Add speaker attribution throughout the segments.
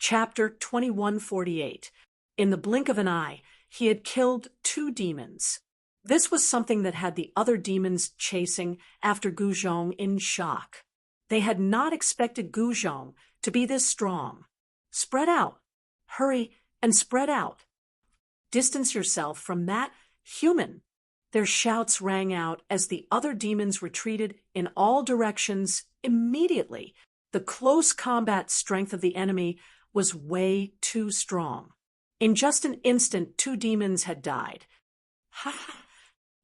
Speaker 1: Chapter 2148. In the blink of an eye, he had killed 2 demons. This was something that had the other demons chasing after Guzhong in shock. They had not expected Guzhong to be this strong. Spread out. Hurry and spread out. Distance yourself from that human. Their shouts rang out as the other demons retreated in all directions immediately. The close combat strength of the enemy was way too strong. In just an instant, 2 demons had died. Ha ha!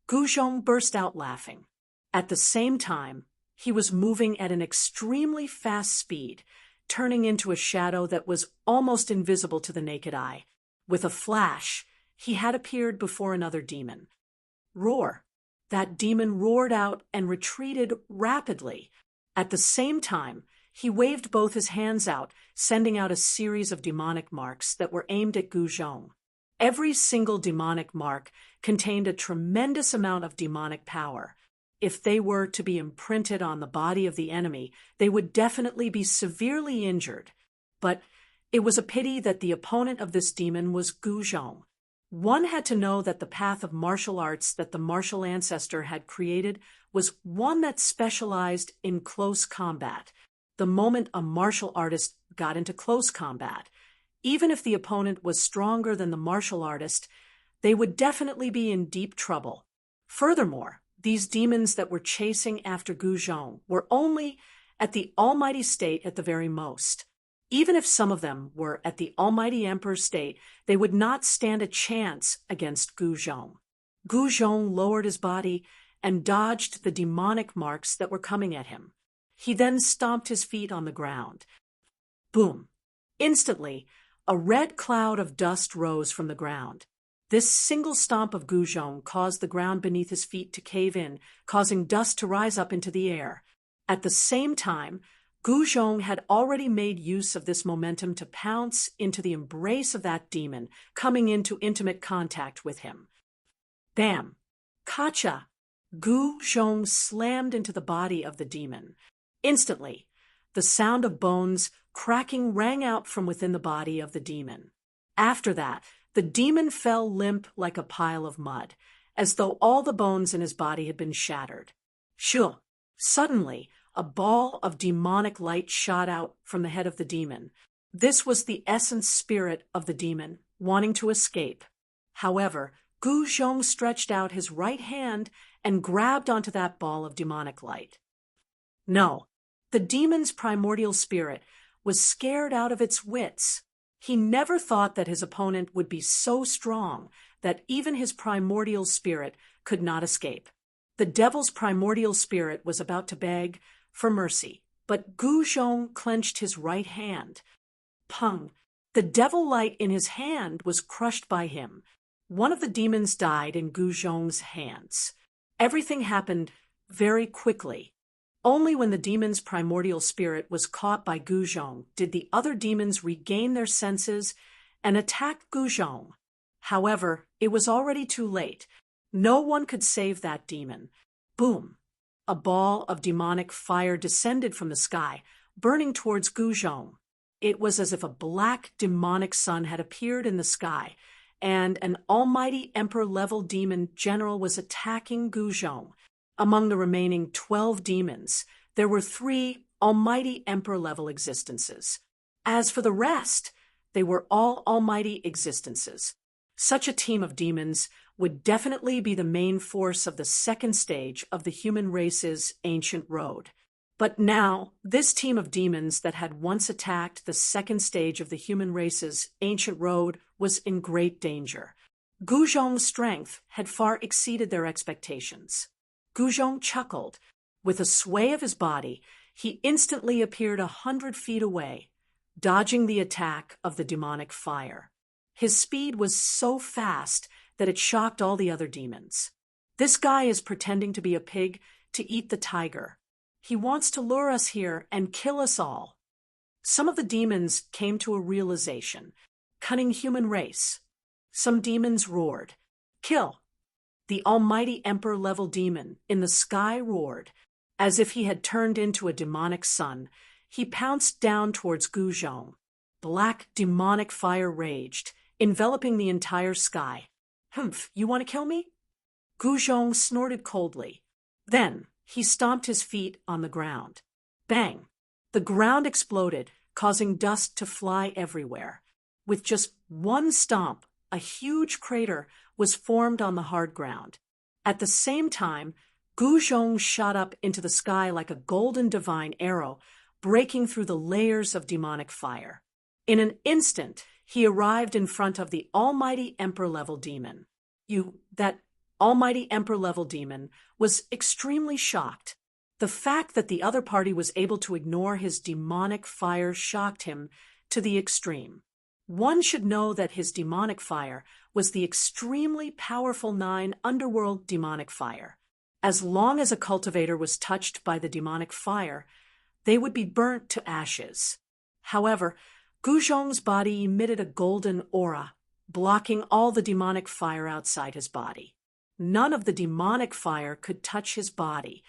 Speaker 1: Guzhong burst out laughing. At the same time, he was moving at an extremely fast speed, turning into a shadow that was almost invisible to the naked eye. With a flash, he had appeared before another demon. Roar! That demon roared out and retreated rapidly. At the same time, he waved both his hands out, sending out a series of demonic marks that were aimed at Guzhong. Every single demonic mark contained a tremendous amount of demonic power. If they were to be imprinted on the body of the enemy, they would definitely be severely injured. But it was a pity that the opponent of this demon was Guzhong. One had to know that the path of martial arts that the martial ancestor had created was one that specialized in close combat. The moment a martial artist got into close combat, even if the opponent was stronger than the martial artist, they would definitely be in deep trouble. Furthermore, these demons that were chasing after Guzhong were only at the Almighty State at the very most. Even if some of them were at the Almighty Emperor State, they would not stand a chance against Guzhong. Guzhong lowered his body and dodged the demonic marks that were coming at him. He then stomped his feet on the ground. Boom! Instantly, a red cloud of dust rose from the ground. This single stomp of Guzhong caused the ground beneath his feet to cave in, causing dust to rise up into the air. At the same time, Guzhong had already made use of this momentum to pounce into the embrace of that demon, coming into intimate contact with him. Bam! Kacha! Guzhong slammed into the body of the demon. Instantly, the sound of bones cracking rang out from within the body of the demon. After that, the demon fell limp like a pile of mud, as though all the bones in his body had been shattered. Shoo! Suddenly, a ball of demonic light shot out from the head of the demon. This was the essence spirit of the demon, wanting to escape. However, Guzhong stretched out his right hand and grabbed onto that ball of demonic light. No, the demon's primordial spirit was scared out of its wits. He never thought that his opponent would be so strong that even his primordial spirit could not escape. The devil's primordial spirit was about to beg for mercy, but Guzhong clenched his right hand. Pung! The devil light in his hand was crushed by him. One of the demons died in Guzhong's hands. Everything happened very quickly. Only when the demon's primordial spirit was caught by Guzhong did the other demons regain their senses and attack Guzhong. However, it was already too late. No one could save that demon. Boom! A ball of demonic fire descended from the sky, burning towards Guzhong. It was as if a black demonic sun had appeared in the sky, and an almighty emperor-level demon general was attacking Guzhong. Among the remaining 12 demons, there were 3 almighty emperor-level existences. As for the rest, they were all almighty existences. Such a team of demons would definitely be the main force of the second stage of the human race's ancient road. But now, this team of demons that had once attacked the second stage of the human race's ancient road was in great danger. Guzhong's strength had far exceeded their expectations. Guzhong chuckled. With a sway of his body, he instantly appeared 100 feet away, dodging the attack of the demonic fire. His speed was so fast that it shocked all the other demons. This guy is pretending to be a pig to eat the tiger. He wants to lure us here and kill us all. Some of the demons came to a realization. Cunning human race. Some demons roared, "Kill!" The almighty emperor-level demon in the sky roared. As if he had turned into a demonic sun, he pounced down towards Guzhong. Black demonic fire raged, enveloping the entire sky. Humph, you want to kill me? Guzhong snorted coldly. Then he stomped his feet on the ground. Bang! The ground exploded, causing dust to fly everywhere. With just one stomp, a huge crater was formed on the hard ground. At the same time, Guzhong shot up into the sky like a golden divine arrow, breaking through the layers of demonic fire. In an instant, he arrived in front of the almighty Emperor-level demon. That almighty Emperor-level demon was extremely shocked. The fact that the other party was able to ignore his demonic fire shocked him to the extreme. One should know that his demonic fire was the extremely powerful 9 underworld demonic fire. As long as a cultivator was touched by the demonic fire, they would be burnt to ashes. However, Guzhong's body emitted a golden aura, blocking all the demonic fire outside his body. None of the demonic fire could touch his body.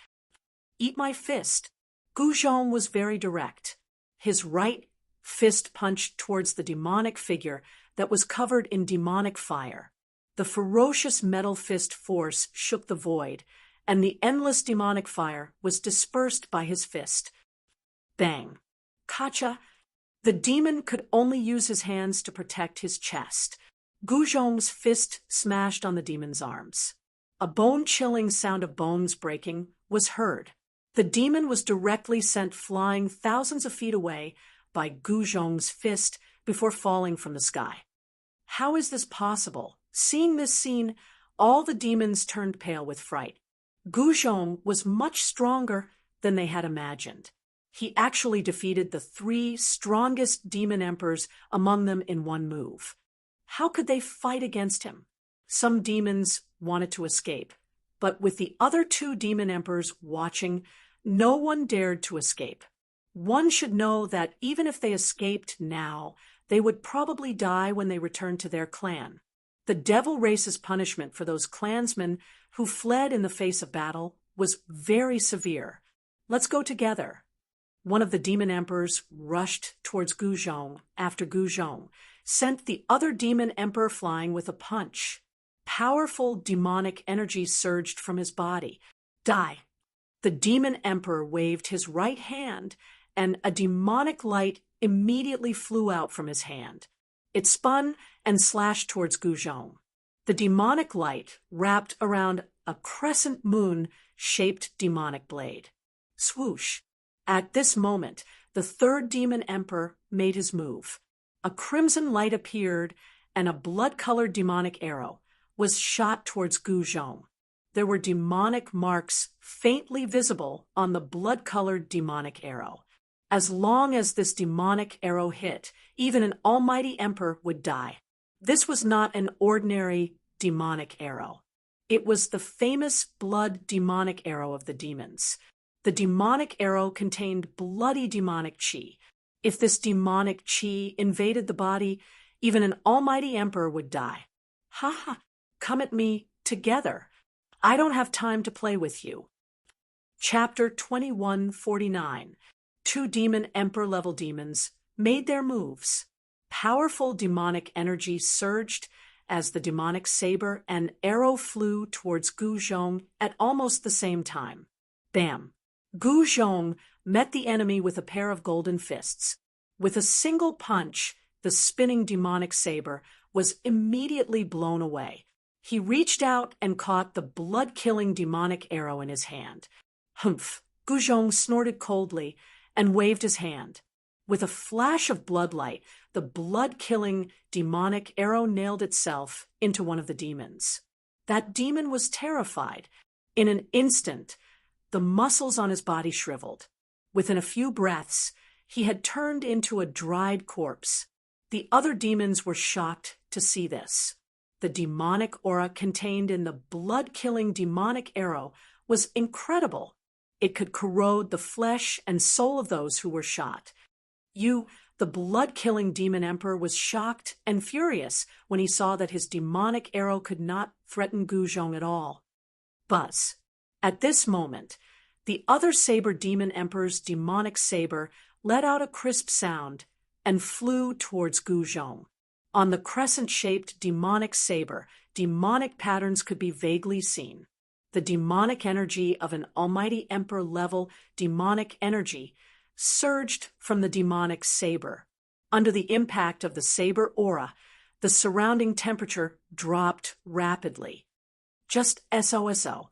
Speaker 1: Eat my fist. Guzhong was very direct. His right fist punched towards the demonic figure that was covered in demonic fire. The ferocious metal fist force shook the void, and the endless demonic fire was dispersed by his fist. Bang! Kacha! The demon could only use his hands to protect his chest. Guzhong's fist smashed on the demon's arms. A bone-chilling sound of bones breaking was heard. The demon was directly sent flying thousands of feet away by Guzhong's fist before falling from the sky. How is this possible? Seeing this scene, all the demons turned pale with fright. Guzhong was much stronger than they had imagined. He actually defeated the 3 strongest demon emperors among them in one move. How could they fight against him? Some demons wanted to escape, but with the other 2 demon emperors watching, no one dared to escape. One should know that even if they escaped now, they would probably die when they returned to their clan. The devil race's punishment for those clansmen who fled in the face of battle was very severe. Let's go together. One of the demon emperors rushed towards Guzhong after Guzhong sent the other demon emperor flying with a punch. Powerful demonic energy surged from his body. Die! The demon emperor waved his right hand, and a demonic light immediately flew out from his hand. It spun and slashed towards Guzhong. The demonic light wrapped around a crescent moon-shaped demonic blade. Swoosh! At this moment, the 3rd demon emperor made his move. A crimson light appeared, and a blood-colored demonic arrow was shot towards Guzhong. There were demonic marks faintly visible on the blood-colored demonic arrow. As long as this demonic arrow hit, even an almighty emperor would die. This was not an ordinary demonic arrow. It was the famous blood demonic arrow of the demons. The demonic arrow contained bloody demonic chi. If this demonic chi invaded the body, even an almighty emperor would die. Ha ha! Come at me together. I don't have time to play with you. Chapter 2149. 2 demon emperor-level demons made their moves. Powerful demonic energy surged as the demonic saber and arrow flew towards Guzhong at almost the same time. Bam! Guzhong met the enemy with a pair of golden fists. With a single punch, the spinning demonic saber was immediately blown away. He reached out and caught the blood-killing demonic arrow in his hand. Humph! Guzhong snorted coldly and waved his hand. With a flash of bloodlight, the blood-killing demonic arrow nailed itself into one of the demons. That demon was terrified. In an instant, the muscles on his body shriveled. Within a few breaths, he had turned into a dried corpse. The other demons were shocked to see this. The demonic aura contained in the blood-killing demonic arrow was incredible. It could corrode the flesh and soul of those who were shot. The blood-killing demon emperor, was shocked and furious when he saw that his demonic arrow could not threaten Guzhong at all. Buzz! At this moment, the other saber demon emperor's demonic saber let out a crisp sound and flew towards Gu Zhong. On the crescent-shaped demonic saber, demonic patterns could be vaguely seen. The demonic energy of an almighty emperor-level demonic energy surged from the demonic saber. Under the impact of the saber aura, the surrounding temperature dropped rapidly. Just SOSO.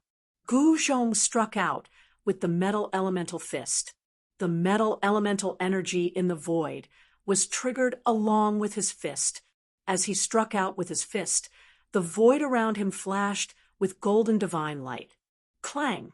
Speaker 1: Gu Zhong struck out with the metal elemental fist. The metal elemental energy in the void was triggered along with his fist. As he struck out with his fist, the void around him flashed with golden divine light. Clang!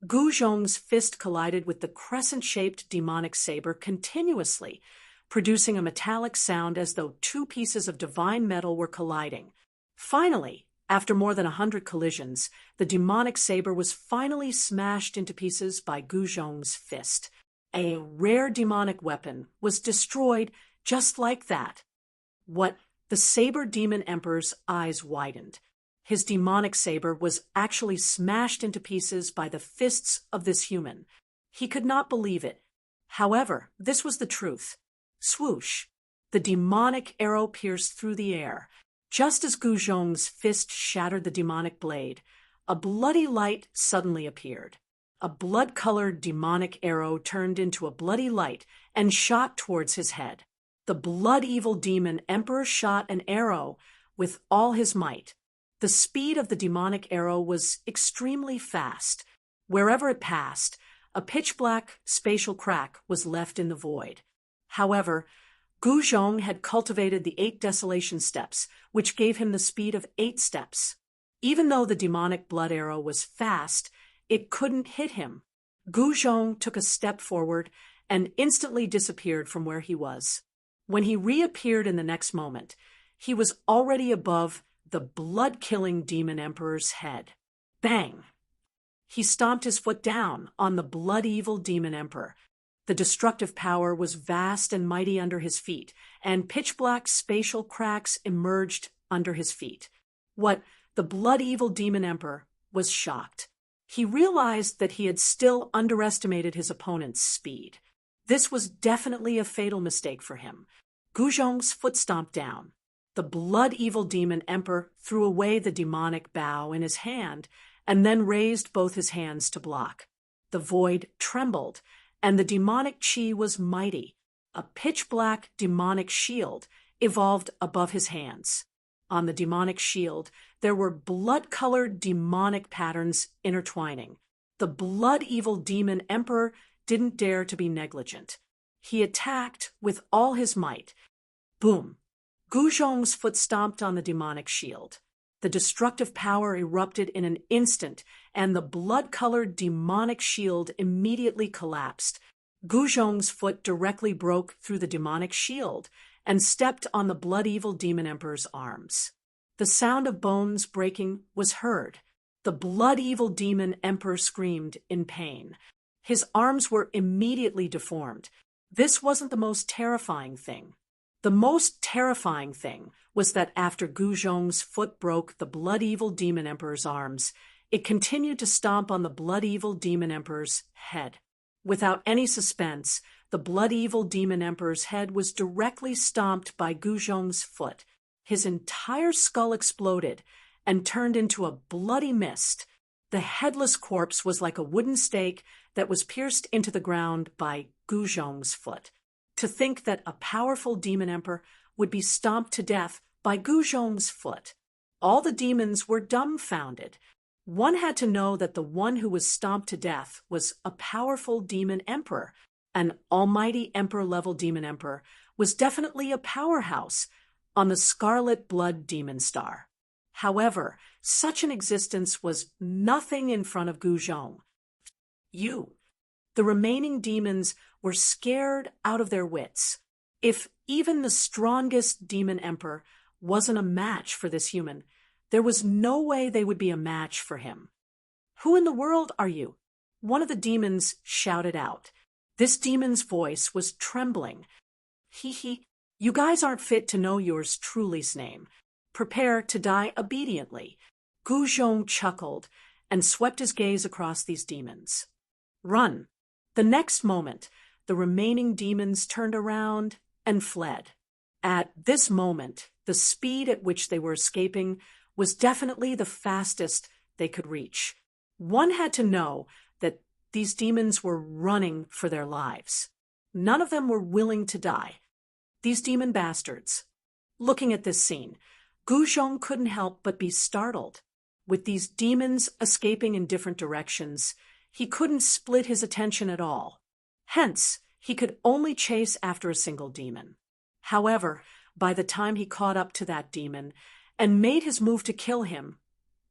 Speaker 1: Gu Zhong's fist collided with the crescent-shaped demonic saber continuously, producing a metallic sound as though two pieces of divine metal were colliding. Finally, after more than 100 collisions, the demonic saber was finally smashed into pieces by Gu Zhong's fist. A rare demonic weapon was destroyed just like that. What? The saber demon emperor's eyes widened. His demonic saber was actually smashed into pieces by the fists of this human. He could not believe it. However, this was the truth. Swoosh! The demonic arrow pierced through the air. Just as Gu Zhong's fist shattered the demonic blade, a bloody light suddenly appeared. A blood-colored demonic arrow turned into a bloody light and shot towards his head. The blood-evil demon emperor shot an arrow with all his might. The speed of the demonic arrow was extremely fast. Wherever it passed, a pitch-black spatial crack was left in the void. However, Gu Zhong had cultivated the 8 desolation steps, which gave him the speed of 8 steps. Even though the demonic blood arrow was fast, it couldn't hit him. Gu Zhong took a step forward and instantly disappeared from where he was. When he reappeared in the next moment, he was already above the blood-killing demon emperor's head. Bang! He stomped his foot down on the blood-evil demon emperor. The destructive power was vast and mighty under his feet, and pitch-black spatial cracks emerged under his feet. The blood-evil demon emperor was shocked. He realized that he had still underestimated his opponent's speed. This was definitely a fatal mistake for him. Gu Zhong's foot stomped down. The blood-evil demon emperor threw away the demonic bow in his hand and then raised both his hands to block. The void trembled, and the demonic chi was mighty. A pitch-black demonic shield evolved above his hands. On the demonic shield, there were blood-colored demonic patterns intertwining. The blood-evil demon emperor didn't dare to be negligent. He attacked with all his might. Boom! Gu Zhong's foot stomped on the demonic shield. The destructive power erupted in an instant, and the blood-colored demonic shield immediately collapsed. Gu Zhong's foot directly broke through the demonic shield and stepped on the blood-evil demon emperor's arms. The sound of bones breaking was heard. The blood-evil demon emperor screamed in pain. His arms were immediately deformed. This wasn't the most terrifying thing. The most terrifying thing was that after Gu Zhong's foot broke the blood-evil demon emperor's arms, it continued to stomp on the blood-evil demon emperor's head. Without any suspense, the blood-evil demon emperor's head was directly stomped by Gu Zhong's foot. His entire skull exploded and turned into a bloody mist. The headless corpse was like a wooden stake that was pierced into the ground by Gu Zhong's foot. To think that a powerful demon emperor would be stomped to death by Gu Zhong's foot. All the demons were dumbfounded. One had to know that the one who was stomped to death was a powerful demon emperor. An almighty emperor-level demon emperor was definitely a powerhouse on the Scarlet Blood Demon Star. However, such an existence was nothing in front of Gu Zhong. The remaining demons were scared out of their wits. If even the strongest demon emperor wasn't a match for this human, there was no way they would be a match for him. "Who in the world are you?" one of the demons shouted out. This demon's voice was trembling. You guys aren't fit to know yours truly's name. Prepare to die obediently." Gu Zhong chuckled and swept his gaze across these demons. "Run." The next moment, the remaining demons turned around and fled. At this moment, the speed at which they were escaping was definitely the fastest they could reach. One had to know that these demons were running for their lives. None of them were willing to die. These demon bastards. Looking at this scene, Gu Zhong couldn't help but be startled. With these demons escaping in different directions, he couldn't split his attention at all. Hence, he could only chase after a single demon. However, by the time he caught up to that demon and made his move to kill him,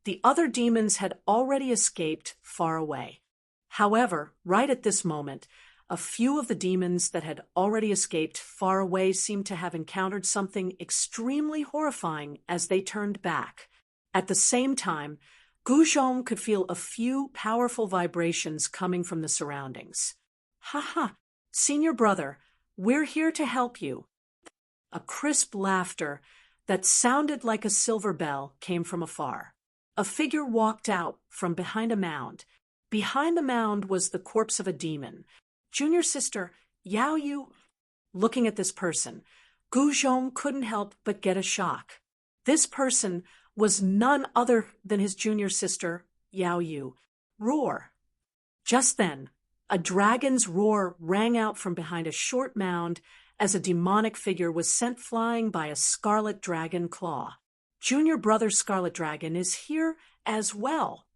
Speaker 1: the other demons had already escaped far away. However, right at this moment, a few of the demons that had already escaped far away seemed to have encountered something extremely horrifying as they turned back. At the same time, Gu Zhong could feel a few powerful vibrations coming from the surroundings. "Ha ha, senior brother, we're here to help you." A crisp laughter that sounded like a silver bell came from afar. A figure walked out from behind a mound. Behind the mound was the corpse of a demon. "Junior sister, Yao Yu." Looking at this person, Gu Zhong couldn't help but get a shock. This person was none other than his junior sister, Yao Yu. Roar! Just then, a dragon's roar rang out from behind a short mound as a demonic figure was sent flying by a scarlet dragon claw. Junior brother Scarlet Dragon is here as well.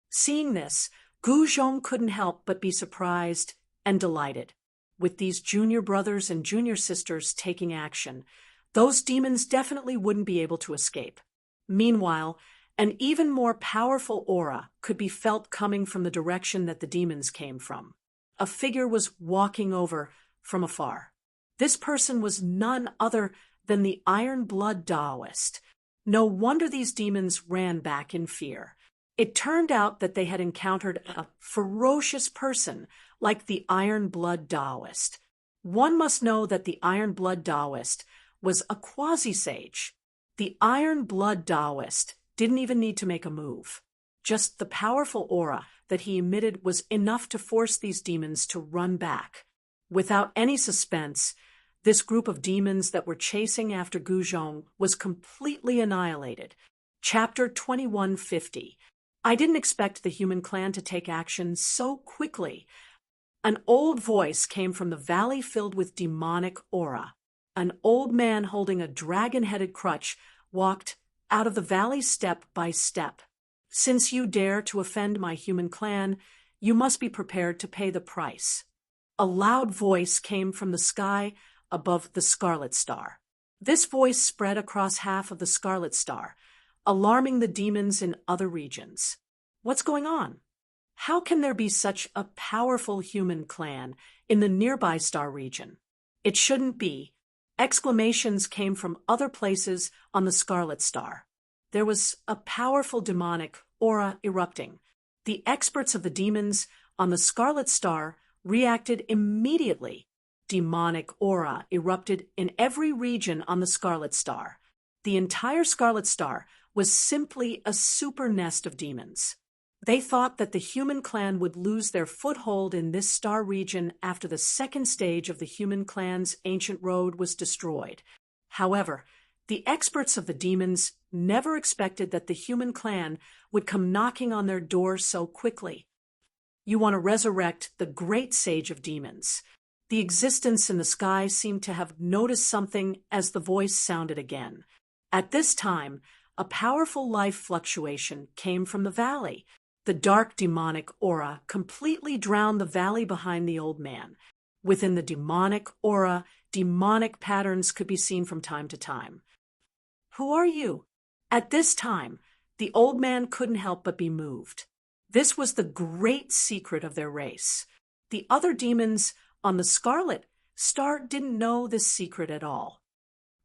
Speaker 1: Seeing this, Gu Zhong couldn't help but be surprised and delighted. With these junior brothers and junior sisters taking action, those demons definitely wouldn't be able to escape. Meanwhile, an even more powerful aura could be felt coming from the direction that the demons came from. A figure was walking over from afar. This person was none other than the Iron Blood Taoist. No wonder these demons ran back in fear. It turned out that they had encountered a ferocious person like the Iron Blood Taoist. One must know that the Iron Blood Taoist was a quasi-sage. The Iron Blood Taoist didn't even need to make a move. Just the powerful aura that he emitted was enough to force these demons to run back. Without any suspense, this group of demons that were chasing after Gu Zhong was completely annihilated. Chapter 2150. I didn't expect the human clan to take action so quickly. An old voice came from the valley filled with demonic aura. An old man holding a dragon-headed crutch walked out of the valley step by step. "Since you dare to offend my human clan, you must be prepared to pay the price." A loud voice came from the sky above the Scarlet Star. This voice spread across half of the Scarlet Star, alarming the demons in other regions. What's going on? How can there be such a powerful human clan in the nearby star region? It shouldn't be. Exclamations came from other places on the Scarlet Star. There was a powerful demonic aura erupting. The experts of the demons on the Scarlet Star reacted immediately. Demonic aura erupted in every region on the Scarlet Star. The entire Scarlet Star was simply a super nest of demons. They thought that the human clan would lose their foothold in this star region after the second stage of the human clan's ancient road was destroyed. However, the experts of the demons never expected that the human clan would come knocking on their door so quickly. "You want to resurrect the great sage of demons." The existence in the sky seemed to have noticed something as the voice sounded again. At this time, a powerful life fluctuation came from the valley. The dark demonic aura completely drowned the valley behind the old man. Within the demonic aura, demonic patterns could be seen from time to time. "Who are you?" At this time, the old man couldn't help but be moved. This was the great secret of their race. The other demons on the Scarlet Star didn't know this secret at all.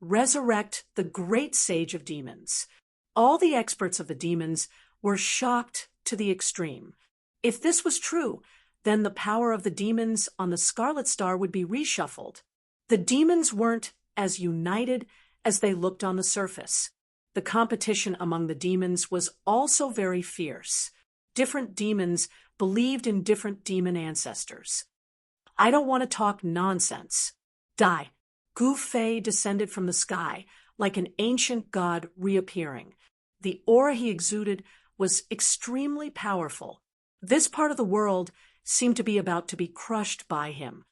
Speaker 1: Resurrect the great sage of demons. All the experts of the demons were shocked to the extreme. If this was true, then the power of the demons on the Scarlet Star would be reshuffled. The demons weren't as united as they looked on the surface. The competition among the demons was also very fierce. Different demons believed in different demon ancestors. "I don't want to talk nonsense. Die. Gu Fei descended from the sky, like an ancient god reappearing. The aura he exuded was extremely powerful. This part of the world seemed to be about to be crushed by him.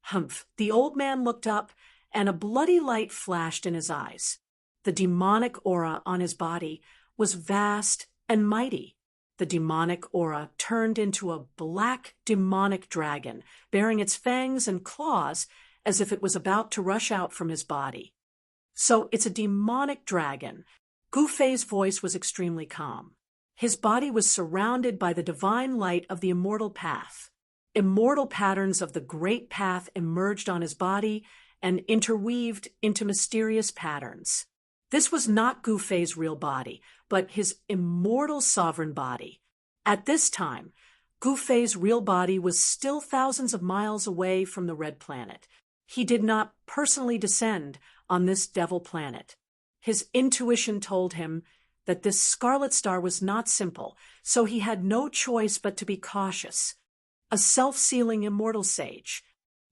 Speaker 1: Humph! The old man looked up, and a bloody light flashed in his eyes. The demonic aura on his body was vast and mighty. The demonic aura turned into a black demonic dragon, bearing its fangs and claws as if it was about to rush out from his body. So it's a demonic dragon. Gu Fei's voice was extremely calm. His body was surrounded by the divine light of the immortal path. Immortal patterns of the great path emerged on his body and interweaved into mysterious patterns. This was not Gu Fei's real body, but his immortal sovereign body. At this time, Gu Fei's real body was still thousands of miles away from the Red Planet. He did not personally descend on this devil planet. His intuition told him that this scarlet star was not simple, so he had no choice but to be cautious. A self-sealing immortal sage.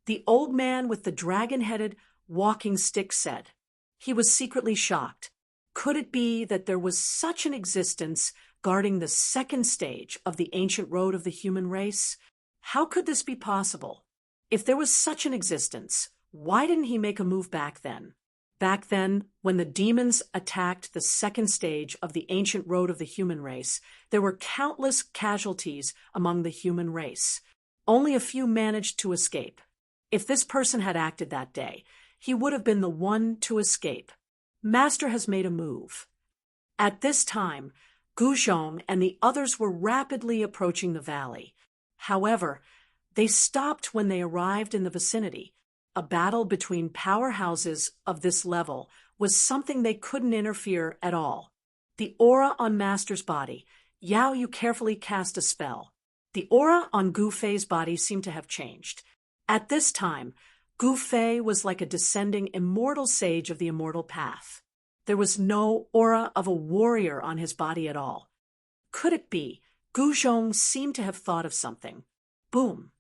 Speaker 1: The old man with the dragon-headed walking stick said. He was secretly shocked. Could it be that there was such an existence guarding the second stage of the ancient road of the human race? How could this be possible? If there was such an existence, why didn't he make a move back then? Back then, when the demons attacked the second stage of the ancient road of the human race, there were countless casualties among the human race. Only a few managed to escape. If this person had acted that day, he would have been the one to escape. Master has made a move. At this time, Gu Zhong and the others were rapidly approaching the valley. However, they stopped when they arrived in the vicinity. A battle between powerhouses of this level was something they couldn't interfere at all. The aura on Master's body. Yao Yu carefully cast a spell. The aura on Gu Fei's body seemed to have changed. At this time, Gu Fei was like a descending immortal sage of the immortal path. There was no aura of a warrior on his body at all. Could it be? Gu Zhong seemed to have thought of something. Boom!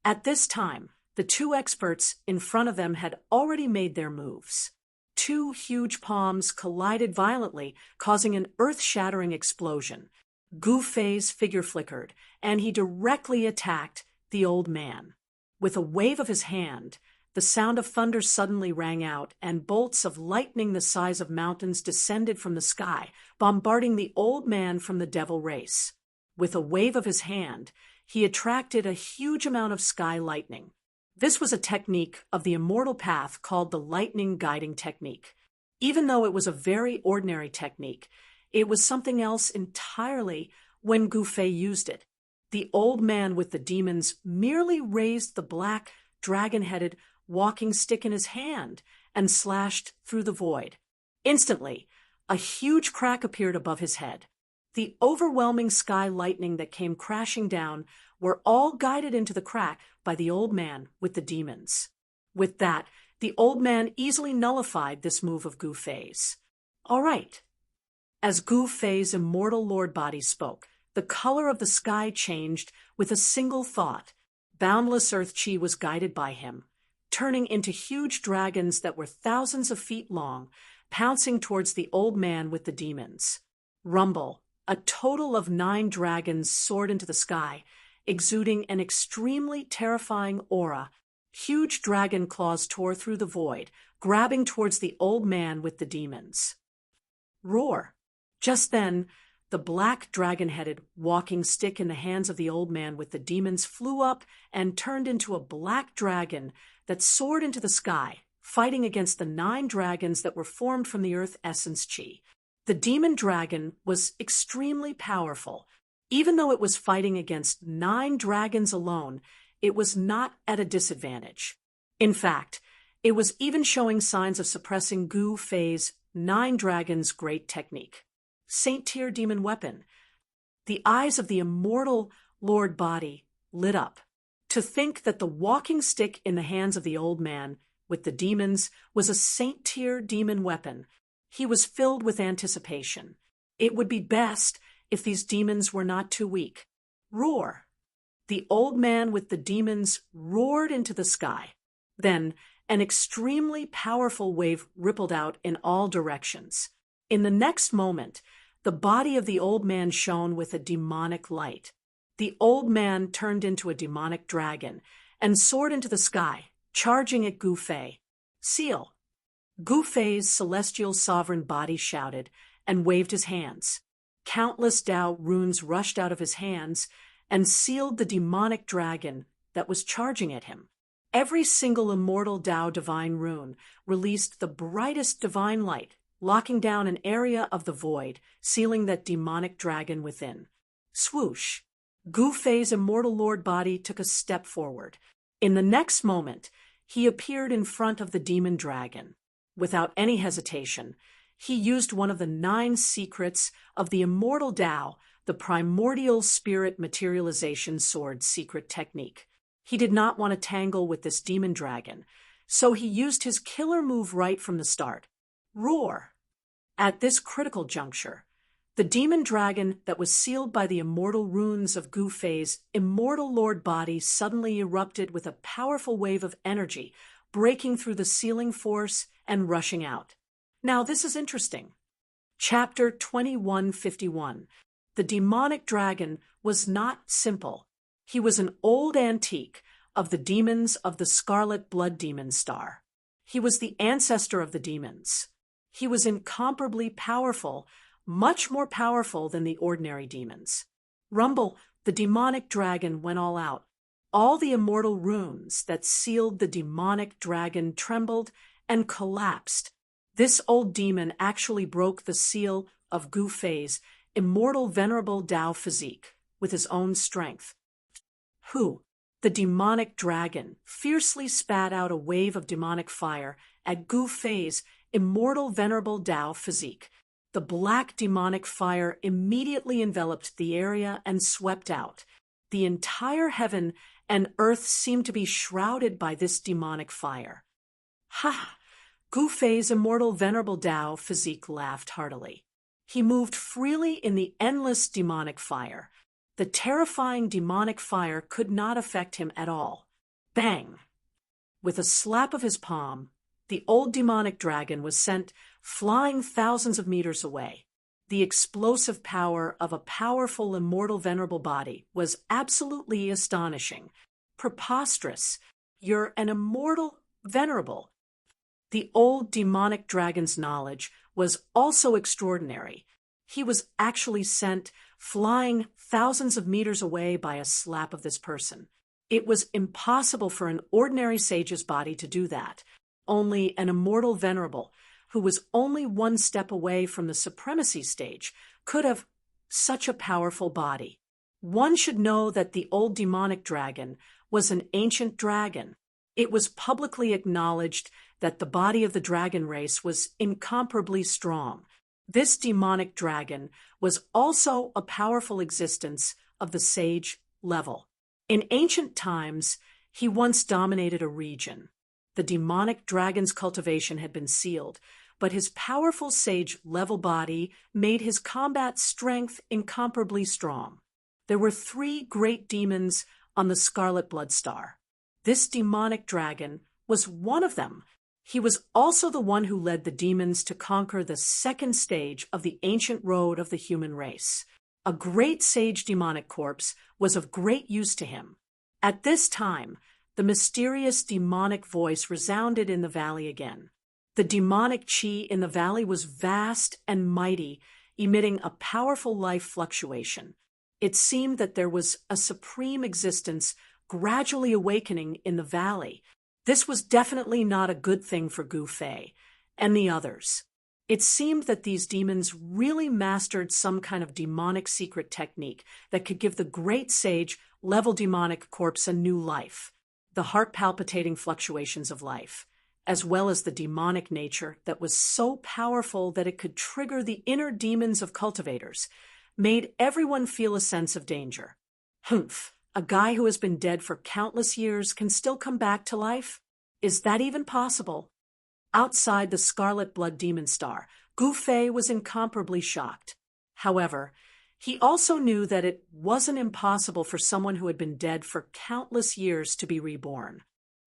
Speaker 1: At this time, the two experts in front of them had already made their moves. Two huge palms collided violently, causing an earth-shattering explosion. Gu Fei's figure flickered, and he directly attacked the old man. With a wave of his hand, the sound of thunder suddenly rang out, and bolts of lightning the size of mountains descended from the sky, bombarding the old man from the devil race. With a wave of his hand, he attracted a huge amount of sky lightning. This was a technique of the immortal path called the lightning guiding technique. Even though it was a very ordinary technique, it was something else entirely when Gu Fei used it. The old man with the demons merely raised the black, dragon-headed walking stick in his hand and slashed through the void. Instantly, a huge crack appeared above his head. The overwhelming sky lightning that came crashing down were all guided into the crack by the old man with the demons. With that, the old man easily nullified this move of Gu Fei's. All right. As Gu Fei's immortal lord body spoke, the color of the sky changed with a single thought. Boundless earth chi was guided by him, turning into huge dragons that were thousands of feet long, pouncing towards the old man with the demons. Rumble, a total of 9 dragons soared into the sky, exuding an extremely terrifying aura. Huge dragon claws tore through the void, grabbing towards the old man with the demons. Roar! Just then, the black dragon-headed walking stick in the hands of the old man with the demons flew up and turned into a black dragon that soared into the sky, fighting against the 9 dragons that were formed from the earth essence chi. The demon dragon was extremely powerful. Even though it was fighting against 9 dragons alone, it was not at a disadvantage. In fact, it was even showing signs of suppressing Gu Fei's 9 dragons' great technique. Saint-tier demon weapon. The eyes of the immortal Lord body lit up. To think that the walking stick in the hands of the old man with the demons was a saint-tier demon weapon. He was filled with anticipation. It would be best if these demons were not too weak. Roar! The old man with the demons roared into the sky. Then, An extremely powerful wave rippled out in all directions. In the next moment, the body of the old man shone with a demonic light. The old man turned into a demonic dragon and soared into the sky, charging at Gu Fei. Seal! Gu Fei's celestial sovereign body shouted and waved his hands. Countless Tao runes rushed out of his hands and sealed the demonic dragon that was charging at him. Every single immortal Tao divine rune released the brightest divine light, locking down an area of the void, sealing that demonic dragon within. Swoosh! Gu Fei's immortal lord body took a step forward. In the next moment, he appeared in front of the demon dragon. Without any hesitation, he used one of the 9 secrets of the immortal Tao, the primordial spirit materialization sword secret technique. He did not want to tangle with this demon dragon, so he used his killer move right from the start. Roar! At this critical juncture, the demon dragon that was sealed by the immortal runes of Gu Fei's immortal lord body suddenly erupted with a powerful wave of energy, breaking through the sealing force and rushing out. Now this is interesting. Chapter 2151. The demonic dragon was not simple. He was an old antique of the demons of the Scarlet Blood Demon Star. He was the ancestor of the demons. He was incomparably powerful, much more powerful than the ordinary demons. Rumble, the demonic dragon, went all out. All the immortal runes that sealed the demonic dragon trembled and collapsed. This old demon actually broke the seal of Gu Fei's immortal venerable Tao physique with his own strength. Hu, the demonic dragon, fiercely spat out a wave of demonic fire at Gu Fei's immortal venerable Tao physique. The black demonic fire immediately enveloped the area and swept out. The entire heaven and earth seemed to be shrouded by this demonic fire. Ha! Gu Fei's immortal venerable Tao physique laughed heartily. He moved freely in the endless demonic fire. The terrifying demonic fire could not affect him at all. Bang! With a slap of his palm, the old demonic dragon was sent flying thousands of meters away. The explosive power of a powerful immortal venerable body was absolutely astonishing. Preposterous. You're an immortal venerable. The old demonic dragon's knowledge was also extraordinary. He was actually sent flying thousands of meters away by a slap of this person. It was impossible for an ordinary sage's body to do that. Only an immortal venerable, who was only one step away from the supremacy stage, could have such a powerful body. One should know that the old demonic dragon was an ancient dragon. It was publicly acknowledged that the body of the dragon race was incomparably strong. This demonic dragon was also a powerful existence of the sage level. In ancient times, he once dominated a region. The demonic dragon's cultivation had been sealed, but his powerful sage-level body made his combat strength incomparably strong. There were 3 great demons on the Scarlet Blood Star. This demonic dragon was one of them. He was also the one who led the demons to conquer the 2nd stage of the ancient road of the human race. A great sage demonic corpse was of great use to him. At this time, the mysterious demonic voice resounded in the valley again. The demonic chi in the valley was vast and mighty, emitting a powerful life fluctuation. It seemed that there was a supreme existence gradually awakening in the valley. This was definitely not a good thing for Gu Fei and the others. It seemed that these demons really mastered some kind of demonic secret technique that could give the great sage level demonic corpse a new life. The heart-palpitating fluctuations of life, as well as the demonic nature that was so powerful that it could trigger the inner demons of cultivators, made everyone feel a sense of danger. Humph, a guy who has been dead for countless years can still come back to life? Is that even possible? Outside the Scarlet Blood Demon Star, Gu Fei was incomparably shocked. However, he also knew that it wasn't impossible for someone who had been dead for countless years to be reborn.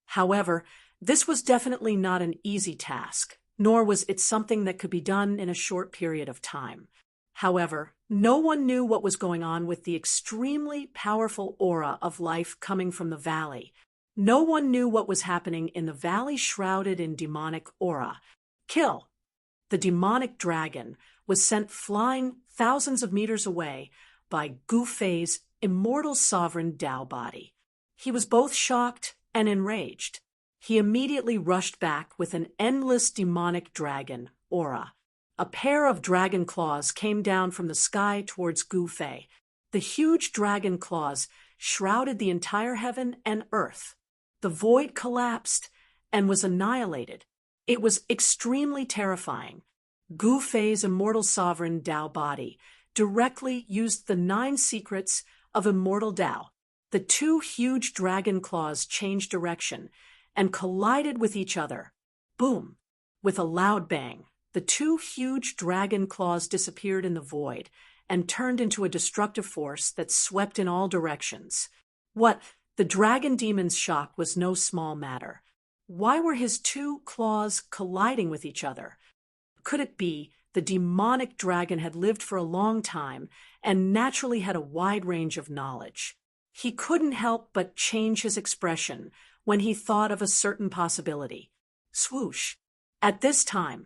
Speaker 1: However, This was definitely not an easy task, nor was it something that could be done in a short period of time. However, no one knew what was going on with the extremely powerful aura of life coming from the valley. No one knew what was happening in the valley shrouded in demonic aura. Kill! The demonic dragon was sent flying thousands of meters away by Gu Fei's immortal sovereign Tao body. He was both shocked and enraged. He immediately rushed back with an endless demonic dragon aura. A pair of dragon claws came down from the sky towards Gu Fei. The huge dragon claws shrouded the entire heaven and earth. The void collapsed and was annihilated. It was extremely terrifying. Gu Fei's immortal sovereign Tao body directly used the 9 secrets of immortal Tao. The 2 huge dragon claws changed direction and collided with each other. Boom! With a loud bang, the 2 huge dragon claws disappeared in the void and turned into a destructive force that swept in all directions. The dragon demon's shock was no small matter. Why were his 2 claws colliding with each other? Could it be the demonic dragon had lived for a long time and naturally had a wide range of knowledge? He couldn't help but change his expression when he thought of a certain possibility. Swoosh! At this time,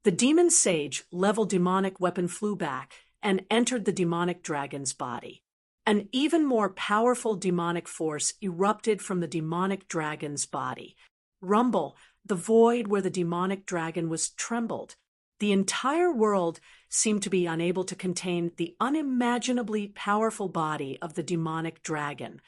Speaker 1: the demon sage level demonic weapon flew back and entered the demonic dragon's body. An even more powerful demonic force erupted from the demonic dragon's body. Rumble, the void where the demonic dragon was trembled. The entire world seemed to be unable to contain the unimaginably powerful body of the demonic dragon.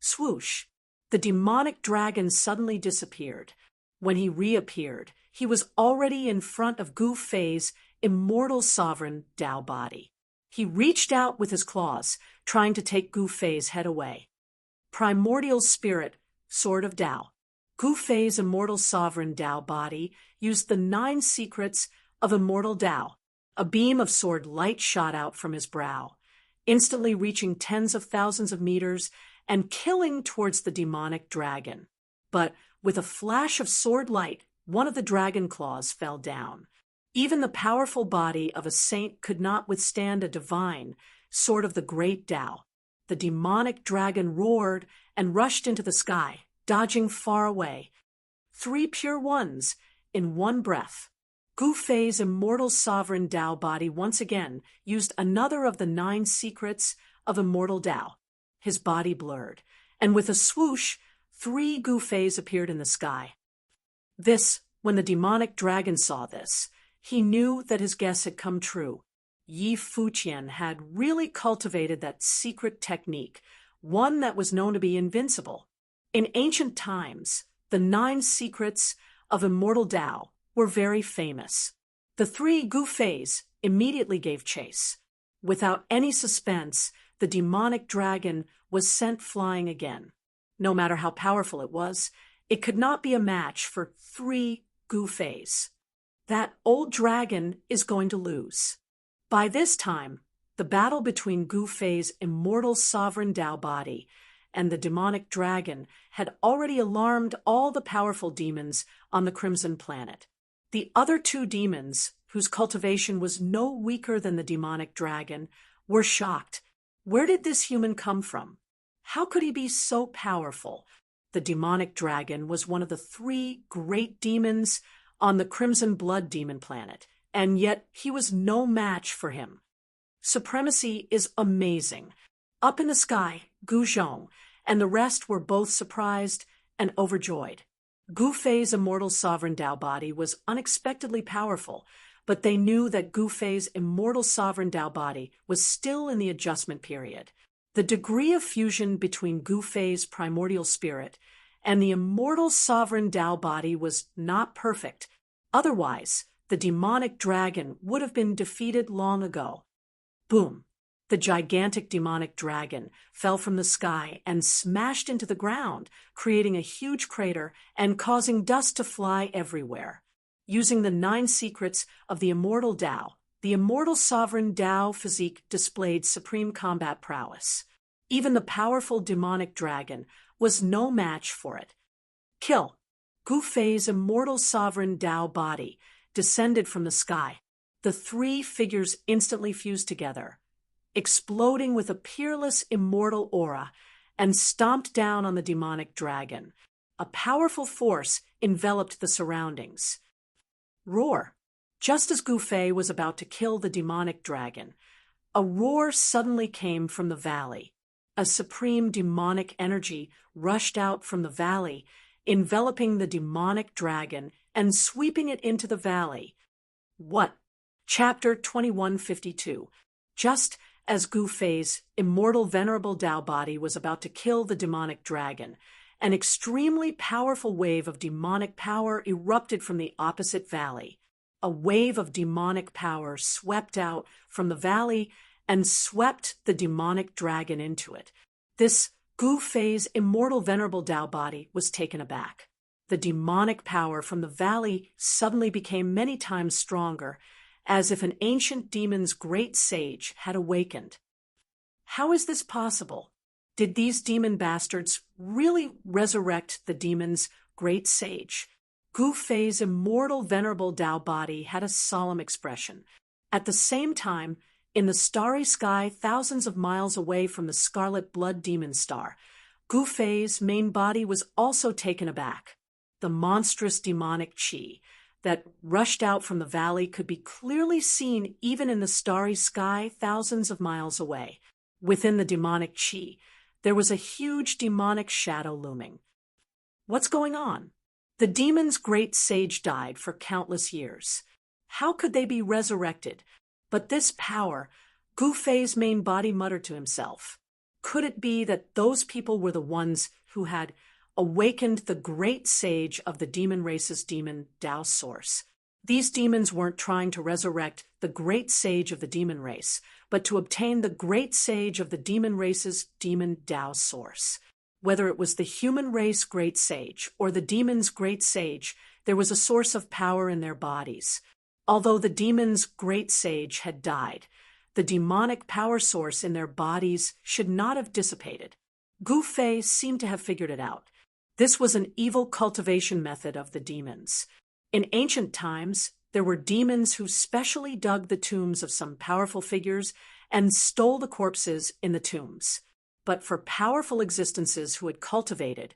Speaker 1: Swoosh! The demonic dragon suddenly disappeared. When he reappeared, he was already in front of Gu Fei's immortal sovereign Tao body. He reached out with his claws, trying to take Gu Fei's head away. Primordial spirit, sword of Tao. Gu Fei's immortal sovereign Tao body used the 9 secrets of immortal Tao. A beam of sword light shot out from his brow, instantly reaching tens of thousands of meters and killing towards the demonic dragon. But with a flash of sword light, one of the dragon claws fell down. Even the powerful body of a saint could not withstand a divine sword of the great Tao. The demonic dragon roared and rushed into the sky, dodging far away. 3 pure ones in one breath. Gu Fei's immortal sovereign Tao body once again used another of the 9 secrets of immortal Tao. His body blurred, and with a swoosh, 3 Gu Feis appeared in the sky. When the demonic dragon saw this, he knew that his guess had come true. Yi Fuqian had really cultivated that secret technique, one that was known to be invincible. In ancient times, the 9 secrets of immortal Tao were very famous. The 3 Gu Feis immediately gave chase. Without any suspense, the demonic dragon was sent flying again. No matter how powerful it was, it could not be a match for 3 Gu Feis. That old dragon is going to lose. By this time, the battle between Gu Fei's immortal sovereign Tao body and the demonic dragon had already alarmed all the powerful demons on the Crimson Planet. The other 2 demons, whose cultivation was no weaker than the demonic dragon, were shocked. Where did this human come from? How could he be so powerful? The demonic dragon was one of the 3 great demons on the Crimson Blood Demon Planet, and yet he was no match for him. Supremacy is amazing. Up in the sky, Gu Zhong and the rest were both surprised and overjoyed. Gu Fei's immortal sovereign Tao body was unexpectedly powerful, but they knew that Gu Fei's immortal sovereign Tao body was still in the adjustment period. The degree of fusion between Gu Fei's primordial spirit and the immortal sovereign Tao body was not perfect. Otherwise, the demonic dragon would have been defeated long ago. Boom! The gigantic demonic dragon fell from the sky and smashed into the ground, creating a huge crater and causing dust to fly everywhere. Using the 9 secrets of the immortal Tao, the immortal sovereign Tao physique displayed supreme combat prowess. Even the powerful demonic dragon was no match for it. Kill! Gu Fei's immortal sovereign Tao body descended from the sky. The three figures instantly fused together, exploding with a peerless immortal aura, and stomped down on the demonic dragon. A powerful force enveloped the surroundings. Roar! Just as Gu Fei was about to kill the demonic dragon, a roar suddenly came from the valley. A supreme demonic energy rushed out from the valley, enveloping the demonic dragon and sweeping it into the valley. What? Chapter 2152. Just as Gu Fei's immortal venerable Tao body was about to kill the demonic dragon, an extremely powerful wave of demonic power erupted from the opposite valley. A wave of demonic power swept out from the valley and swept the demonic dragon into it. This Gu Fei's immortal venerable Tao body was taken aback. The demonic power from the valley suddenly became many times stronger, as if an ancient demon's great sage had awakened. How is this possible? Did these demon bastards really resurrect the demon's great sage? Gu Fei's immortal venerable Tao body had a solemn expression. At the same time, in the starry sky thousands of miles away from the scarlet blood demon star, Gu Fei's main body was also taken aback. The monstrous demonic qi that rushed out from the valley could be clearly seen even in the starry sky thousands of miles away. Within the demonic qi, there was a huge demonic shadow looming. What's going on? The demon's great sage died for countless years. How could they be resurrected? But this power, Gu Fei's main body muttered to himself. Could it be that those people were the ones who had awakened the great sage of the demon race's demon Tao source? These demons weren't trying to resurrect the great sage of the demon race, but to obtain the great sage of the demon race's demon Tao source. Whether it was the human race great sage or the demon's great sage, there was a source of power in their bodies. Although the demon's great sage had died, the demonic power source in their bodies should not have dissipated. Gu Fei seemed to have figured it out. This was an evil cultivation method of the demons. In ancient times, there were demons who specially dug the tombs of some powerful figures and stole the corpses in the tombs. But for powerful existences who had cultivated,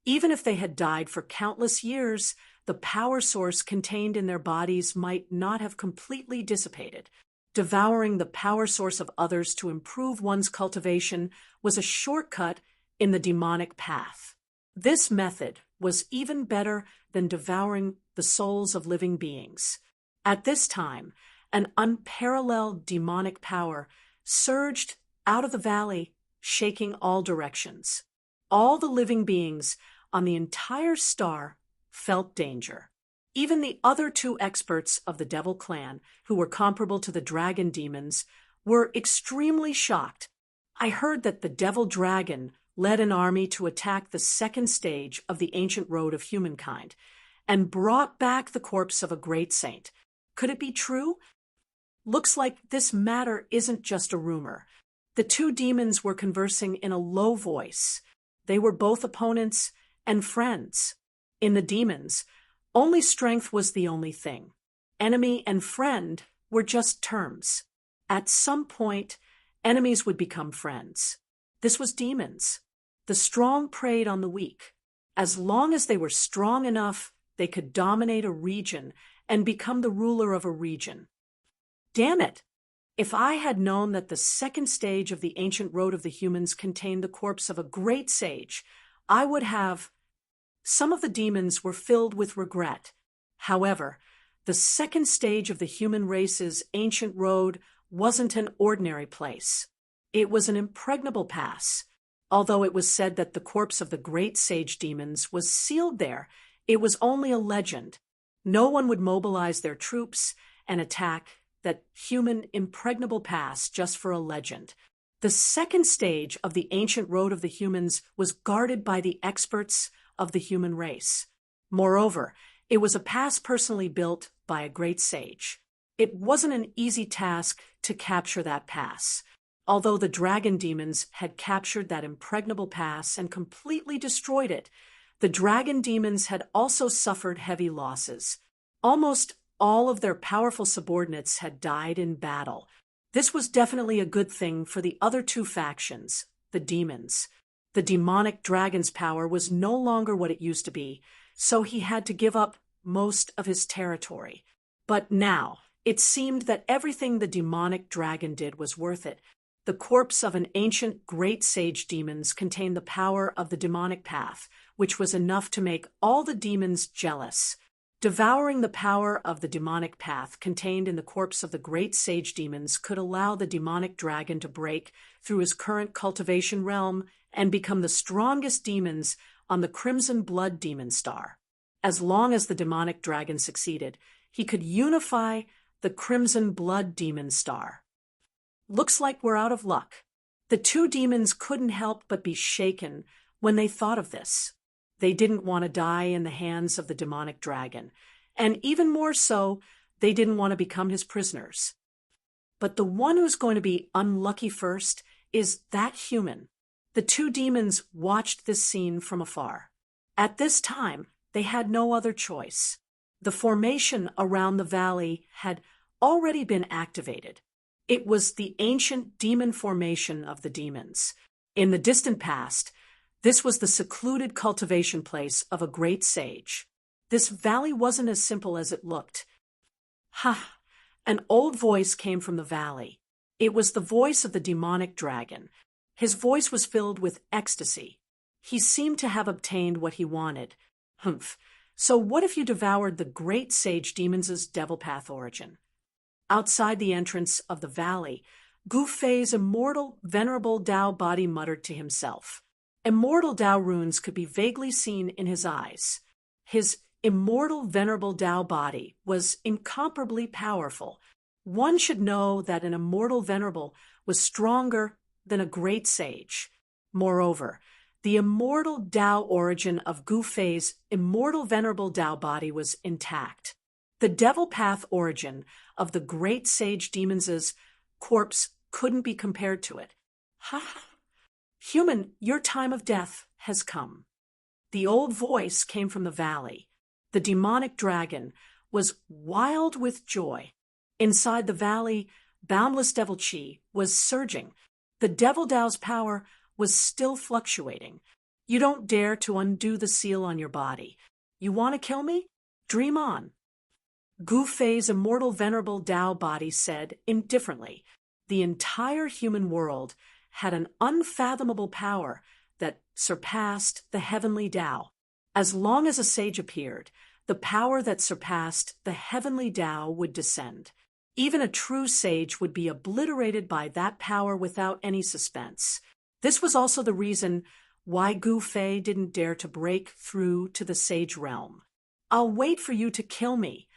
Speaker 1: even if they had died for countless years, the power source contained in their bodies might not have completely dissipated. Devouring the power source of others to improve one's cultivation was a shortcut in the demonic path. This method was even better than devouring the souls of living beings. At this time, an unparalleled demonic power surged out of the valley, shaking all directions. All the living beings on the entire star felt danger. Even the other two experts of the Devil Clan, who were comparable to the dragon demons, were extremely shocked. I heard that the Devil Dragon led an army to attack the second stage of the ancient road of humankind and brought back the corpse of a great saint. Could it be true? Looks like this matter isn't just a rumor. The two demons were conversing in a low voice. They were both opponents and friends. In the demons, only strength was the only thing. Enemy and friend were just terms. At some point, enemies would become friends. This was demons. The strong preyed on the weak. As long as they were strong enough, they could dominate a region and become the ruler of a region. Damn it! If I had known that the second stage of the ancient road of the humans contained the corpse of a great sage, I would have... Some of the demons were filled with regret. However, the second stage of the human race's ancient road wasn't an ordinary place. It was an impregnable pass. Although it was said that the corpse of the great sage demons was sealed there, it was only a legend. No one would mobilize their troops and attack that human impregnable pass just for a legend. The second stage of the ancient road of the humans was guarded by the experts of the human race. Moreover, it was a pass personally built by a great sage. It wasn't an easy task to capture that pass. Although the dragon demons had captured that impregnable pass and completely destroyed it, The dragon demons had also suffered heavy losses. Almost all of their powerful subordinates had died in battle. This was definitely a good thing for the other two factions, the demons. The demonic dragon's power was no longer what it used to be, so he had to give up most of his territory. But now, it seemed that everything the demonic dragon did was worth it. The corpse of an ancient great sage demons contained the power of the demonic path, which was enough to make all the demons jealous. Devouring the power of the demonic path contained in the corpse of the great sage demons could allow the demonic dragon to break through his current cultivation realm and become the strongest demons on the Crimson Blood Demon Star. As long as the demonic dragon succeeded, he could unify the Crimson Blood Demon Star. Looks like we're out of luck. The two demons couldn't help but be shaken when they thought of this. They didn't want to die in the hands of the demonic dragon, and even more so, they didn't want to become his prisoners. But the one who's going to be unlucky first is that human. The two demons watched this scene from afar. At this time, they had no other choice. The formation around the valley had already been activated. It was the ancient demon formation of the demons. In the distant past, this was the secluded cultivation place of a great sage. This valley wasn't as simple as it looked. Ha! An old voice came from the valley. It was the voice of the demonic dragon. His voice was filled with ecstasy. He seemed to have obtained what he wanted. Humph. So what if you devoured the great sage demons' devil path origin? Outside the entrance of the valley, Gu Fei's immortal, venerable Tao body muttered to himself. Immortal Tao runes could be vaguely seen in his eyes. His immortal, venerable Tao body was incomparably powerful. One should know that an immortal venerable was stronger than a great sage. Moreover, the immortal Tao origin of Gu Fei's immortal, venerable Tao body was intact. The devil path origin of the great sage demons' corpse couldn't be compared to it. Ha! Human, your time of death has come. The old voice came from the valley. The demonic dragon was wild with joy. Inside the valley, boundless devil chi was surging. The devil Tao's power was still fluctuating. You don't dare to undo the seal on your body. You want to kill me? Dream on. Gu Fei's immortal venerable Tao body said indifferently, the entire human world had an unfathomable power that surpassed the heavenly Tao. As long as a sage appeared, the power that surpassed the heavenly Tao would descend. Even a true sage would be obliterated by that power without any suspense. This was also the reason why Gu Fei didn't dare to break through to the sage realm. I'll wait for you to kill me.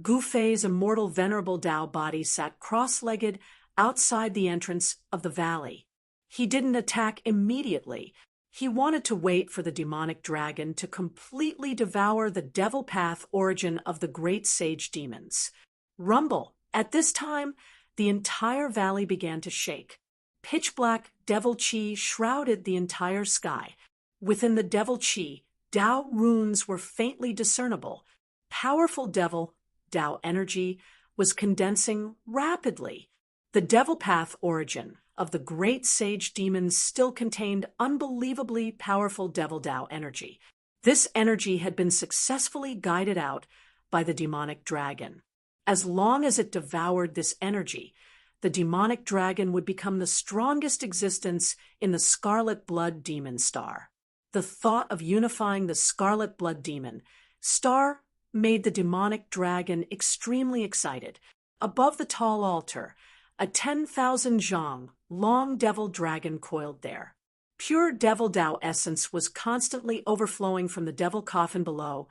Speaker 1: Gu Fei's immortal venerable Tao body sat cross-legged outside the entrance of the valley. He didn't attack immediately. He wanted to wait for the demonic dragon to completely devour the devil path origin of the great sage demons. Rumble. At this time, the entire valley began to shake. Pitch-black devil chi shrouded the entire sky. Within the devil chi, Tao runes were faintly discernible. Powerful devil, Tao energy, was condensing rapidly. The devil path origin of the great sage demons still contained unbelievably powerful devil Tao energy. This energy had been successfully guided out by the demonic dragon. As long as it devoured this energy, the demonic dragon would become the strongest existence in the Scarlet Blood Demon Star. The thought of unifying the Scarlet Blood Demon Star made the demonic dragon extremely excited. Above the tall altar, a 10,000 zhang long devil dragon coiled there. Pure devil Tao essence was constantly overflowing from the devil coffin below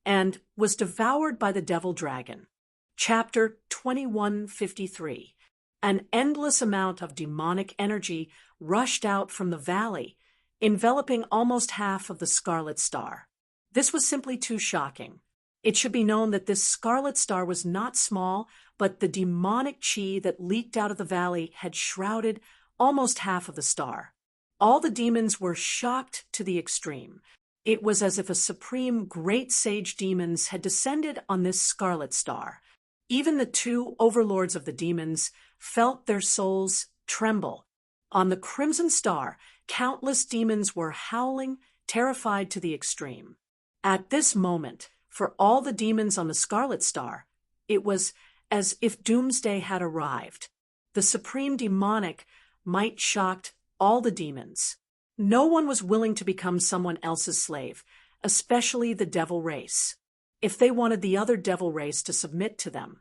Speaker 1: and was devoured by the devil dragon. Chapter 2153. An endless amount of demonic energy rushed out from the valley, enveloping almost half of the Scarlet Star. This was simply too shocking. It should be known that this Scarlet Star was not small, but the demonic chi that leaked out of the valley had shrouded almost half of the star. All the demons were shocked to the extreme. It was as if a supreme great sage demons had descended on this scarlet star. Even the two overlords of the demons felt their souls tremble. On the crimson star, countless demons were howling, terrified to the extreme. At this moment, for all the demons on the scarlet star, it was as if doomsday had arrived. The supreme demonic might shocked all the demons. No one was willing to become someone else's slave, especially the devil race. If they wanted the other devil race to submit to them,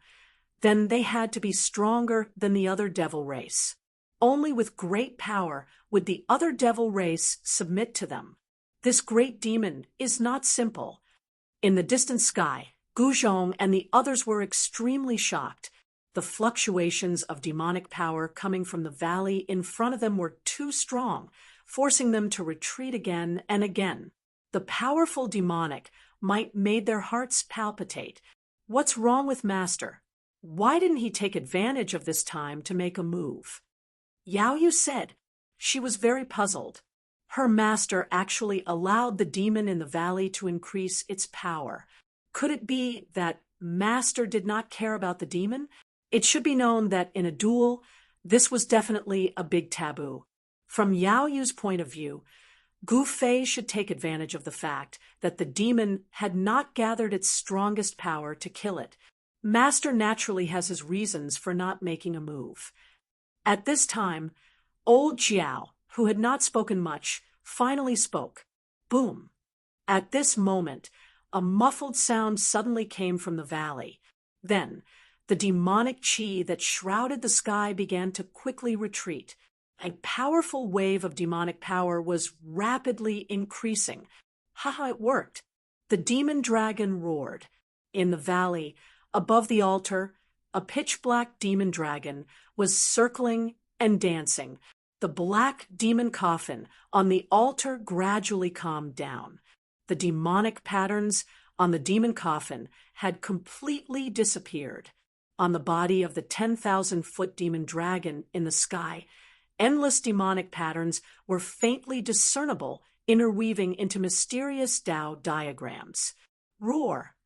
Speaker 1: then they had to be stronger than the other devil race. Only with great power would the other devil race submit to them. This great demon is not simple. In the distant sky, Guzhong and the others were extremely shocked. The fluctuations of demonic power coming from the valley in front of them were too strong, forcing them to retreat again and again. The powerful demonic might made their hearts palpitate. What's wrong with Master? Why didn't he take advantage of this time to make a move? Yao Yu said. She was very puzzled. Her master actually allowed the demon in the valley to increase its power. Could it be that Master did not care about the demon? It should be known that in a duel, this was definitely a big taboo. From Yao Yu's point of view, Gu Fei should take advantage of the fact that the demon had not gathered its strongest power to kill it. Master naturally has his reasons for not making a move. At this time, old Jiao, who had not spoken much, finally spoke. Boom! At this moment, a muffled sound suddenly came from the valley. Then, the demonic chi that shrouded the sky began to quickly retreat. A powerful wave of demonic power was rapidly increasing. Haha, it worked. The demon dragon roared. In the valley, above the altar, a pitch-black demon dragon was circling and dancing. The black demon coffin on the altar gradually calmed down. The demonic patterns on the demon coffin had completely disappeared. On the body of the 10,000-foot demon dragon in the sky, endless demonic patterns were faintly discernible, interweaving into mysterious Tao diagrams. Roar!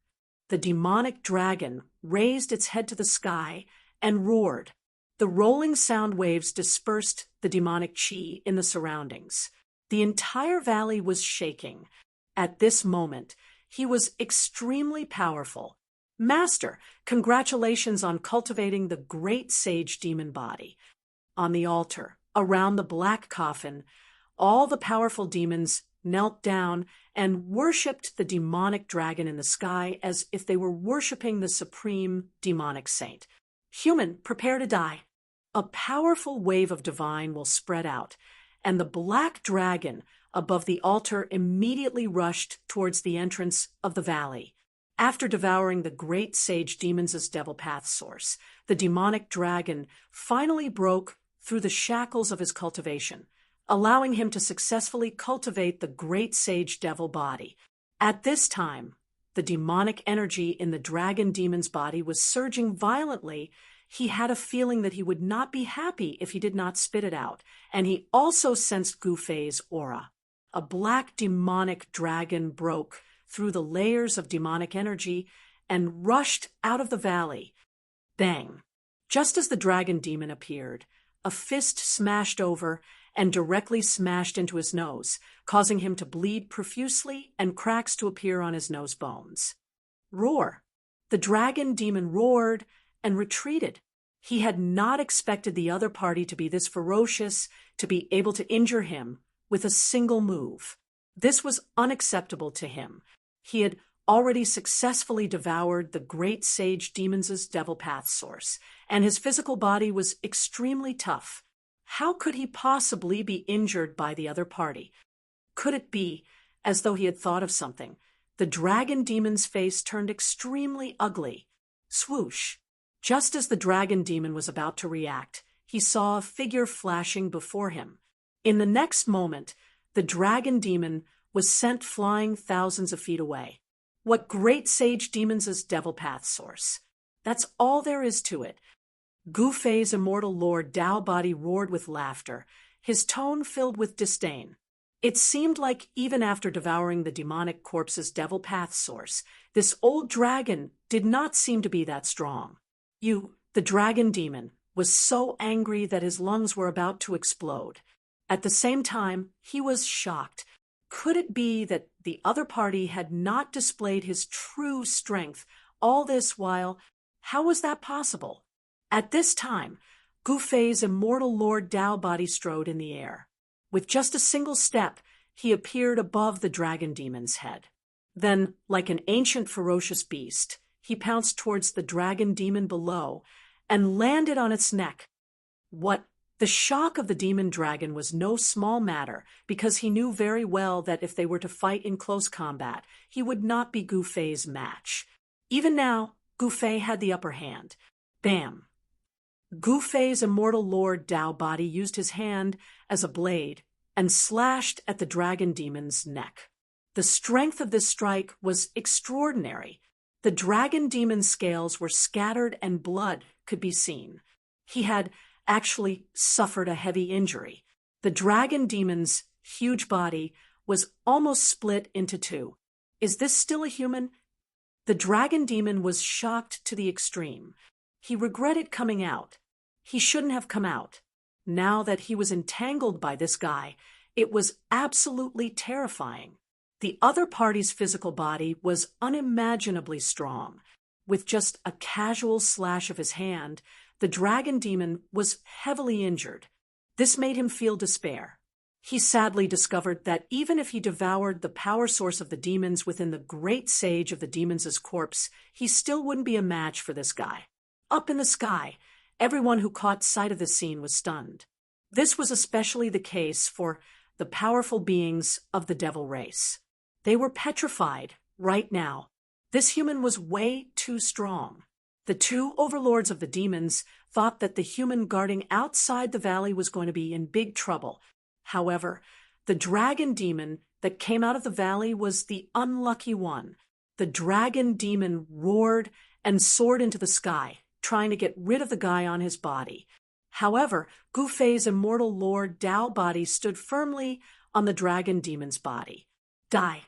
Speaker 1: The demonic dragon raised its head to the sky and roared. The rolling sound waves dispersed the demonic chi in the surroundings. The entire valley was shaking. At this moment, he was extremely powerful. Master, congratulations on cultivating the great sage demon body. On the altar, around the black coffin, all the powerful demons knelt down and worshipped the demonic dragon in the sky as if they were worshipping the supreme demonic saint. Human, prepare to die. A powerful wave of divine will spread out, and the black dragon above the altar immediately rushed towards the entrance of the valley. After devouring the great sage demons' devil path source, the demonic dragon finally broke through the shackles of his cultivation, allowing him to successfully cultivate the great sage devil body. At this time, the demonic energy in the dragon demon's body was surging violently. He had a feeling that he would not be happy if he did not spit it out, and he also sensed Gu Fei's aura. A black demonic dragon broke through the layers of demonic energy and rushed out of the valley. Bang! Just as the dragon demon appeared, a fist smashed over and directly smashed into his nose, causing him to bleed profusely and cracks to appear on his nose bones. Roar! The dragon demon roared and retreated. He had not expected the other party to be this ferocious, to be able to injure him with a single move. This was unacceptable to him. He had already successfully devoured the great sage demon's devil path source, and his physical body was extremely tough. How could he possibly be injured by the other party? Could it be, as though he had thought of something, the dragon demon's face turned extremely ugly? Swoosh! Just as the dragon demon was about to react, he saw a figure flashing before him. In the next moment, the dragon demon was sent flying thousands of feet away. What great sage demon's devil path source? That's all there is to it. Gu Fei's immortal lord Tao body roared with laughter, his tone filled with disdain. It seemed like even after devouring the demonic corpse's devil path source, this old dragon did not seem to be that strong. The dragon demon, was so angry that his lungs were about to explode. At the same time, he was shocked. Could it be that the other party had not displayed his true strength all this while? How was that possible? At this time, Gufei's immortal Lord Dao body strode in the air. With just a single step, he appeared above the dragon demon's head. Then, like an ancient ferocious beast, he pounced towards the dragon demon below and landed on its neck. The shock of the demon dragon was no small matter, because he knew very well that if they were to fight in close combat, he would not be Gufei's match. Even now, Gufei had the upper hand. Bam! Gufei's immortal Lord Dao body used his hand as a blade and slashed at the dragon demon's neck. The strength of this strike was extraordinary. The dragon demon's scales were scattered and blood could be seen. He had actually suffered a heavy injury. The dragon demon's huge body was almost split into two. Is this still a human? The dragon demon was shocked to the extreme. He regretted coming out. He shouldn't have come out. Now that he was entangled by this guy, it was absolutely terrifying. The other party's physical body was unimaginably strong. With just a casual slash of his hand, the dragon demon was heavily injured. This made him feel despair. He sadly discovered that even if he devoured the power source of the demons within the great sage of the demons' corpse, he still wouldn't be a match for this guy. Up in the sky, everyone who caught sight of this scene was stunned. This was especially the case for the powerful beings of the devil race. They were petrified right now. This human was way too strong. The two overlords of the demons thought that the human guarding outside the valley was going to be in big trouble. However, the dragon demon that came out of the valley was the unlucky one. The dragon demon roared and soared into the sky, trying to get rid of the guy on his body. However, Gufei's immortal Lord Dao body stood firmly on the dragon demon's body. Die!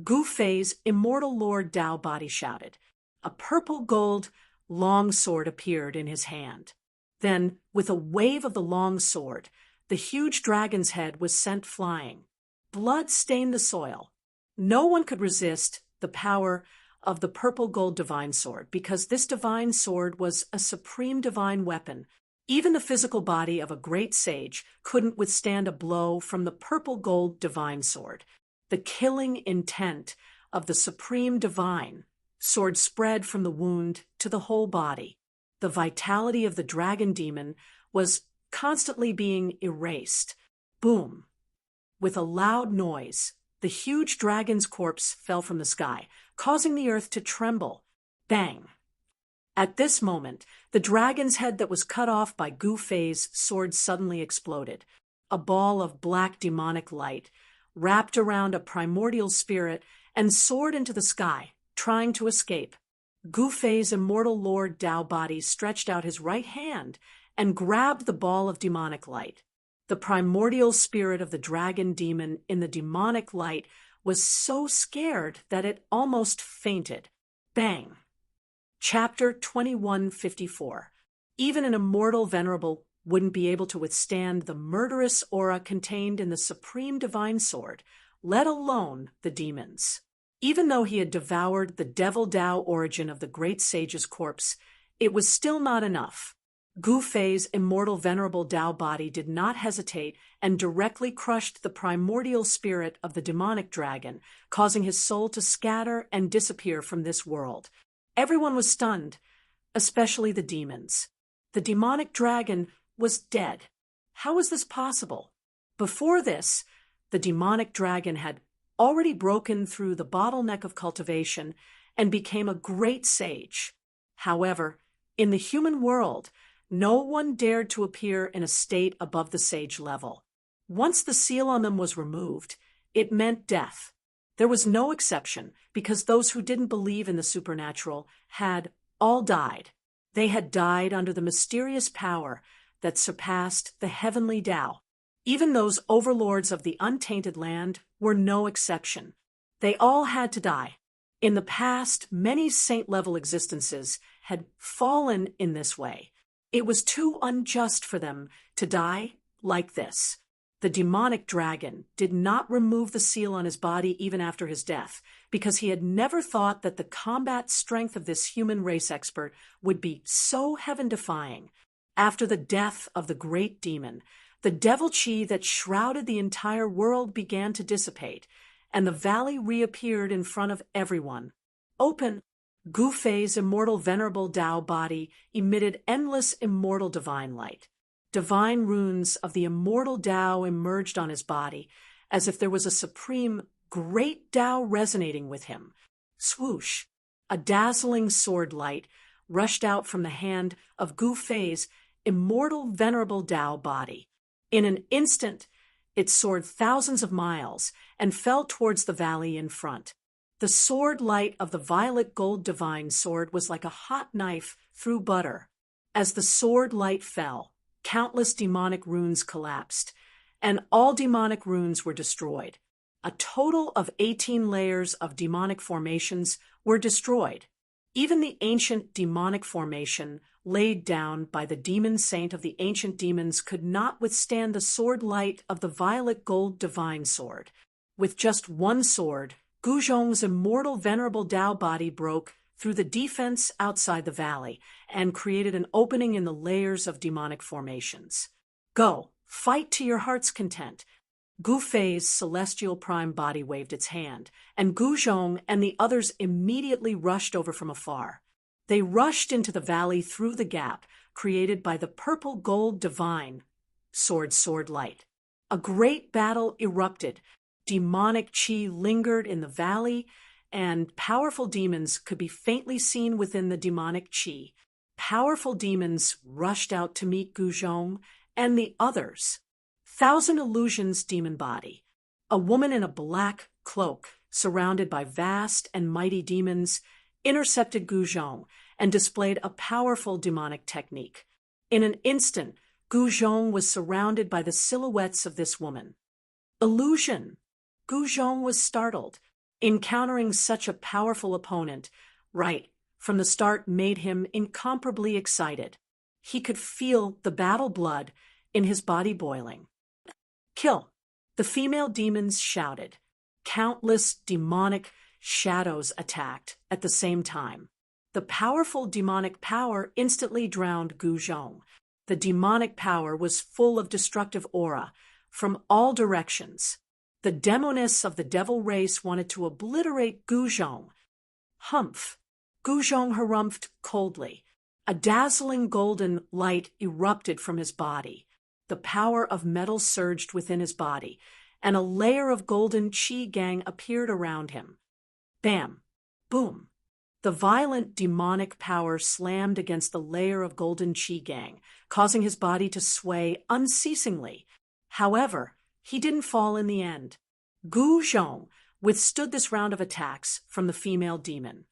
Speaker 1: Gufei's immortal Lord Dao body shouted. A purple-gold long sword appeared in his hand. Then, with a wave of the long sword, the huge dragon's head was sent flying. Blood stained the soil. No one could resist the power of the purple-gold divine sword, because this divine sword was a supreme divine weapon. Even the physical body of a great sage couldn't withstand a blow from the purple-gold divine sword. The killing intent of the supreme divine sword spread from the wound to the whole body. The vitality of the dragon demon was constantly being erased. Boom! With a loud noise, the huge dragon's corpse fell from the sky, causing the earth to tremble. Bang! At this moment, the dragon's head that was cut off by Gufei's sword suddenly exploded. A ball of black demonic light wrapped around a primordial spirit and soared into the sky, trying to escape. Gufei's immortal Lord Dao body stretched out his right hand and grabbed the ball of demonic light. The primordial spirit of the dragon demon in the demonic light was so scared that it almost fainted. Bang! Chapter 2154. Even an immortal venerable wouldn't be able to withstand the murderous aura contained in the supreme divine sword, let alone the demons. Even though he had devoured the devil Dao origin of the great sage's corpse, it was still not enough. Gufei's immortal venerable Dao body did not hesitate and directly crushed the primordial spirit of the demonic dragon, causing his soul to scatter and disappear from this world. Everyone was stunned, especially the demons. The demonic dragon was dead. How was this possible? Before this, the demonic dragon had already broken through the bottleneck of cultivation and became a great sage. However, in the human world, no one dared to appear in a state above the sage level. Once the seal on them was removed, it meant death. There was no exception, because those who didn't believe in the supernatural had all died. They had died under the mysterious power that surpassed the heavenly Tao. Even those overlords of the untainted land were no exception. They all had to die. In the past, many saint-level existences had fallen in this way. It was too unjust for them to die like this. The demonic dragon did not remove the seal on his body even after his death, because he had never thought that the combat strength of this human race expert would be so heaven-defying. After the death of the great demon, the devil chi that shrouded the entire world began to dissipate, and the valley reappeared in front of everyone. Open, Gu Fei's immortal venerable Tao body emitted endless immortal divine light. Divine runes of the immortal Tao emerged on his body, as if there was a supreme, great Tao resonating with him. Swoosh! A dazzling sword light rushed out from the hand of Gu Fei's immortal venerable Tao body. In an instant, it soared thousands of miles and fell towards the valley in front. The sword light of the violet gold divine sword was like a hot knife through butter. As the sword light fell, countless demonic runes collapsed, and all demonic runes were destroyed. A total of 18 layers of demonic formations were destroyed. Even the ancient demonic formation laid down by the demon saint of the ancient demons could not withstand the sword light of the violet gold divine sword. With just one sword, Gu Zhong's immortal venerable Tao body broke through the defense outside the valley and created an opening in the layers of demonic formations. Go, fight to your heart's content. Gu Fei's celestial prime body waved its hand, and Gu Zhong and the others immediately rushed over from afar. They rushed into the valley through the gap created by the purple gold divine sword light. A great battle erupted. Demonic chi lingered in the valley, and powerful demons could be faintly seen within the demonic chi. Powerful demons rushed out to meet Gu Zhong and the others. Thousand Illusions demon body. A woman in a black cloak, surrounded by vast and mighty demons, intercepted Gu Zhong and displayed a powerful demonic technique. In an instant, Gu Zhong was surrounded by the silhouettes of this woman. Illusion! Gu Zhong was startled. Encountering such a powerful opponent, right from the start, made him incomparably excited. He could feel the battle blood in his body boiling. Kill! The female demons shouted. Countless demonic shadows attacked at the same time. The powerful demonic power instantly drowned Gu Zhong. The demonic power was full of destructive aura from all directions. The demoness of the devil race wanted to obliterate Gu Zhong. Humph! Gu Zhong harumphed coldly. A dazzling golden light erupted from his body. The power of metal surged within his body, and a layer of golden chi gang appeared around him. Bam! Boom! The violent demonic power slammed against the layer of golden chi gang, causing his body to sway unceasingly. However, he didn't fall in the end. Gu Zhong withstood this round of attacks from the female demon.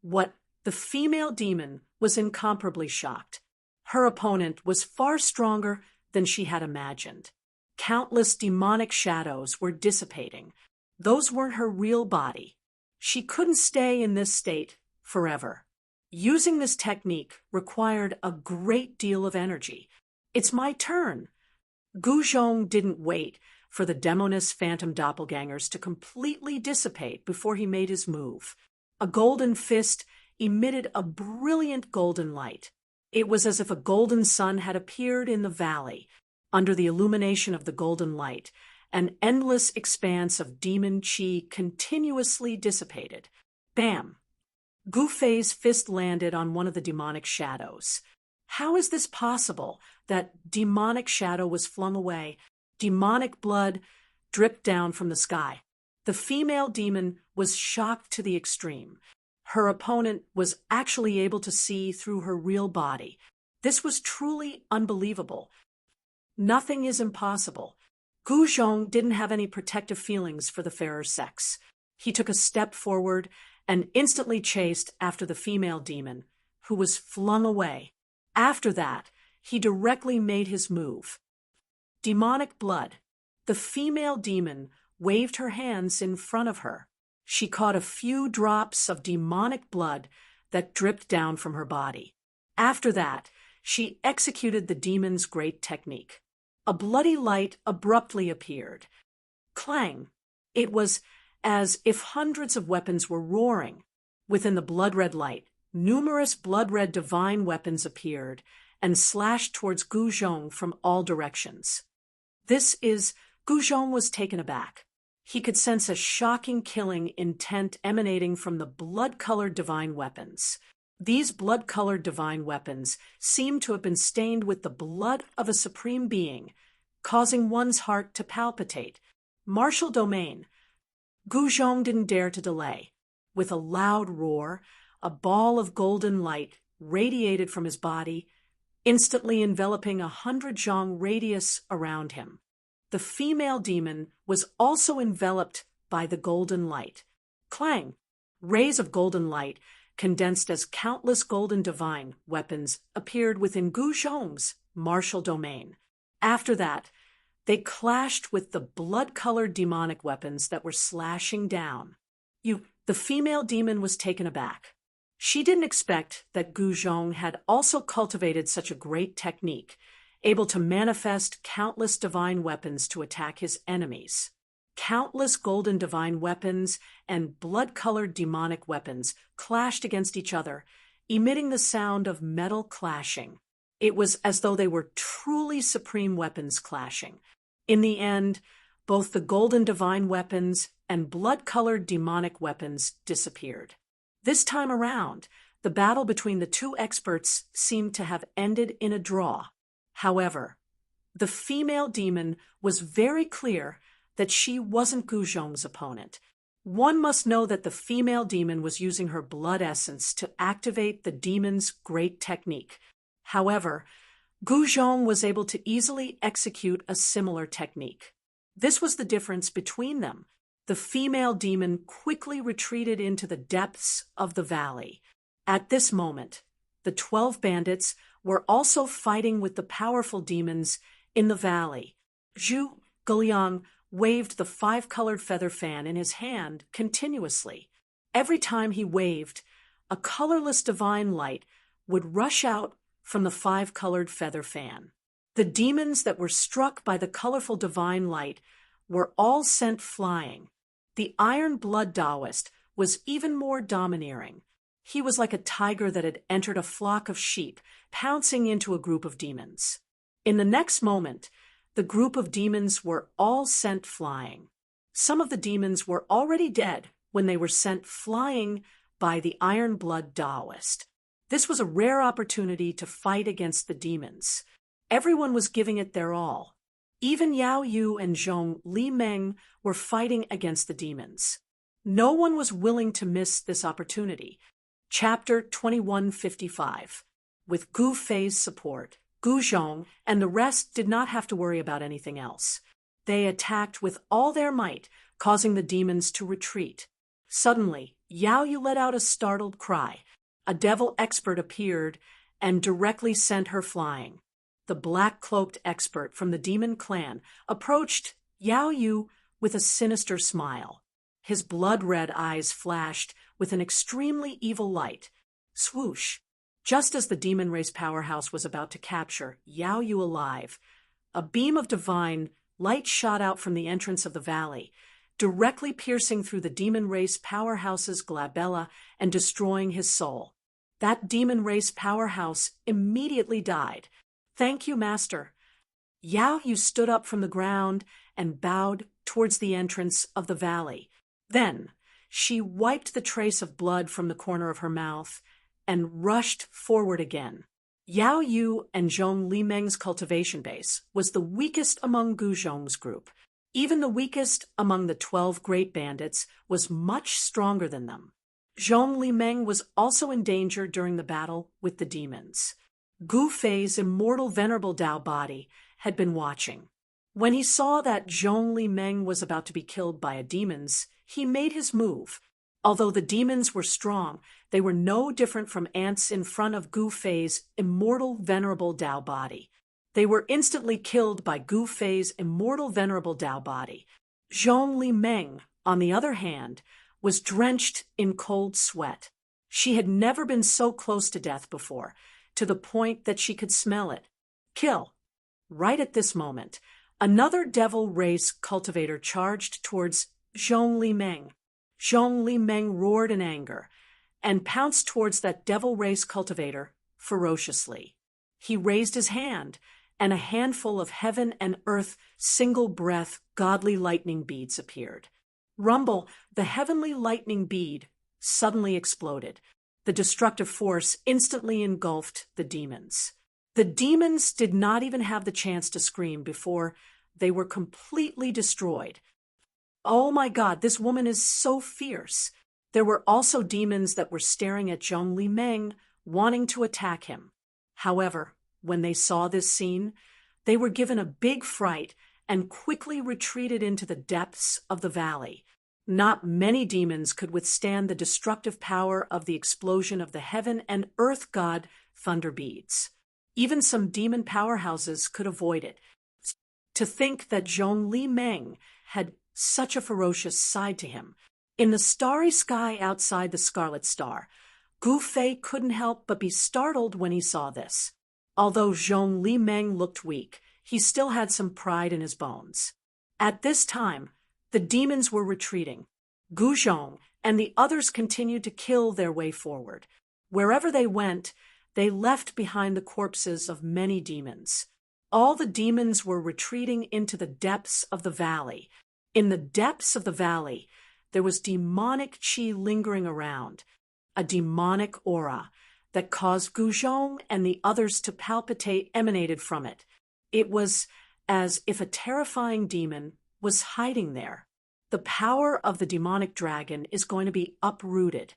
Speaker 1: The female demon was incomparably shocked. Her opponent was far stronger than she had imagined. Countless demonic shadows were dissipating. Those weren't her real body. She couldn't stay in this state forever. Using this technique required a great deal of energy. It's my turn. Gu Zhong didn't wait for the demoness phantom doppelgangers to completely dissipate before he made his move. A golden fist emitted a brilliant golden light. It was as if a golden sun had appeared in the valley. Under the illumination of the golden light, an endless expanse of demon chi continuously dissipated. Bam! Gu Fei's fist landed on one of the demonic shadows. How is this possible? That demonic shadow was flung away. Demonic blood dripped down from the sky. The female demon was shocked to the extreme. Her opponent was actually able to see through her real body. This was truly unbelievable. Nothing is impossible. Gu Zhong didn't have any protective feelings for the fairer sex. He took a step forward and instantly chased after the female demon, who was flung away. After that, he directly made his move. Demonic blood. The female demon waved her hands in front of her. She caught a few drops of demonic blood that dripped down from her body. After that, she executed the demon's great technique. A bloody light abruptly appeared. Clang! It was as if hundreds of weapons were roaring. Within the blood-red light, numerous blood-red divine weapons appeared and slashed towards Gu Zhong from all directions. Gu Zhong was taken aback. He could sense a shocking killing intent emanating from the blood-colored divine weapons. These blood-colored divine weapons seemed to have been stained with the blood of a supreme being, causing one's heart to palpitate. Martial domain. Gu Zhong didn't dare to delay. With a loud roar, a ball of golden light radiated from his body, instantly enveloping 100 zhang radius around him. The female demon was also enveloped by the golden light. Clang! Rays of golden light, condensed as countless golden divine weapons, appeared within Gu Zhong's martial domain. After that, they clashed with the blood-colored demonic weapons that were slashing down. The female demon was taken aback. She didn't expect that Gu Zhong had also cultivated such a great technique, able to manifest countless divine weapons to attack his enemies. Countless golden divine weapons and blood-colored demonic weapons clashed against each other, emitting the sound of metal clashing. It was as though they were truly supreme weapons clashing. In the end, both the golden divine weapons and blood-colored demonic weapons disappeared. This time around, the battle between the two experts seemed to have ended in a draw. However, the female demon was very clear that she wasn't Gu Zhong's opponent. One must know that the female demon was using her blood essence to activate the demon's great technique. However, Gu Zhong was able to easily execute a similar technique. This was the difference between them. The female demon quickly retreated into the depths of the valley. At this moment, the 12 bandits were also fighting with the powerful demons in the valley. Zhu Guliang waved the 5-colored feather fan in his hand continuously. Every time he waved, a colorless divine light would rush out from the 5-colored feather fan. The demons that were struck by the colorful divine light were all sent flying. The Iron Blood Taoist was even more domineering. He was like a tiger that had entered a flock of sheep, pouncing into a group of demons. In the next moment, the group of demons were all sent flying. Some of the demons were already dead when they were sent flying by the Iron Blood Taoist. This was a rare opportunity to fight against the demons. Everyone was giving it their all. Even Yao Yu and Zhong Li Meng were fighting against the demons. No one was willing to miss this opportunity. Chapter 2155. With Gu Fei's support, Gu Zhong and the rest did not have to worry about anything else. They attacked with all their might, causing the demons to retreat. Suddenly, Yao Yu let out a startled cry. A devil expert appeared and directly sent her flying. The black-cloaked expert from the demon clan approached Yao Yu with a sinister smile. His blood-red eyes flashed with an extremely evil light. Swoosh! Just as the demon race powerhouse was about to capture Yao Yu alive, a beam of divine light shot out from the entrance of the valley, directly piercing through the demon race powerhouse's glabella and destroying his soul. That demon race powerhouse immediately died. "Thank you, Master." Yao Yu stood up from the ground and bowed towards the entrance of the valley. Then she wiped the trace of blood from the corner of her mouth and rushed forward again. Yao Yu and Zhong Li Meng's cultivation base was the weakest among Gu Zhong's group. Even the weakest among the 12 great bandits was much stronger than them. Zhong Li Meng was also in danger during the battle with the demons. Gu Fei's immortal venerable Dao body had been watching. When he saw that Zhong Li Meng was about to be killed by a demons, he made his move. Although the demons were strong, they were no different from ants in front of Gu Fei's immortal venerable Dao body. They were instantly killed by Gu Fei's immortal venerable Tao body. Zhong Li Meng, on the other hand, was drenched in cold sweat. She had never been so close to death before, to the point that she could smell it. Kill. Right at this moment, another devil race cultivator charged towards Zhong Li Meng. Zhong Li Meng roared in anger and pounced towards that devil race cultivator ferociously. He raised his hand, and a handful of heaven and earth single-breath godly lightning beads appeared. Rumble, the heavenly lightning bead, suddenly exploded. The destructive force instantly engulfed the demons. The demons did not even have the chance to scream before they were completely destroyed. Oh my God, this woman is so fierce. There were also demons that were staring at Zhong Li Meng, wanting to attack him. However, when they saw this scene, they were given a big fright and quickly retreated into the depths of the valley. Not many demons could withstand the destructive power of the explosion of the heaven and earth god thunder beads. Even some demon powerhouses could avoid it. To think that Zhong Li Meng had such a ferocious side to him. In the starry sky outside the Scarlet Star, Gu Fei couldn't help but be startled when he saw this. Although Zhong Li Meng looked weak, he still had some pride in his bones. At this time, the demons were retreating. Gu Zhong and the others continued to kill their way forward. Wherever they went, they left behind the corpses of many demons. All the demons were retreating into the depths of the valley. In the depths of the valley, there was demonic qi lingering around, a demonic aura that caused Gu Zhong and the others to palpitate emanated from it. It was as if a terrifying demon was hiding there. The power of the demonic dragon is going to be uprooted.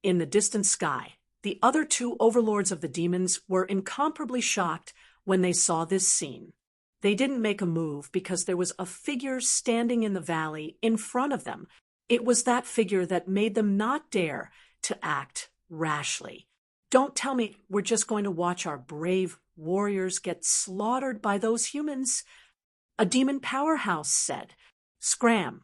Speaker 1: In the distant sky, the other two overlords of the demons were incomparably shocked when they saw this scene. They didn't make a move because there was a figure standing in the valley in front of them. It was that figure that made them not dare to act rashly. Don't tell me we're just going to watch our brave warriors get slaughtered by those humans. A demon powerhouse said. Scram.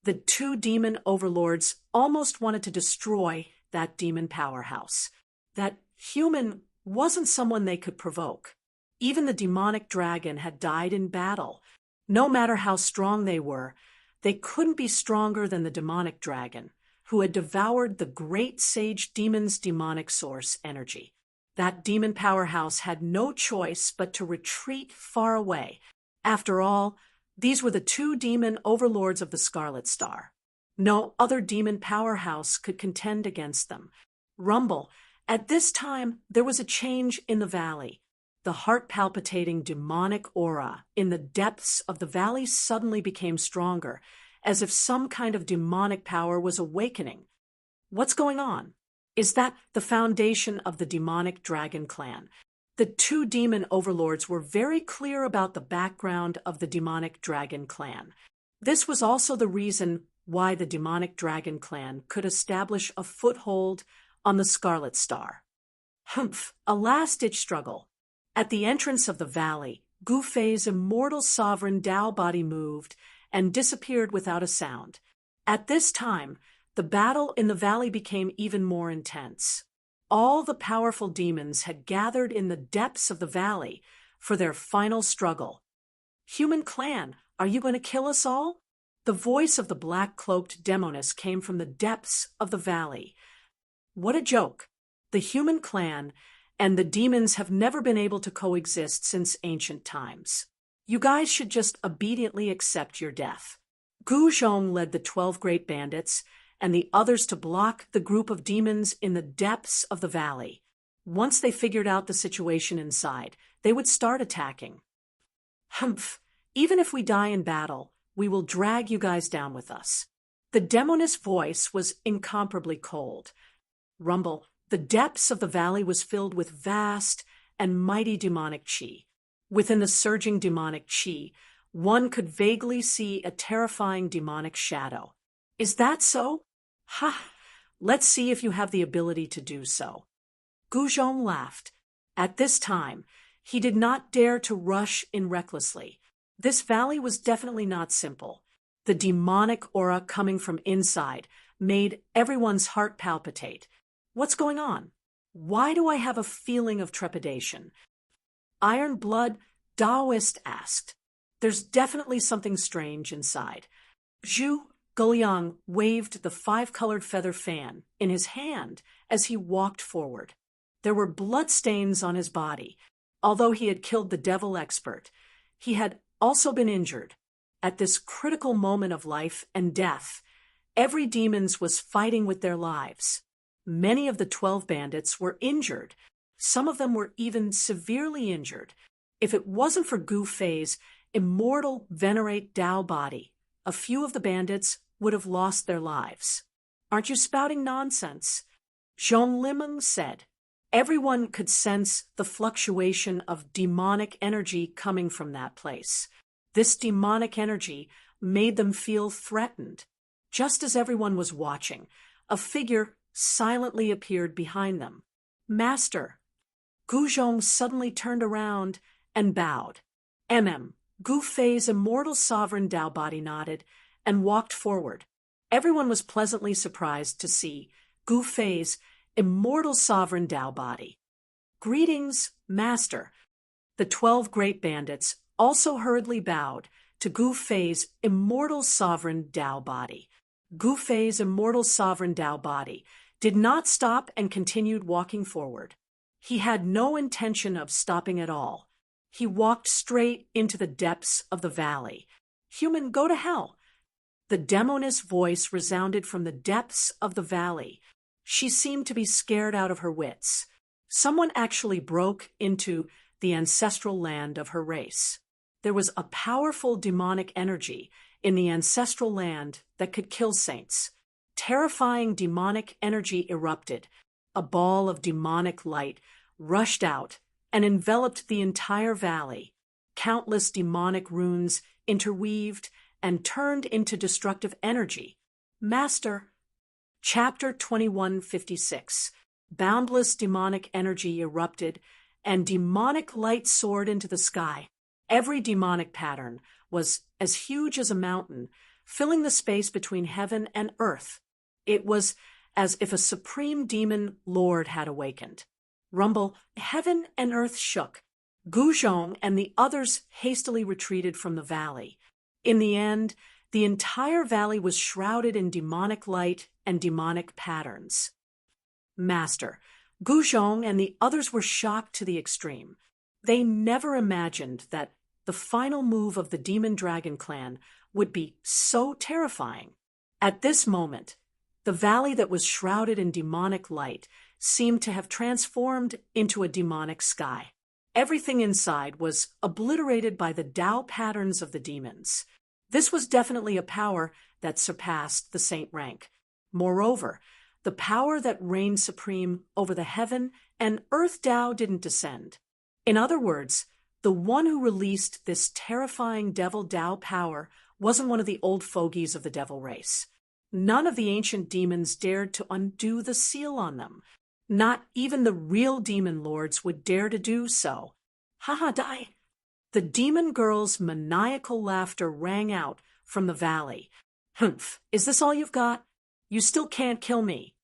Speaker 1: The two demon overlords almost wanted to destroy that demon powerhouse. That human wasn't someone they could provoke. Even the demonic dragon had died in battle. No matter how strong they couldn't be stronger than the demonic dragon, who had devoured the great sage demon's demonic source energy. That demon powerhouse had no choice but to retreat far away. After all, these were the two demon overlords of the Scarlet Star. No other demon powerhouse could contend against them. Rumble. At this time, there was a change in the valley. The heart-palpitating demonic aura in the depths of the valley suddenly became stronger, as if some kind of demonic power was awakening. What's going on? Is that the foundation of the demonic dragon clan? The two demon overlords were very clear about the background of the demonic dragon clan. This was also the reason why the demonic dragon clan could establish a foothold on the Scarlet Star. Humph, a last-ditch struggle. At the entrance of the valley, Gu Fei's immortal sovereign Tao body moved and disappeared without a sound. At this time, the battle in the valley became even more intense. All the powerful demons had gathered in the depths of the valley for their final struggle. Human clan, are you going to kill us all? The voice of the black-cloaked demoness came from the depths of the valley. What a joke! The human clan and the demons have never been able to coexist since ancient times. You guys should just obediently accept your death. Gu Zhong led the 12 great bandits and the others to block the group of demons in the depths of the valley. Once they figured out the situation inside, they would start attacking. Humph, even if we die in battle, we will drag you guys down with us. The demoness voice was incomparably cold. Rumble, the depths of the valley was filled with vast and mighty demonic qi. Within the surging demonic qi, one could vaguely see a terrifying demonic shadow. Is that so? Ha! Let's see if you have the ability to do so. Gu Zhong laughed. At this time, He did not dare to rush in recklessly. This valley was definitely not simple. The demonic aura coming from inside made everyone's heart palpitate. What's going on? Why do I have a feeling of trepidation? Iron Blood Taoist asked. There's definitely something strange inside. Zhu Guliang waved the five-colored feather fan in his hand as he walked forward. There were bloodstains on his body. Although he had killed the devil expert, he had also been injured. At this critical moment of life and death, every demon was fighting with their lives. Many of the 12 bandits were injured. Some of them were even severely injured. If it wasn't for Gu Fei's immortal venerate Dao body, a few of the bandits would have lost their lives. Aren't you spouting nonsense? Zhong Limeng said. Everyone could sense the fluctuation of demonic energy coming from that place. This demonic energy made them feel threatened. Just as everyone was watching, a figure silently appeared behind them. Master. Gu Zhong suddenly turned around and bowed. Gu Fei's immortal sovereign Dao body nodded and walked forward. Everyone was pleasantly surprised to see Gu Fei's immortal sovereign Dao body. Greetings, Master. The 12 great bandits also hurriedly bowed to Gu Fei's immortal sovereign Dao body. Gu Fei's immortal sovereign Dao body did not stop and continued walking forward. He had no intention of stopping at all. He walked straight into the depths of the valley. Human, go to hell. The demoness voice resounded from the depths of the valley. She seemed to be scared out of her wits. Someone actually broke into the ancestral land of her race. There was a powerful demonic energy in the ancestral land that could kill saints. Terrifying demonic energy erupted. A ball of demonic light rushed out and enveloped the entire valley. Countless demonic runes interweaved and turned into destructive energy. Master. Chapter 2156. Boundless demonic energy erupted, and demonic light soared into the sky. Every demonic pattern was as huge as a mountain, filling the space between heaven and earth. It was as if a supreme demon lord had awakened. Rumble, heaven and earth shook. Gu Zhong and the others hastily retreated from the valley. In the end, the entire valley was shrouded in demonic light and demonic patterns. Master, Gu Zhong and the others were shocked to the extreme. They never imagined that the final move of the Demon Dragon clan would be so terrifying. At this moment, the valley that was shrouded in demonic light seemed to have transformed into a demonic sky. Everything inside was obliterated by the Dao patterns of the demons. This was definitely a power that surpassed the saint rank. Moreover, the power that reigned supreme over the heaven and earth Dao didn't descend. In other words, the one who released this terrifying devil Dao power wasn't one of the old fogies of the devil race. None of the ancient demons dared to undo the seal on them. Not even the real demon lords would dare to do so. Haha, die! The demon girl's maniacal laughter rang out from the valley. Humph, is this all you've got? You still can't kill me.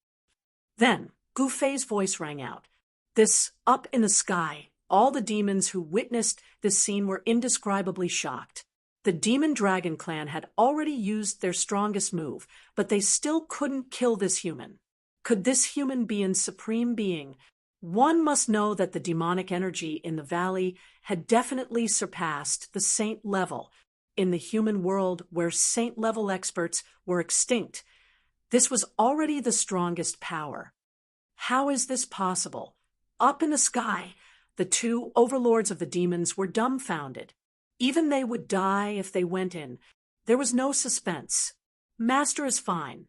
Speaker 1: Then Gu Fei's voice rang out. This up in the sky, all the demons who witnessed this scene were indescribably shocked. The Demon Dragon clan had already used their strongest move, but they still couldn't kill this human. Could this human be in supreme being? One must know that the demonic energy in the valley had definitely surpassed the saint level. In the human world where saint-level experts were extinct, this was already the strongest power. How is this possible? Up in the sky, the two overlords of the demons were dumbfounded. Even they would die if they went in. There was no suspense. Master is fine.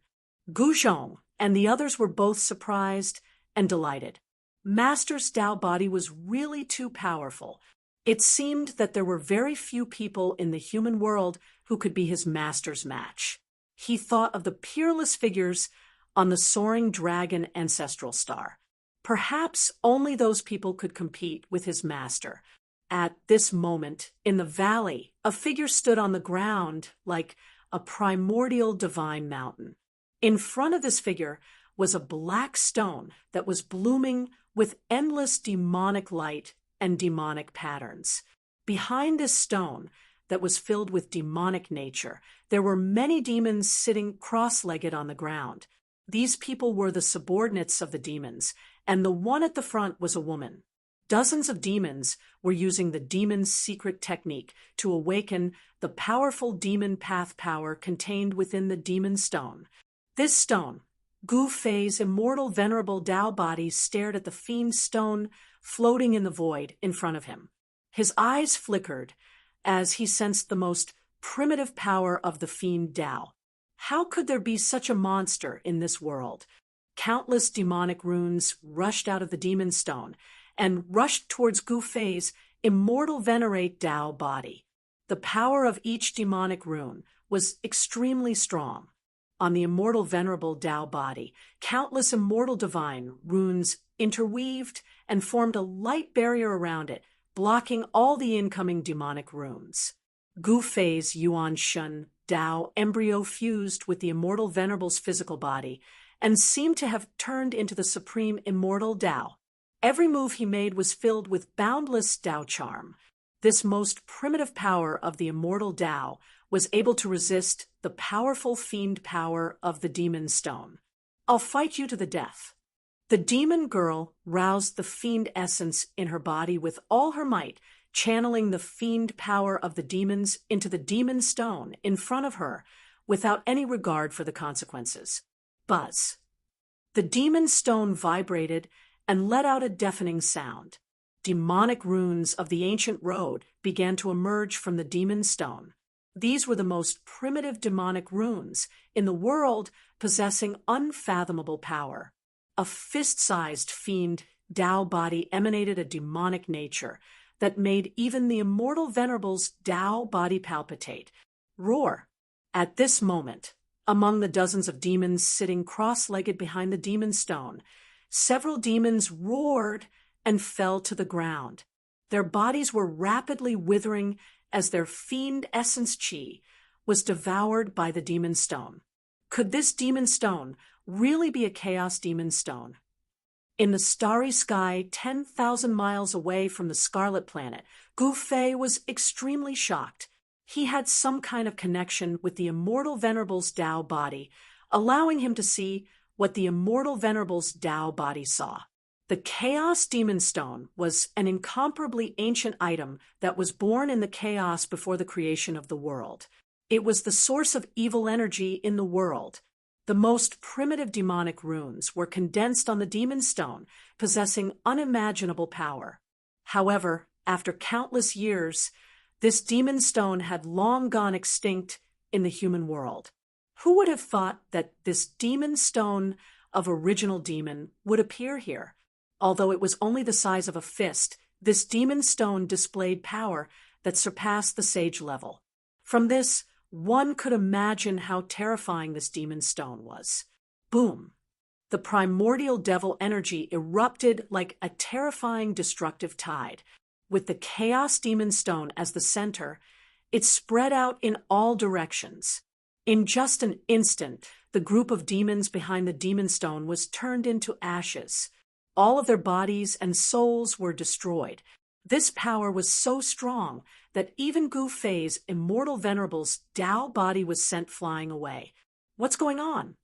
Speaker 1: Gu Zhong and the others were both surprised and delighted. Master's Dao body was really too powerful. It seemed that there were very few people in the human world who could be his master's match. He thought of the peerless figures on the soaring dragon ancestral star. Perhaps only those people could compete with his master. At this moment, in the valley, a figure stood on the ground like a primordial divine mountain. In front of this figure was a black stone that was blooming with endless demonic light and demonic patterns. Behind this stone that was filled with demonic nature, there were many demons sitting cross-legged on the ground. These people were the subordinates of the demons, and the one at the front was a woman. Dozens of demons were using the demon's secret technique to awaken the powerful demon path power contained within the demon stone. This stone, Gu Fei's immortal venerable Tao body, stared at the fiend stone floating in the void in front of him. His eyes flickered as he sensed the most primitive power of the fiend Tao. How could there be such a monster in this world? Countless demonic runes rushed out of the demon stone and rushed towards Gu Fei's immortal venerate Tao body. The power of each demonic rune was extremely strong. On the immortal venerable Tao body, countless immortal divine runes interweaved and formed a light barrier around it, blocking all the incoming demonic runes. Gu Fei's Yuan Shun Tao embryo fused with the immortal venerable's physical body and seemed to have turned into the supreme immortal Tao. Every move he made was filled with boundless Tao charm. This most primitive power of the immortal Tao was able to resist the powerful fiend power of the demon stone. "I'll fight you to the death." The demon girl roused the fiend essence in her body with all her might, channeling the fiend power of the demons into the demon stone in front of her without any regard for the consequences. Buzz. The demon stone vibrated and let out a deafening sound. Demonic runes of the ancient road began to emerge from the demon stone. These were the most primitive demonic runes in the world, possessing unfathomable power. A fist-sized fiend Tao body emanated a demonic nature that made even the immortal venerable's Tao body palpitate, roar. At this moment, among the dozens of demons sitting cross-legged behind the demon stone, several demons roared and fell to the ground. Their bodies were rapidly withering as their fiend essence chi was devoured by the demon stone. Could this demon stone really be a chaos demon stone? In the starry sky 10,000 miles away from the Scarlet Planet, Gu Fei was extremely shocked. He had some kind of connection with the immortal venerable's Tao body, allowing him to see what the immortal venerable's Tao body saw. The Chaos Demon Stone was an incomparably ancient item that was born in the chaos before the creation of the world. It was the source of evil energy in the world. The most primitive demonic runes were condensed on the Demon Stone, possessing unimaginable power. However, after countless years, this Demon Stone had long gone extinct in the human world. Who would have thought that this Demon Stone of original demon would appear here? Although it was only the size of a fist, this demon stone displayed power that surpassed the sage level. From this, one could imagine how terrifying this demon stone was. Boom! The primordial devil energy erupted like a terrifying destructive tide. With the chaos demon stone as the center, it spread out in all directions. In just an instant, the group of demons behind the demon stone was turned into ashes. All of their bodies and souls were destroyed. This power was so strong that even Gu Fei's immortal venerable's Tao body was sent flying away. What's going on?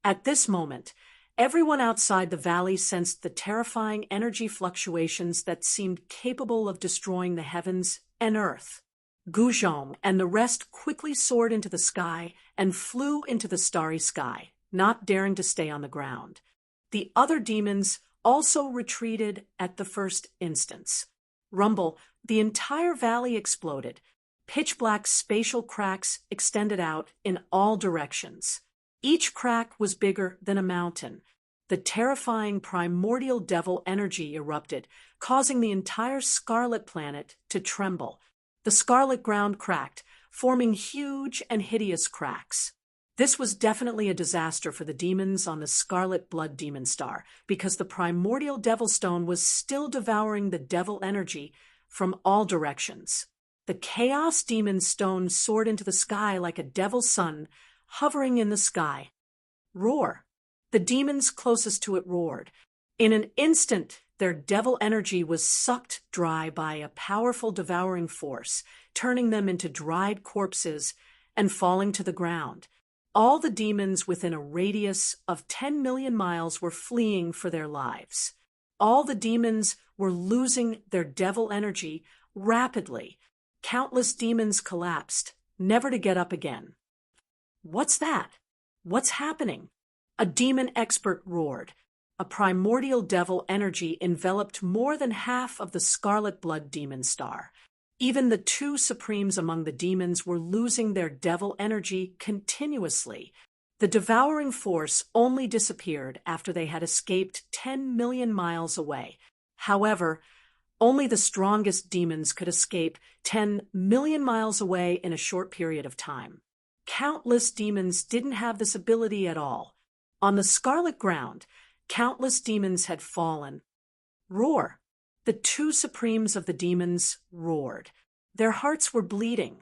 Speaker 1: At this moment, everyone outside the valley sensed the terrifying energy fluctuations that seemed capable of destroying the heavens and earth. Gu Zhong and the rest quickly soared into the sky and flew into the starry sky, not daring to stay on the ground. The other demons also retreated at the first instance. Rumble, the entire valley exploded. Pitch-black spatial cracks extended out in all directions. Each crack was bigger than a mountain. The terrifying primordial devil energy erupted, causing the entire Scarlet Planet to tremble. The scarlet ground cracked, forming huge and hideous cracks. This was definitely a disaster for the demons on the Scarlet Blood Demon Star, because the primordial Devil Stone was still devouring the devil energy from all directions. The Chaos Demon Stone soared into the sky like a devil's sun, hovering in the sky. Roar! The demons closest to it roared. In an instant, their devil energy was sucked dry by a powerful devouring force, turning them into dried corpses and falling to the ground. All the demons within a radius of 10 million miles were fleeing for their lives. All the demons were losing their devil energy rapidly. Countless demons collapsed, never to get up again. What's that? What's happening? A demon expert roared. A primordial devil energy enveloped more than half of the scarlet blood demon star. Even the two supremes among the demons were losing their devil energy continuously. The devouring force only disappeared after they had escaped 10 million miles away. However, only the strongest demons could escape 10 million miles away in a short period of time. Countless demons didn't have this ability at all. On the scarlet ground, countless demons had fallen. Roar! The two supremes of the demons roared. Their hearts were bleeding.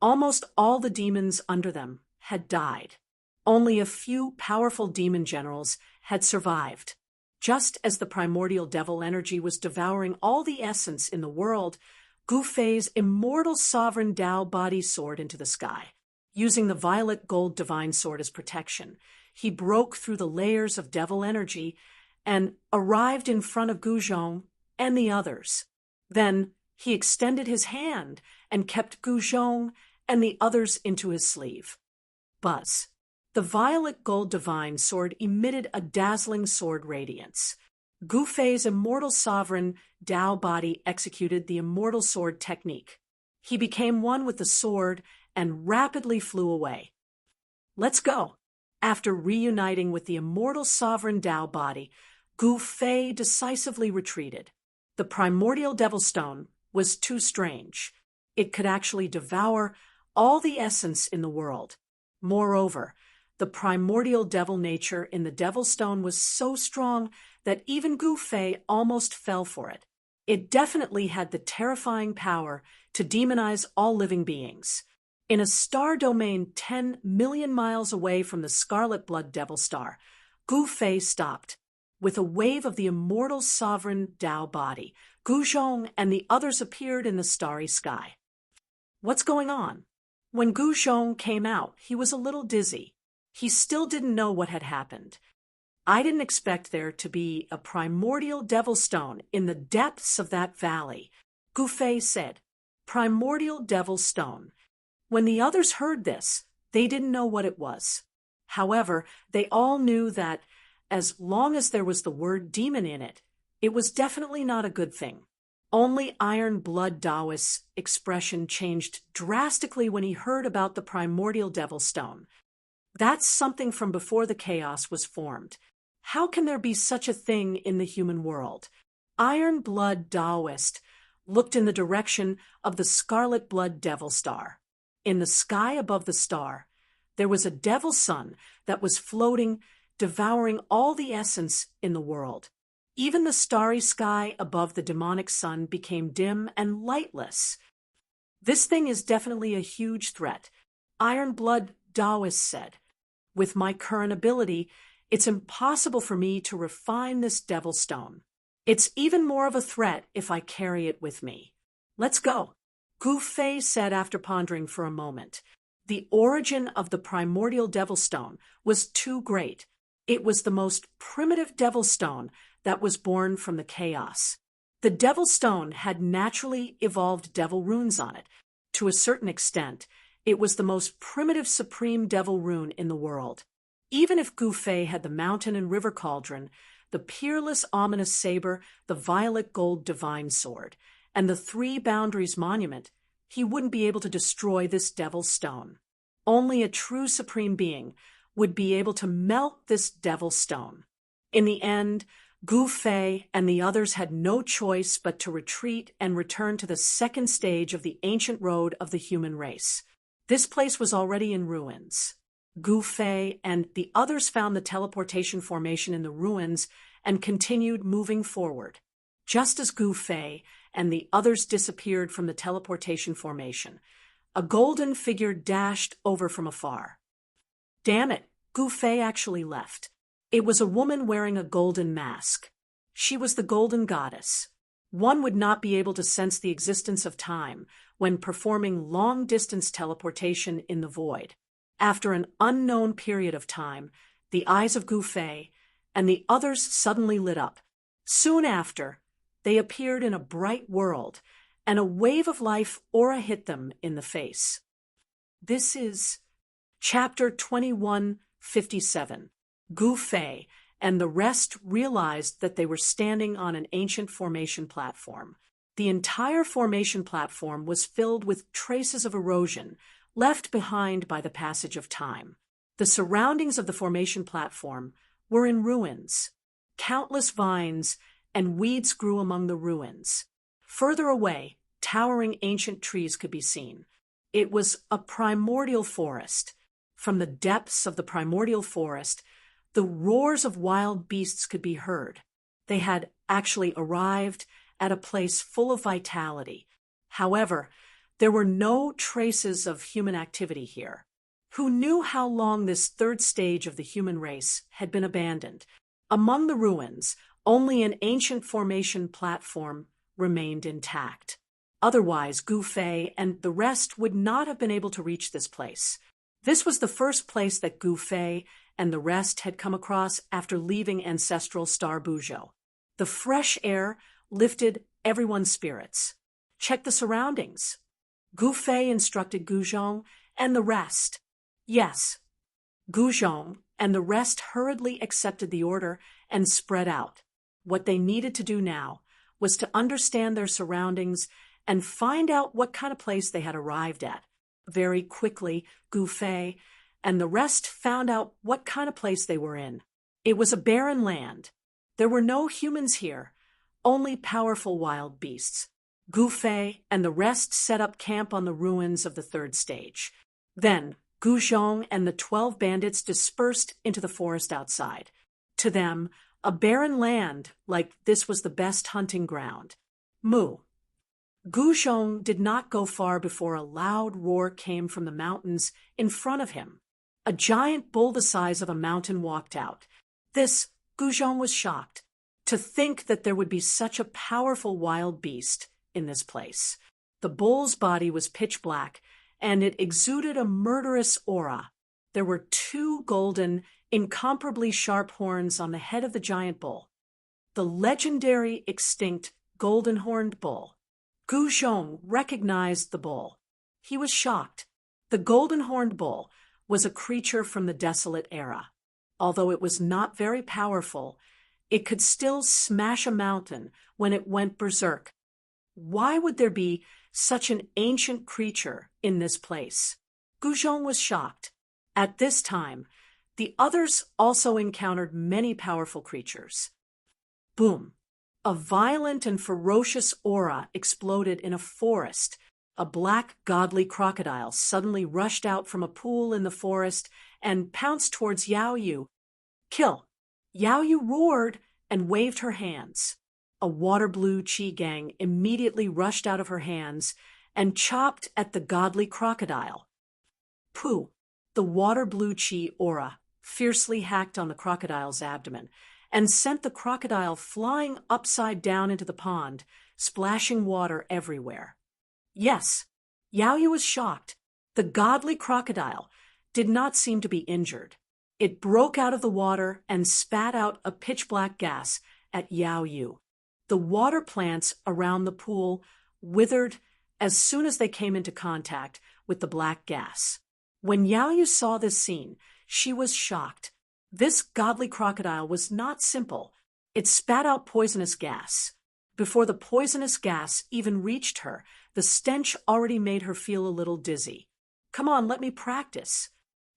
Speaker 1: Almost all the demons under them had died. Only a few powerful demon generals had survived. Just as the primordial devil energy was devouring all the essence in the world, Gu Fei's immortal sovereign Tao body soared into the sky. Using the violet gold divine sword as protection, he broke through the layers of devil energy and arrived in front of Gu Zhong and the others. Then he extended his hand and kept Gu Zhong and the others into his sleeve. Buzz. The violet gold divine sword emitted a dazzling sword radiance. Gu Fei's immortal sovereign Tao body executed the immortal sword technique. He became one with the sword and rapidly flew away. Let's go. After reuniting with the immortal sovereign Tao body, Gu Fei decisively retreated. The primordial devil stone was too strange. It could actually devour all the essence in the world. Moreover, the primordial devil nature in the devil stone was so strong that even Gu Fei almost fell for it. It definitely had the terrifying power to demonize all living beings. In a star domain 10 million miles away from the scarlet blood devil star, Gu Fei stopped. With a wave of the immortal sovereign Tao body, Gu Zhong and the others appeared in the starry sky. What's going on? When Gu Zhong came out, he was a little dizzy. He still didn't know what had happened. I didn't expect there to be a primordial devil stone in the depths of that valley, Gu Fei said. Primordial devil stone. When the others heard this, they didn't know what it was. However, they all knew that as long as there was the word demon in it, it was definitely not a good thing. Only Iron Blood Taoist's expression changed drastically when he heard about the primordial devil stone. That's something from before the chaos was formed. How can there be such a thing in the human world? Iron Blood Taoist looked in the direction of the scarlet blood devil star. In the sky above the star, there was a devil sun that was floating, devouring all the essence in the world. Even the starry sky above the demonic sun became dim and lightless. This thing is definitely a huge threat, Iron Blood Taoist said. With my current ability, it's impossible for me to refine this devil stone. It's even more of a threat if I carry it with me. Let's go, Gu Fei said after pondering for a moment. The origin of the primordial devil stone was too great. It was the most primitive devil stone that was born from the chaos. The devil stone had naturally evolved devil runes on it. To a certain extent, it was the most primitive supreme devil rune in the world. Even if Gu Fei had the mountain and river cauldron, the peerless ominous saber, the violet gold divine sword, and the three boundaries monument, he wouldn't be able to destroy this devil stone. Only a true supreme being would be able to melt this devil stone. In the end, Gu Fei and the others had no choice but to retreat and return to the second stage of the ancient road of the human race. This place was already in ruins. Gu Fei and the others found the teleportation formation in the ruins and continued moving forward. Just as Gu Fei and the others disappeared from the teleportation formation. A golden figure dashed over from afar. Damn it, Gu Fei actually left. It was a woman wearing a golden mask. She was the golden goddess. One would not be able to sense the existence of time when performing long-distance teleportation in the void. After an unknown period of time, the eyes of Gu Fei and the others suddenly lit up. Soon after, they appeared in a bright world, and a wave of life aura hit them in the face. This is Chapter 2157. Gu Fei and the rest realized that they were standing on an ancient formation platform. The entire formation platform was filled with traces of erosion left behind by the passage of time. The surroundings of the formation platform were in ruins. Countless vines and weeds grew among the ruins. Further away, towering ancient trees could be seen. It was a primordial forest. From the depths of the primordial forest, the roars of wild beasts could be heard. They had actually arrived at a place full of vitality. However, there were no traces of human activity here. Who knew how long this third stage of the human race had been abandoned? Among the ruins, only an ancient formation platform remained intact. Otherwise, Gu Fei and the rest would not have been able to reach this place. This was the first place that Gu Fei and the rest had come across after leaving ancestral Star Bujo. The fresh air lifted everyone's spirits. Check the surroundings. Gu Fei instructed Guzhong and the rest. Yes, Guzhong and the rest hurriedly accepted the order and spread out. What they needed to do now was to understand their surroundings and find out what kind of place they had arrived at. Very quickly, Gu Fei and the rest found out what kind of place they were in. It was a barren land. There were no humans here, only powerful wild beasts. Gu Fei and the rest set up camp on the ruins of the third stage. Then, Guzhong and the 12 bandits dispersed into the forest outside. To them, a barren land like this was the best hunting ground. Moo. Guzhong did not go far before a loud roar came from the mountains in front of him. A giant bull the size of a mountain walked out. Guzhong was shocked. To think that there would be such a powerful wild beast in this place. The bull's body was pitch black, and it exuded a murderous aura. There were 2 golden, incomparably sharp horns on the head of the giant bull. The legendary extinct golden-horned bull. Guzhong recognized the bull. He was shocked. The golden-horned bull was a creature from the desolate era. Although it was not very powerful, it could still smash a mountain when it went berserk. Why would there be such an ancient creature in this place? Guzhong was shocked. At this time, the others also encountered many powerful creatures. Boom! A violent and ferocious aura exploded in a forest. A black, godly crocodile suddenly rushed out from a pool in the forest and pounced towards Yao Yu. Kill! Yao Yu roared and waved her hands. A water-blue chi gang immediately rushed out of her hands and chopped at the godly crocodile. Pooh! The water-blue chi aura fiercely hacked on the crocodile's abdomen and sent the crocodile flying upside down into the pond, splashing water everywhere. Yes, Yao Yu was shocked. The godly crocodile did not seem to be injured. It broke out of the water and spat out a pitch-black gas at Yao Yu. The water plants around the pool withered as soon as they came into contact with the black gas. When Yao Yu saw this scene, she was shocked. This godly crocodile was not simple. It spat out poisonous gas. Before the poisonous gas even reached her, the stench already made her feel a little dizzy. Come on, let me practice.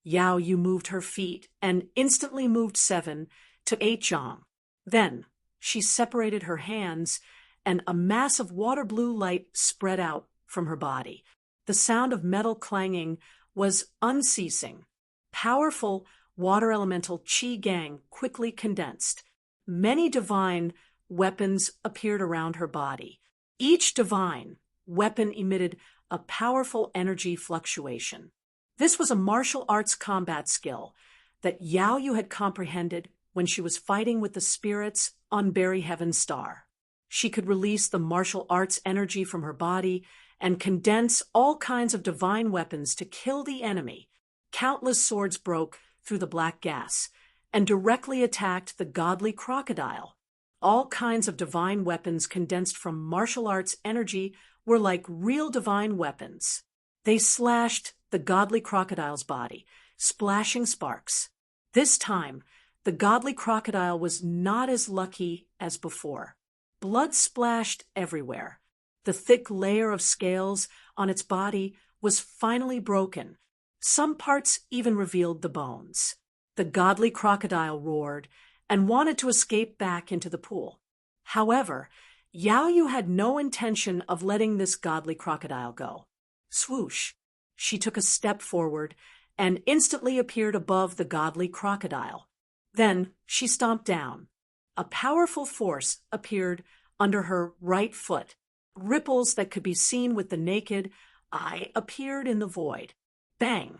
Speaker 1: Yao Yu moved her feet and instantly moved 7 to 8 zhang. Then she separated her hands and a mass of water blue light spread out from her body. The sound of metal clanging was unceasing. Powerful water elemental Qi Gang quickly condensed. Many divine weapons appeared around her body. Each divine weapon emitted a powerful energy fluctuation. This was a martial arts combat skill that Yao Yu had comprehended when she was fighting with the spirits on Berry Heaven's star. She could release the martial arts energy from her body and condense all kinds of divine weapons to kill the enemy. Countless swords broke through the black gas and directly attacked the godly crocodile. All kinds of divine weapons condensed from martial arts energy were like real divine weapons. They slashed the godly crocodile's body, splashing sparks. This time, the godly crocodile was not as lucky as before. Blood splashed everywhere. The thick layer of scales on its body was finally broken. Some parts even revealed the bones. The godly crocodile roared and wanted to escape back into the pool. However, Yao Yu had no intention of letting this godly crocodile go. Swoosh! She took a step forward and instantly appeared above the godly crocodile. Then she stomped down. A powerful force appeared under her right foot. Ripples that could be seen with the naked eye appeared in the void. Bang!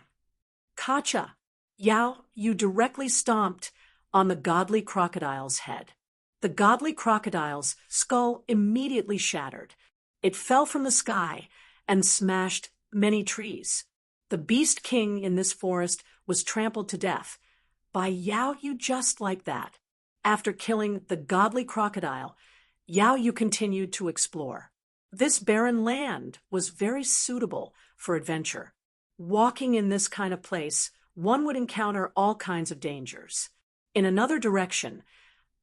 Speaker 1: Kacha! Yao Yu directly stomped on the godly crocodile's head. The godly crocodile's skull immediately shattered. It fell from the sky and smashed many trees. The beast king in this forest was trampled to death by Yao Yu just like that. After killing the godly crocodile, Yao Yu continued to explore. This barren land was very suitable for adventure. Walking in this kind of place, one would encounter all kinds of dangers. In another direction,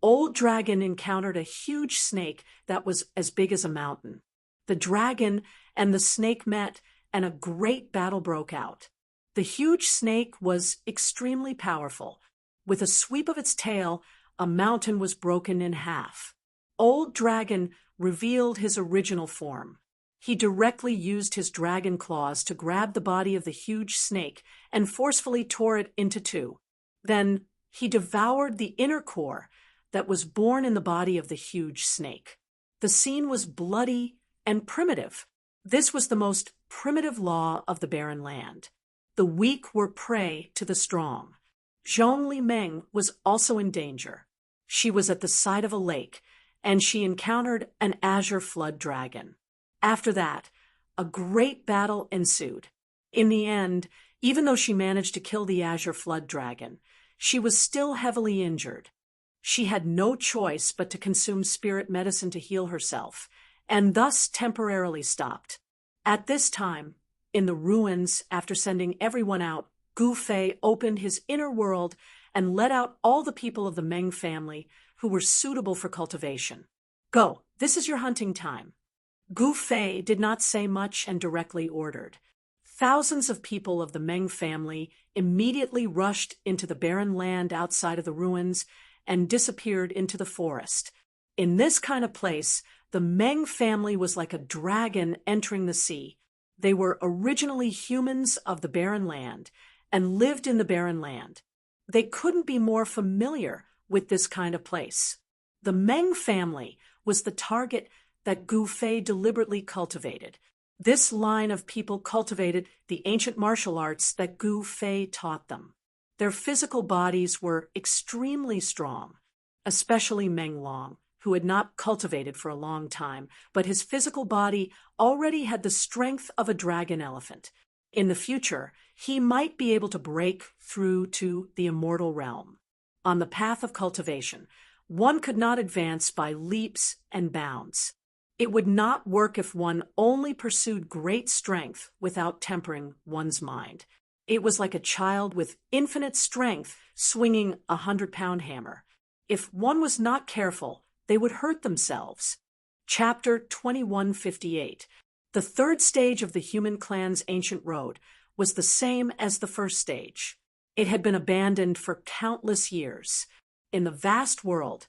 Speaker 1: Old Dragon encountered a huge snake that was as big as a mountain. The dragon and the snake met, and a great battle broke out. The huge snake was extremely powerful. With a sweep of its tail, a mountain was broken in half. Old Dragon revealed his original form. He directly used his dragon claws to grab the body of the huge snake and forcefully tore it into two. Then he devoured the inner core that was born in the body of the huge snake. The scene was bloody and primitive. This was the most primitive law of the barren land. The weak were prey to the strong. Zhong Li Meng was also in danger. She was at the side of a lake, and she encountered an azure flood dragon. After that, a great battle ensued. In the end, even though she managed to kill the azure flood dragon, she was still heavily injured. She had no choice but to consume spirit medicine to heal herself, and thus temporarily stopped. At this time, in the ruins, after sending everyone out, Gu Fei opened his inner world and let out all the people of the Meng family who were suitable for cultivation. Go, this is your hunting time. Gu Fei did not say much and directly ordered. Thousands of people of the Meng family immediately rushed into the barren land outside of the ruins and disappeared into the forest. In this kind of place, the Meng family was like a dragon entering the sea. They were originally humans of the barren land and lived in the barren land. They couldn't be more familiar with this kind of place. The Meng family was the target that Gu Fei deliberately cultivated. This line of people cultivated the ancient martial arts that Gu Fei taught them. Their physical bodies were extremely strong, especially Meng Long, who had not cultivated for a long time, but his physical body already had the strength of a dragon elephant. In the future, he might be able to break through to the immortal realm. On the path of cultivation, one could not advance by leaps and bounds. It would not work if one only pursued great strength without tempering one's mind. It was like a child with infinite strength swinging a 100-pound hammer. If one was not careful, they would hurt themselves. Chapter 2158. The third stage of the human clan's ancient road was the same as the first stage. It had been abandoned for countless years. In the vast world,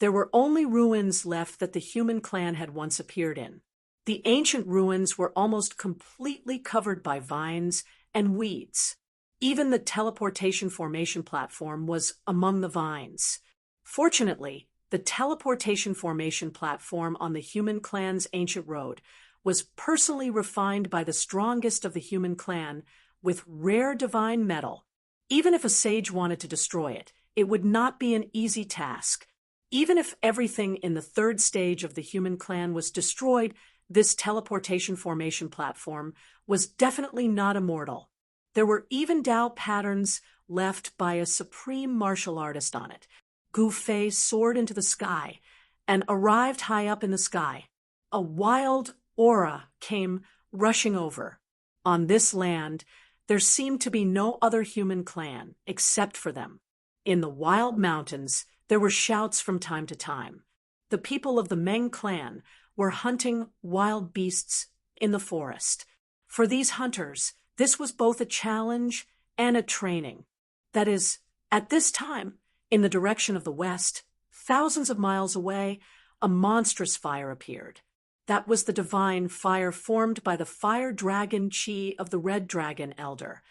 Speaker 1: there were only ruins left that the human clan had once appeared in. The ancient ruins were almost completely covered by vines and weeds. Even the teleportation formation platform was among the vines. Fortunately, The teleportation formation platform on the human clan's ancient road was personally refined by the strongest of the human clan with rare divine metal. Even if a sage wanted to destroy it, it would not be an easy task. Even if everything in the third stage of the human clan was destroyed, this teleportation formation platform was definitely not immortal. There were even Tao patterns left by a supreme martial artist on it. Gu Fei soared into the sky and arrived high up in the sky. A wild aura came rushing over. On this land, there seemed to be no other human clan except for them. In the wild mountains, there were shouts from time to time. The people of the Meng clan were hunting wild beasts in the forest. For these hunters, this was both a challenge and a training. That is, at this time, in the direction of the west, thousands of miles away, a monstrous fire appeared. That was the divine fire formed by the fire dragon chi of the red dragon elder.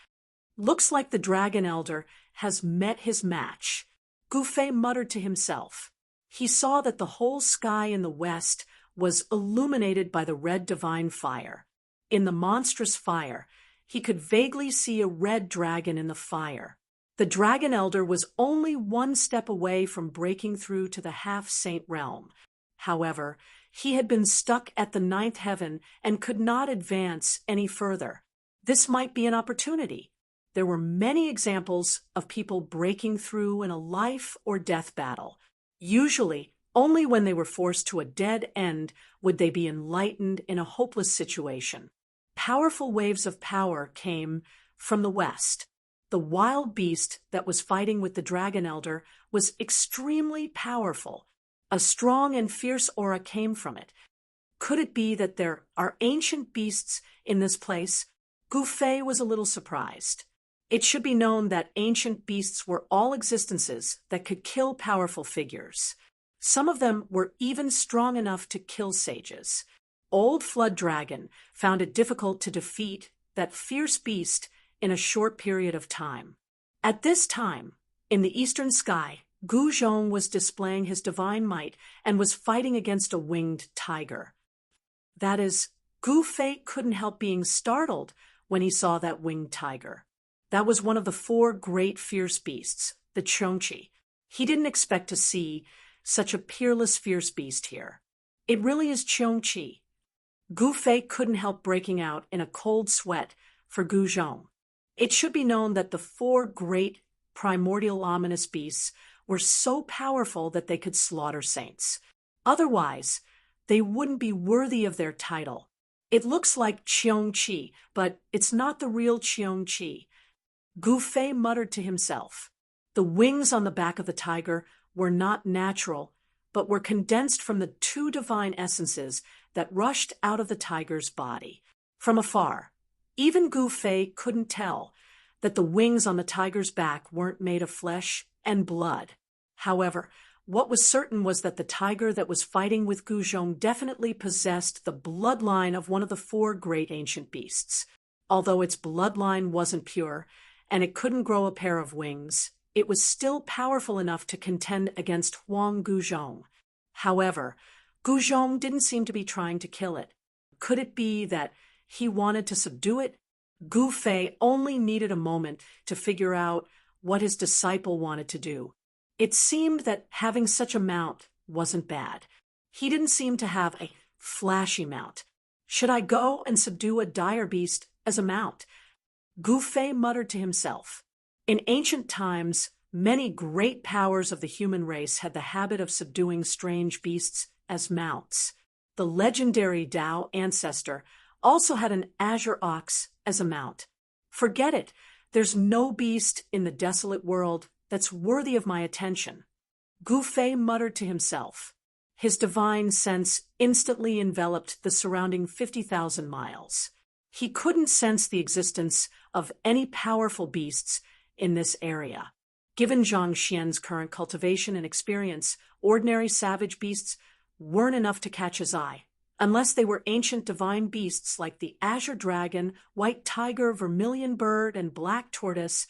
Speaker 1: Looks like the dragon elder has met his match. Gu Fei muttered to himself. He saw that the whole sky in the west was illuminated by the red divine fire. In the monstrous fire, he could vaguely see a red dragon in the fire. The dragon elder was only one step away from breaking through to the half-saint realm. However, he had been stuck at the ninth heaven and could not advance any further. This might be an opportunity. There were many examples of people breaking through in a life or death battle. Usually, only when they were forced to a dead end would they be enlightened in a hopeless situation. Powerful waves of power came from the west. The wild beast that was fighting with the dragon elder was extremely powerful. A strong and fierce aura came from it. Could it be that there are ancient beasts in this place? Gu Fei was a little surprised. It should be known that ancient beasts were all existences that could kill powerful figures. Some of them were even strong enough to kill sages. Old Flood Dragon found it difficult to defeat that fierce beast in a short period of time. At this time, in the eastern sky, Gu Zhong was displaying his divine might and was fighting against a winged tiger. That is, Gu Fei couldn't help being startled when he saw that winged tiger. That was one of the 4 great fierce beasts, the Chongqi. He didn't expect to see such a peerless fierce beast here. It really is Chongqi. Gu Fei couldn't help breaking out in a cold sweat for Gu Zhong. It should be known that the 4 great primordial ominous beasts were so powerful that they could slaughter saints. Otherwise, they wouldn't be worthy of their title. It looks like Chongqi, but it's not the real Chongqi. Gu Fei muttered to himself. The wings on the back of the tiger were not natural, but were condensed from the 2 divine essences that rushed out of the tiger's body. From afar, even Gu Fei couldn't tell that the wings on the tiger's back weren't made of flesh and blood. However, what was certain was that the tiger that was fighting with Gu Zhong definitely possessed the bloodline of one of the 4 great ancient beasts. Although its bloodline wasn't pure, and it couldn't grow a pair of wings, it was still powerful enough to contend against Huang Gu Zhong. However, Gu Zhong didn't seem to be trying to kill it. Could it be that he wanted to subdue it? Gu Fei only needed a moment to figure out what his disciple wanted to do. It seemed that having such a mount wasn't bad. He didn't seem to have a flashy mount. Should I go and subdue a dire beast as a mount? Gu Fei muttered to himself. In ancient times, many great powers of the human race had the habit of subduing strange beasts as mounts. The legendary Tao ancestor also had an azure ox as a mount. Forget it. There's no beast in the desolate world that's worthy of my attention. Gu Fei muttered to himself. His divine sense instantly enveloped the surrounding 50,000 miles. He couldn't sense the existence of any powerful beasts in this area. Given Zhang Xian's current cultivation and experience, ordinary savage beasts weren't enough to catch his eye, unless they were ancient divine beasts like the azure dragon, white tiger, vermilion bird, and black tortoise,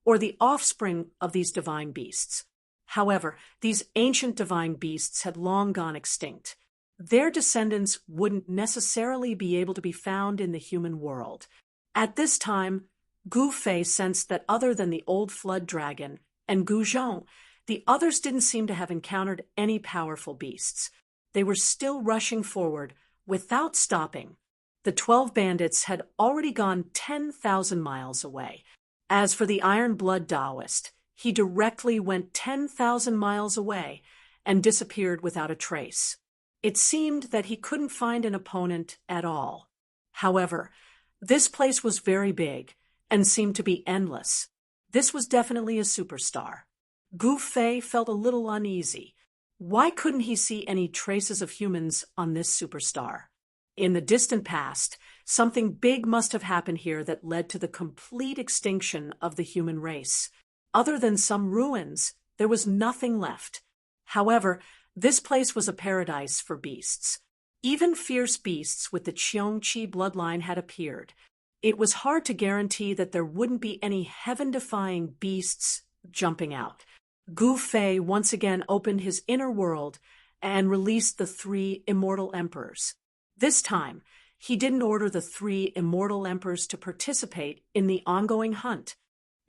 Speaker 1: or the offspring of these divine beasts. However, these ancient divine beasts had long gone extinct. Their descendants wouldn't necessarily be able to be found in the human world. At this time, Gu Fei sensed that other than the old flood dragon and Gu Zhong, the others didn't seem to have encountered any powerful beasts. They were still rushing forward without stopping. The 12 bandits had already gone 10,000 miles away. As for the Iron Blood Taoist, he directly went 10,000 miles away and disappeared without a trace. It seemed that he couldn't find an opponent at all. However, this place was very big and seemed to be endless. This was definitely a superstar. Gu Fei felt a little uneasy. Why couldn't he see any traces of humans on this superstar? In the distant past, something big must have happened here that led to the complete extinction of the human race. Other than some ruins, there was nothing left. However, this place was a paradise for beasts. Even fierce beasts with the Qiongqi bloodline had appeared. It was hard to guarantee that there wouldn't be any heaven-defying beasts jumping out. Gu Fei once again opened his inner world and released the 3 immortal emperors. This time, he didn't order the 3 immortal emperors to participate in the ongoing hunt.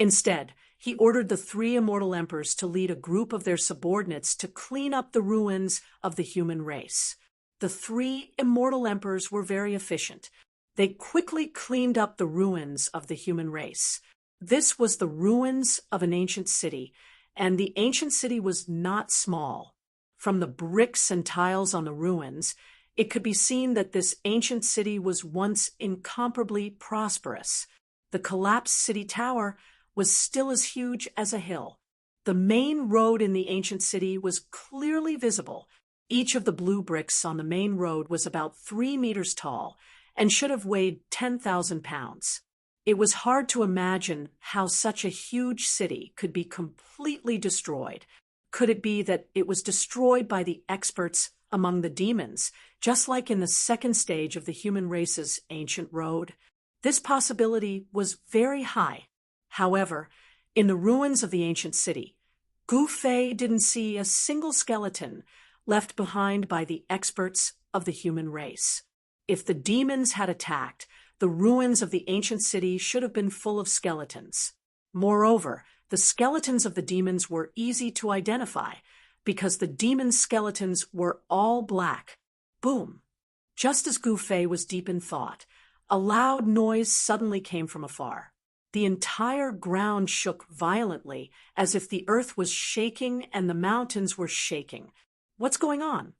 Speaker 1: Instead, he ordered the 3 immortal emperors to lead a group of their subordinates to clean up the ruins of the human race. The 3 immortal emperors were very efficient. They quickly cleaned up the ruins of the human race. This was the ruins of an ancient city, and the ancient city was not small. From the bricks and tiles on the ruins, it could be seen that this ancient city was once incomparably prosperous. The collapsed city tower was still as huge as a hill. The main road in the ancient city was clearly visible. Each of the blue bricks on the main road was about 3 meters tall and should have weighed 10,000 pounds. It was hard to imagine how such a huge city could be completely destroyed. Could it be that it was destroyed by the experts among the demons, just like in the second stage of the human race's ancient road? This possibility was very high. However, in the ruins of the ancient city, Gu Fei didn't see a single skeleton left behind by the experts of the human race. If the demons had attacked, the ruins of the ancient city should have been full of skeletons. Moreover, the skeletons of the demons were easy to identify because the demon skeletons were all black. Boom! Just as Gu Fei was deep in thought, a loud noise suddenly came from afar. The entire ground shook violently, as if the earth was shaking and the mountains were shaking. What's going on?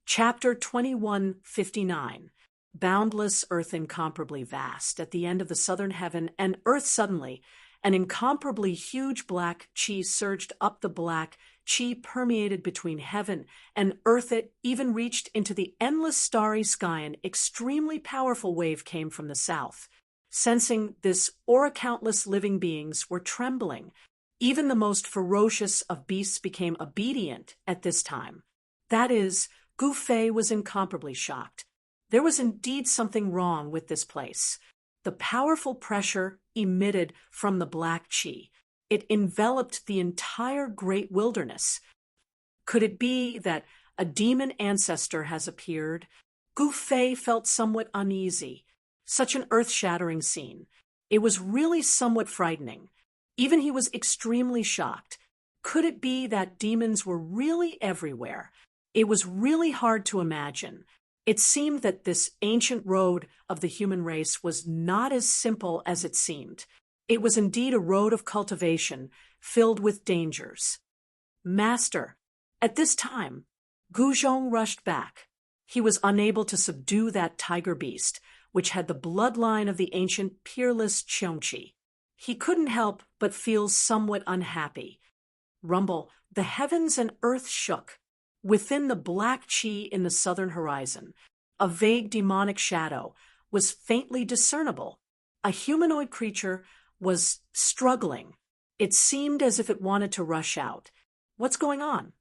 Speaker 1: Chapter 2159. Boundless earth incomparably vast. At the end of the southern heaven, and earth suddenly, an incomparably huge black chi surged up the black chi permeated between heaven and earth. It even reached into the endless starry sky. An extremely powerful wave came from the south. Sensing this, countless living beings were trembling. Even the most ferocious of beasts became obedient at this time. That is, Gu Fei was incomparably shocked. There was indeed something wrong with this place. The powerful pressure emitted from the black chi. It enveloped the entire great wilderness. Could it be that a demon ancestor has appeared? Gu Fei felt somewhat uneasy. Such an earth-shattering scene. It was really somewhat frightening. Even he was extremely shocked. Could it be that demons were really everywhere? It was really hard to imagine. It seemed that this ancient road of the human race was not as simple as it seemed. It was indeed a road of cultivation, filled with dangers. Master, at this time, Gu Zhong rushed back. He was unable to subdue that tiger beast, which had the bloodline of the ancient peerless Qiongqi. He couldn't help but feel somewhat unhappy. Rumble, the heavens and earth shook. Within the black chi in the southern horizon, a vague demonic shadow was faintly discernible. A humanoid creature was struggling. It seemed as if it wanted to rush out. What's going on?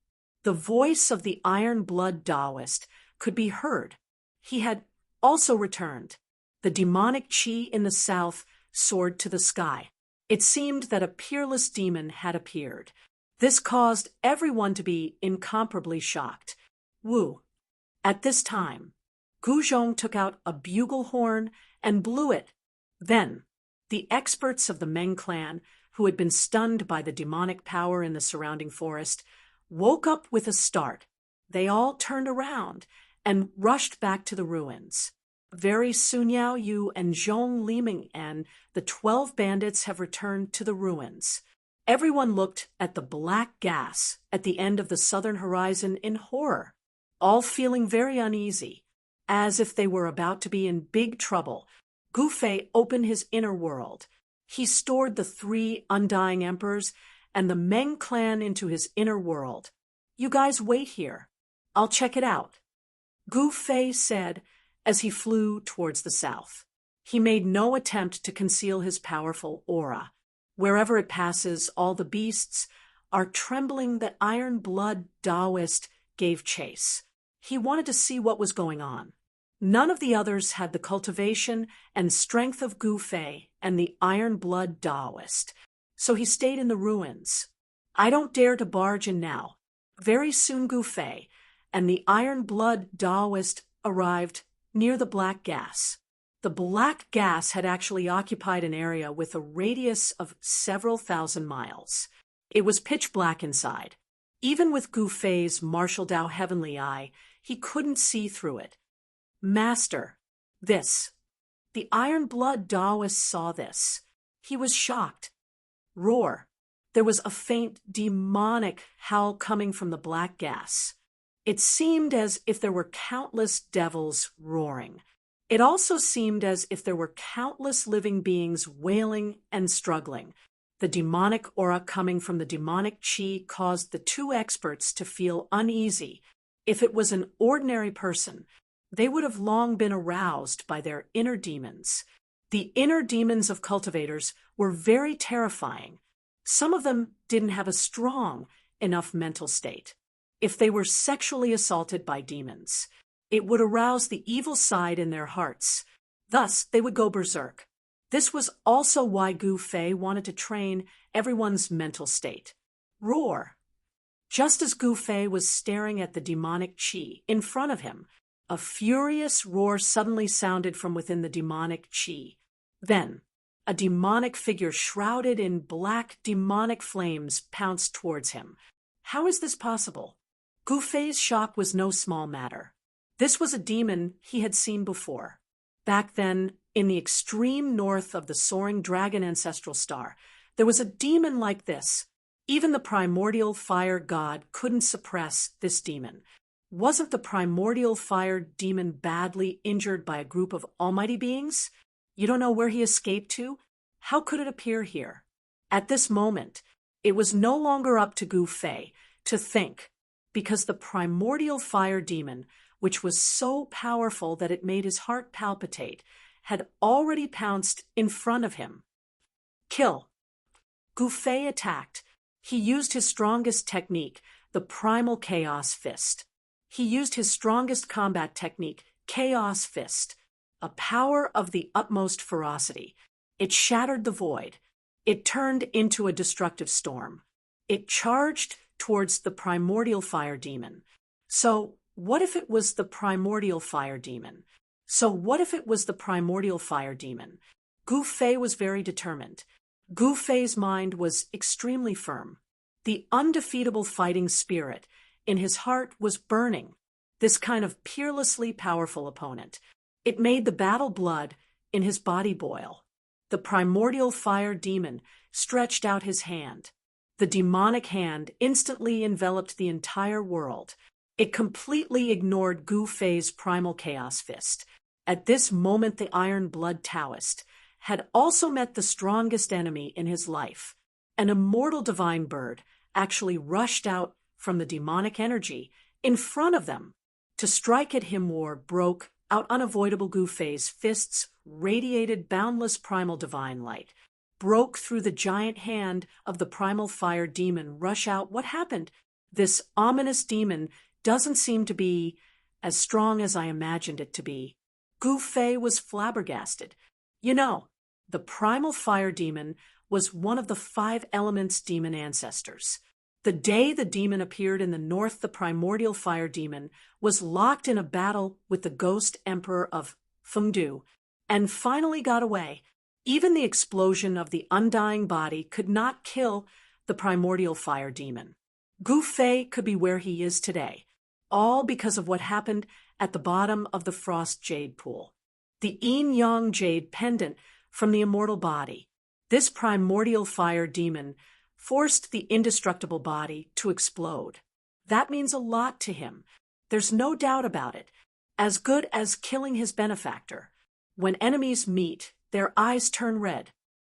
Speaker 1: The voice of the Iron Blood Taoist could be heard. He had also returned. The demonic chi in the south soared to the sky. It seemed that a peerless demon had appeared. This caused everyone to be incomparably shocked. Wu. At this time, Gu Zhong took out a bugle horn and blew it. Then, the experts of the Meng clan, who had been stunned by the demonic power in the surrounding forest, woke up with a start. They all turned around and rushed back to the ruins. Very soon Yao Yu and Zhong Liming and the 12 bandits have returned to the ruins. Everyone looked at the black gas at the end of the southern horizon in horror, all feeling very uneasy, as if they were about to be in big trouble. Gu Fei opened his inner world. He stored the 3 undying emperors and the Meng clan into his inner world. You guys wait here. I'll check it out, Gu Fei said as he flew towards the south. He made no attempt to conceal his powerful aura. Wherever it passes, all the beasts are trembling that Iron Blood Taoist gave chase. He wanted to see what was going on. None of the others had the cultivation and strength of Gu Fei and the Iron Blood Taoist, so he stayed in the ruins. I don't dare to barge in now. Very soon Gu Fei and the Iron Blood Taoist arrived near the black gas. The black gas had actually occupied an area with a radius of several thousand miles. It was pitch black inside. Even with Gu Fei's martial Dao heavenly eye, he couldn't see through it. Master, this. The Iron Blood Taoist saw this. He was shocked. Roar. There was a faint, demonic howl coming from the black gas. It seemed as if there were countless devils roaring. It also seemed as if there were countless living beings wailing and struggling. The demonic aura coming from the demonic chi caused the 2 experts to feel uneasy. If it was an ordinary person, they would have long been aroused by their inner demons. The inner demons of cultivators were very terrifying. Some of them didn't have a strong enough mental state. If they were sexually assaulted by demons, it would arouse the evil side in their hearts. Thus, they would go berserk. This was also why Gu Fei wanted to train everyone's mental state. Roar. Just as Gu Fei was staring at the demonic chi in front of him, a furious roar suddenly sounded from within the demonic chi. Then, a demonic figure shrouded in black demonic flames pounced towards him. How is this possible? Gu Fei's shock was no small matter. This was a demon he had seen before. Back then, in the extreme north of the soaring dragon ancestral star, there was a demon like this. Even the primordial fire god couldn't suppress this demon. Wasn't the primordial fire demon badly injured by a group of almighty beings? You don't know where he escaped to? How could it appear here? At this moment, it was no longer up to Gu Fei to think, because the primordial fire demon, which was so powerful that it made his heart palpitate, had already pounced in front of him. Kill. Gu Fei attacked. He used his strongest technique, the primal chaos fist. He used his strongest combat technique, Chaos Fist, a power of the utmost ferocity. It shattered the void. It turned into a destructive storm. It charged towards the primordial fire demon. So, what if it was the primordial fire demon? Gu Fei was very determined. Gu Fei's mind was extremely firm. The undefeatable fighting spirit in his heart was burning. This kind of peerlessly powerful opponent. It made the battle blood in his body boil. The primordial fire demon stretched out his hand. The demonic hand instantly enveloped the entire world. It completely ignored Gu Fei's primal chaos fist. At this moment, the Iron Blood Taoist had also met the strongest enemy in his life. An immortal divine bird actually rushed out from the demonic energy in front of them. To strike at him war broke out unavoidable. Gu Fei's fists radiated boundless primal divine light, broke through the giant hand of the primal fire demon. Rush out. What happened? This ominous demon doesn't seem to be as strong as I imagined it to be. Gu Fei was flabbergasted. You know, the primal fire demon was one of the 5 elements demon ancestors. The day the demon appeared in the north, the primordial fire demon was locked in a battle with the ghost emperor of Fengdu and finally got away. Even the explosion of the undying body could not kill the primordial fire demon. Gu Fei could be where he is today, all because of what happened at the bottom of the frost jade pool. The yin-yang jade pendant from the immortal body. This primordial fire demon forced the indestructible body to explode. That means a lot to him. There's no doubt about it. As good as killing his benefactor. When enemies meet, their eyes turn red.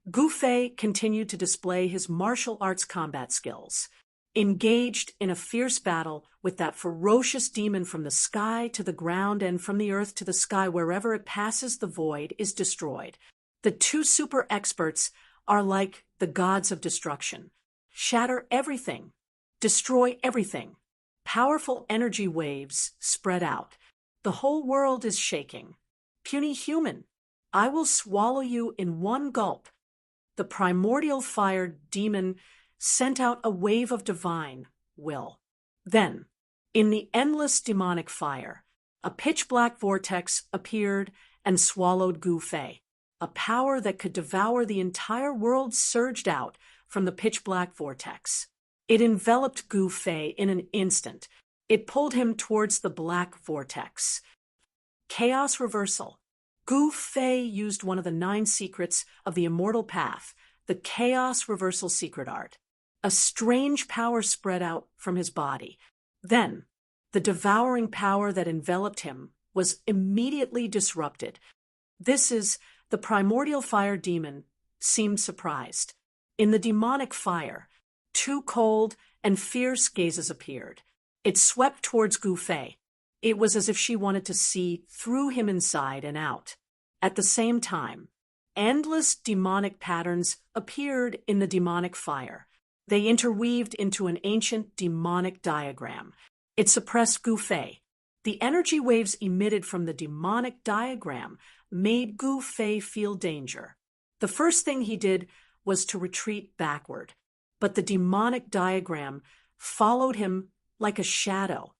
Speaker 1: Gu Fei continued to display his martial arts combat skills, engaged in a fierce battle with that ferocious demon from the sky to the ground and from the earth to the sky. Wherever it passes, the void is destroyed. The two super experts are like the gods of destruction. Shatter everything. Destroy everything. Powerful energy waves spread out. The whole world is shaking. Puny human, I will swallow you in one gulp. The primordial fire demon sent out a wave of divine will. Then, in the endless demonic fire, a pitch-black vortex appeared and swallowed Gu Fei. A power that could devour the entire world surged out from the pitch-black vortex. It enveloped Gu Fei in an instant. It pulled him towards the black vortex. Chaos reversal. Gu Fei used one of the 9 secrets of the immortal path, the chaos reversal secret art. A strange power spread out from his body. Then, the devouring power that enveloped him was immediately disrupted. The primordial fire demon seemed surprised. In the demonic fire, 2 cold and fierce gazes appeared. It swept towards Gu Fei. It was as if she wanted to see through him inside and out. At the same time, endless demonic patterns appeared in the demonic fire. They interweaved into an ancient demonic diagram. It suppressed Gu Fei. The energy waves emitted from the demonic diagram made Gu Fei feel danger. The first thing he did was to retreat backward, but the demonic diagram followed him like a shadow.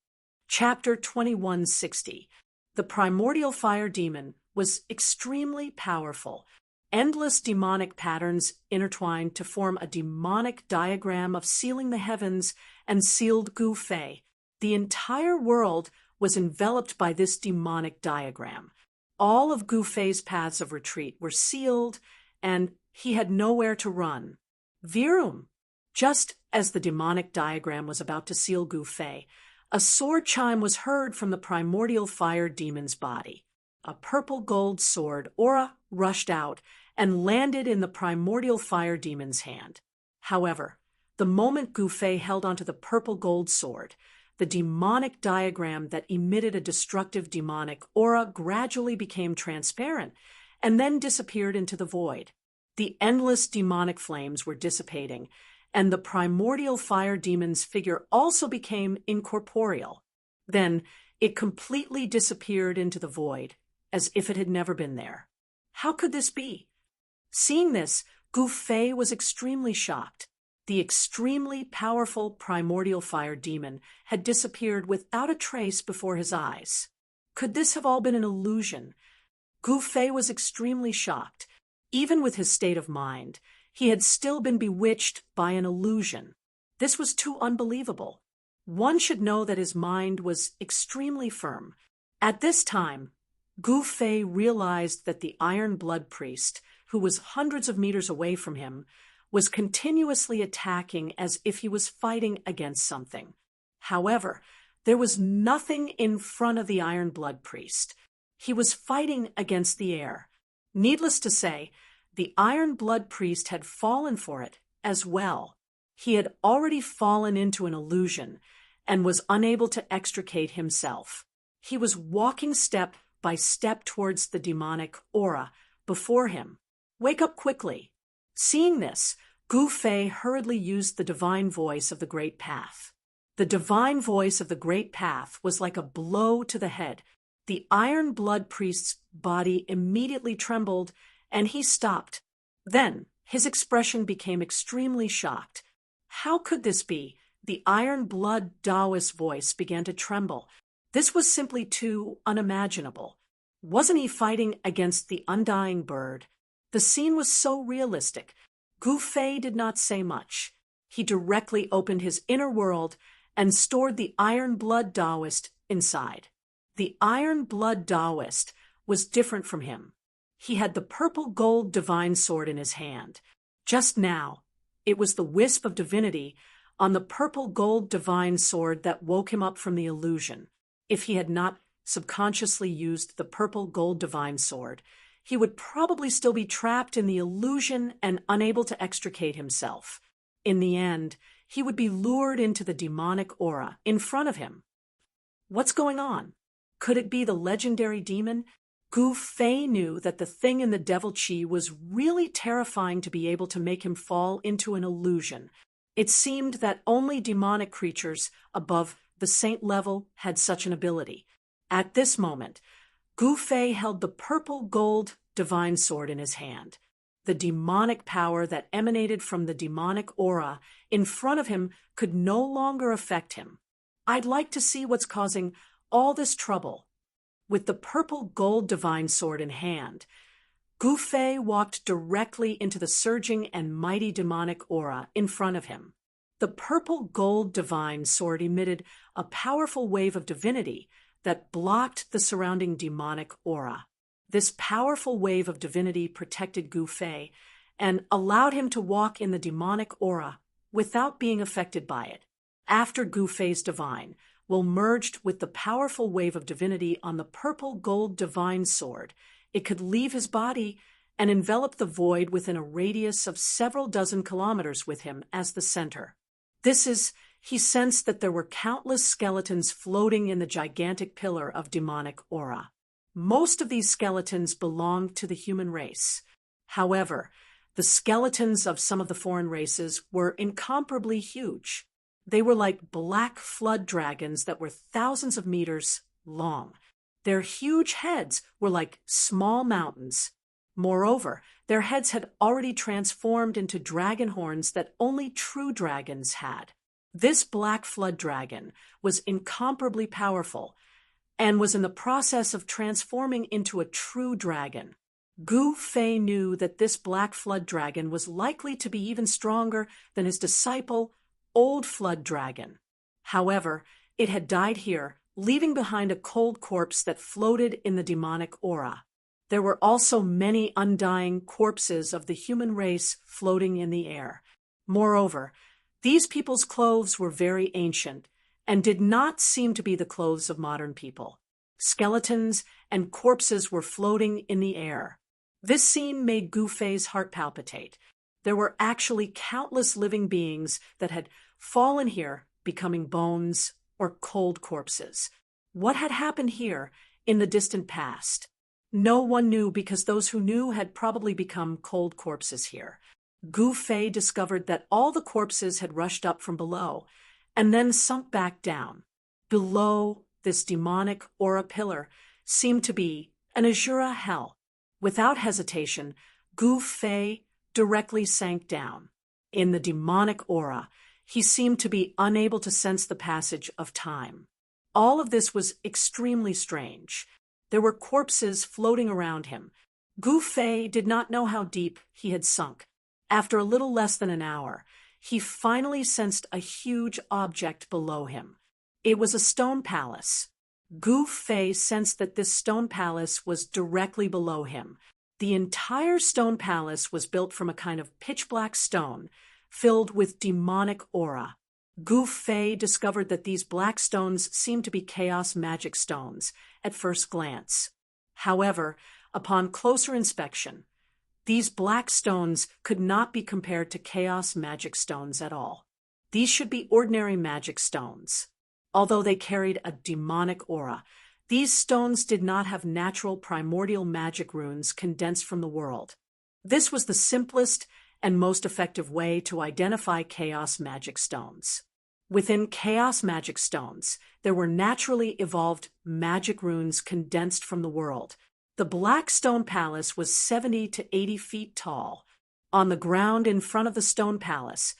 Speaker 1: Chapter 2160. The primordial fire demon was extremely powerful. Endless demonic patterns intertwined to form a demonic diagram of sealing the heavens and sealed Gu Fei. The entire world was enveloped by this demonic diagram. All of Gu Fei's paths of retreat were sealed, and he had nowhere to run. Virum! Just as the demonic diagram was about to seal Gu Fei, a sword chime was heard from the primordial fire demon's body. A purple gold sword aura rushed out and landed in the primordial fire demon's hand. However, the moment Gu Fei held onto the purple gold sword, the demonic diagram that emitted a destructive demonic aura gradually became transparent and then disappeared into the void. The endless demonic flames were dissipating, and the primordial fire demon's figure also became incorporeal. Then it completely disappeared into the void, as if it had never been there. How could this be? Seeing this, Gu Fei was extremely shocked. The extremely powerful primordial fire demon had disappeared without a trace before his eyes. Could this have all been an illusion? Gu Fei was extremely shocked. Even with his state of mind, he had still been bewitched by an illusion. This was too unbelievable. One should know that his mind was extremely firm. At this time, Gu Fei realized that the Iron Blood Priest, who was hundreds of meters away from him, was continuously attacking as if he was fighting against something. However, there was nothing in front of the Iron Blood Priest. He was fighting against the air. Needless to say, the Iron Blood Priest had fallen for it as well. He had already fallen into an illusion and was unable to extricate himself. He was walking step by step towards the demonic aura before him. Wake up quickly. Seeing this, Gu Fei hurriedly used the divine voice of the Great Path. The divine voice of the Great Path was like a blow to the head. The Iron Blood Priest's body immediately trembled, and he stopped. Then his expression became extremely shocked. How could this be? The iron blood Taoist voice began to tremble. This was simply too unimaginable. Wasn't he fighting against the undying bird? The scene was so realistic. Gu Fei did not say much. He directly opened his inner world and stored the iron blood Taoist inside. The iron blood Taoist was different from him. He had the purple gold divine sword in his hand. Just now, it was the wisp of divinity on the purple gold divine sword that woke him up from the illusion. If he had not subconsciously used the purple gold divine sword, he would probably still be trapped in the illusion and unable to extricate himself. In the end, he would be lured into the demonic aura in front of him. What's going on? Could it be the legendary demon? Gu Fei knew that the thing in the devil chi was really terrifying to be able to make him fall into an illusion. It seemed that only demonic creatures above the saint level had such an ability. At this moment, Gu Fei held the purple gold divine sword in his hand. The demonic power that emanated from the demonic aura in front of him could no longer affect him. I'd like to see what's causing all this trouble. With the purple gold divine sword in hand, Gu Fei walked directly into the surging and mighty demonic aura in front of him. The purple gold divine sword emitted a powerful wave of divinity that blocked the surrounding demonic aura. This powerful wave of divinity protected Gu Fei and allowed him to walk in the demonic aura without being affected by it. After Gu Fei's divine merged with the powerful wave of divinity on the purple gold divine sword, it could leave his body and envelop the void within a radius of several dozen kilometers with him as the center. He sensed that there were countless skeletons floating in the gigantic pillar of demonic aura. Most of these skeletons belonged to the human race. However, the skeletons of some of the foreign races were incomparably huge. They were like black flood dragons that were thousands of meters long. Their huge heads were like small mountains. Moreover, their heads had already transformed into dragon horns that only true dragons had. This black flood dragon was incomparably powerful and was in the process of transforming into a true dragon. Gu Fei knew that this black flood dragon was likely to be even stronger than his disciple, Old Flood Dragon. However, it had died here, leaving behind a cold corpse that floated in the demonic aura. There were also many undying corpses of the human race floating in the air. Moreover, these people's clothes were very ancient and did not seem to be the clothes of modern people. Skeletons and corpses were floating in the air. This scene made Gu Fei's heart palpitate. There were actually countless living beings that had fallen here, becoming bones or cold corpses. What had happened here in the distant past? No one knew, because those who knew had probably become cold corpses here. Gu Fei discovered that all the corpses had rushed up from below and then sunk back down. Below this demonic aura pillar seemed to be an Azura hell. Without hesitation, Gu Fei directly sank down. In the demonic aura, he seemed to be unable to sense the passage of time. All of this was extremely strange. There were corpses floating around him. Gu Fei did not know how deep he had sunk. After a little less than an hour, he finally sensed a huge object below him. It was a stone palace. Gu Fei sensed that this stone palace was directly below him. The entire stone palace was built from a kind of pitch-black stone filled with demonic aura. Gu Fei discovered that these black stones seemed to be chaos magic stones at first glance. However, upon closer inspection, these black stones could not be compared to chaos magic stones at all. These should be ordinary magic stones. Although they carried a demonic aura, these stones did not have natural primordial magic runes condensed from the world. This was the simplest and most effective way to identify chaos magic stones. Within chaos magic stones, there were naturally evolved magic runes condensed from the world. The black stone palace was 70 to 80 feet tall. On the ground in front of the stone palace,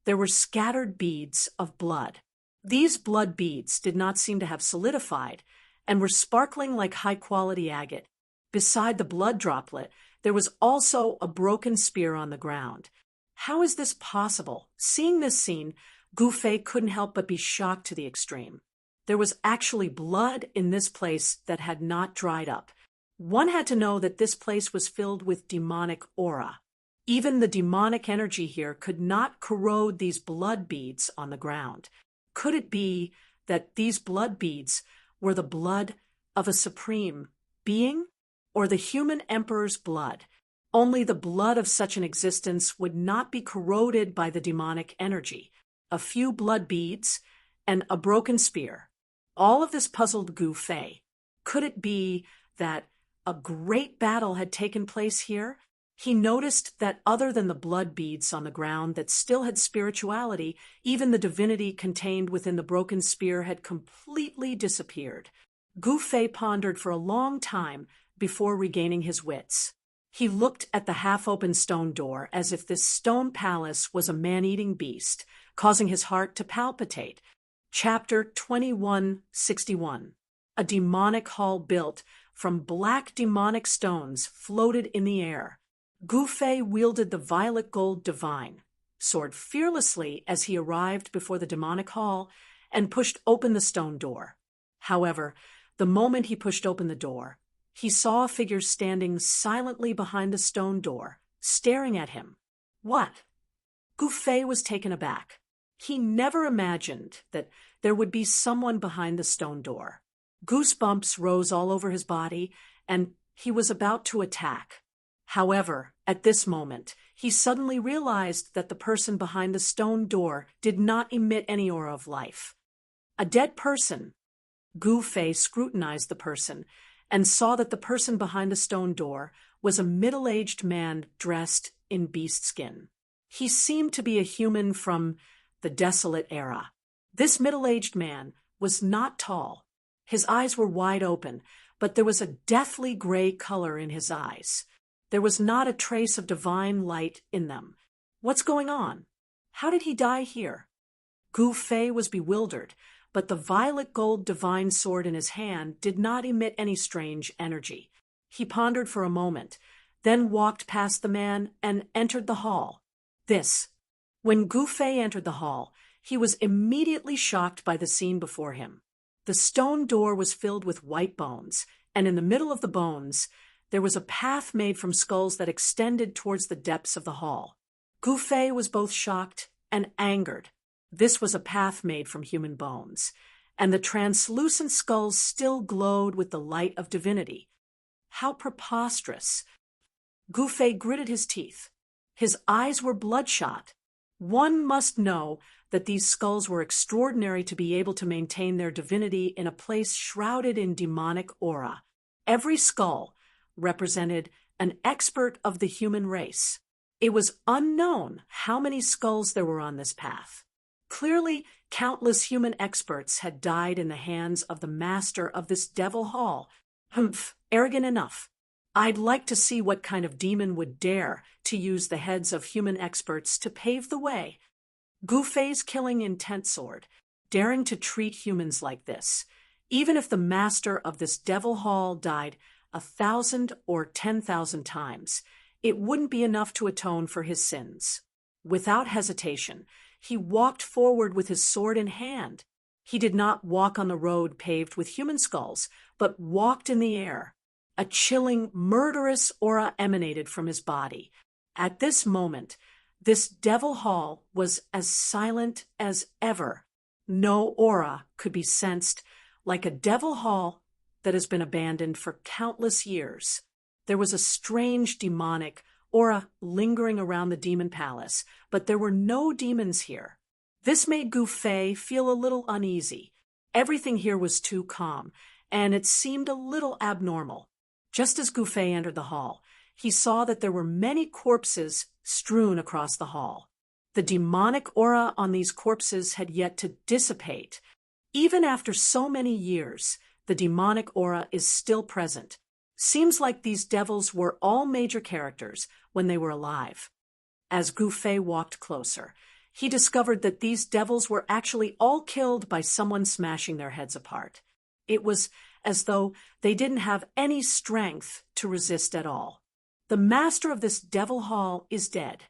Speaker 1: there were scattered beads of blood. These blood beads did not seem to have solidified and were sparkling like high-quality agate. Beside the blood droplet, there was also a broken spear on the ground. How is this possible? Seeing this scene, Gu Fei couldn't help but be shocked to the extreme. There was actually blood in this place that had not dried up. One had to know that this place was filled with demonic aura. Even the demonic energy here could not corrode these blood beads on the ground. Could it be that these blood beads were the blood of a supreme being, or the human emperor's blood? Only the blood of such an existence would not be corroded by the demonic energy. A few blood beads and a broken spear. All of this puzzled Gu Fei. Could it be that a great battle had taken place here? He noticed that other than the blood beads on the ground that still had spirituality, even the divinity contained within the broken spear had completely disappeared. Gu Fei pondered for a long time before regaining his wits. He looked at the half-open stone door as if this stone palace was a man-eating beast, causing his heart to palpitate. Chapter 2161. A demonic hall built from black demonic stones floated in the air. Gu Fei wielded the violet gold divine, soared fearlessly as he arrived before the demonic hall, and pushed open the stone door. However, the moment he pushed open the door, he saw a figure standing silently behind the stone door, staring at him. What? Gu Fei was taken aback. He never imagined that there would be someone behind the stone door. Goosebumps rose all over his body, and he was about to attack. However, at this moment, he suddenly realized that the person behind the stone door did not emit any aura of life. A dead person. Gu Fei scrutinized the person and saw that the person behind the stone door was a middle-aged man dressed in beast skin. He seemed to be a human from the desolate era. This middle-aged man was not tall. His eyes were wide open, but there was a deathly gray color in his eyes. There was not a trace of divine light in them. What's going on? How did he die here? Gu Fei was bewildered, but the violet gold divine sword in his hand did not emit any strange energy. He pondered for a moment, then walked past the man and entered the hall. When Gu Fei entered the hall, he was immediately shocked by the scene before him. The stone door was filled with white bones, and in the middle of the bones, there was a path made from skulls that extended towards the depths of the hall. Gu Fei was both shocked and angered. This was a path made from human bones, and the translucent skulls still glowed with the light of divinity. How preposterous! Gu Fei gritted his teeth. His eyes were bloodshot. One must know that these skulls were extraordinary to be able to maintain their divinity in a place shrouded in demonic aura. Every skull represented an expert of the human race. It was unknown how many skulls there were on this path. Clearly, countless human experts had died in the hands of the master of this devil hall. Humph, arrogant enough. I'd like to see what kind of demon would dare to use the heads of human experts to pave the way. Gu Fei's killing intent soared, daring to treat humans like this. Even if the master of this devil hall died 1,000 or 10,000 times, it wouldn't be enough to atone for his sins. Without hesitation, he walked forward with his sword in hand. He did not walk on the road paved with human skulls, but walked in the air. A chilling, murderous aura emanated from his body. At this moment, this devil hall was as silent as ever. No aura could be sensed like a devil hall that has been abandoned for countless years. There was a strange demonic aura lingering around the demon palace, but there were no demons here. This made Gu Fei feel a little uneasy. Everything here was too calm, and it seemed a little abnormal. Just as Gu Fei entered the hall, he saw that there were many corpses strewn across the hall. The demonic aura on these corpses had yet to dissipate. Even after so many years, the demonic aura is still present. Seems like these devils were all major characters when they were alive. As Gu Fei walked closer, he discovered that these devils were actually all killed by someone smashing their heads apart. It was as though they didn't have any strength to resist at all. The master of this devil hall is dead.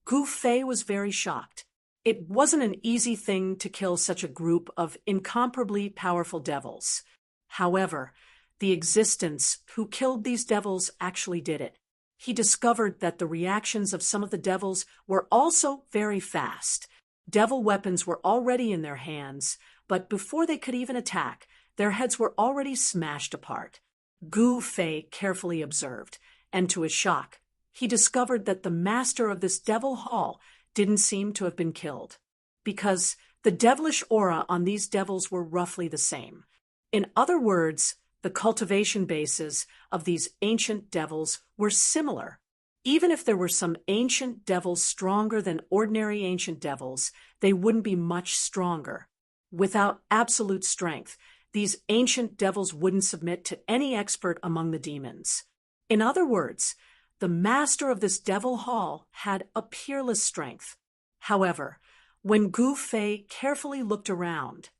Speaker 1: Gu Fei was very shocked. It wasn't an easy thing to kill such a group of incomparably powerful devils. However, the existence who killed these devils actually did it. He discovered that the reactions of some of the devils were also very fast. Devil weapons were already in their hands, but before they could even attack, their heads were already smashed apart. Gu Fei carefully observed, and to his shock, he discovered that the master of this devil hall didn't seem to have been killed, because the devilish aura on these devils were roughly the same. In other words, the cultivation bases of these ancient devils were similar. Even if there were some ancient devils stronger than ordinary ancient devils, they wouldn't be much stronger. Without absolute strength, these ancient devils wouldn't submit to any expert among the demons. In other words, the master of this devil hall had a peerless strength. However, when Gu Fei carefully looked around,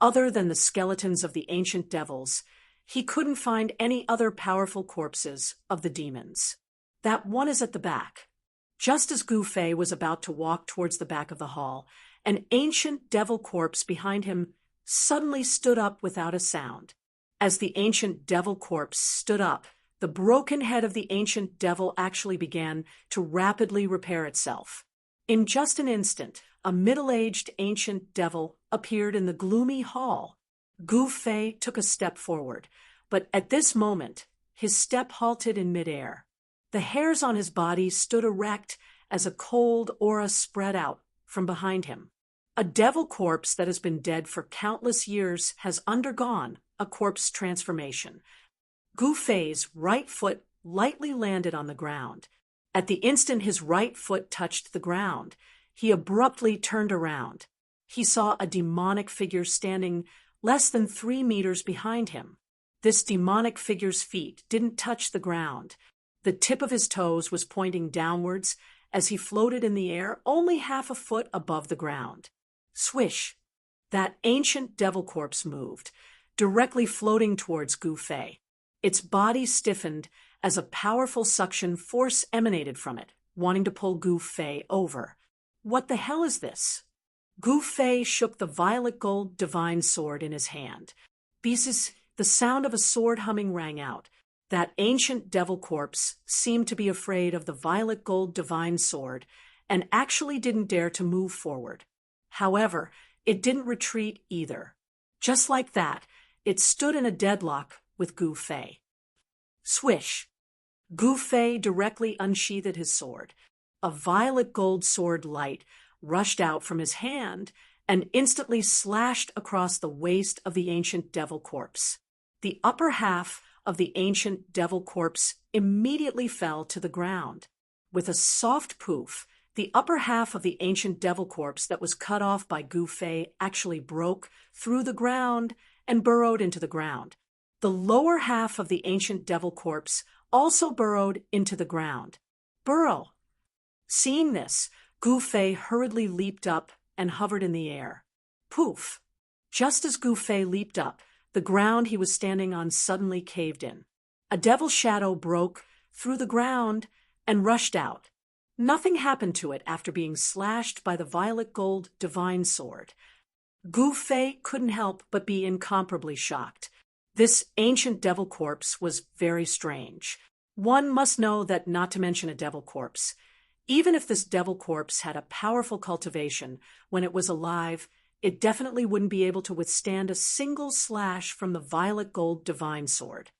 Speaker 1: other than the skeletons of the ancient devils, he couldn't find any other powerful corpses of the demons. That one is at the back. Just as Gu Fei was about to walk towards the back of the hall, an ancient devil corpse behind him suddenly stood up without a sound. As the ancient devil corpse stood up, the broken head of the ancient devil actually began to rapidly repair itself. In just an instant, a middle-aged ancient devil appeared in the gloomy hall. Gu Fei took a step forward, but at this moment, his step halted in midair. The hairs on his body stood erect as a cold aura spread out from behind him. A devil corpse that has been dead for countless years has undergone a corpse transformation. Gu Fei's right foot lightly landed on the ground. At the instant his right foot touched the ground, he abruptly turned around. He saw a demonic figure standing less than 3 meters behind him. This demonic figure's feet didn't touch the ground. The tip of his toes was pointing downwards as he floated in the air only half a foot above the ground. Swish! That ancient devil corpse moved, directly floating towards Gu Fei. Its body stiffened as a powerful suction force emanated from it, wanting to pull Gu Fei over. What the hell is this? Gu Fei shook the violet gold divine sword in his hand. Beezus, the sound of a sword humming rang out. That ancient devil corpse seemed to be afraid of the violet gold divine sword and actually didn't dare to move forward. However, it didn't retreat either. Just like that, it stood in a deadlock with Gu Fei. Swish! Gu Fei directly unsheathed his sword. A violet gold sword light rushed out from his hand and instantly slashed across the waist of the ancient devil corpse. The upper half of the ancient devil corpse immediately fell to the ground. With a soft poof, the upper half of the ancient devil corpse that was cut off by Gu Fei actually broke through the ground and burrowed into the ground. The lower half of the ancient devil corpse also burrowed into the ground. Burrow! Seeing this, Gu Fei hurriedly leaped up and hovered in the air. Poof! Just as Gu Fei leaped up, the ground he was standing on suddenly caved in. A devil shadow broke through the ground and rushed out. Nothing happened to it after being slashed by the violet gold divine sword. Gu Fei couldn't help but be incomparably shocked. This ancient devil corpse was very strange. One must know that not to mention a devil corpse. Even if this devil corpse had a powerful cultivation when it was alive, it definitely wouldn't be able to withstand a single slash from the violet gold divine sword.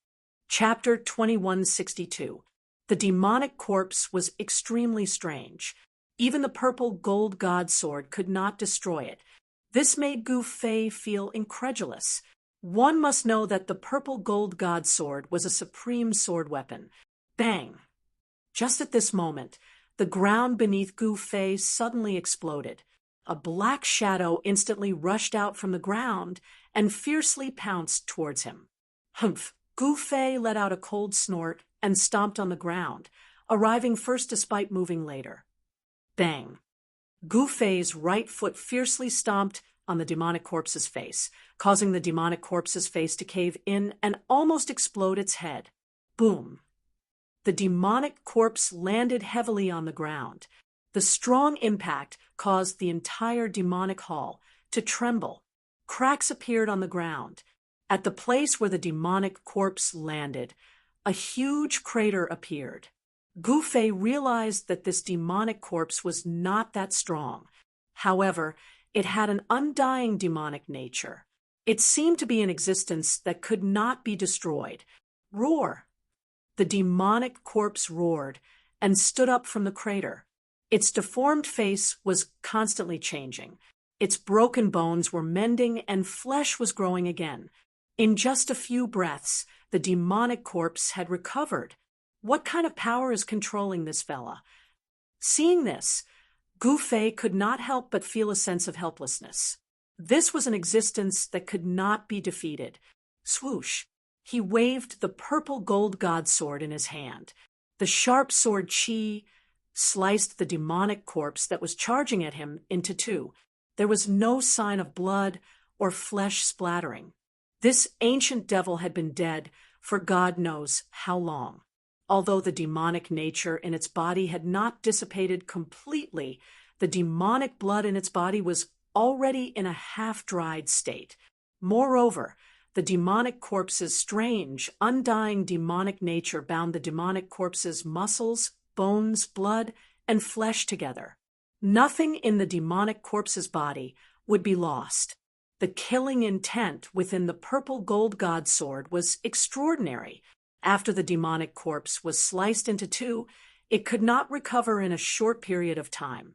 Speaker 1: Chapter 2162. The demonic corpse was extremely strange. Even the purple gold god sword could not destroy it. This made Gu Fei feel incredulous. One must know that the purple gold god sword was a supreme sword weapon. Bang! Just at this moment, the ground beneath Gu Fei suddenly exploded. A black shadow instantly rushed out from the ground and fiercely pounced towards him. Humph! Gu Fei let out a cold snort and stomped on the ground, arriving first despite moving later. Bang! Gu Fei's right foot fiercely stomped on the demonic corpse's face, causing the demonic corpse's face to cave in and almost explode its head. Boom! The demonic corpse landed heavily on the ground. The strong impact caused the entire demonic hall to tremble. Cracks appeared on the ground. At the place where the demonic corpse landed, a huge crater appeared. Gu Fei realized that this demonic corpse was not that strong. However, it had an undying demonic nature. It seemed to be in existence that could not be destroyed. Roar! The demonic corpse roared and stood up from the crater. Its deformed face was constantly changing. Its broken bones were mending and flesh was growing again. In just a few breaths, the demonic corpse had recovered. What kind of power is controlling this fella? Seeing this, Gu Fei could not help but feel a sense of helplessness. This was an existence that could not be defeated. Swoosh! He waved the purple gold god sword in his hand. The sharp sword Qi sliced the demonic corpse that was charging at him into two. There was no sign of blood or flesh splattering. This ancient devil had been dead for God knows how long. Although the demonic nature in its body had not dissipated completely, the demonic blood in its body was already in a half-dried state. Moreover, the demonic corpse's strange, undying demonic nature bound the demonic corpse's muscles, bones, blood, and flesh together. Nothing in the demonic corpse's body would be lost. The killing intent within the purple gold god sword was extraordinary. After the demonic corpse was sliced into two, it could not recover in a short period of time.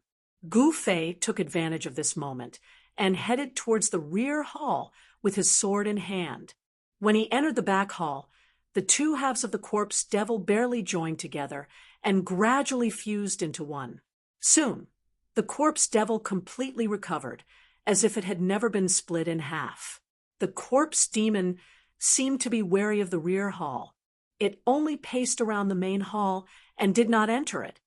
Speaker 1: Gu Fei took advantage of this moment and headed towards the rear hall with his sword in hand. When he entered the back hall, the two halves of the corpse devil barely joined together and gradually fused into one. Soon, the corpse devil completely recovered, as if it had never been split in half. The corpse demon seemed to be wary of the rear hall. It only paced around the main hall and did not enter it.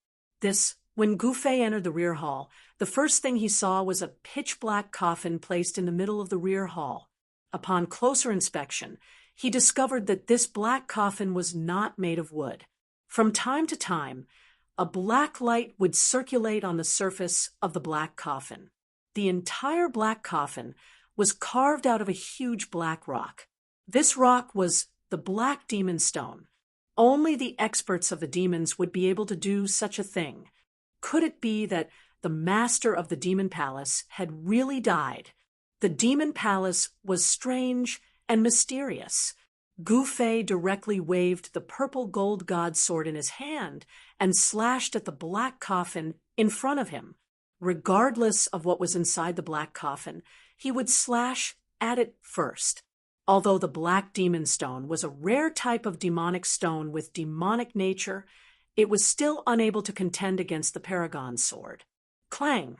Speaker 1: When Gu Fei entered the rear hall, the first thing he saw was a pitch-black coffin placed in the middle of the rear hall. Upon closer inspection, he discovered that this black coffin was not made of wood. From time to time, a black light would circulate on the surface of the black coffin. The entire black coffin was carved out of a huge black rock. This rock was the Black Demon Stone. Only the experts of the demons would be able to do such a thing. Could it be that the master of the demon palace had really died? The demon palace was strange and mysterious. Gu Fei directly waved the purple gold god sword in his hand and slashed at the black coffin in front of him. Regardless of what was inside the black coffin, he would slash at it first. Although the Black Demon Stone was a rare type of demonic stone with demonic nature, it was still unable to contend against the Paragon sword. Clang!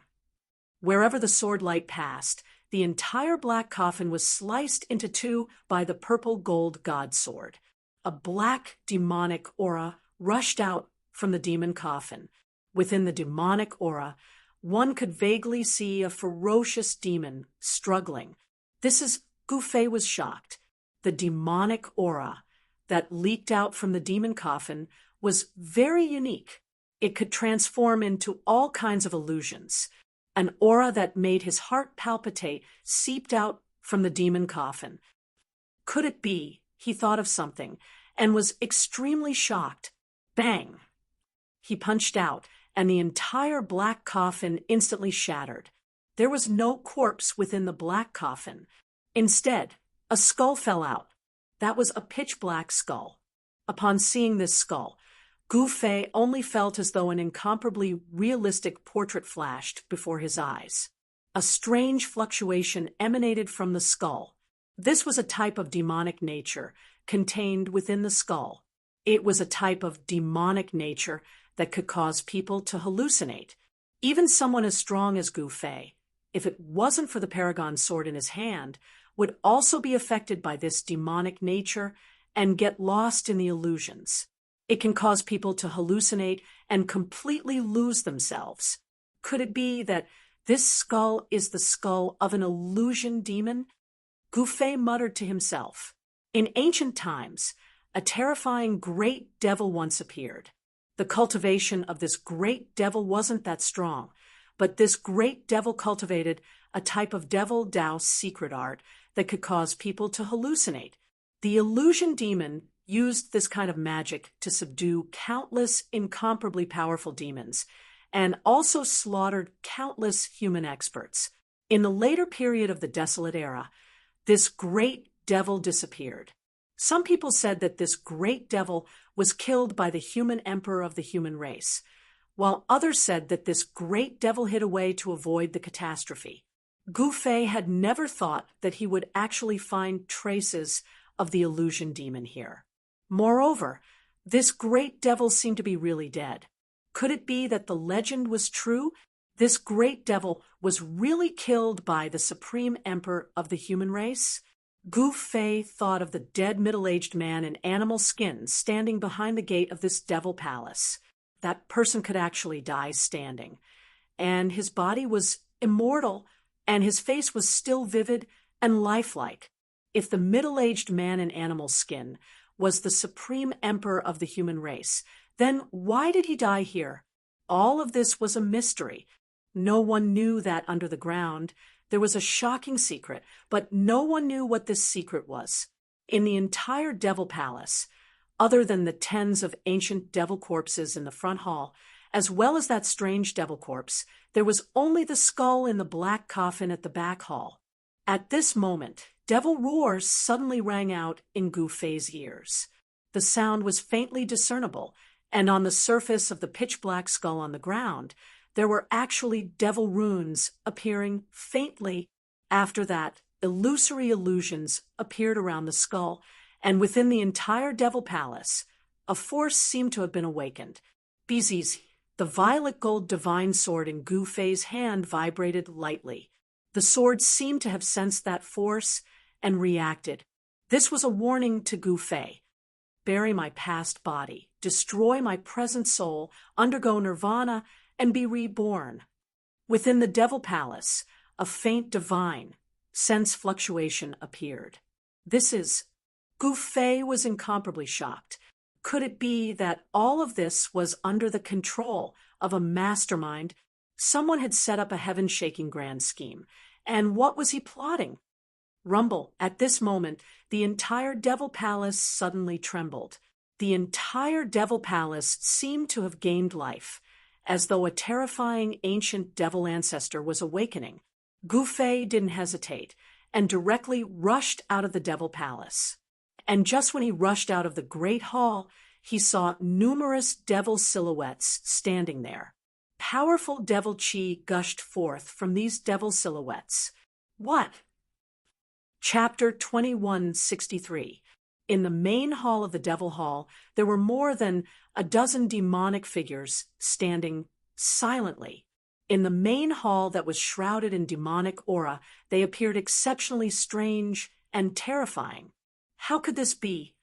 Speaker 1: Wherever the sword light passed, the entire black coffin was sliced into two by the purple gold god sword. A black demonic aura rushed out from the demon coffin. Within the demonic aura, one could vaguely see a ferocious demon struggling. Gu Fei was shocked. The demonic aura that leaked out from the demon coffin was very unique. It could transform into all kinds of illusions. An aura that made his heart palpitate seeped out from the demon coffin. Could it be? He thought of something and was extremely shocked. Bang! He punched out, and the entire black coffin instantly shattered. There was no corpse within the black coffin. Instead, a skull fell out. That was a pitch-black skull. Upon seeing this skull, Gu Fei only felt as though an incomparably realistic portrait flashed before his eyes. A strange fluctuation emanated from the skull. This was a type of demonic nature contained within the skull. It was a type of demonic nature that could cause people to hallucinate. Even someone as strong as Gu Fei, if it wasn't for the Paragon sword in his hand, would also be affected by this demonic nature and get lost in the illusions. It can cause people to hallucinate and completely lose themselves. Could it be that this skull is the skull of an illusion demon? Gouffet muttered to himself. In ancient times, a terrifying great devil once appeared. The cultivation of this great devil wasn't that strong, but this great devil cultivated a type of devil Dao secret art that could cause people to hallucinate. The illusion demon used this kind of magic to subdue countless incomparably powerful demons, and also slaughtered countless human experts. In the later period of the Desolate Era, this great devil disappeared. Some people said that this great devil was killed by the human emperor of the human race, while others said that this great devil hid away to avoid the catastrophe. Gouffet had never thought that he would actually find traces of the illusion demon here. Moreover, this great devil seemed to be really dead. Could it be that the legend was true? This great devil was really killed by the supreme emperor of the human race? Gouffet thought of the dead middle-aged man in animal skin standing behind the gate of this devil palace. That person could actually die standing. And his body was immortal, and his face was still vivid and lifelike. If the middle-aged man in animal skin was the supreme emperor of the human race, then why did he die here? All of this was a mystery. No one knew that under the ground there was a shocking secret, but no one knew what this secret was. In the entire devil palace, other than the tens of ancient devil corpses in the front hall, as well as that strange devil corpse, there was only the skull in the black coffin at the back hall. At this moment, devil roars suddenly rang out in Gouffet's ears. The sound was faintly discernible, and on the surface of the pitch-black skull on the ground, there were actually devil runes appearing faintly. After that, illusory illusions appeared around the skull, and within the entire devil palace, a force seemed to have been awakened. Bizizi, the violet gold divine sword in Gouffet's hand vibrated lightly. The sword seemed to have sensed that force and reacted. This was a warning to Gouffet. Bury my past body, destroy my present soul, undergo nirvana, and be reborn. Within the devil palace, a faint divine sense fluctuation appeared. Gouffet was incomparably shocked. Could it be that all of this was under the control of a mastermind? Someone had set up a heaven-shaking grand scheme. And what was he plotting? Rumble, at this moment, the entire devil palace suddenly trembled. The entire devil palace seemed to have gained life, as though a terrifying ancient devil ancestor was awakening. Gouffet didn't hesitate, and directly rushed out of the devil palace. And just when he rushed out of the great hall, he saw numerous devil silhouettes standing there. Powerful devil chi gushed forth from these devil silhouettes. What? Chapter 2163. In the main hall of the devil hall, there were more than a dozen demonic figures standing silently. In the main hall that was shrouded in demonic aura, they appeared exceptionally strange and terrifying. How could this be?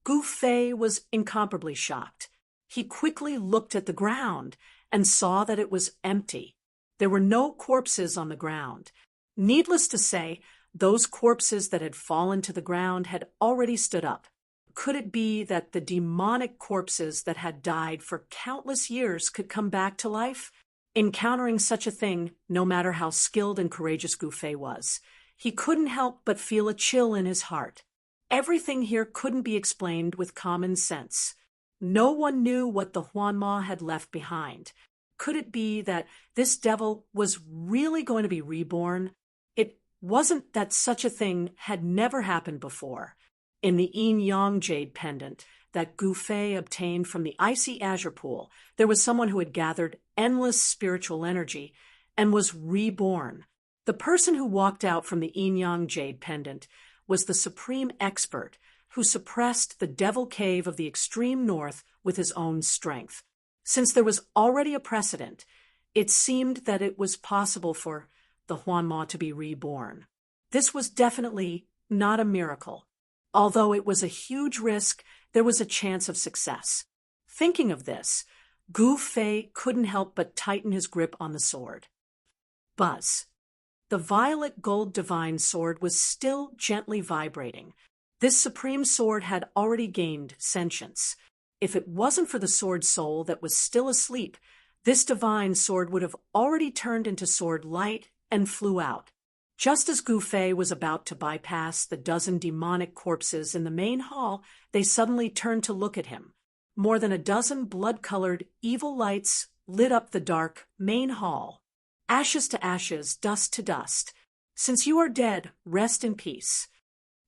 Speaker 1: Gouffet was incomparably shocked. He quickly looked at the ground and saw that it was empty. There were no corpses on the ground. Needless to say, those corpses that had fallen to the ground had already stood up. Could it be that the demonic corpses that had died for countless years could come back to life? Encountering such a thing, no matter how skilled and courageous Gouffet was, he couldn't help but feel a chill in his heart. Everything here couldn't be explained with common sense. No one knew what the Huanma had left behind. Could it be that this devil was really going to be reborn? It wasn't that such a thing had never happened before. In the yin-yang jade pendant that Gouffet obtained from the icy azure pool, there was someone who had gathered endless spiritual energy and was reborn. The person who walked out from the yin-yang jade pendant was the supreme expert who suppressed the devil cave of the extreme north with his own strength. Since there was already a precedent, it seemed that it was possible for the Huanma to be reborn. This was definitely not a miracle. Although it was a huge risk, there was a chance of success. Thinking of this, Gu Fei couldn't help but tighten his grip on the sword. Buzz. The violet gold divine sword was still gently vibrating. This supreme sword had already gained sentience. If it wasn't for the sword soul that was still asleep, this divine sword would have already turned into sword light and flew out. Just as Gu Fei was about to bypass the dozen demonic corpses in the main hall, they suddenly turned to look at him. More than a dozen blood-colored evil lights lit up the dark main hall. Ashes to ashes, dust to dust. Since you are dead, rest in peace.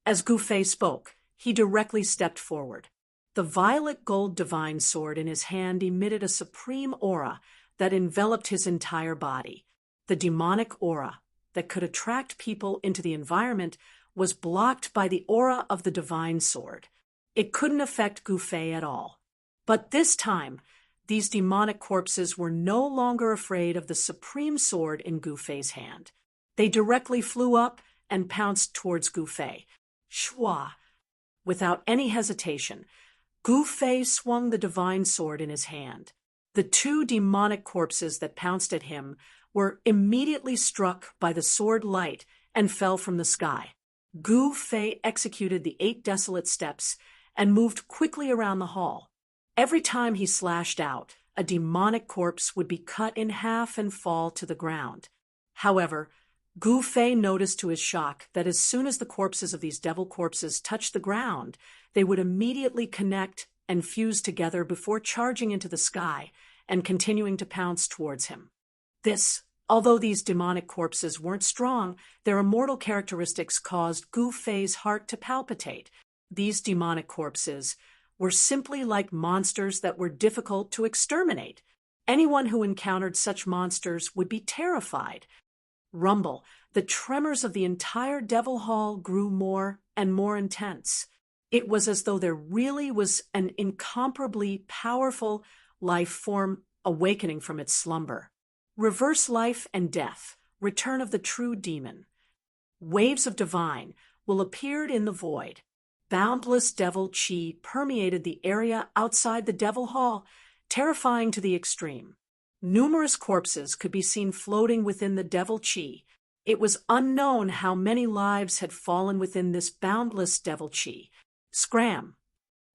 Speaker 1: As Gu Fei spoke, he directly stepped forward. The violet gold divine sword in his hand emitted a supreme aura that enveloped his entire body. The demonic aura that could attract people into the environment was blocked by the aura of the divine sword. It couldn't affect Gu Fei at all. But this time, these demonic corpses were no longer afraid of the supreme sword in Gu Fei's hand. They directly flew up and pounced towards Gu Fei. Shwa! Without any hesitation, Gu Fei swung the divine sword in his hand. The two demonic corpses that pounced at him were immediately struck by the sword light and fell from the sky. Gu Fei executed the 8 desolate steps and moved quickly around the hall. Every time he slashed out, a demonic corpse would be cut in half and fall to the ground. However, Gu Fei noticed to his shock that as soon as the corpses of these devil corpses touched the ground, they would immediately connect and fuse together before charging into the sky and continuing to pounce towards him. Although these demonic corpses weren't strong, their immortal characteristics caused Gu Fei's heart to palpitate. These demonic corpses were simply like monsters that were difficult to exterminate. Anyone who encountered such monsters would be terrified. Rumble, the tremors of the entire Devil Hall grew more and more intense. It was as though there really was an incomparably powerful life form awakening from its slumber. Reverse life and death, return of the true demon. Waves of divine will appear in the void. Boundless devil chi permeated the area outside the Devil Hall, terrifying to the extreme. Numerous corpses could be seen floating within the devil chi. It was unknown how many lives had fallen within this boundless devil chi. Scram!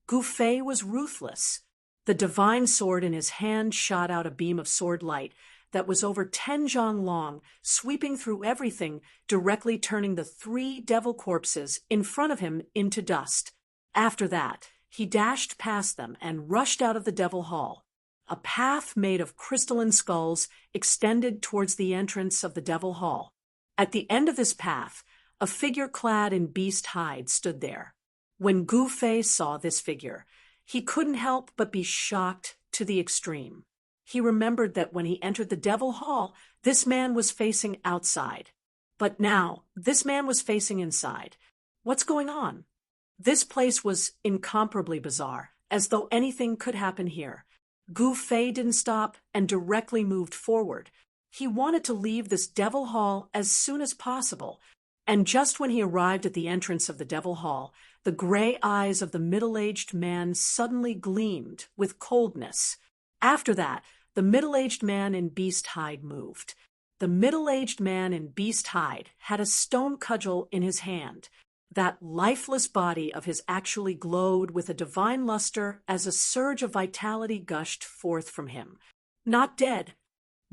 Speaker 1: Gu Fei was ruthless. The divine sword in his hand shot out a beam of sword light that was over 10 zhang long, sweeping through everything, directly turning the 3 devil corpses in front of him into dust. After that, he dashed past them and rushed out of the Devil Hall. A path made of crystalline skulls extended towards the entrance of the Devil Hall. At the end of this path, a figure clad in beast hide stood there. When Gu Fei saw this figure, he couldn't help but be shocked to the extreme. He remembered that when he entered the Devil Hall, this man was facing outside. But now, this man was facing inside. What's going on? This place was incomparably bizarre, as though anything could happen here. Gu Fei didn't stop and directly moved forward. He wanted to leave this Devil Hall as soon as possible. And just when he arrived at the entrance of the Devil Hall, the gray eyes of the middle-aged man suddenly gleamed with coldness. After that, the middle-aged man in beast hide moved. The middle-aged man in beast hide had a stone cudgel in his hand. That lifeless body of his actually glowed with a divine luster as a surge of vitality gushed forth from him. Not dead.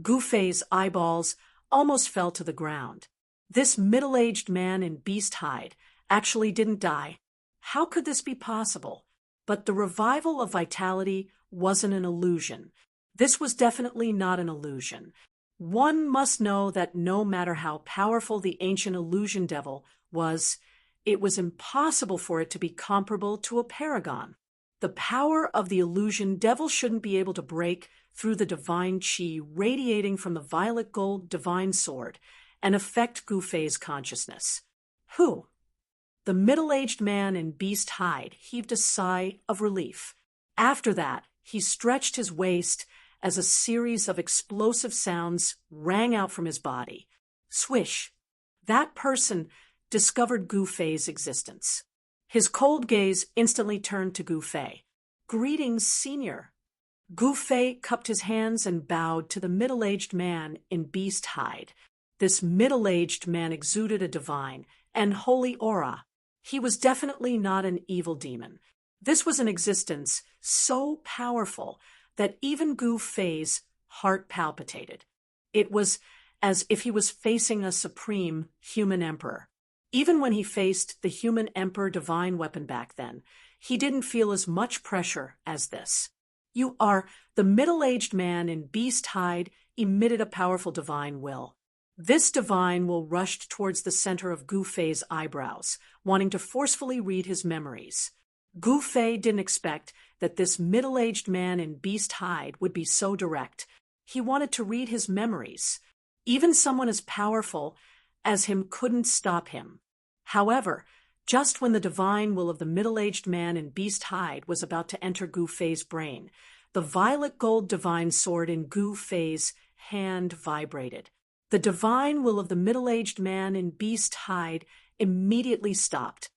Speaker 1: Gu Fei's eyeballs almost fell to the ground. This middle-aged man in beast hide actually didn't die. How could this be possible? But the revival of vitality wasn't an illusion. This was definitely not an illusion. One must know that no matter how powerful the ancient illusion devil was, it was impossible for it to be comparable to a paragon. The power of the illusion devil shouldn't be able to break through the divine chi radiating from the violet gold divine sword and affect Gu Fei's consciousness. Who? The middle-aged man in beast hide heaved a sigh of relief. After that, he stretched his waist as a series of explosive sounds rang out from his body. Swish! That person discovered Gu Fei's existence. His cold gaze instantly turned to Gu Fei. "Greetings, Senior." Gu Fei cupped his hands and bowed to the middle-aged man in beast hide. This middle-aged man exuded a divine and holy aura. He was definitely not an evil demon. This was an existence so powerful that even Gu Fei's heart palpitated. It was as if he was facing a supreme human emperor. Even when he faced the human emperor divine weapon back then, he didn't feel as much pressure as this. You are the middle-aged man in beast hide emitted a powerful divine will. This divine will rushed towards the center of Gu Fei's eyebrows, wanting to forcefully read his memories. Gu Fei didn't expect that this middle-aged man in beast hide would be so direct. He wanted to read his memories. Even someone as powerful as him couldn't stop him. However, just when the divine will of the middle-aged man in beast hide was about to enter Gu Fei's brain, the violet gold divine sword in Gu Fei's hand vibrated. The divine will of the middle-aged man in beast hide immediately stopped.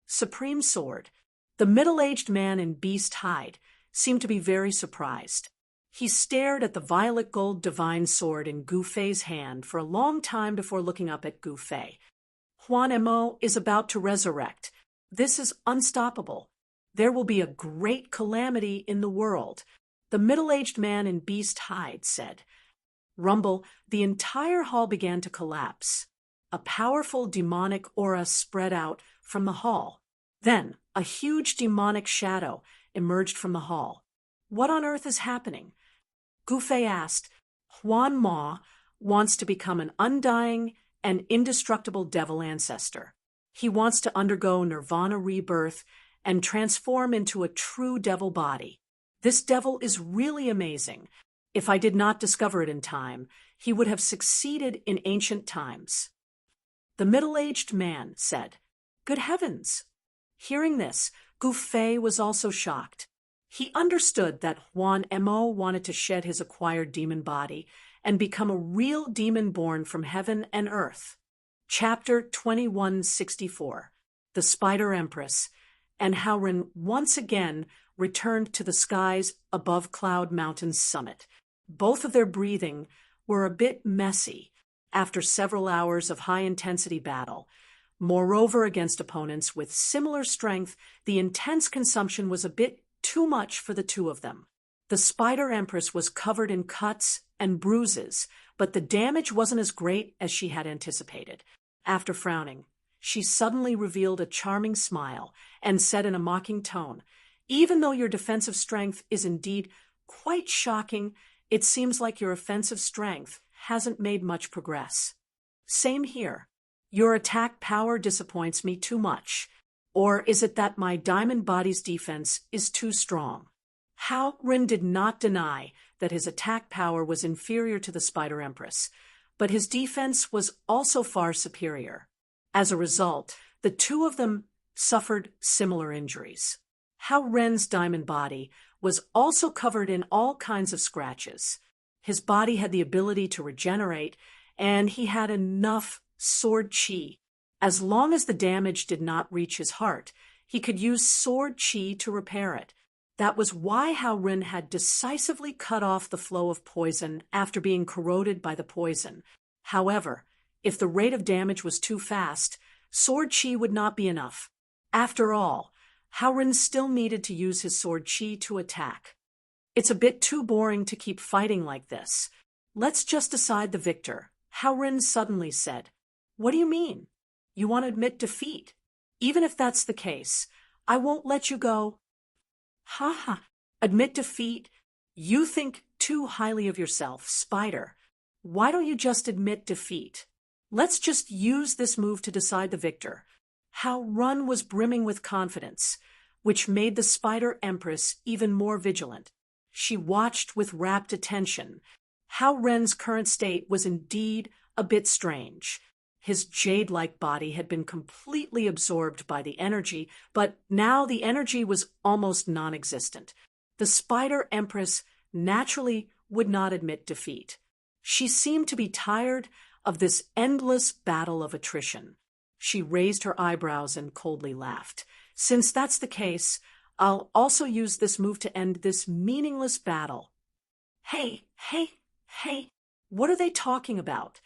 Speaker 1: Supreme sword. The middle-aged man in beast hide seemed to be very surprised. He stared at the violet gold divine sword in Gu Fei's hand for a long time before looking up at Gu Fei. Huan Mo is about to resurrect. This is unstoppable. There will be a great calamity in the world, the middle-aged man in beast hide said. Rumble, the entire hall began to collapse. A powerful demonic aura spread out from the hall. Then, a huge demonic shadow emerged from the hall. What on earth is happening? Gu Fei asked. Huan Ma wants to become an undying and indestructible devil ancestor. He wants to undergo nirvana rebirth and transform into a true devil body. This devil is really amazing. If I did not discover it in time, he would have succeeded in ancient times. The middle-aged man said, Good heavens! Hearing this, Gu Fei was also shocked. He understood that Huan Mo wanted to shed his acquired demon body and become a real demon born from heaven and earth. Chapter 2164, The Spider Empress, and how Ren once again returned to the skies above Cloud Mountain's summit. Both of their breathing were a bit messy after several hours of high-intensity battle. Moreover, against opponents with similar strength, the intense consumption was a bit too much for the two of them. The Spider Empress was covered in cuts and bruises, but the damage wasn't as great as she had anticipated. After frowning, she suddenly revealed a charming smile and said in a mocking tone, Even though your defensive strength is indeed quite shocking, it seems like your offensive strength hasn't made much progress. Same here. Your attack power disappoints me too much. Or is it that my diamond body's defense is too strong? Hao Ren did not deny that his attack power was inferior to the Spider Empress, but his defense was also far superior. As a result, the two of them suffered similar injuries. Hao Ren's diamond body was also covered in all kinds of scratches. His body had the ability to regenerate, and he had enough sword chi. As long as the damage did not reach his heart, he could use sword chi to repair it. That was why Hao Ren had decisively cut off the flow of poison after being corroded by the poison. However, if the rate of damage was too fast, sword chi would not be enough. After all, Hao Ren still needed to use his sword chi to attack. It's a bit too boring to keep fighting like this. Let's just decide the victor, Hao Ren suddenly said. What do you mean? You want to admit defeat? Even if that's the case, I won't let you go. Ha ha, admit defeat? You think too highly of yourself, Spider. Why don't you just admit defeat? Let's just use this move to decide the victor. Hao Ren was brimming with confidence, which made the Spider Empress even more vigilant. She watched with rapt attention. Hao Ren's current state was indeed a bit strange. His jade-like body had been completely absorbed by the energy, but now the energy was almost non-existent. The Spider Empress naturally would not admit defeat. She seemed to be tired of this endless battle of attrition. She raised her eyebrows and coldly laughed. Since that's the case, I'll also use this move to end this meaningless battle. Hey, hey, hey, what are they talking about?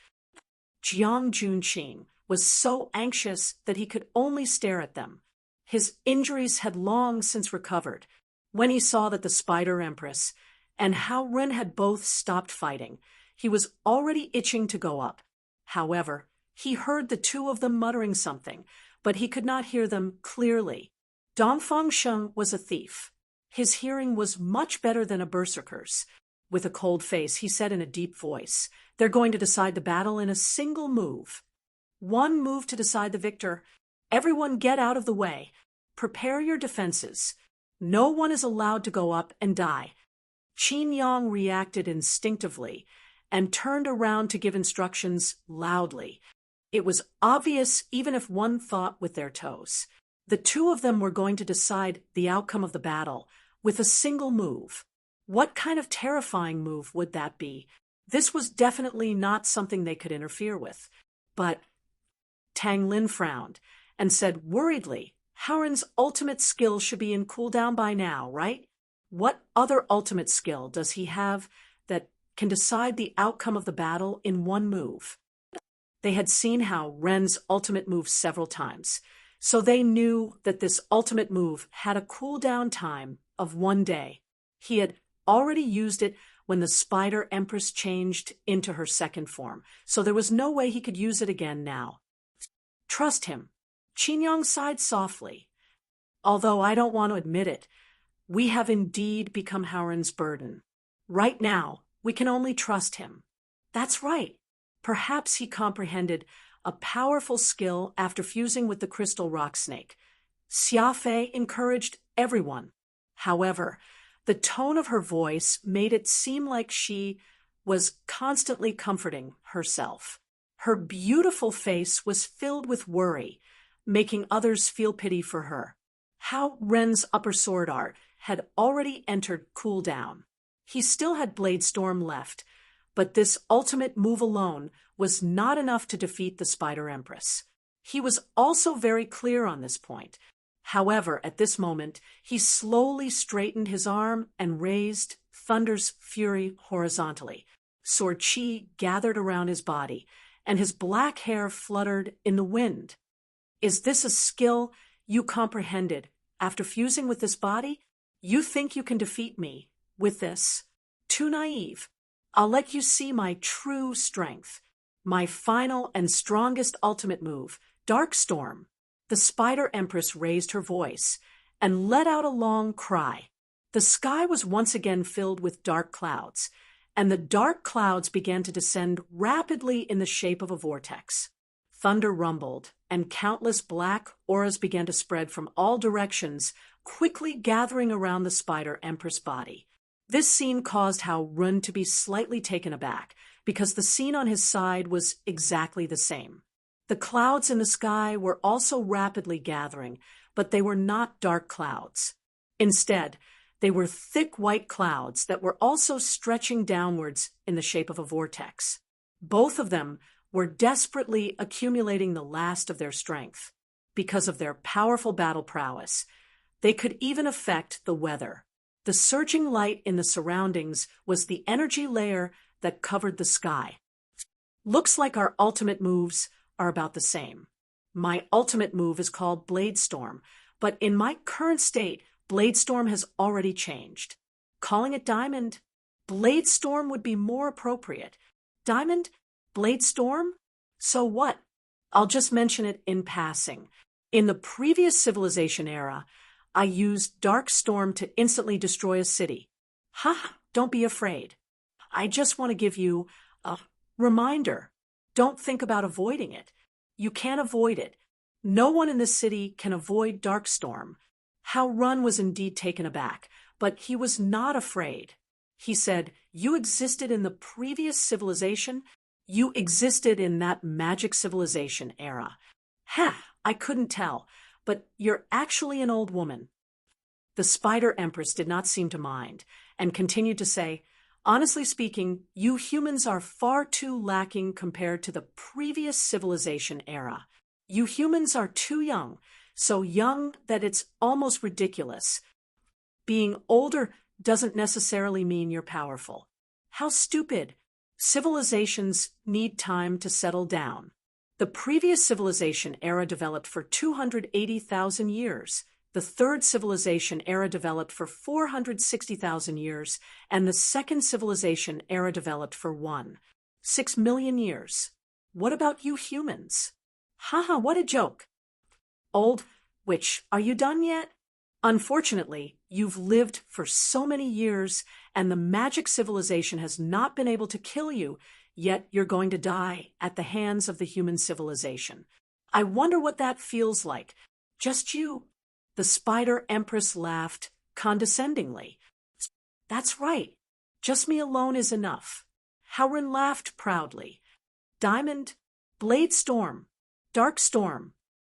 Speaker 1: Jiang Junqing was so anxious that he could only stare at them. His injuries had long since recovered. When he saw that the Spider Empress and Hao Ren had both stopped fighting, he was already itching to go up. However, he heard the two of them muttering something, but he could not hear them clearly. Dong Fangsheng was a thief. His hearing was much better than a berserker's. With a cold face, he said in a deep voice, "They're going to decide the battle in a single move. One move to decide the victor. Everyone get out of the way. Prepare your defenses. No one is allowed to go up and die." Qin Yang reacted instinctively and turned around to give instructions loudly. It was obvious even if one thought with their toes. The two of them were going to decide the outcome of the battle with a single move. What kind of terrifying move would that be? This was definitely not something they could interfere with. But Tang Lin frowned and said worriedly, "Howren's ultimate skill should be in cooldown by now, right? What other ultimate skill does he have that can decide the outcome of the battle in one move?" They had seen Hao Ren's ultimate move several times, so they knew that this ultimate move had a cooldown time of 1 day. He had already used it when the Spider Empress changed into her second form, so there was no way he could use it again now. "Trust him." Qin Yang sighed softly. "Although I don't want to admit it, we have indeed become Howren's burden. Right now, we can only trust him." That's right. Perhaps he comprehended a powerful skill after fusing with the crystal rock snake. Xia Fei encouraged everyone. However, the tone of her voice made it seem like she was constantly comforting herself. Her beautiful face was filled with worry, making others feel pity for her. Hao Ren's upper sword art had already entered cooldown. He still had Blade Storm left, but this ultimate move alone was not enough to defeat the Spider Empress. He was also very clear on this point. However, at this moment, he slowly straightened his arm and raised Thunder's Fury horizontally. Sword Qi gathered around his body, and his black hair fluttered in the wind. "Is this a skill you comprehended after fusing with this body? You think you can defeat me with this? Too naive. I'll let you see my true strength. My final and strongest ultimate move, Dark Storm." The Spider Empress raised her voice and let out a long cry. The sky was once again filled with dark clouds, and the dark clouds began to descend rapidly in the shape of a vortex. Thunder rumbled, and countless black auras began to spread from all directions, quickly gathering around the Spider Empress body. This scene caused Hao Ren to be slightly taken aback, because the scene on his side was exactly the same. The clouds in the sky were also rapidly gathering, but they were not dark clouds. Instead, they were thick white clouds that were also stretching downwards in the shape of a vortex. Both of them were desperately accumulating the last of their strength. Because of their powerful battle prowess, they could even affect the weather. The surging light in the surroundings was the energy layer that covered the sky. "Looks like our ultimate moves are about the same. My ultimate move is called Blade Storm, but in my current state, Blade Storm has already changed. Calling it Diamond, Blade Storm would be more appropriate. Diamond? Blade Storm? So what? I'll just mention it in passing. In the previous civilization era, I used Dark Storm to instantly destroy a city. Ha! Don't be afraid. I just want to give you a reminder. Don't think about avoiding it. You can't avoid it. No one in this city can avoid Dark Storm." Hao Ren was indeed taken aback, but he was not afraid. He said, "You existed in the previous civilization? You existed in that magic civilization era." "Ha! I couldn't tell, but you're actually an old woman." The Spider Empress did not seem to mind, and continued to say, "Honestly speaking, you humans are far too lacking compared to the previous civilization era. You humans are too young, so young that it's almost ridiculous. Being older doesn't necessarily mean you're powerful. How stupid. Civilizations need time to settle down. The previous civilization era developed for 280,000 years. The third civilization era developed for 460,000 years, and the second civilization era developed for 6 million years. What about you humans? Haha, what a joke. Old witch, are you done yet? Unfortunately, you've lived for so many years, and the magic civilization has not been able to kill you, yet you're going to die at the hands of the human civilization. I wonder what that feels like. Just you. The Spider Empress laughed condescendingly. That's right. Just me alone is enough. Howren laughed proudly. Diamond, Blade Storm, Dark Storm.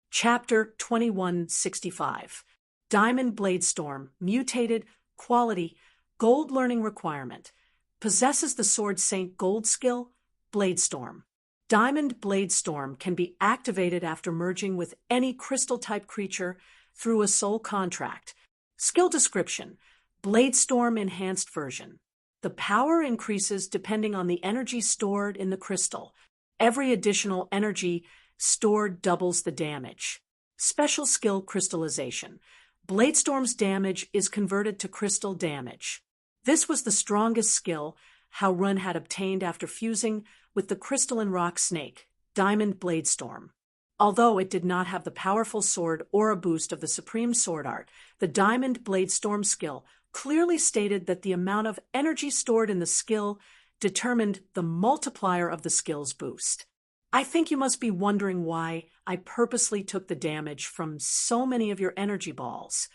Speaker 1: Chapter 2165. Diamond Blade Storm, mutated, quality, gold learning requirement. Possesses the Sword Saint Gold skill, Blade Storm. Diamond Blade Storm can be activated after merging with any crystal-type creature through a soul contract. Skill description, Blade Storm Enhanced Version. The power increases depending on the energy stored in the crystal. Every additional energy stored doubles the damage. Special skill crystallization. Bladestorm's damage is converted to crystal damage. This was the strongest skill Howren had obtained after fusing with the crystalline rock snake, Diamond Bladestorm. Although it did not have the powerful sword aura boost of the Supreme Sword Art, the Diamond Bladestorm skill clearly stated that the amount of energy stored in the skill determined the multiplier of the skill's boost. I think you must be wondering why I purposely took the damage from so many of your energy balls.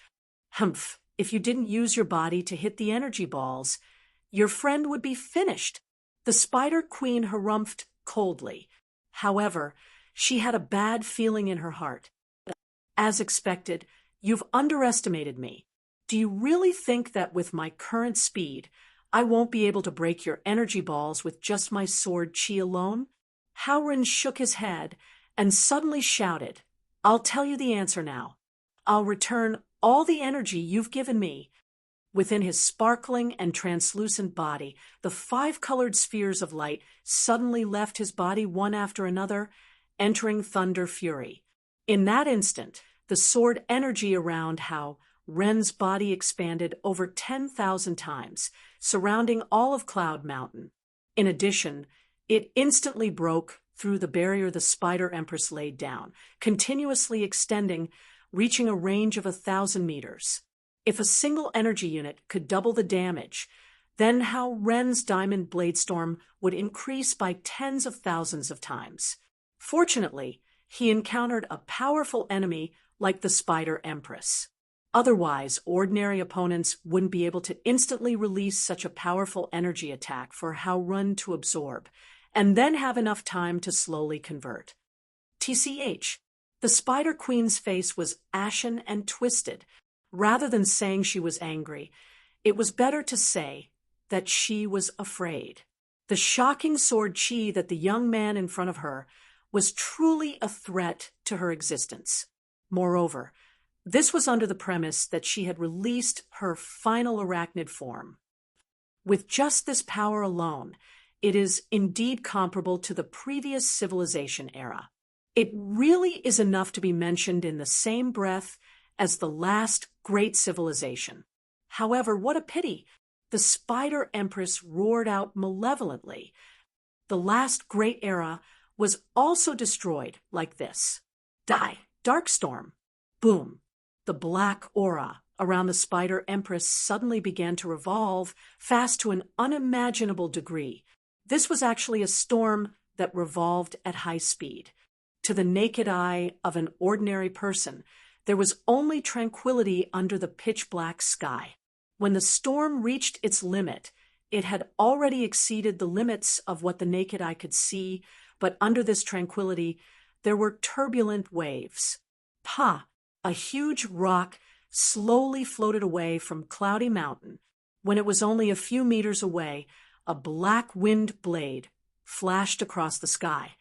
Speaker 1: Humph, if you didn't use your body to hit the energy balls, your friend would be finished. The Spider Queen harumphed coldly. However, she had a bad feeling in her heart. As expected, you've underestimated me. Do you really think that with my current speed, I won't be able to break your energy balls with just my sword chi alone? Howren shook his head and suddenly shouted, I'll tell you the answer now. I'll return all the energy you've given me. Within his sparkling and translucent body, the 5-colored spheres of light suddenly left his body one after another, entering Thunder Fury. In that instant, the sword energy around Ren's body expanded over 10,000 times, surrounding all of Cloud Mountain. In addition, it instantly broke through the barrier the Spider Empress laid down, continuously extending, reaching a range of 1,000 meters. If a single energy unit could double the damage, then Ren's Diamond Bladestorm would increase by tens of thousands of times. Fortunately, he encountered a powerful enemy like the Spider Empress. Otherwise, ordinary opponents wouldn't be able to instantly release such a powerful energy attack for Howren to absorb, and then have enough time to slowly convert. TCH, the Spider Queen's face was ashen and twisted. Rather than saying she was angry, it was better to say that she was afraid. The shocking sword chi that the young man in front of her was truly a threat to her existence. Moreover, this was under the premise that she had released her final arachnid form. With just this power alone, it is indeed comparable to the previous civilization era. It really is enough to be mentioned in the same breath as the last great civilization. However, what a pity! The Spider Empress roared out malevolently. The last great era was also destroyed like this. Die, Darkstorm. Boom. The black aura around the Spider Empress suddenly began to revolve fast to an unimaginable degree. This was actually a storm that revolved at high speed. To the naked eye of an ordinary person, there was only tranquility under the pitch-black sky. When the storm reached its limit, it had already exceeded the limits of what the naked eye could see, but under this tranquility, there were turbulent waves. Pa! A huge rock slowly floated away from Cloudy Mountain. When it was only a few meters away, a black wind blade flashed across the sky,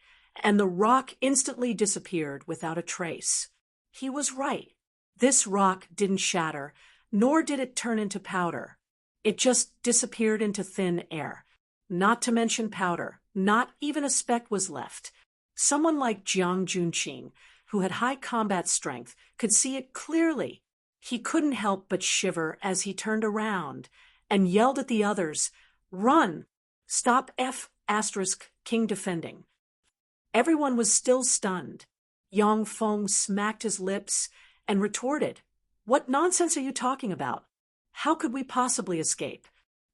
Speaker 1: and the rock instantly disappeared without a trace. He was right. This rock didn't shatter, Nor did it turn into powder. It just disappeared into thin air. Not to mention powder. Not even a speck was left. Someone like Jiang Junqing, who had high combat strength, could see it clearly. He couldn't help but shiver as he turned around and yelled at the others, "Run! Stop King defending." Everyone was still stunned. Yang Feng smacked his lips and retorted, "What nonsense are you talking about? How could we possibly escape?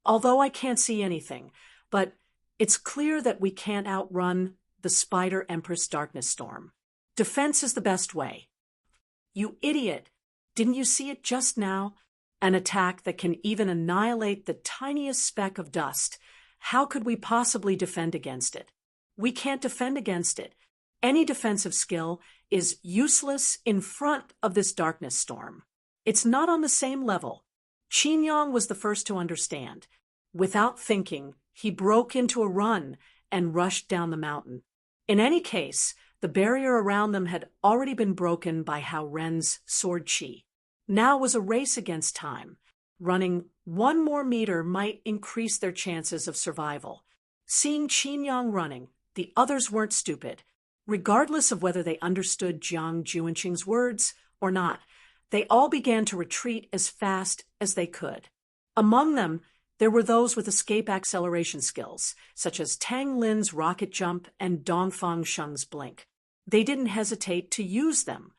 Speaker 1: Although I can't see anything, but it's clear that we can't outrun the Spider Empress Darkness Storm. Defense is the best way." "You idiot! Didn't you see it just now? An attack that can even annihilate the tiniest speck of dust. How could we possibly defend against it? We can't defend against it. Any defensive skill is useless in front of this darkness storm. It's not on the same level." Qin Yang was the first to understand. Without thinking, he broke into a run and rushed down the mountain. In any case, the barrier around them had already been broken by Hao Ren's sword chi. Now was a race against time. Running 1 more meter might increase their chances of survival. Seeing Qin Yang running, the others weren't stupid. Regardless of whether they understood Jiang Junqing's words or not, they all began to retreat as fast as they could. Among them, there were those with escape acceleration skills, such as Tang Lin's rocket jump and Dongfang Sheng's blink. They didn't hesitate to use them.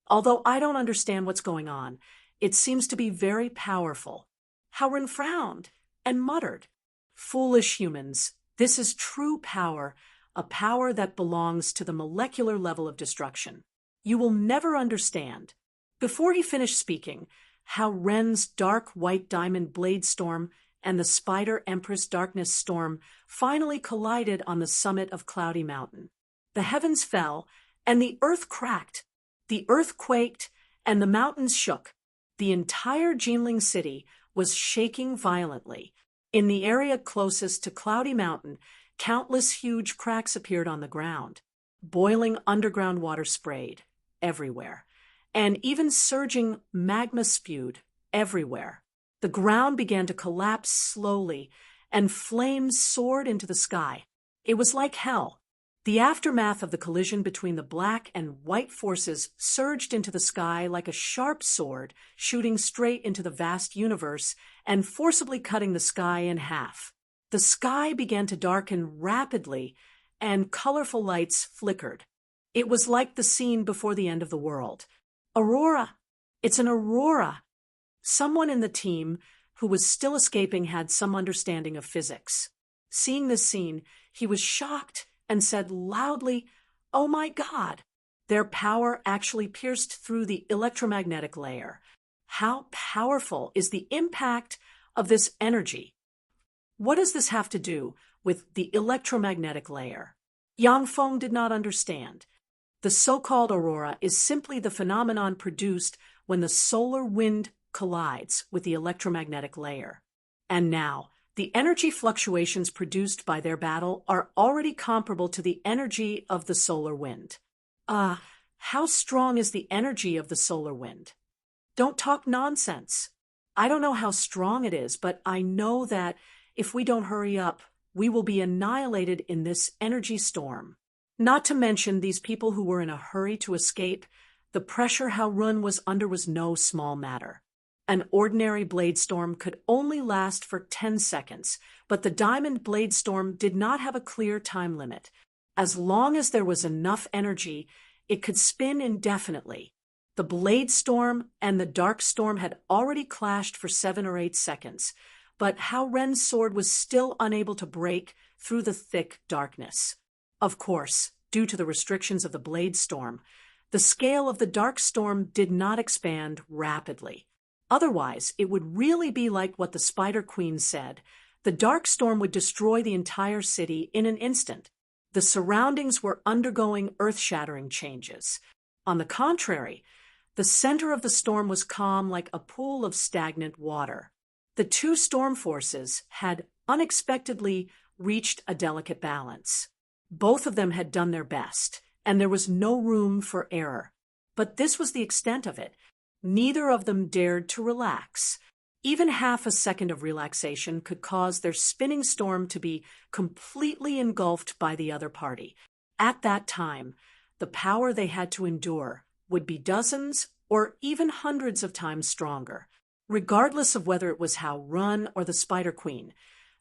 Speaker 1: Although I don't understand what's going on, it seems to be very powerful. Hao Ren frowned and muttered, "Foolish humans, this is true power, a power that belongs to the molecular level of destruction. You will never understand." Before he finished speaking, Hao Ren's dark white diamond blade storm and the Spider Empress Darkness Storm finally collided on the summit of Cloudy Mountain. The heavens fell, and the earth cracked. The earth quaked, and the mountains shook. The entire Jinling city was shaking violently. In the area closest to Cloudy Mountain, countless huge cracks appeared on the ground. Boiling underground water sprayed everywhere, and even surging magma spewed everywhere. The ground began to collapse slowly, and flames soared into the sky. It was like hell. The aftermath of the collision between the black and white forces surged into the sky like a sharp sword, shooting straight into the vast universe and forcibly cutting the sky in half. The sky began to darken rapidly, and colorful lights flickered. It was like the scene before the end of the world. "Aurora! It's an aurora!" Someone in the team who was still escaping had some understanding of physics. Seeing this scene, he was shocked and said loudly, "Oh my God!" Their power actually pierced through the electromagnetic layer. How powerful is the impact of this energy? What does this have to do with the electromagnetic layer? Yang Feng did not understand. The so-called aurora is simply the phenomenon produced when the solar wind collides with the electromagnetic layer. And now, the energy fluctuations produced by their battle are already comparable to the energy of the solar wind. How strong is the energy of the solar wind? Don't talk nonsense. I don't know how strong it is, but I know that if we don't hurry up, we will be annihilated in this energy storm. Not to mention these people who were in a hurry to escape. The pressure Hao Ren was under was no small matter. An ordinary blade storm could only last for 10 seconds, but the diamond blade storm did not have a clear time limit. As long as there was enough energy, it could spin indefinitely. The blade storm and the dark storm had already clashed for 7 or 8 seconds, but Hao Ren's sword was still unable to break through the thick darkness. Of course, due to the restrictions of the blade storm, the scale of the dark storm did not expand rapidly. Otherwise, it would really be like what the Spider Queen said. The dark storm would destroy the entire city in an instant. The surroundings were undergoing earth-shattering changes. On the contrary, the center of the storm was calm like a pool of stagnant water. The two storm forces had unexpectedly reached a delicate balance. Both of them had done their best, and there was no room for error. But this was the extent of it. Neither of them dared to relax. Even half a second of relaxation could cause their spinning storm to be completely engulfed by the other party. At that time, the power they had to endure would be dozens or even hundreds of times stronger. Regardless of whether it was Hao Run or the Spider Queen,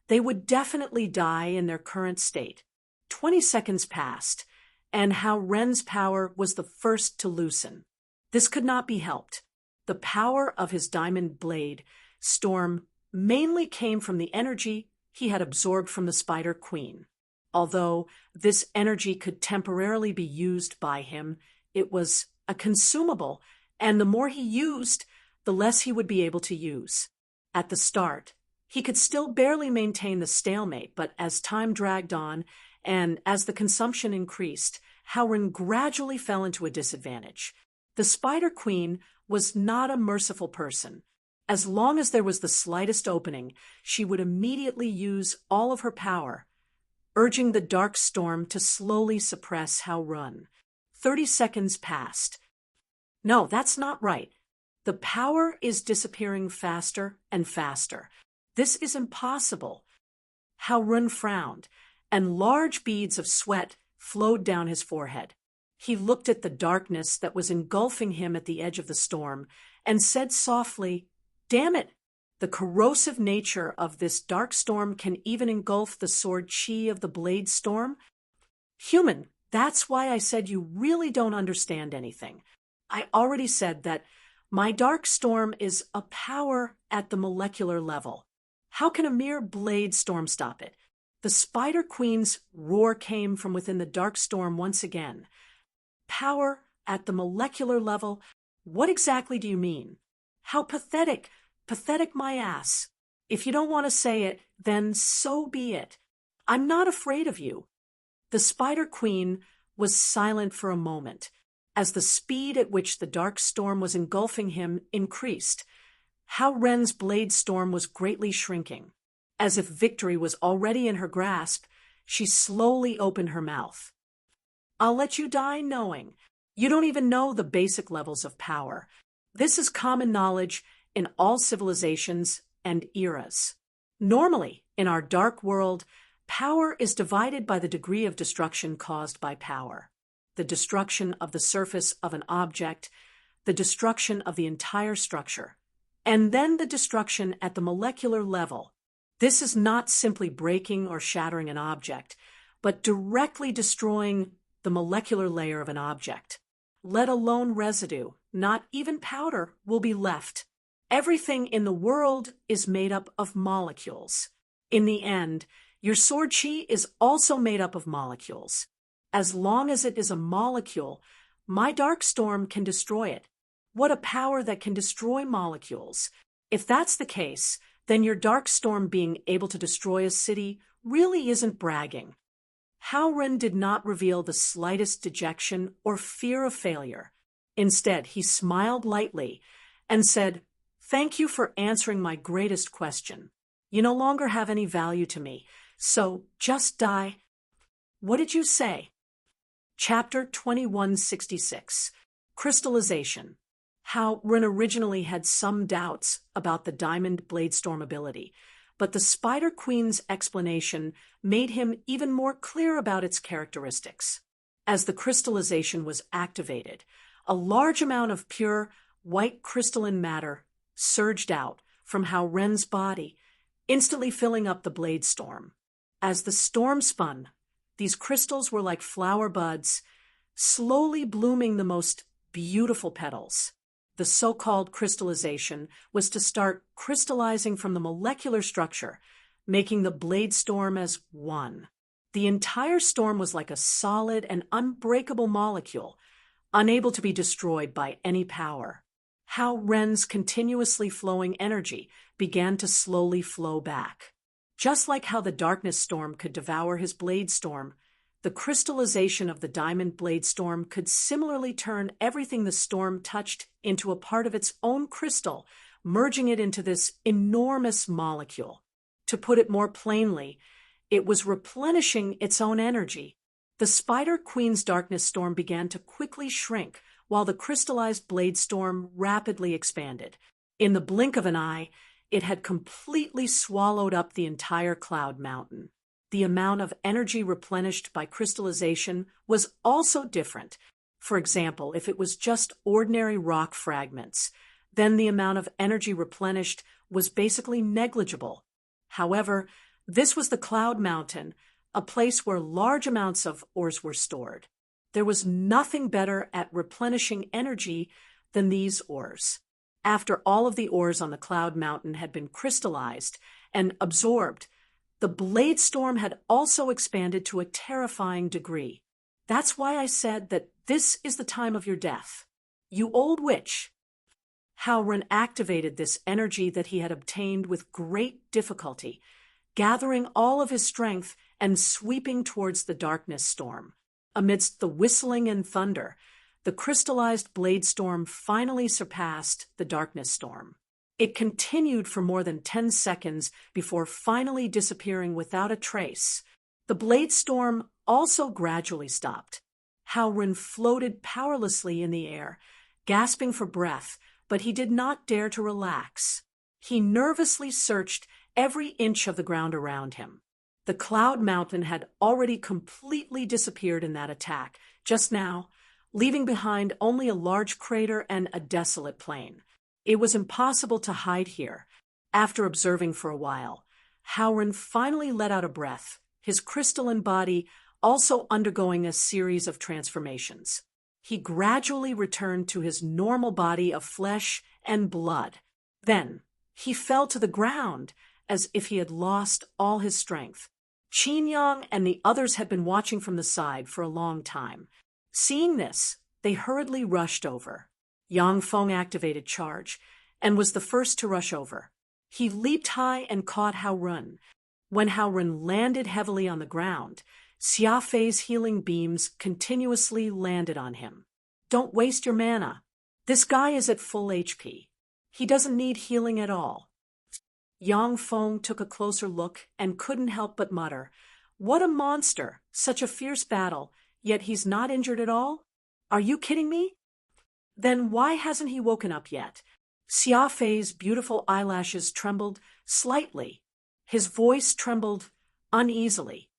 Speaker 1: they would definitely die in their current state. 20 seconds passed, and Hao Ren's power was the first to loosen. This could not be helped. The power of his diamond blade storm mainly came from the energy he had absorbed from the Spider Queen. Although this energy could temporarily be used by him, it was a consumable, and the more he used, the less he would be able to use. At the start, he could still barely maintain the stalemate, but as time dragged on and as the consumption increased, Howren gradually fell into a disadvantage. The Spider Queen was not a merciful person. As long as there was the slightest opening, she would immediately use all of her power, urging the dark storm to slowly suppress Hao Run. 30 seconds passed. No, that's not right. The power is disappearing faster and faster. This is impossible. Hao Run frowned, and large beads of sweat flowed down his forehead. He looked at the darkness that was engulfing him at the edge of the storm and said softly, "Damn it! The corrosive nature of this dark storm can even engulf the sword chi of the blade storm? Human, that's why I said you really don't understand anything. I already said that my dark storm is a power at the molecular level. How can a mere blade storm stop it?" The Spider Queen's roar came from within the dark storm once again. "Power at the molecular level? What exactly do you mean? How pathetic! Pathetic my ass. If you don't want to say it, then so be it. I'm not afraid of you." The Spider Queen was silent for a moment, as the speed at which the dark storm was engulfing him increased. Hao Ren's blade storm was greatly shrinking. As if victory was already in her grasp, she slowly opened her mouth. "I'll let you die knowing. You don't even know the basic levels of power. This is common knowledge in all civilizations and eras. Normally, in our dark world, power is divided by the degree of destruction caused by power. The destruction of the surface of an object, the destruction of the entire structure, and then the destruction at the molecular level. This is not simply breaking or shattering an object, but directly destroying the molecular layer of an object. Let alone residue, not even powder, will be left. Everything in the world is made up of molecules. In the end, your sword chi is also made up of molecules. As long as it is a molecule, my dark storm can destroy it. What a power that can destroy molecules! If that's the case, then your dark storm being able to destroy a city really isn't bragging." Hao Ren did not reveal the slightest dejection or fear of failure. Instead, he smiled lightly and said, "Thank you for answering my greatest question. You no longer have any value to me, so just die." "What did you say?" Chapter 2166, Crystallization. Hao Ren originally had some doubts about the Diamond Bladestorm ability, but the Spider Queen's explanation made him even more clear about its characteristics. As the crystallization was activated, a large amount of pure, white crystalline matter surged out from Hao Ren's body, instantly filling up the Bladestorm. As the storm spun, these crystals were like flower buds, slowly blooming the most beautiful petals. The so-called crystallization was to start crystallizing from the molecular structure, making the Bladestorm as one. The entire storm was like a solid and unbreakable molecule, unable to be destroyed by any power. Hao Ren's continuously flowing energy began to slowly flow back. Just like how the darkness storm could devour his Bladestorm, the crystallization of the Diamond Bladestorm could similarly turn everything the storm touched into a part of its own crystal, merging it into this enormous molecule. To put it more plainly, it was replenishing its own energy. The Spider Queen's darkness storm began to quickly shrink, while the crystallized blade storm rapidly expanded. In the blink of an eye, it had completely swallowed up the entire cloud mountain. The amount of energy replenished by crystallization was also different. For example, if it was just ordinary rock fragments, then the amount of energy replenished was basically negligible. However, this was the cloud mountain, a place where large amounts of ores were stored. There was nothing better at replenishing energy than these ores. After all of the ores on the cloud mountain had been crystallized and absorbed, the blade storm had also expanded to a terrifying degree. That's why I said that this is the time of your death. You old witch! Howrun activated this energy that he had obtained with great difficulty, gathering all of his strength and sweeping towards the darkness storm. Amidst the whistling and thunder, the crystallized blade storm finally surpassed the darkness storm. It continued for more than 10 seconds before finally disappearing without a trace. The blade storm also gradually stopped. Howrun floated powerlessly in the air, gasping for breath, but he did not dare to relax. He nervously searched every inch of the ground around him. The cloud mountain had already completely disappeared in that attack, just now, leaving behind only a large crater and a desolate plain. It was impossible to hide here. After observing for a while, Howrun finally let out a breath, his crystalline body also undergoing a series of transformations. He gradually returned to his normal body of flesh and blood. Then, he fell to the ground as if he had lost all his strength. Qin Yang and the others had been watching from the side for a long time. Seeing this, they hurriedly rushed over. Yang Feng activated charge and was the first to rush over. He leaped high and caught Howrun. When Howrun landed heavily on the ground, Xia Fei's healing beams continuously landed on him. Don't waste your mana. This guy is at full HP. He doesn't need healing at all. Yang Feng took a closer look and couldn't help but mutter, "What a monster! Such a fierce battle, yet he's not injured at all? Are you kidding me? Then why hasn't he woken up yet?" Xia Fei's beautiful eyelashes trembled slightly. His voice trembled uneasily.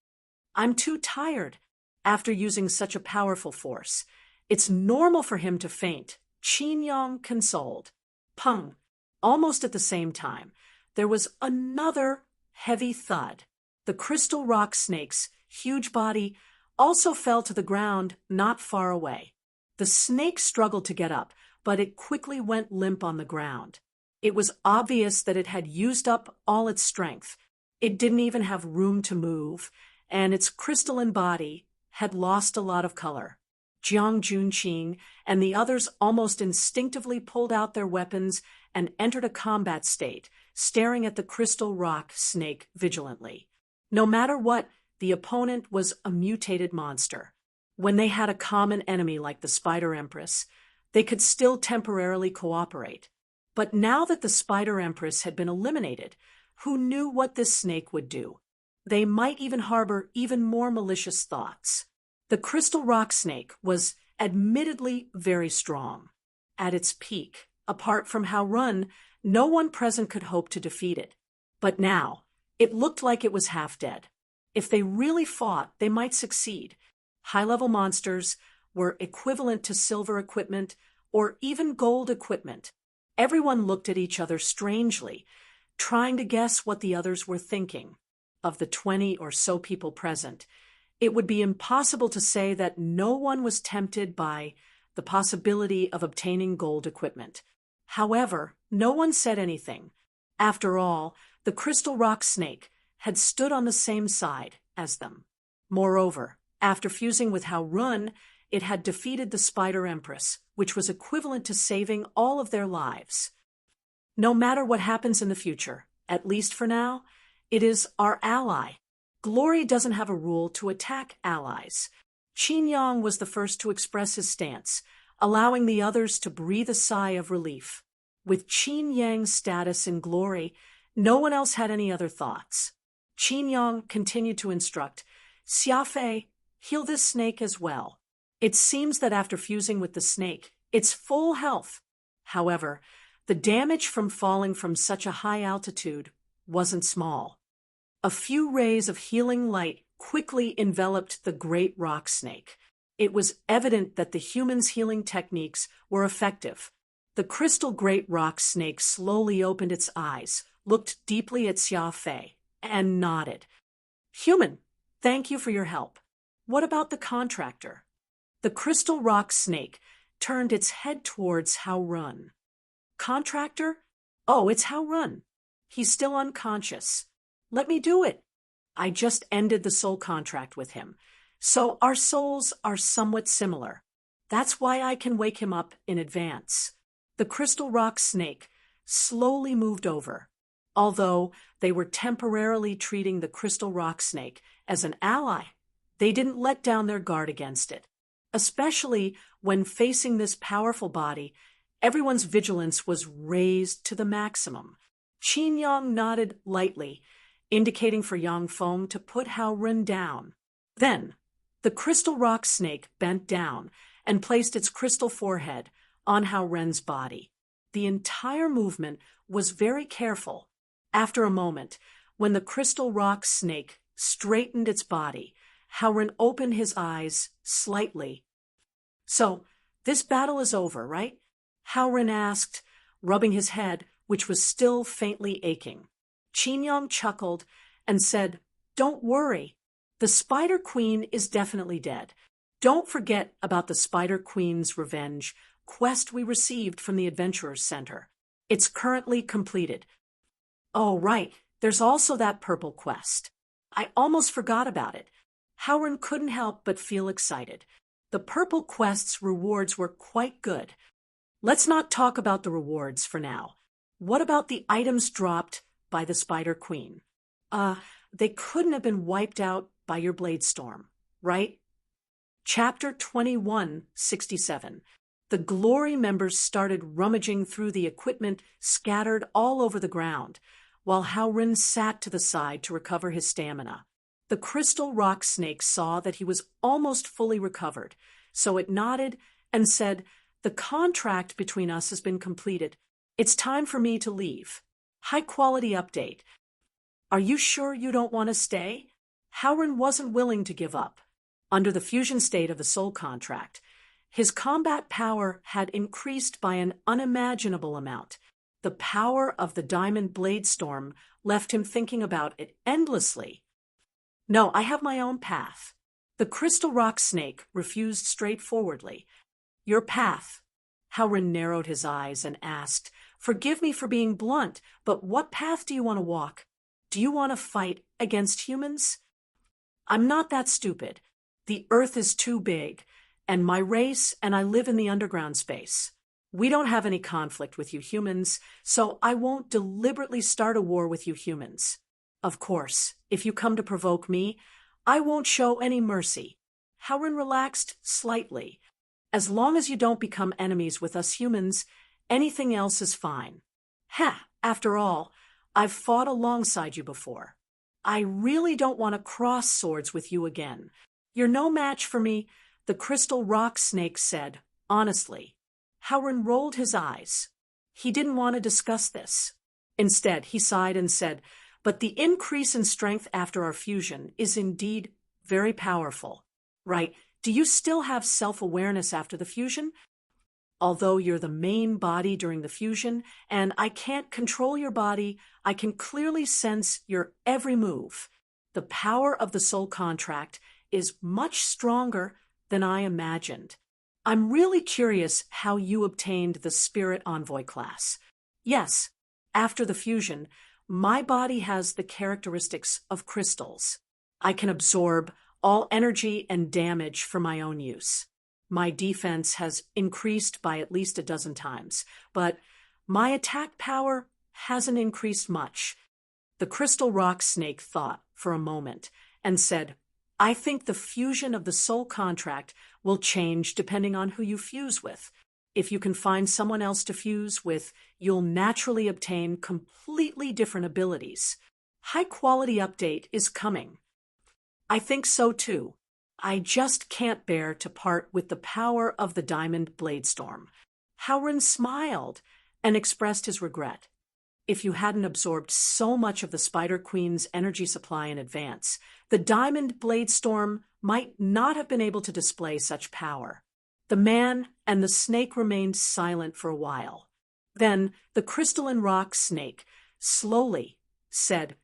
Speaker 1: "I'm too tired after using such a powerful force. It's normal for him to faint," Qin Yang consoled. Pung! Almost at the same time, there was another heavy thud. The crystal rock snake's huge body also fell to the ground not far away. The snake struggled to get up, but it quickly went limp on the ground. It was obvious that it had used up all its strength. It didn't even have room to move, and its crystalline body had lost a lot of color. Jiang Junqing and the others almost instinctively pulled out their weapons and entered a combat state, staring at the crystal rock snake vigilantly. No matter what, the opponent was a mutated monster. When they had a common enemy like the Spider Empress, they could still temporarily cooperate. But now that the Spider Empress had been eliminated, who knew what this snake would do? They might even harbor even more malicious thoughts. The crystal rock snake was admittedly very strong. At its peak, apart from Howrun, no one present could hope to defeat it. But now, it looked like it was half dead. If they really fought, they might succeed. High-level monsters were equivalent to silver equipment or even gold equipment. Everyone looked at each other strangely, trying to guess what the others were thinking. Of the 20 or so people present, it would be impossible to say that no one was tempted by the possibility of obtaining gold equipment. However, no one said anything. After all, the crystal rock snake had stood on the same side as them. Moreover, after fusing with Howrun, it had defeated the Spider Empress, which was equivalent to saving all of their lives. No matter what happens in the future, at least for now, it is our ally. Glory doesn't have a rule to attack allies. Qin Yang was the first to express his stance, allowing the others to breathe a sigh of relief. With Qin Yang's status in Glory, no one else had any other thoughts. Qin Yang continued to instruct, "Xia Fei, heal this snake as well." It seems that after fusing with the snake, It's full health. However, the damage from falling from such a high altitude wasn't small. A few rays of healing light quickly enveloped the great rock snake. It was evident that the human's healing techniques were effective. The crystal great rock snake slowly opened its eyes, looked deeply at Xia Fei, and nodded. Human, thank you for your help. What about the contractor? The crystal rock snake turned its head towards Hao Run. Contractor? Oh, it's Hao Run. He's still unconscious. Let me do it. I just ended the soul contract with him. So our souls are somewhat similar. That's why I can wake him up in advance. The crystal rock snake slowly moved over. Although they were temporarily treating the crystal rock snake as an ally, they didn't let down their guard against it. Especially when facing this powerful body, everyone's vigilance was raised to the maximum. Qin Yang nodded lightly, indicating for Yang Feng to put Hao Ren down. Then, the crystal rock snake bent down and placed its crystal forehead on Hao Ren's body. The entire movement was very careful. After a moment, when the crystal rock snake straightened its body, Hao Ren opened his eyes slightly. So, this battle is over, right? Hao Ren asked, rubbing his head, which was still faintly aching. Qin Yang chuckled and said, Don't worry. The Spider Queen is definitely dead. Don't forget about the Spider Queen's revenge quest we received from the Adventurers Center. It's currently completed. Oh, right. There's also that purple quest. I almost forgot about it. Hao Ren couldn't help but feel excited. The purple quest's rewards were quite good. Let's not talk about the rewards for now. What about the items dropped by the Spider Queen? They couldn't have been wiped out by your blade storm, right? Chapter 2167. The Glory members started rummaging through the equipment scattered all over the ground, while Hao Ren sat to the side to recover his stamina. The crystal rock snake saw that he was almost fully recovered, so it nodded and said, The contract between us has been completed. It's time for me to leave. High-quality update. Are you sure you don't want to stay? Hao Ren wasn't willing to give up. Under the fusion state of the soul contract, his combat power had increased by an unimaginable amount. The power of the diamond blade storm left him thinking about it endlessly. No, I have my own path. The crystal rock snake refused straightforwardly. Your path. Hao Ren narrowed his eyes and asked, Forgive me for being blunt, but what path do you want to walk? Do you want to fight against humans? I'm not that stupid. The Earth is too big, and my race and I live in the underground space. We don't have any conflict with you humans, so I won't deliberately start a war with you humans. Of course, if you come to provoke me, I won't show any mercy. Hao Ren relaxed slightly. As long as you don't become enemies with us humans, anything else is fine. After all, I've fought alongside you before. I really don't want to cross swords with you again. You're no match for me, the crystal rock snake said, honestly. Hao Ren rolled his eyes. He didn't want to discuss this. Instead, he sighed and said, But the increase in strength after our fusion is indeed very powerful. Right? Do you still have self-awareness after the fusion? Although you're the main body during the fusion, and I can't control your body, I can clearly sense your every move. The power of the soul contract is much stronger than I imagined. I'm really curious how you obtained the Spirit Envoy class. Yes, after the fusion, my body has the characteristics of crystals. I can absorb all energy and damage for my own use. My defense has increased by at least 12 times, but my attack power hasn't increased much. The crystal rock snake thought for a moment and said, I think the fusion of the soul contract will change depending on who you fuse with. If you can find someone else to fuse with, you'll naturally obtain completely different abilities. High-quality update is coming. I think so too. I just can't bear to part with the power of the diamond bladestorm. Howren smiled and expressed his regret. If you hadn't absorbed so much of the Spider Queen's energy supply in advance, the diamond bladestorm might not have been able to display such power. The man and the snake remained silent for a while. Then the crystalline rock snake slowly said,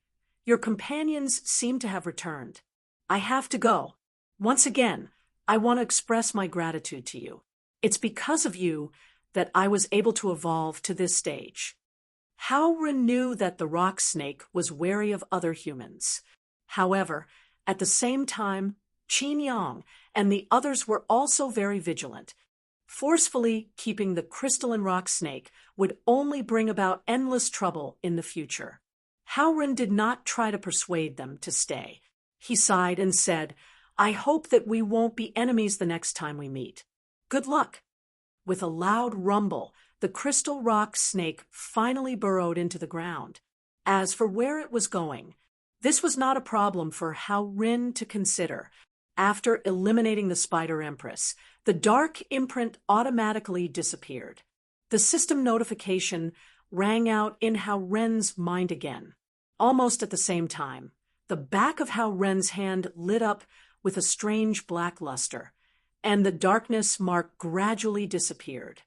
Speaker 1: "Your companions seem to have returned. I have to go. Once again, I want to express my gratitude to you. It's because of you that I was able to evolve to this stage." Howren knew that the rock snake was wary of other humans. However, at the same time, Qin Yang and the others were also very vigilant. Forcefully keeping the crystalline rock snake would only bring about endless trouble in the future. Howren did not try to persuade them to stay. He sighed and said, "I hope that we won't be enemies the next time we meet. Good luck." With a loud rumble, the crystal rock snake finally burrowed into the ground. As for where it was going, this was not a problem for Howren to consider. After eliminating the Spider Empress, the dark imprint automatically disappeared. The system notification rang out in Howren's mind again. Almost at the same time, the back of Howren's hand lit up with a strange black luster, and the darkness mark gradually disappeared.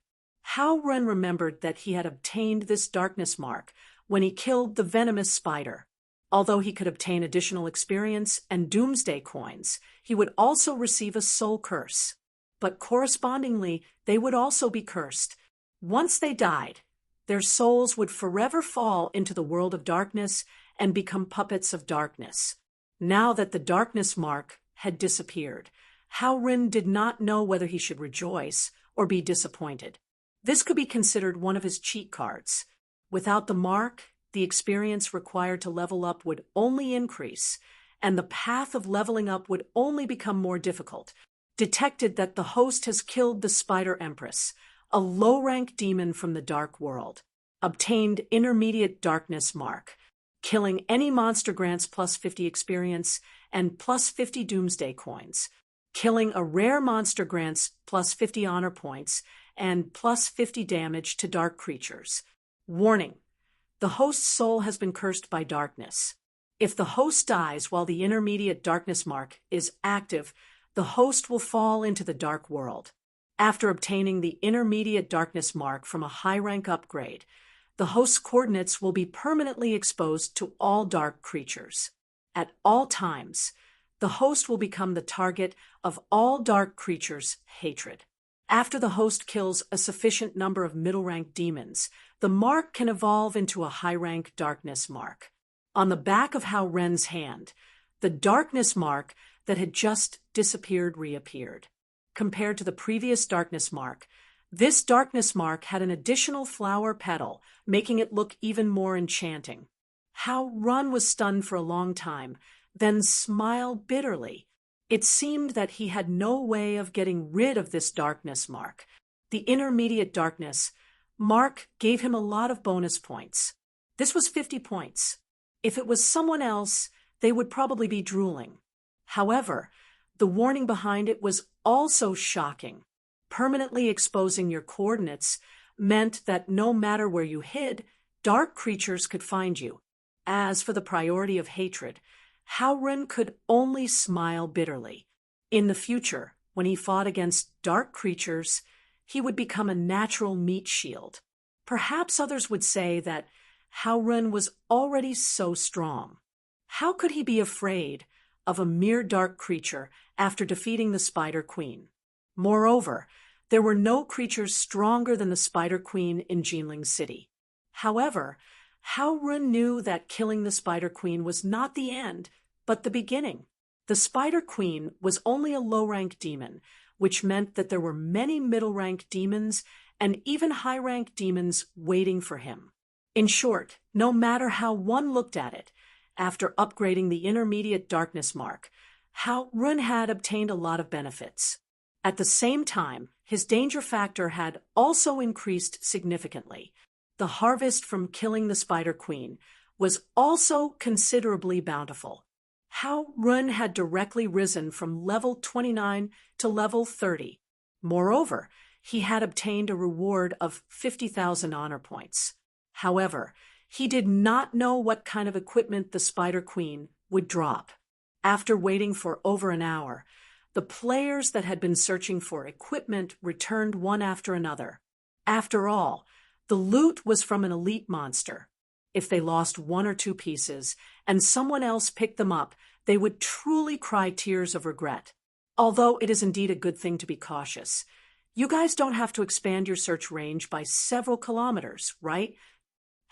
Speaker 1: Howren remembered that he had obtained this darkness mark when he killed the venomous spider. Although he could obtain additional experience and doomsday coins, he would also receive a soul curse. But correspondingly, they would also be cursed. Once they died, their souls would forever fall into the world of darkness and become puppets of darkness. Now that the darkness mark had disappeared, Howren did not know whether he should rejoice or be disappointed. This could be considered one of his cheat cards. Without the mark, the experience required to level up would only increase, and the path of leveling up would only become more difficult. Detected that the host has killed the Spider Empress, a low-rank demon from the Dark World. Obtained intermediate darkness mark. Killing any monster grants plus 50 experience and plus 50 doomsday coins. Killing a rare monster grants plus 50 honor points and plus 50 damage to dark creatures. Warning: the host's soul has been cursed by darkness. If the host dies while the intermediate darkness mark is active, the host will fall into the dark world. After obtaining the intermediate darkness mark from a high-rank upgrade, the host's coordinates will be permanently exposed to all dark creatures. At all times, the host will become the target of all dark creatures' hatred. After the host kills a sufficient number of middle-rank demons, the mark can evolve into a high-rank darkness mark. On the back of Howren's hand, the darkness mark that had just disappeared reappeared. Compared to the previous darkness mark, this darkness mark had an additional flower petal, making it look even more enchanting. Howren was stunned for a long time, then smiled bitterly. It seemed that he had no way of getting rid of this darkness mark. The intermediate darkness mark gave him a lot of bonus points. This was 50 points. If it was someone else, they would probably be drooling. However, the warning behind it was also shocking. Permanently exposing your coordinates meant that no matter where you hid, dark creatures could find you. As for the priority of hatred, Howren could only smile bitterly. In the future, when he fought against dark creatures, he would become a natural meat shield. Perhaps others would say that Howren was already so strong. How could he be afraid of a mere dark creature after defeating the Spider Queen? Moreover, there were no creatures stronger than the Spider Queen in Jinling City. However, Howren knew that killing the Spider Queen was not the end, but the beginning. The Spider Queen was only a low-rank demon, which meant that there were many middle-rank demons and even high-rank demons waiting for him. In short, no matter how one looked at it, after upgrading the intermediate darkness mark, Howren had obtained a lot of benefits. At the same time, his danger factor had also increased significantly. The harvest from killing the Spider Queen was also considerably bountiful. Hao Run had directly risen from level 29 to level 30. Moreover, he had obtained a reward of 50,000 honor points. However, he did not know what kind of equipment the Spider Queen would drop. After waiting for over an hour, the players that had been searching for equipment returned one after another. After all, the loot was from an elite monster. If they lost one or two pieces and someone else picked them up, they would truly cry tears of regret. Although it is indeed a good thing to be cautious. You guys don't have to expand your search range by several kilometers, right?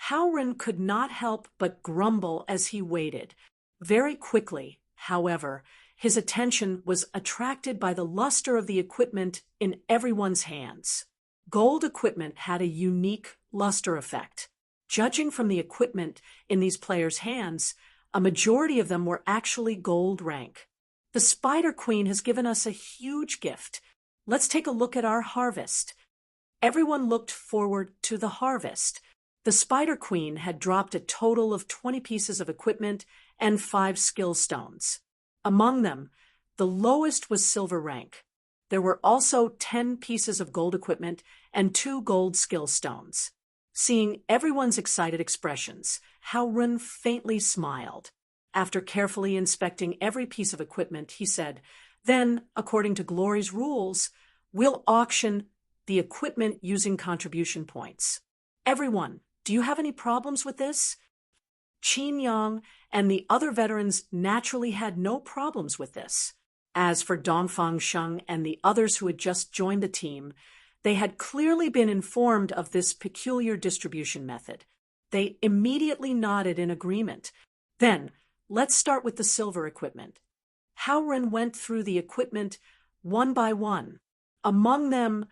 Speaker 1: Howren could not help but grumble as he waited. Very quickly, however, his attention was attracted by the luster of the equipment in everyone's hands. Gold equipment had a unique luster effect. Judging from the equipment in these players' hands, a majority of them were actually gold rank. The Spider Queen has given us a huge gift. Let's take a look at our harvest. Everyone looked forward to the harvest. The Spider Queen had dropped a total of 20 pieces of equipment and 5 skill stones. Among them, the lowest was silver rank. There were also 10 pieces of gold equipment and 2 gold skill stones. Seeing everyone's excited expressions, Howrun faintly smiled. After carefully inspecting every piece of equipment, he said, "Then, according to Glory's rules, we'll auction the equipment using contribution points. Everyone, do you have any problems with this?" Qin Yang and the other veterans naturally had no problems with this. As for Dongfang Sheng and the others who had just joined the team, they had clearly been informed of this peculiar distribution method. They immediately nodded in agreement. Then, let's start with the silver equipment. Howren went through the equipment one by one. Among them,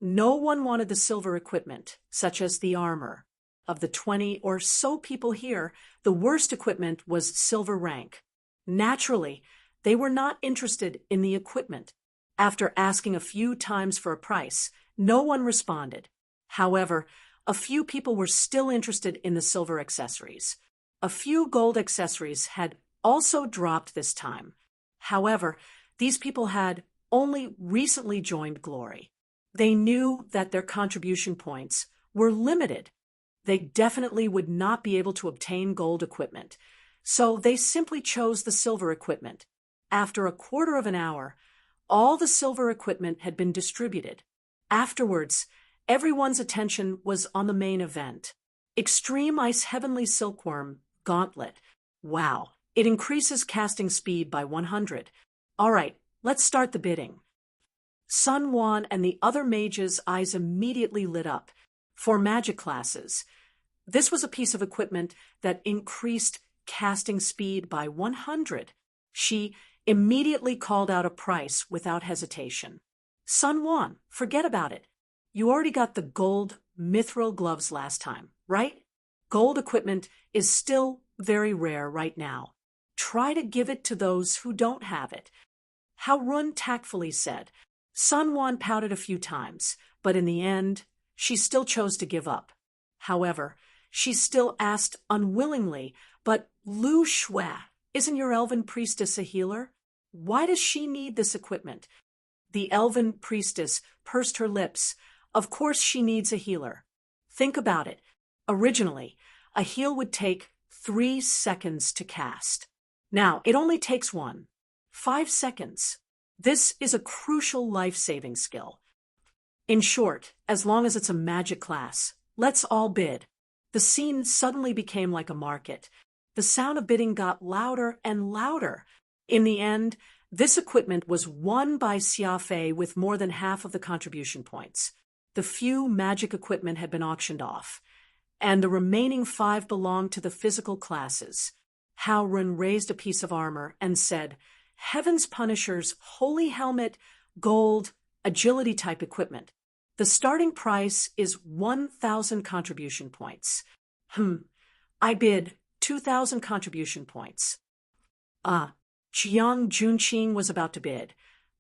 Speaker 1: no one wanted the silver equipment, such as the armor. Of the 20 or so people here, the worst equipment was silver rank. Naturally, they were not interested in the equipment. After asking a few times for a price, no one responded. However, a few people were still interested in the silver accessories. A few gold accessories had also dropped this time. However, these people had only recently joined Glory. They knew that their contribution points were limited. They definitely would not be able to obtain gold equipment, so they simply chose the silver equipment. After a quarter of an hour, all the silver equipment had been distributed. Afterwards, everyone's attention was on the main event. Extreme Ice Heavenly Silkworm Gauntlet. Wow, it increases casting speed by 100. All right, let's start the bidding. Sun Wan and the other mages' eyes immediately lit up. For magic classes, this was a piece of equipment that increased casting speed by 100. She immediately called out a price without hesitation. Sun Wan, forget about it. You already got the gold mithril gloves last time, right? Gold equipment is still very rare right now. Try to give it to those who don't have it. Howrun tactfully said. Sun Wan pouted a few times, but in the end, she still chose to give up. However, she still asked unwillingly, "But Lu Shui, isn't your elven priestess a healer? Why does she need this equipment?" The elven priestess pursed her lips. Of course she needs a healer. Think about it. Originally, a heal would take 3 seconds to cast. Now, it only takes 5 seconds. This is a crucial life-saving skill. In short, as long as it's a magic class, let's all bid. The scene suddenly became like a market. The sound of bidding got louder and louder. In the end, this equipment was won by Xia Fei with more than half of the contribution points. The few magic equipment had been auctioned off, and the remaining 5 belonged to the physical classes. Howrun raised a piece of armor and said, "Heaven's Punisher's Holy Helmet, Gold, Agility-type equipment. The starting price is 1,000 contribution points." I bid 2,000 contribution points. Chiang Junqing was about to bid,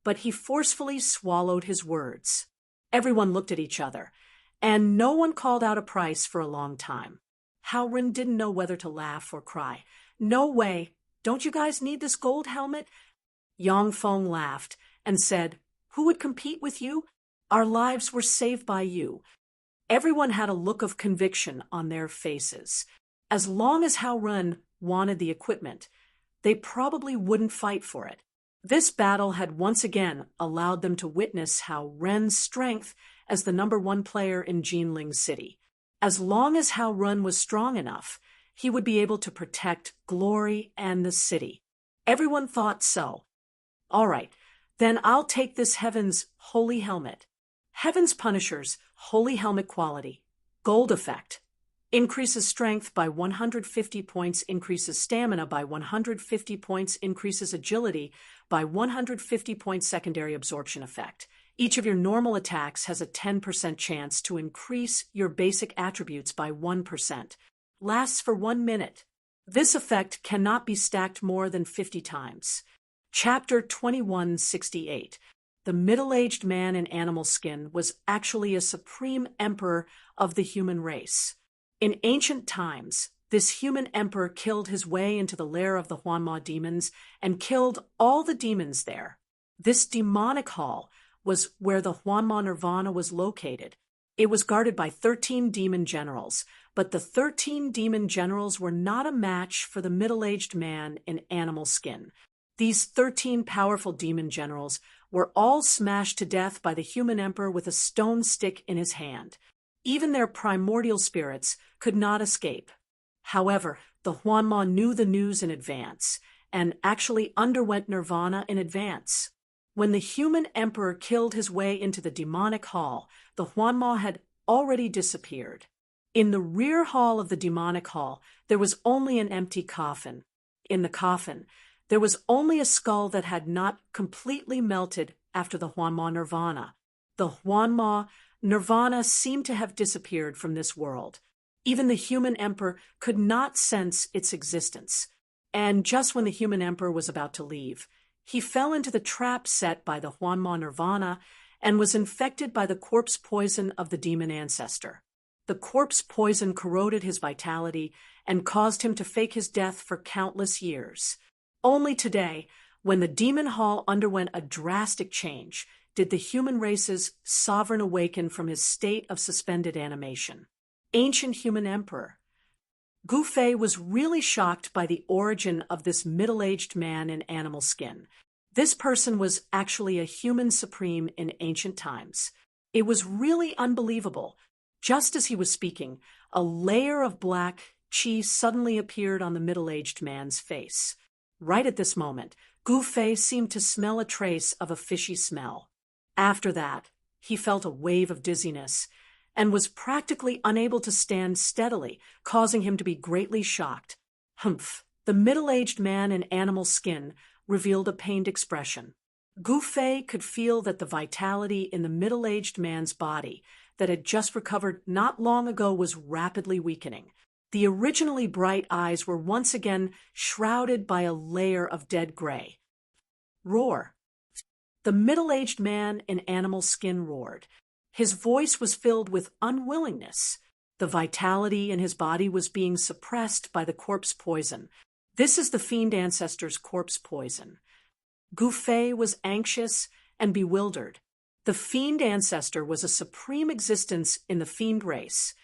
Speaker 1: but he forcefully swallowed his words. Everyone looked at each other, and no one called out a price for a long time. Howrun didn't know whether to laugh or cry. "No way, Don't you guys need this gold helmet? Yang Feng laughed and said, Who would compete with you? Our lives were saved by you. Everyone had a look of conviction on their faces. As long as Hao Ren wanted the equipment, they probably wouldn't fight for it. This battle had once again allowed them to witness Hao Ren's strength as the #1 player in Jinling City. As long as Hao Ren was strong enough, he would be able to protect Glory and the city. Everyone thought so. All right, then I'll take this Heaven's Holy Helmet. Heaven's Punisher's Holy Helmet quality. Gold effect. Increases strength by 150 points, increases stamina by 150 points, increases agility by 150 points. Secondary absorption effect. Each of your normal attacks has a 10% chance to increase your basic attributes by 1%. Lasts for 1 minute. This effect cannot be stacked more than 50 times. Chapter 2168. The middle-aged man in animal skin was actually a supreme emperor of the human race. In ancient times, this human emperor killed his way into the lair of the Huanma demons and killed all the demons there. This demonic hall was where the Huanma Nirvana was located. It was guarded by 13 demon generals, but the 13 demon generals were not a match for the middle-aged man in animal skin. These 13 powerful demon generals were all smashed to death by the human emperor with a stone stick in his hand. Even their primordial spirits could not escape. However, the Huanma knew the news in advance and actually underwent nirvana in advance. When the human emperor killed his way into the demonic hall, the Huanma had already disappeared. In the rear hall of the demonic hall, there was only an empty coffin. In the coffin, there was only a skull that had not completely melted after the Huanma Nirvana. The Huanma Nirvana seemed to have disappeared from this world. Even the human emperor could not sense its existence. And just when the human emperor was about to leave, he fell into the trap set by the Huanma Nirvana and was infected by the corpse poison of the demon ancestor. The corpse poison corroded his vitality and caused him to fake his death for countless years. Only today, when the demon hall underwent a drastic change, did the human race's sovereign awaken from his state of suspended animation. Ancient human emperor. Gu Fei was really shocked by the origin of this middle-aged man in animal skin. This person was actually a human supreme in ancient times. It was really unbelievable. Just as he was speaking, a layer of black qi suddenly appeared on the middle-aged man's face. Right at this moment, Gu Fei seemed to smell a trace of a fishy smell. After that, he felt a wave of dizziness and was practically unable to stand steadily, causing him to be greatly shocked. Humph! The middle-aged man in animal skin revealed a pained expression. Gu Fei could feel that the vitality in the middle-aged man's body that had just recovered not long ago was rapidly weakening. The originally bright eyes were once again shrouded by a layer of dead gray. Roar! The middle-aged man in animal skin roared. His voice was filled with unwillingness. The vitality in his body was being suppressed by the corpse poison. This is the fiend ancestor's corpse poison. Gu Fei was anxious and bewildered. The fiend ancestor was a supreme existence in the fiend race,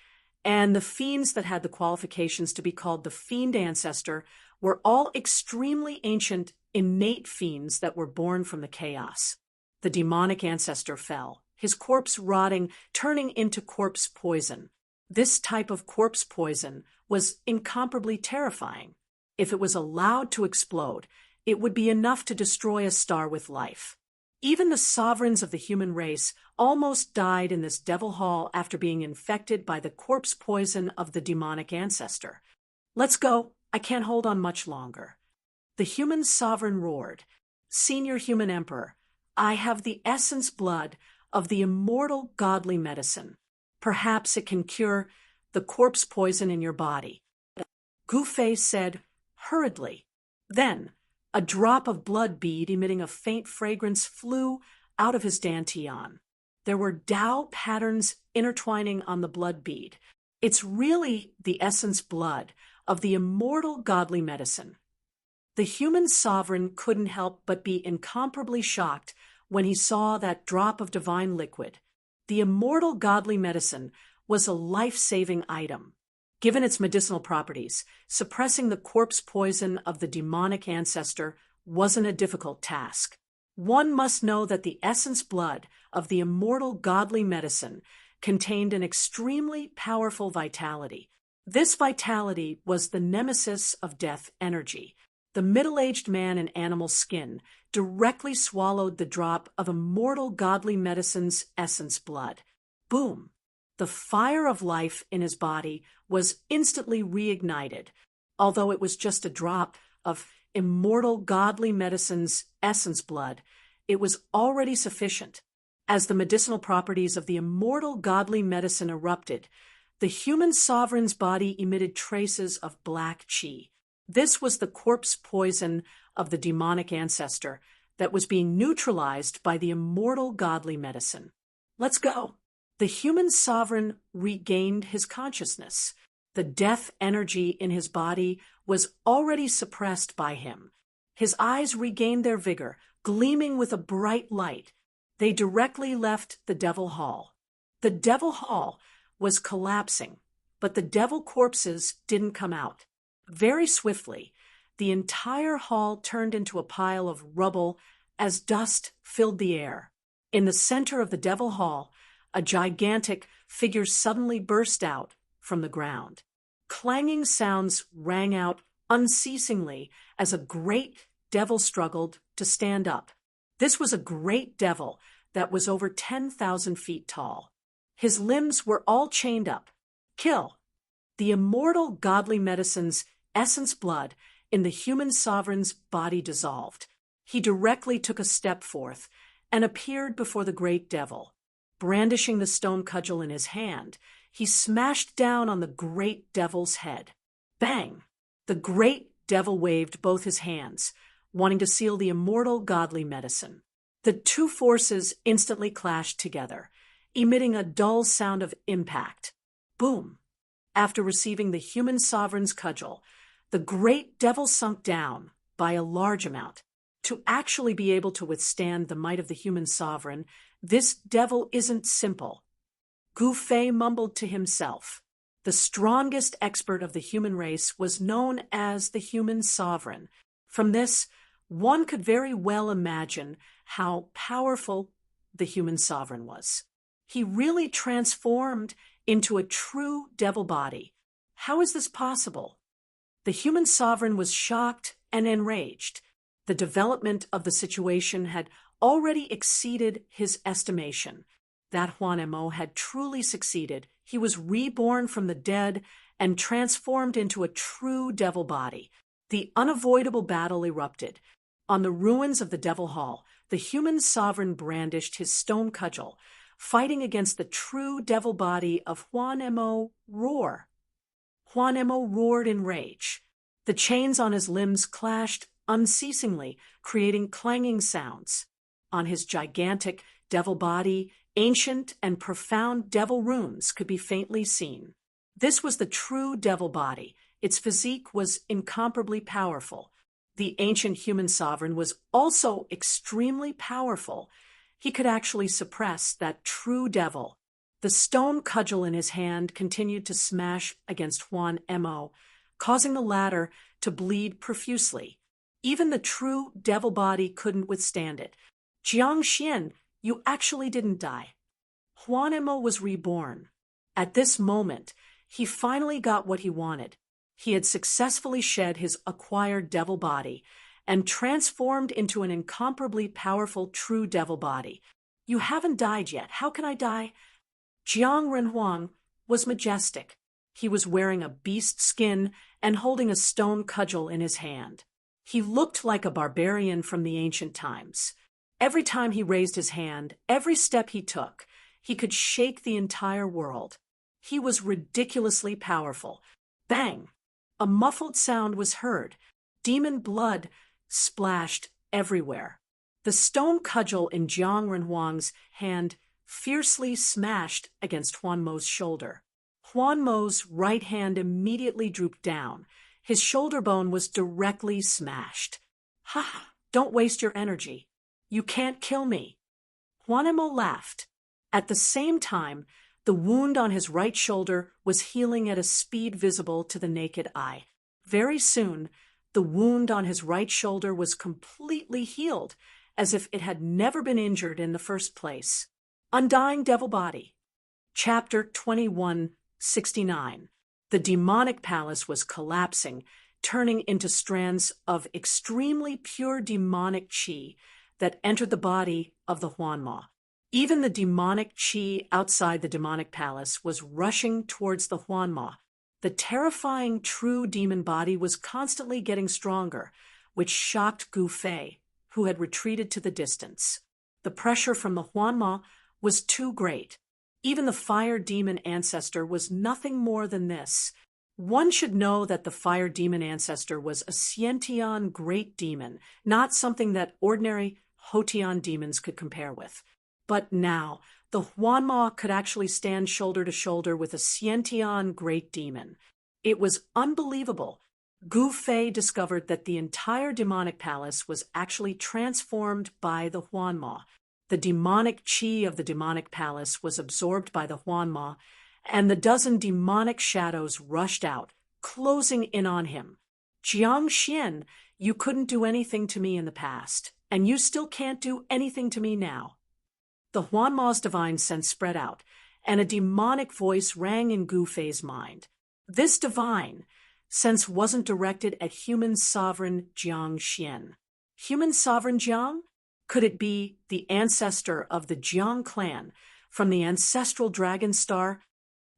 Speaker 1: and the fiends that had the qualifications to be called the fiend ancestor were all extremely ancient, innate fiends that were born from the chaos. The demonic ancestor fell, his corpse rotting, turning into corpse poison. This type of corpse poison was incomparably terrifying. If it was allowed to explode, it would be enough to destroy a star with life. Even the sovereigns of the human race almost died in this devil hall after being infected by the corpse poison of the demonic ancestor. Let's go. I can't hold on much longer. The human sovereign roared. Senior human emperor, I have the essence blood of the immortal godly medicine. Perhaps it can cure the corpse poison in your body. Gu Fei said hurriedly. Then, a drop of blood bead emitting a faint fragrance flew out of his dantian. There were Tao patterns intertwining on the blood bead. It's really the essence blood of the immortal godly medicine. The human sovereign couldn't help but be incomparably shocked when he saw that drop of divine liquid. The immortal godly medicine was a life-saving item. Given its medicinal properties, suppressing the corpse poison of the demonic ancestor wasn't a difficult task. One must know that the essence blood of the immortal godly medicine contained an extremely powerful vitality. This vitality was the nemesis of death energy. The middle-aged man in animal skin directly swallowed the drop of immortal godly medicine's essence blood. Boom! The fire of life in his body was instantly reignited. Although it was just a drop of immortal godly medicine's essence blood, it was already sufficient. As the medicinal properties of the immortal godly medicine erupted, the human sovereign's body emitted traces of black chi. This was the corpse poison of the demonic ancestor that was being neutralized by the immortal godly medicine. Let's go. The human sovereign regained his consciousness. The death energy in his body was already suppressed by him. His eyes regained their vigor, gleaming with a bright light. They directly left the Devil Hall. The Devil Hall was collapsing, but the devil corpses didn't come out. Very swiftly, the entire hall turned into a pile of rubble as dust filled the air. In the center of the Devil Hall, a gigantic figure suddenly burst out from the ground. Clanging sounds rang out unceasingly as a great devil struggled to stand up. This was a great devil that was over 10,000 feet tall. His limbs were all chained up. Kill! The immortal godly medicine's essence blood in the human sovereign's body dissolved. He directly took a step forth and appeared before the great devil. Brandishing the stone cudgel in his hand, he smashed down on the great devil's head. Bang! The great devil waved both his hands, wanting to seal the immortal godly medicine. The two forces instantly clashed together, emitting a dull sound of impact. Boom! After receiving the human sovereign's cudgel, the great devil sunk down by a large amount. To actually be able to withstand the might of the human sovereign, this devil isn't simple. Gu Fei mumbled to himself. The strongest expert of the human race was known as the human sovereign. From this, one could very well imagine how powerful the human sovereign was. He really transformed into a true devil body. How is this possible? The human sovereign was shocked and enraged. The development of the situation had already exceeded his estimation. That Huan Mo had truly succeeded. He was reborn from the dead and transformed into a true devil body. The unavoidable battle erupted. On the ruins of the Devil Hall, the human sovereign brandished his stone cudgel, fighting against the true devil body of Huan Mo. Roar! Huan Mo roared in rage. The chains on his limbs clashed unceasingly, creating clanging sounds. On his gigantic devil body, ancient and profound devil runes could be faintly seen. This was the true devil body. Its physique was incomparably powerful. The ancient human sovereign was also extremely powerful. He could actually suppress that true devil. The stone cudgel in his hand continued to smash against Huan Mo, causing the latter to bleed profusely. Even the true devil body couldn't withstand it. Jiang Xian, you actually didn't die. Huan Mo was reborn. At this moment, he finally got what he wanted. He had successfully shed his acquired devil body and transformed into an incomparably powerful true devil body. You haven't died yet. How can I die? Jiang Renhuang was majestic. He was wearing a beast skin and holding a stone cudgel in his hand. He looked like a barbarian from the ancient times. Every time he raised his hand, every step he took, he could shake the entire world. He was ridiculously powerful. Bang! A muffled sound was heard. Demon blood splashed everywhere. The stone cudgel in Jiang Renhuang's hand fiercely smashed against Huan Mo's shoulder. Huan Mo's right hand immediately drooped down. His shoulder bone was directly smashed. "Ha! Don't waste your energy. You can't kill me." Juanemo laughed. At the same time, the wound on his right shoulder was healing at a speed visible to the naked eye. Very soon, the wound on his right shoulder was completely healed, as if it had never been injured in the first place. Undying Devil Body. Chapter 2169. The demonic palace was collapsing, turning into strands of extremely pure demonic chi that entered the body of the Huanma. Even the demonic chi outside the demonic palace was rushing towards the Huanma. The terrifying true demon body was constantly getting stronger, which shocked Gu Fei, who had retreated to the distance. The pressure from the Huanma was too great. Even the fire demon ancestor was nothing more than this. One should know that the fire demon ancestor was a Xiantian great demon, not something that ordinary Hotian demons could compare with. But now, the Huanma could actually stand shoulder to shoulder with a Xiantian great demon. It was unbelievable. Gu Fei discovered that the entire demonic palace was actually transformed by the Huanma. The demonic chi of the demonic palace was absorbed by the Huanma, and the dozen demonic shadows rushed out, closing in on him. "Jiang Xian, you couldn't do anything to me in the past, and you still can't do anything to me now." The Huanma's divine sense spread out, and a demonic voice rang in Gu Fei's mind. This divine sense wasn't directed at human sovereign Jiang Xian. Human sovereign Jiang? Could it be the ancestor of the Jiang clan from the ancestral dragon star?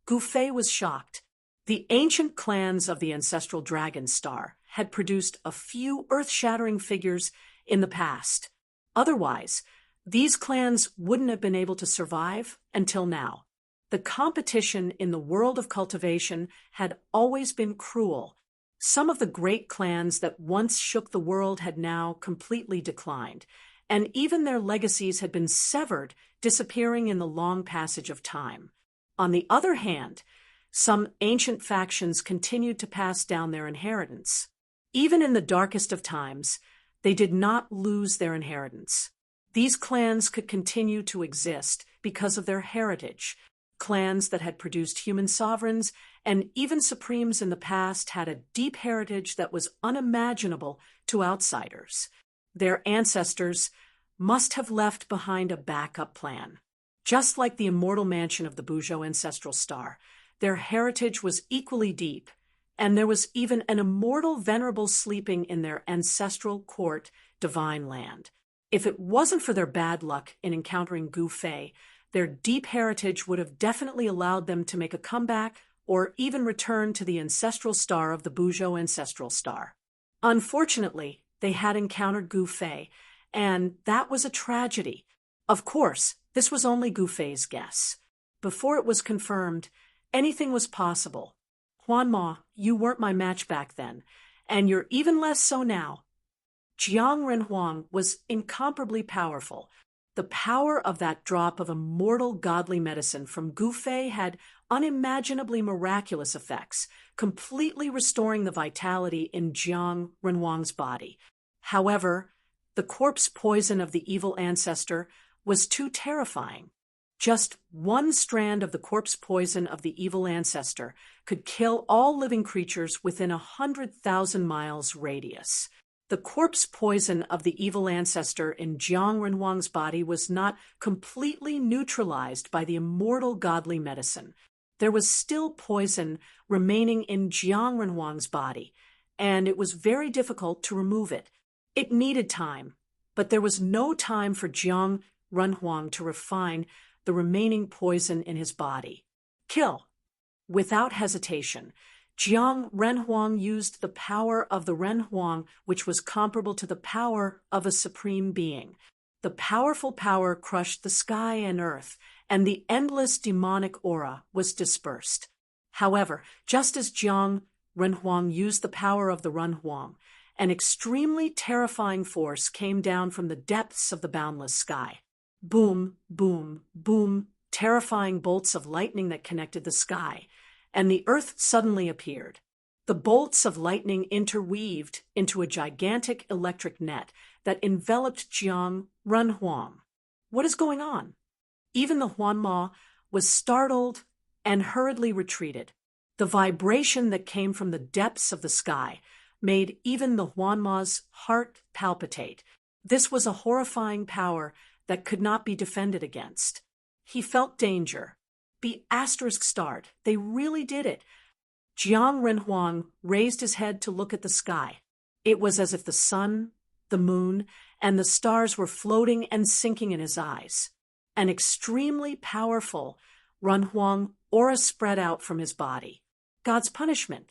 Speaker 1: Gu Fei was shocked. The ancient clans of the ancestral dragon star had produced a few earth-shattering figures in the past. Otherwise, these clans wouldn't have been able to survive until now. The competition in the world of cultivation had always been cruel. Some of the great clans that once shook the world had now completely declined, and even their legacies had been severed, disappearing in the long passage of time. On the other hand, some ancient factions continued to pass down their inheritance. Even in the darkest of times, they did not lose their inheritance. These clans could continue to exist because of their heritage. Clans that had produced human sovereigns and even supremes in the past had a deep heritage that was unimaginable to outsiders. Their ancestors must have left behind a backup plan. Just like the immortal mansion of the Buzhou ancestral star, their heritage was equally deep, and there was even an immortal venerable sleeping in their ancestral court, Divine Land. If it wasn't for their bad luck in encountering Gu Fei, their deep heritage would have definitely allowed them to make a comeback or even return to the ancestral star of the Buzhou ancestral star. Unfortunately, they had encountered Gu Fei, and that was a tragedy. Of course, this was only Gu Fei's guess. Before it was confirmed, anything was possible. "Huanma, you weren't my match back then, and you're even less so now." Jiang Renhuang was incomparably powerful. The power of that drop of immortal godly medicine from Gu Fei had unimaginably miraculous effects, completely restoring the vitality in Jiang Renhuang's body. However, the corpse poison of the evil ancestor was too terrifying. Just one strand of the corpse poison of the evil ancestor could kill all living creatures within 100,000 miles radius. The corpse poison of the evil ancestor in Jiang Renhuang's body was not completely neutralized by the immortal godly medicine. There was still poison remaining in Jiang Renhuang's body, and it was very difficult to remove it. It needed time, but there was no time for Jiang Renhuang to refine the remaining poison in his body. Kill. Without hesitation, Jiang Renhuang used the power of the Renhuang, which was comparable to the power of a supreme being. The powerful power crushed the sky and earth, and the endless demonic aura was dispersed. However, just as Jiang Renhuang used the power of the Renhuang, an extremely terrifying force came down from the depths of the boundless sky. Boom, boom, boom, terrifying bolts of lightning that connected the sky, and the earth suddenly appeared. The bolts of lightning interweaved into a gigantic electric net that enveloped Jiang Renhuang. What is going on? Even the Huanma was startled and hurriedly retreated. The vibration that came from the depths of the sky made even the Huanma's heart palpitate. This was a horrifying power that could not be defended against. He felt danger. Be asterisk starred. They really did it. Jiang Renhuang raised his head to look at the sky. It was as if the sun, the moon, and the stars were floating and sinking in his eyes. An extremely powerful Renhuang aura spread out from his body. God's punishment.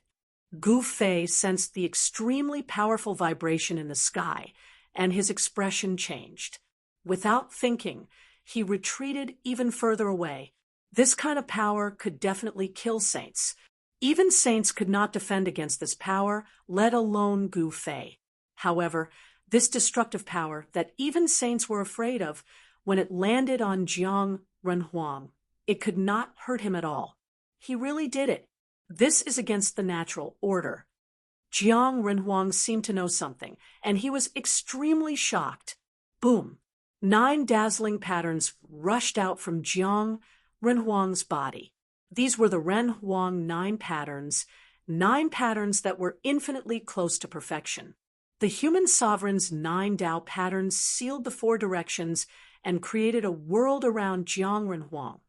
Speaker 1: Gu Fei sensed the extremely powerful vibration in the sky, and his expression changed. Without thinking, he retreated even further away. This kind of power could definitely kill saints. Even saints could not defend against this power, let alone Gu Fei. However, this destructive power that even saints were afraid of, when it landed on Jiang Renhuang, it could not hurt him at all. He really did it. This is against the natural order. Jiang Renhuang seemed to know something, and he was extremely shocked. Boom! 9 dazzling patterns rushed out from Jiang Renhuang's body. These were the Renhuang 9 patterns that were infinitely close to perfection. The human sovereign's 9 Tao patterns sealed the 4 directions and created a world around Jiang Renhuang,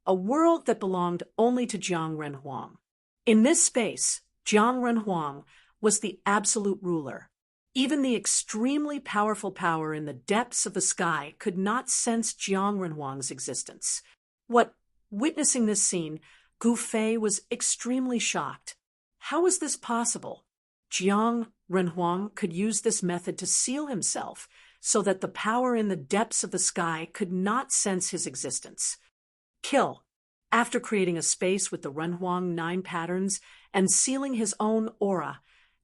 Speaker 1: a world that belonged only to Jiang Renhuang. In this space, Jiang Renhuang was the absolute ruler. Even the extremely powerful power in the depths of the sky could not sense Jiang Renhuang's existence. Witnessing this scene, Gu Fei was extremely shocked. How was this possible? Jiang Renhuang could use this method to seal himself so that the power in the depths of the sky could not sense his existence. Kill. After creating a space with the Renhuang 9 patterns and sealing his own aura,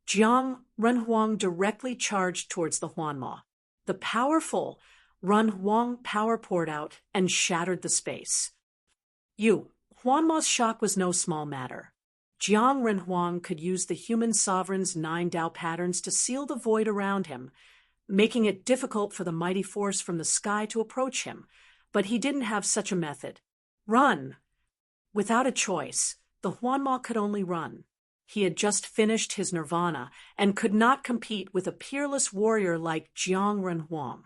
Speaker 1: Jiang Renhuang directly charged towards the Huanma. The powerful Renhuang power poured out and shattered the space. Huanma's shock was no small matter. Jiang Renhuang could use the human sovereign's 9 Tao patterns to seal the void around him, making it difficult for the mighty force from the sky to approach him. But he didn't have such a method. Run! Without a choice, the Huanma could only run. He had just finished his nirvana and could not compete with a peerless warrior like Jiang Renhuang.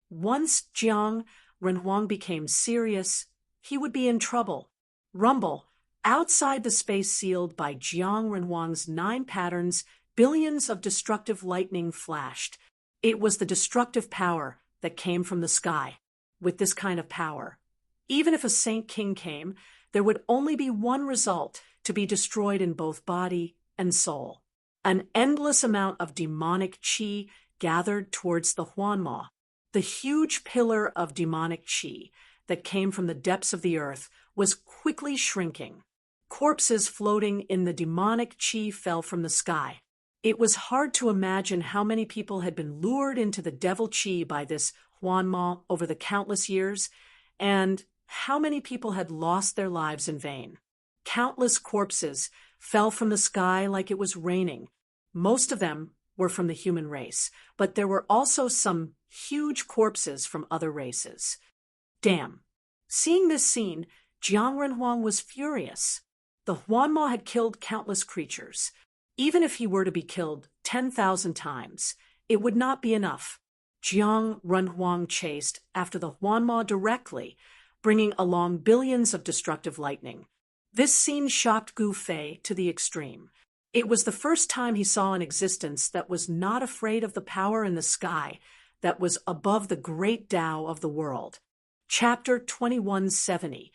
Speaker 1: Once Jiang Renhuang became serious, he would be in trouble. Rumble. Outside the space sealed by Jiang Renhuang's 9 patterns, billions of destructive lightning flashed. It was the destructive power that came from the sky. With this kind of power, even if a Saint King came, there would only be one result: to be destroyed in both body and soul. An endless amount of demonic qi gathered towards the Huanma. The huge pillar of demonic qi that came from the depths of the earth was quickly shrinking. Corpses floating in the demonic qi fell from the sky. It was hard to imagine how many people had been lured into the devil qi by this Huanma over the countless years, and how many people had lost their lives in vain. Countless corpses fell from the sky like it was raining. Most of them were from the human race, but there were also some huge corpses from other races. Damn. Seeing this scene, Jiang Renhuang was furious. The Huanma had killed countless creatures. Even if he were to be killed 10,000 times, it would not be enough. Jiang Renhuang chased after the Huanma directly, bringing along billions of destructive lightning. This scene shocked Gu Fei to the extreme. It was the first time he saw an existence that was not afraid of the power in the sky that was above the great Tao of the world. Chapter 2170.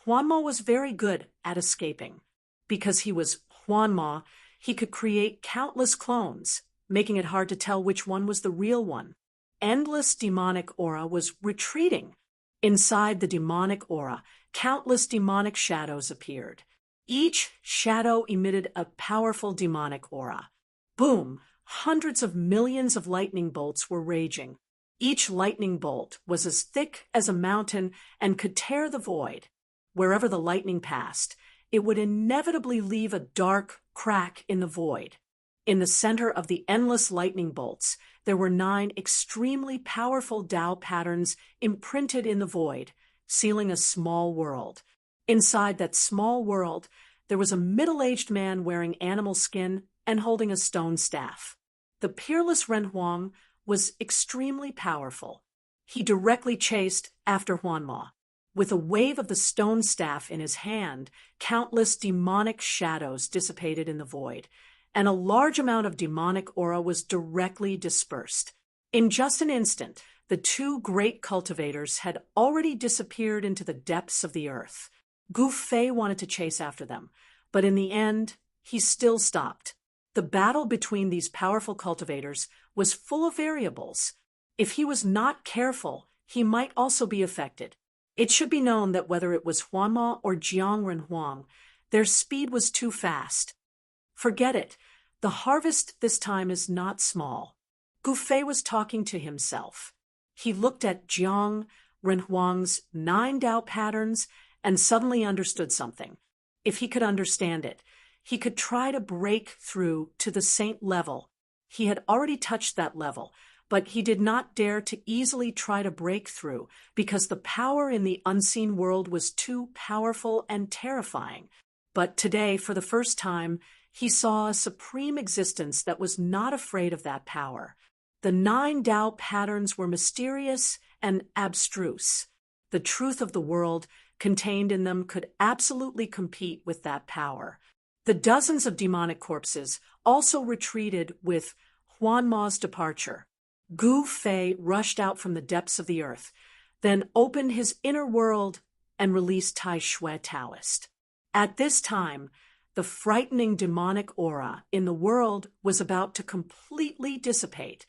Speaker 1: Huanma was very good at escaping. Because he was Huanma, he could create countless clones, making it hard to tell which one was the real one. Endless demonic aura was retreating. Inside the demonic aura, countless demonic shadows appeared. Each shadow emitted a powerful demonic aura. Boom! Hundreds of millions of lightning bolts were raging. Each lightning bolt was as thick as a mountain and could tear the void. Wherever the lightning passed, it would inevitably leave a dark, crack in the void. In the center of the endless lightning bolts, there were 9 extremely powerful Tao patterns imprinted in the void, sealing a small world. Inside that small world, there was a middle-aged man wearing animal skin and holding a stone staff. The peerless Renhuang was extremely powerful. He directly chased after Huanma. With a wave of the stone staff in his hand, countless demonic shadows dissipated in the void, and a large amount of demonic aura was directly dispersed. In just an instant, the 2 great cultivators had already disappeared into the depths of the earth. Gu Fei wanted to chase after them, but in the end, he still stopped. The battle between these powerful cultivators was full of variables. If he was not careful, he might also be affected. It should be known that whether it was Huanma or Jiang Renhuang, their speed was too fast. Forget it. The harvest this time is not small. Gu Fei was talking to himself. He looked at Jiang Renhuang's 9 Tao patterns and suddenly understood something. If he could understand it, he could try to break through to the saint level. He had already touched that level, but he did not dare to easily try to break through because the power in the unseen world was too powerful and terrifying. But today, for the first time, he saw a supreme existence that was not afraid of that power. The 9 Tao patterns were mysterious and abstruse. The truth of the world contained in them could absolutely compete with that power. The dozens of demonic corpses also retreated with Huanma's departure. Gu Fei rushed out from the depths of the earth, then opened his inner world and released Tai Shui Taoist. At this time, the frightening demonic aura in the world was about to completely dissipate.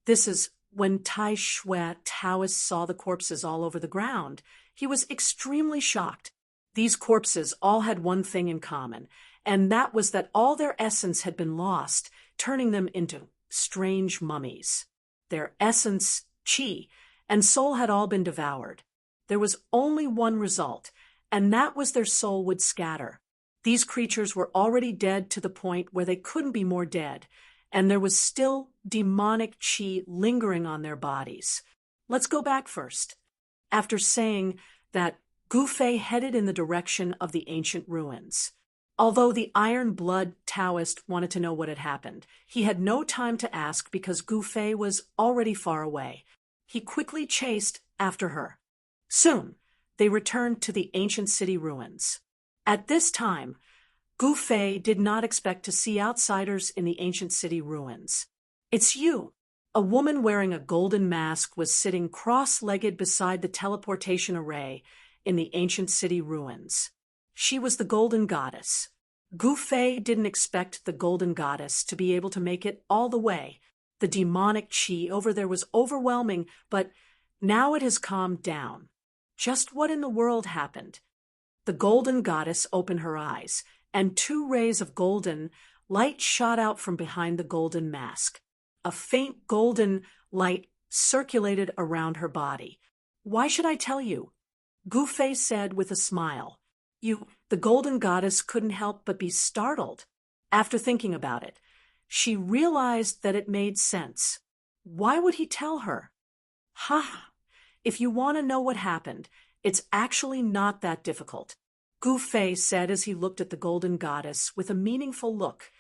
Speaker 1: This is when Tai Shui Taoist saw the corpses all over the ground. He was extremely shocked. These corpses all had one thing in common, and that was that all their essence had been lost, turning them into strange mummies. Their essence, qi, and soul had all been devoured. There was only one result, and that was their soul would scatter. These creatures were already dead to the point where they couldn't be more dead, and there was still demonic qi lingering on their bodies. Let's go back first. After saying that, Gu Fei headed in the direction of the ancient ruins. Although the iron-blood Taoist wanted to know what had happened, he had no time to ask because Gu Fei was already far away. He quickly chased after her. Soon, they returned to the ancient city ruins. At this time, Gu Fei did not expect to see outsiders in the ancient city ruins. "It's you." A woman wearing a golden mask was sitting cross-legged beside the teleportation array in the ancient city ruins. She was the Golden Goddess. Gu Fei didn't expect the Golden Goddess to be able to make it all the way. The demonic qi over there was overwhelming, but now it has calmed down. Just what in the world happened? The Golden Goddess opened her eyes, and 2 rays of golden light shot out from behind the golden mask. A faint golden light circulated around her body. "Why should I tell you?" Gu Fei said with a smile. The Golden Goddess couldn't help but be startled. After thinking about it, she realized that it made sense. Why would he tell her? If you want to know what happened, it's actually not that difficult, Gu Fei said as he looked at the Golden Goddess with a meaningful look.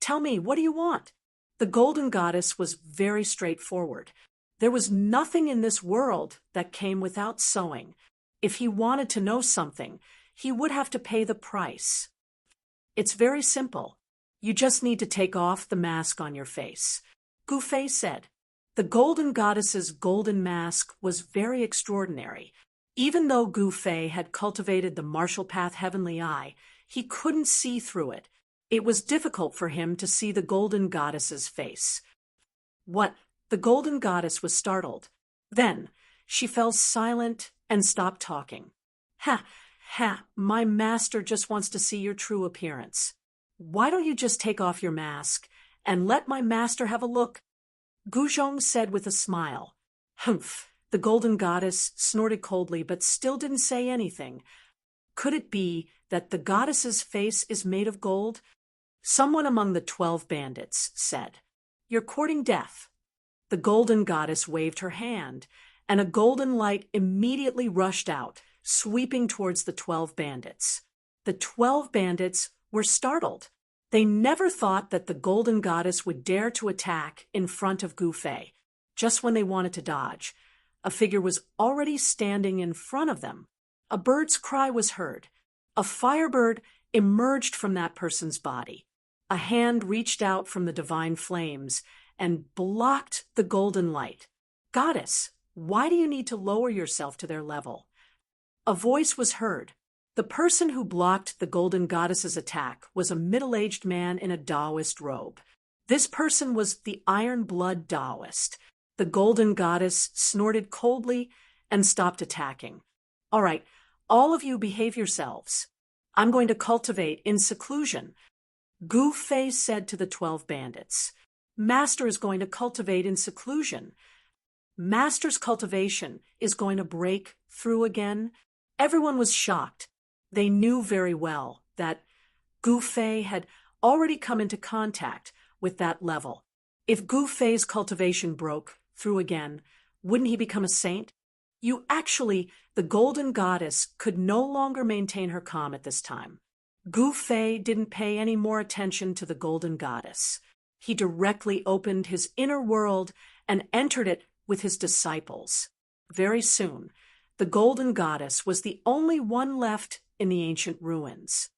Speaker 1: "Tell me, what do you want?" The Golden Goddess was very straightforward. There was nothing in this world that came without sowing. If he wanted to know something, he would have to pay the price. "It's very simple. You just need to take off the mask on your face," Gu Fei said. The Golden Goddess's golden mask was very extraordinary. Even though Gu Fei had cultivated the martial path heavenly eye, he couldn't see through it. It was difficult for him to see the Golden Goddess's face. "What?" The Golden Goddess was startled. Then she fell silent and stopped talking. My master just wants to see your true appearance. Why don't you just take off your mask and let my master have a look?" Gu Zhong said with a smile. "Humph." The Golden Goddess snorted coldly but still didn't say anything. Could it be that the goddess's face is made of gold? Someone among the 12 bandits said, "You're courting death." The golden goddess waved her hand, and a golden light immediately rushed out, sweeping towards the 12 bandits. The 12 bandits were startled. They never thought that the golden goddess would dare to attack in front of Gu Fei. Just when they wanted to dodge, a figure was already standing in front of them. A bird's cry was heard. A firebird emerged from that person's body. A hand reached out from the divine flames and blocked the golden light. "Goddess, why do you need to lower yourself to their level?" A voice was heard. The person who blocked the golden goddess's attack was a middle-aged man in a Taoist robe. This person was the Iron Blood Taoist. The golden goddess snorted coldly and stopped attacking. "All right, all of you behave yourselves. I'm going to cultivate in seclusion." Gu Fei said to the 12 bandits. "Master is going to cultivate in seclusion. Master's cultivation is going to break through again." Everyone was shocked. They knew very well that Gu Fei had already come into contact with that level. If Gu Fei's cultivation broke through again, wouldn't he become a saint? The golden goddess could no longer maintain her calm at this time. Gu Fei didn't pay any more attention to the golden goddess. He directly opened his inner world and entered it with his disciples. Very soon, the golden goddess was the only one left in the ancient ruins.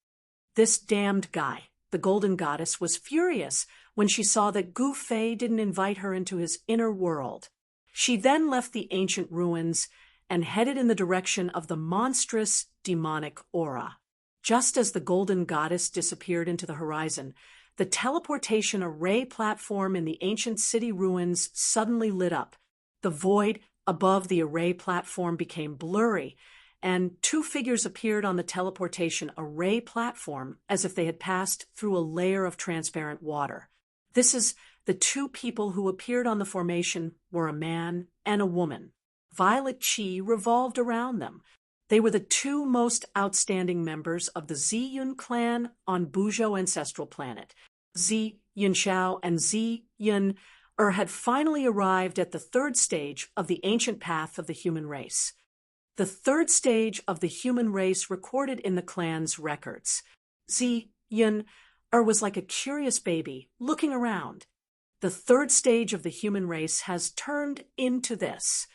Speaker 1: This damned guy, the golden goddess, was furious when she saw that Gu Fei didn't invite her into his inner world. She then left the ancient ruins and headed in the direction of the monstrous demonic aura. Just as the golden goddess disappeared into the horizon, the teleportation array platform in the ancient city ruins suddenly lit up. The void above the array platform became blurry, and two figures appeared on the teleportation array platform as if they had passed through a layer of transparent water. The two people who appeared on the formation were a man and a woman. Violet Chi revolved around them. They were the two most outstanding members of the Ziyun clan on Buzhou ancestral planet. Zi Yunxiao and Zi Yun had finally arrived at the third stage of the ancient path of the human race. The third stage of the human race recorded in the clan's records. Zi Yun was like a curious baby looking around. The third stage of the human race has turned into this.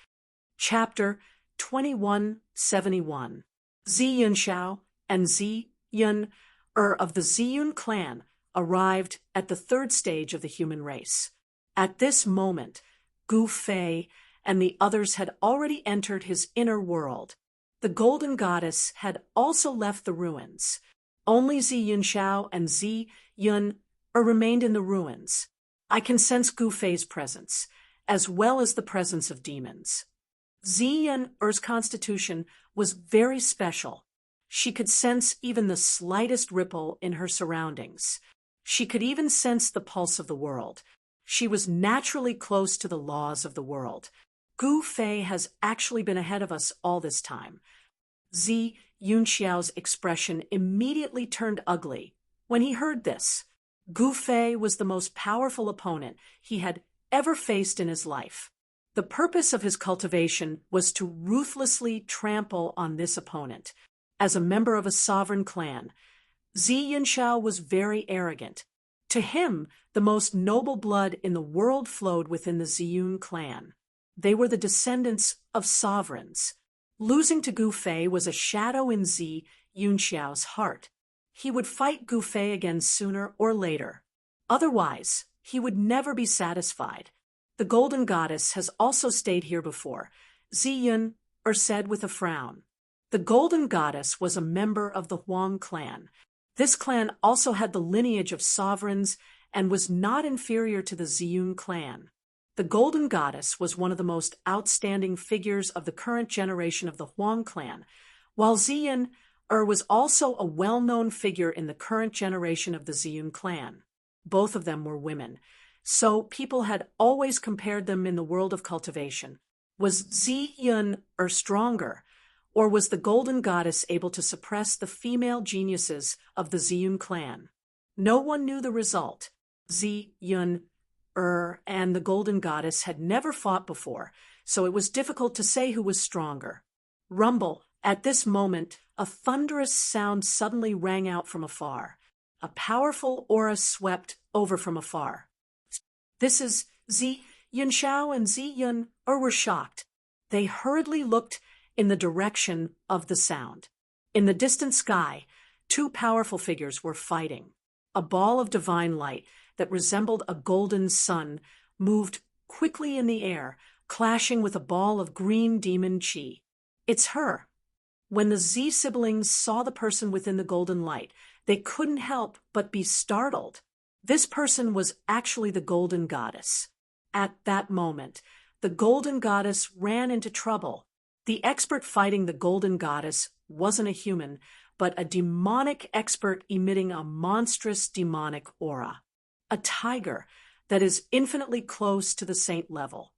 Speaker 1: Chapter 2171. Zi Yunxiao and Zi Yun of the Ziyun clan arrived at the third stage of the human race. At this moment, Gu Fei and the others had already entered his inner world. The golden goddess had also left the ruins. Only Zi Yunxiao and Zi Yun remained in the ruins. I can sense Gu Fei's presence, as well as the presence of demons. Zi Yun's constitution was very special. She could sense even the slightest ripple in her surroundings. She could even sense the pulse of the world. She was naturally close to the laws of the world. Gu Fei has actually been ahead of us all this time. Zi Yunxiao's expression immediately turned ugly when he heard this. Gu Fei was the most powerful opponent he had ever faced in his life. The purpose of his cultivation was to ruthlessly trample on this opponent. As a member of a sovereign clan, Zi Yunxiao was very arrogant. To him, the most noble blood in the world flowed within the Ziyun clan. They were the descendants of sovereigns. Losing to Gu Fei was a shadow in Zi Yunxiao's heart. He would fight Gu Fei again sooner or later. Otherwise, he would never be satisfied. The golden goddess has also stayed here before, Zi Yun said with a frown. The golden goddess was a member of the Huang clan. This clan also had the lineage of sovereigns and was not inferior to the Ziyun clan. The golden goddess was one of the most outstanding figures of the current generation of the Huang clan, while Zi Yun was also a well-known figure in the current generation of the Ziyun clan. Both of them were women, so people had always compared them in the world of cultivation. Was Zi Yun stronger, or was the golden goddess able to suppress the female geniuses of the Ziyun clan? No one knew the result. Zi Yun and the Golden Goddess had never fought before, so it was difficult to say who was stronger. Rumble, at this moment, a thunderous sound suddenly rang out from afar. A powerful aura swept over from afar. This is Zi Yunshao and Zi Yun were shocked. They hurriedly looked in the direction of the sound. In the distant sky, two powerful figures were fighting. A ball of divine light that resembled a golden sun moved quickly in the air, clashing with a ball of green demon chi. It's her. When the Z siblings saw the person within the golden light, they couldn't help but be startled. This person was actually the Golden Goddess. At that moment, the Golden Goddess ran into trouble. The expert fighting the Golden Goddess wasn't a human, but a demonic expert emitting a monstrous demonic aura. A tiger that is infinitely close to the saint level.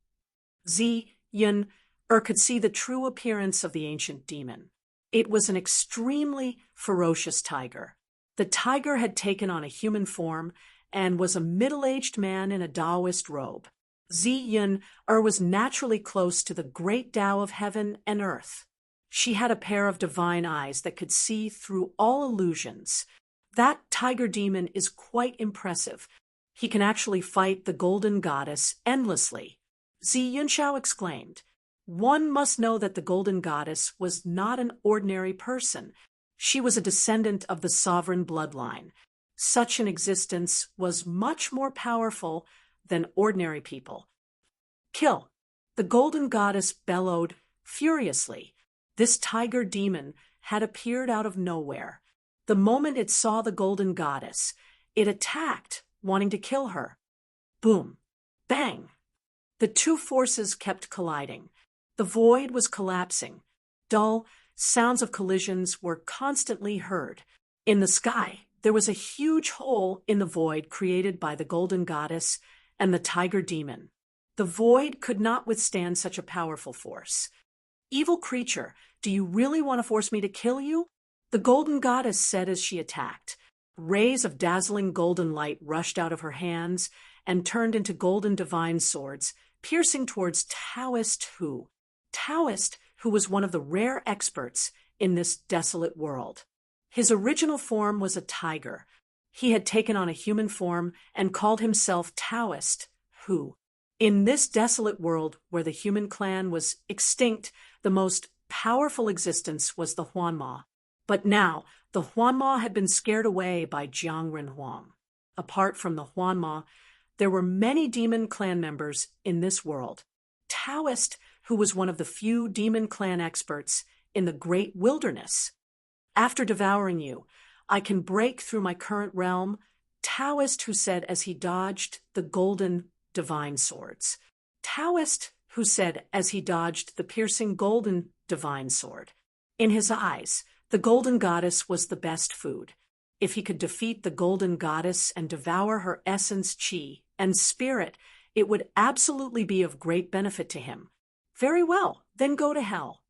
Speaker 1: Zi Yun could see the true appearance of the ancient demon. It was an extremely ferocious tiger. The tiger had taken on a human form and was a middle-aged man in a Taoist robe. Zi Yun was naturally close to the great Tao of heaven and earth. She had a pair of divine eyes that could see through all illusions. That tiger demon is quite impressive. He can actually fight the Golden Goddess endlessly. Zi Yunshao exclaimed. One must know that the Golden Goddess was not an ordinary person. She was a descendant of the sovereign bloodline. Such an existence was much more powerful than ordinary people. Kill! The Golden Goddess bellowed furiously. This tiger demon had appeared out of nowhere. The moment it saw the Golden Goddess, it attacked, wanting to kill her. Boom! Bang! The two forces kept colliding. The void was collapsing. Dull sounds of collisions were constantly heard. In the sky, there was a huge hole in the void created by the Golden Goddess and the tiger demon. The void could not withstand such a powerful force. Evil creature, do you really want to force me to kill you? The Golden Goddess said as she attacked. Rays of dazzling golden light rushed out of her hands and turned into golden divine swords, piercing towards Taoist Hu. Taoist Hu was one of the rare experts in this desolate world. His original form was a tiger. He had taken on a human form and called himself Taoist Hu. In this desolate world where the human clan was extinct, the most powerful existence was the Huanma. But now, the Huanma had been scared away by Jiang Renhuang. Apart from the Huanma, there were many demon clan members in this world. Taoist, who was one of the few demon clan experts in the great wilderness. After devouring you, I can break through my current realm, Taoist, who said as he dodged the golden divine swords. Taoist, who said as he dodged the piercing golden divine sword. In his eyes, the Golden Goddess was the best food. If he could defeat the Golden Goddess and devour her essence, chi, and spirit, it would absolutely be of great benefit to him. Very well, then go to hell.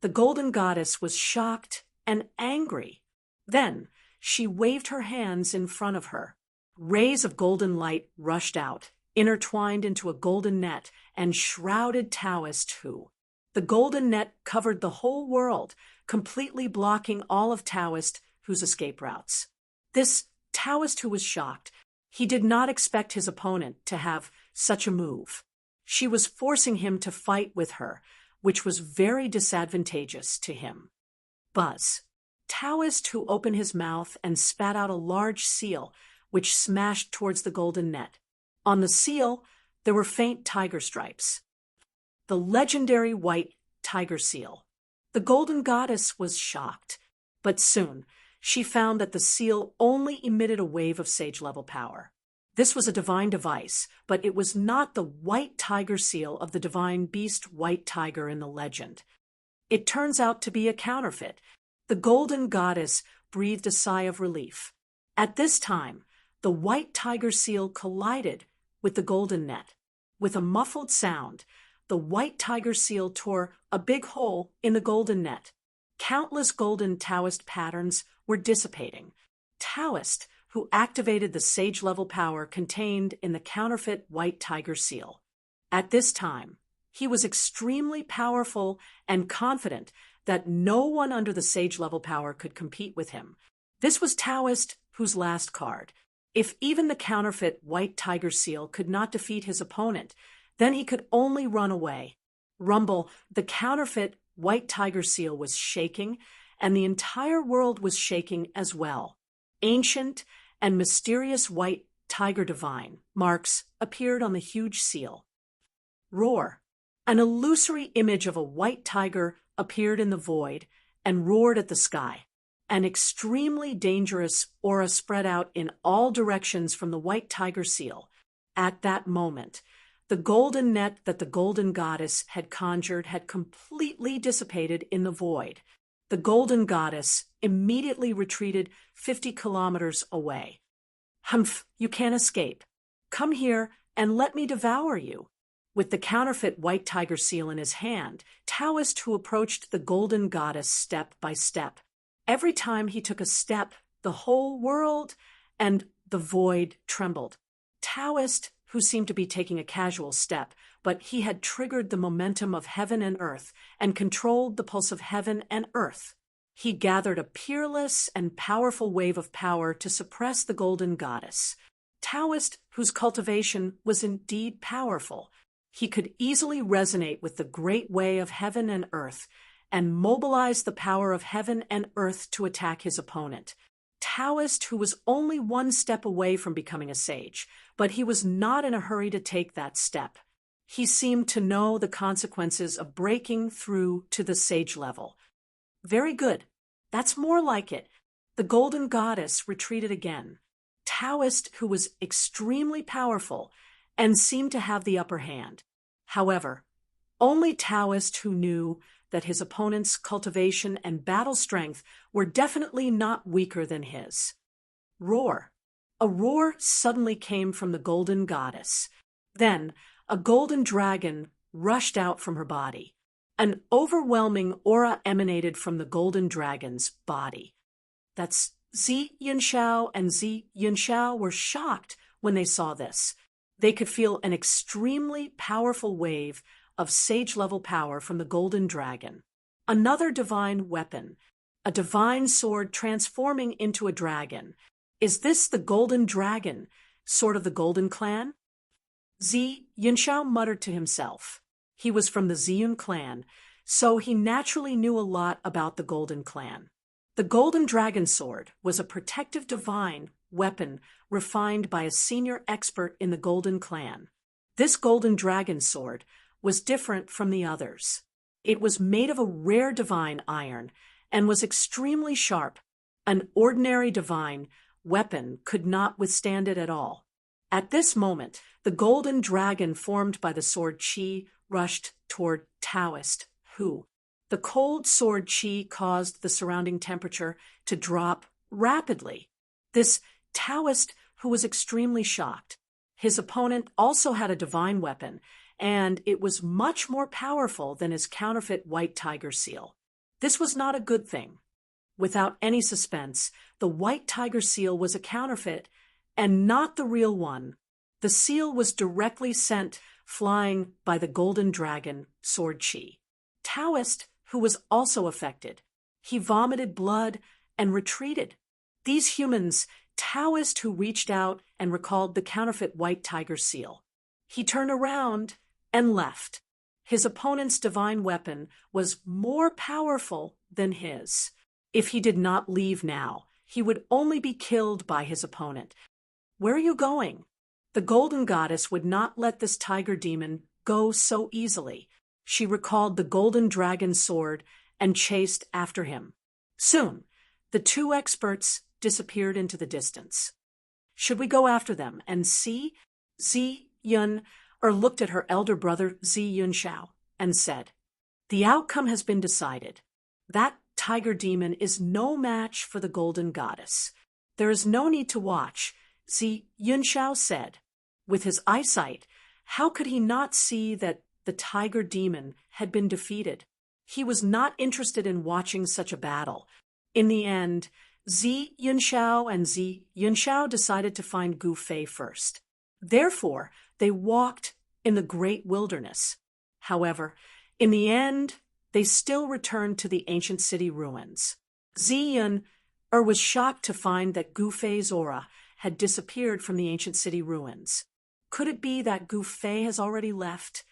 Speaker 1: The Golden Goddess was shocked and angry. Then she waved her hands in front of her. Rays of golden light rushed out, intertwined into a golden net, and shrouded Taoist Hu. The golden net covered the whole world, completely blocking all of Taoist Hu's escape routes. This Taoist Hu was shocked. He did not expect his opponent to have such a move. She was forcing him to fight with her, which was very disadvantageous to him. Buzz. Taoist Hu opened his mouth and spat out a large seal, which smashed towards the golden net. On the seal, there were faint tiger stripes. The legendary white tiger seal. The Golden Goddess was shocked, but soon she found that the seal only emitted a wave of sage-level power. This was a divine device, but it was not the white tiger seal of the divine beast white tiger in the legend. It turns out to be a counterfeit. The Golden Goddess breathed a sigh of relief. At this time, the white tiger seal collided with the golden net. With a muffled sound, the white tiger seal tore a big hole in the golden net. Countless golden Taoist patterns were dissipating. Taoist, who activated the sage-level power contained in the counterfeit white tiger seal. At this time, he was extremely powerful and confident that no one under the sage-level power could compete with him. This was Taoist Hu's last card. If even the counterfeit white tiger seal could not defeat his opponent, then he could only run away. Rumble, the counterfeit white tiger seal was shaking, and the entire world was shaking as well. Ancient and mysterious white tiger divine marks appeared on the huge seal. Roar. An illusory image of a white tiger appeared in the void and roared at the sky. An extremely dangerous aura spread out in all directions from the white tiger seal. At that moment, the golden net that the golden goddess had conjured had completely dissipated in the void. The golden goddess immediately retreated 50 kilometers away. Humph, you can't escape. Come here and let me devour you. With the counterfeit white tiger seal in his hand, Taoist Hu approached the golden goddess step by step. Every time he took a step, the whole world and the void trembled. Taoist Hu seemed to be taking a casual step, but he had triggered the momentum of heaven and earth and controlled the pulse of heaven and earth. He gathered a peerless and powerful wave of power to suppress the golden goddess. Taoist Hu's cultivation was indeed powerful. He could easily resonate with the great way of heaven and earth and mobilize the power of heaven and earth to attack his opponent. Taoist Hu was only one step away from becoming a sage, but he was not in a hurry to take that step. He seemed to know the consequences of breaking through to the sage level. Very good. That's more like it. The golden goddess retreated again. Taoist Hu was extremely powerful and seemed to have the upper hand. However, only Taoist Hu knew that his opponent's cultivation and battle strength were definitely not weaker than his. Roar. A roar suddenly came from the golden goddess. Then, a golden dragon rushed out from her body. An overwhelming aura emanated from the golden dragon's body. That's Zi Yunxiao and Zi Yunxiao were shocked when they saw this. They could feel an extremely powerful wave of sage-level power from the golden dragon. Another divine weapon, a divine sword transforming into a dragon. Is this the golden dragon, sword of the golden clan? Zi Yunxiao muttered to himself. He was from the Ziyun clan, so he naturally knew a lot about the golden clan. The golden dragon sword was a protective divine weapon refined by a senior expert in the golden clan. This golden dragon sword was different from the others. It was made of a rare divine iron and was extremely sharp. An ordinary divine weapon could not withstand it at all. At this moment, the golden dragon formed by the sword Qi rushed toward Taoist Hu. The cold sword Qi caused the surrounding temperature to drop rapidly. This Taoist Hu was extremely shocked. His opponent also had a divine weapon, and it was much more powerful than his counterfeit white tiger seal. This was not a good thing. Without any suspense, the white tiger seal was a counterfeit and not the real one. The seal was directly sent flying by the golden dragon, sword Qi. Taoist Hu was also affected. He vomited blood and retreated. These humans, Taoist Hu reached out and recalled the counterfeit white tiger seal. He turned around and left. His opponent's divine weapon was more powerful than his. If he did not leave now, he would only be killed by his opponent. Where are you going? The golden goddess would not let this tiger demon go so easily. She recalled the golden dragon sword and chased after him. Soon, the two experts disappeared into the distance. Should we go after them and see? Zi Yun looked at her elder brother Zi Yunxiao and said, "The outcome has been decided. That tiger demon is no match for the golden goddess. There is no need to watch," Zi Yunxiao said. With his eyesight, how could he not see that the tiger demon had been defeated? He was not interested in watching such a battle. In the end, Zi Yunxiao and Zi Yunxiao decided to find Gu Fei first. Therefore, they walked in the great wilderness. However, in the end, they still returned to the ancient city ruins. Zi Yun was shocked to find that Gu Fei's aura had disappeared from the ancient city ruins. Could it be that Gu Fei has already left?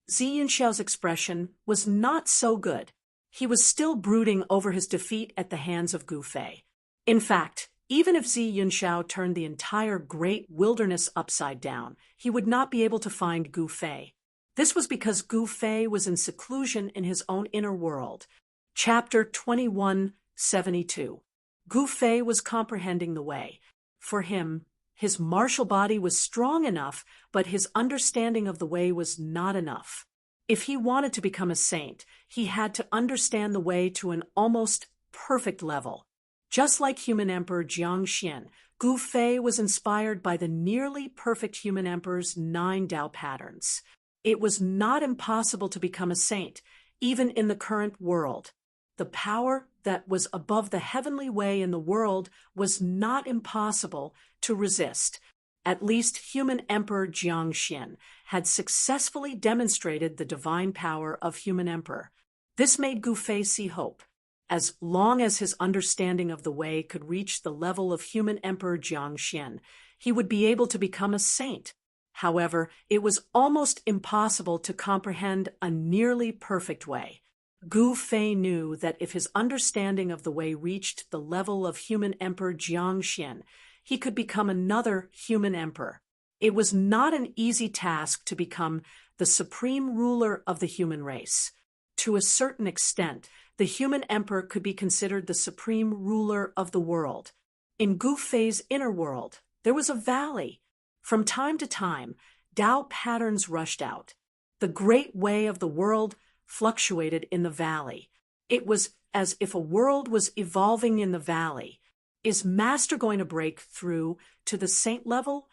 Speaker 1: Zi Yunxiao's expression was not so good. He was still brooding over his defeat at the hands of Gu Fei. In fact, even if Zi Yunxiao turned the entire great wilderness upside down, he would not be able to find Gu Fei. This was because Gu Fei was in seclusion in his own inner world. Chapter 2172. Gu Fei was comprehending the way. For him, his martial body was strong enough, but his understanding of the way was not enough. If he wanted to become a saint, he had to understand the way to an almost perfect level. Just like human emperor Jiang Xian, Gu Fei was inspired by the nearly perfect human emperor's 9 Tao patterns. It was not impossible to become a saint, even in the current world. The power that was above the heavenly way in the world was not impossible to resist. At least human emperor Jiang Xian had successfully demonstrated the divine power of human emperor. This made Gu Fei see hope. As long as his understanding of the way could reach the level of human emperor Jiang Xian, he would be able to become a saint. However, it was almost impossible to comprehend a nearly perfect way. Gu Fei knew that if his understanding of the way reached the level of human emperor Jiang Xian, he could become another human emperor. It was not an easy task to become the supreme ruler of the human race. To a certain extent, the human emperor could be considered the supreme ruler of the world. In Gu Fei's inner world, there was a valley. From time to time, Tao patterns rushed out. The great way of the world fluctuated in the valley. It was as if a world was evolving in the valley. Is Master going to break through to the saint level?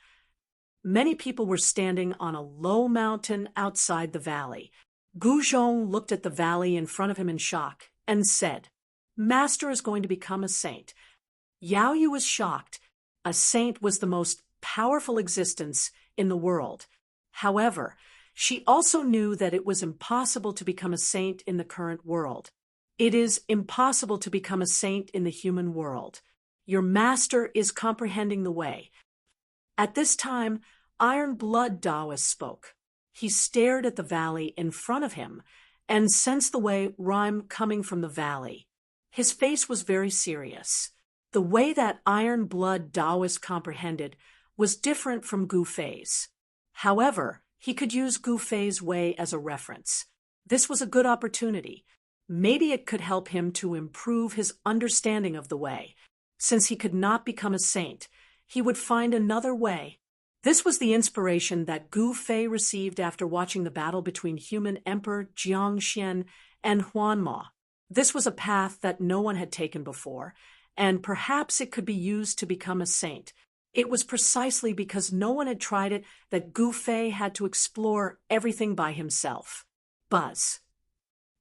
Speaker 1: Many people were standing on a low mountain outside the valley. Gu Zhong looked at the valley in front of him in shock and said, "Master is going to become a saint." Yao Yu was shocked. A saint was the most powerful existence in the world. However, she also knew that it was impossible to become a saint in the current world. It is impossible to become a saint in the human world. Your master is comprehending the way. At this time, Iron Blood Taoist spoke. He stared at the valley in front of him and sensed the way rhyme coming from the valley. His face was very serious. The way that Iron Blood Taoist comprehended was different from Gu Fei's. However, he could use Gu Fei's way as a reference. This was a good opportunity. Maybe it could help him to improve his understanding of the way. Since he could not become a saint, he would find another way. This was the inspiration that Gu Fei received after watching the battle between human emperor Jiang Xian and Huan Ma. This was a path that no one had taken before, and perhaps it could be used to become a saint. It was precisely because no one had tried it that Gu Fei had to explore everything by himself. Buzz.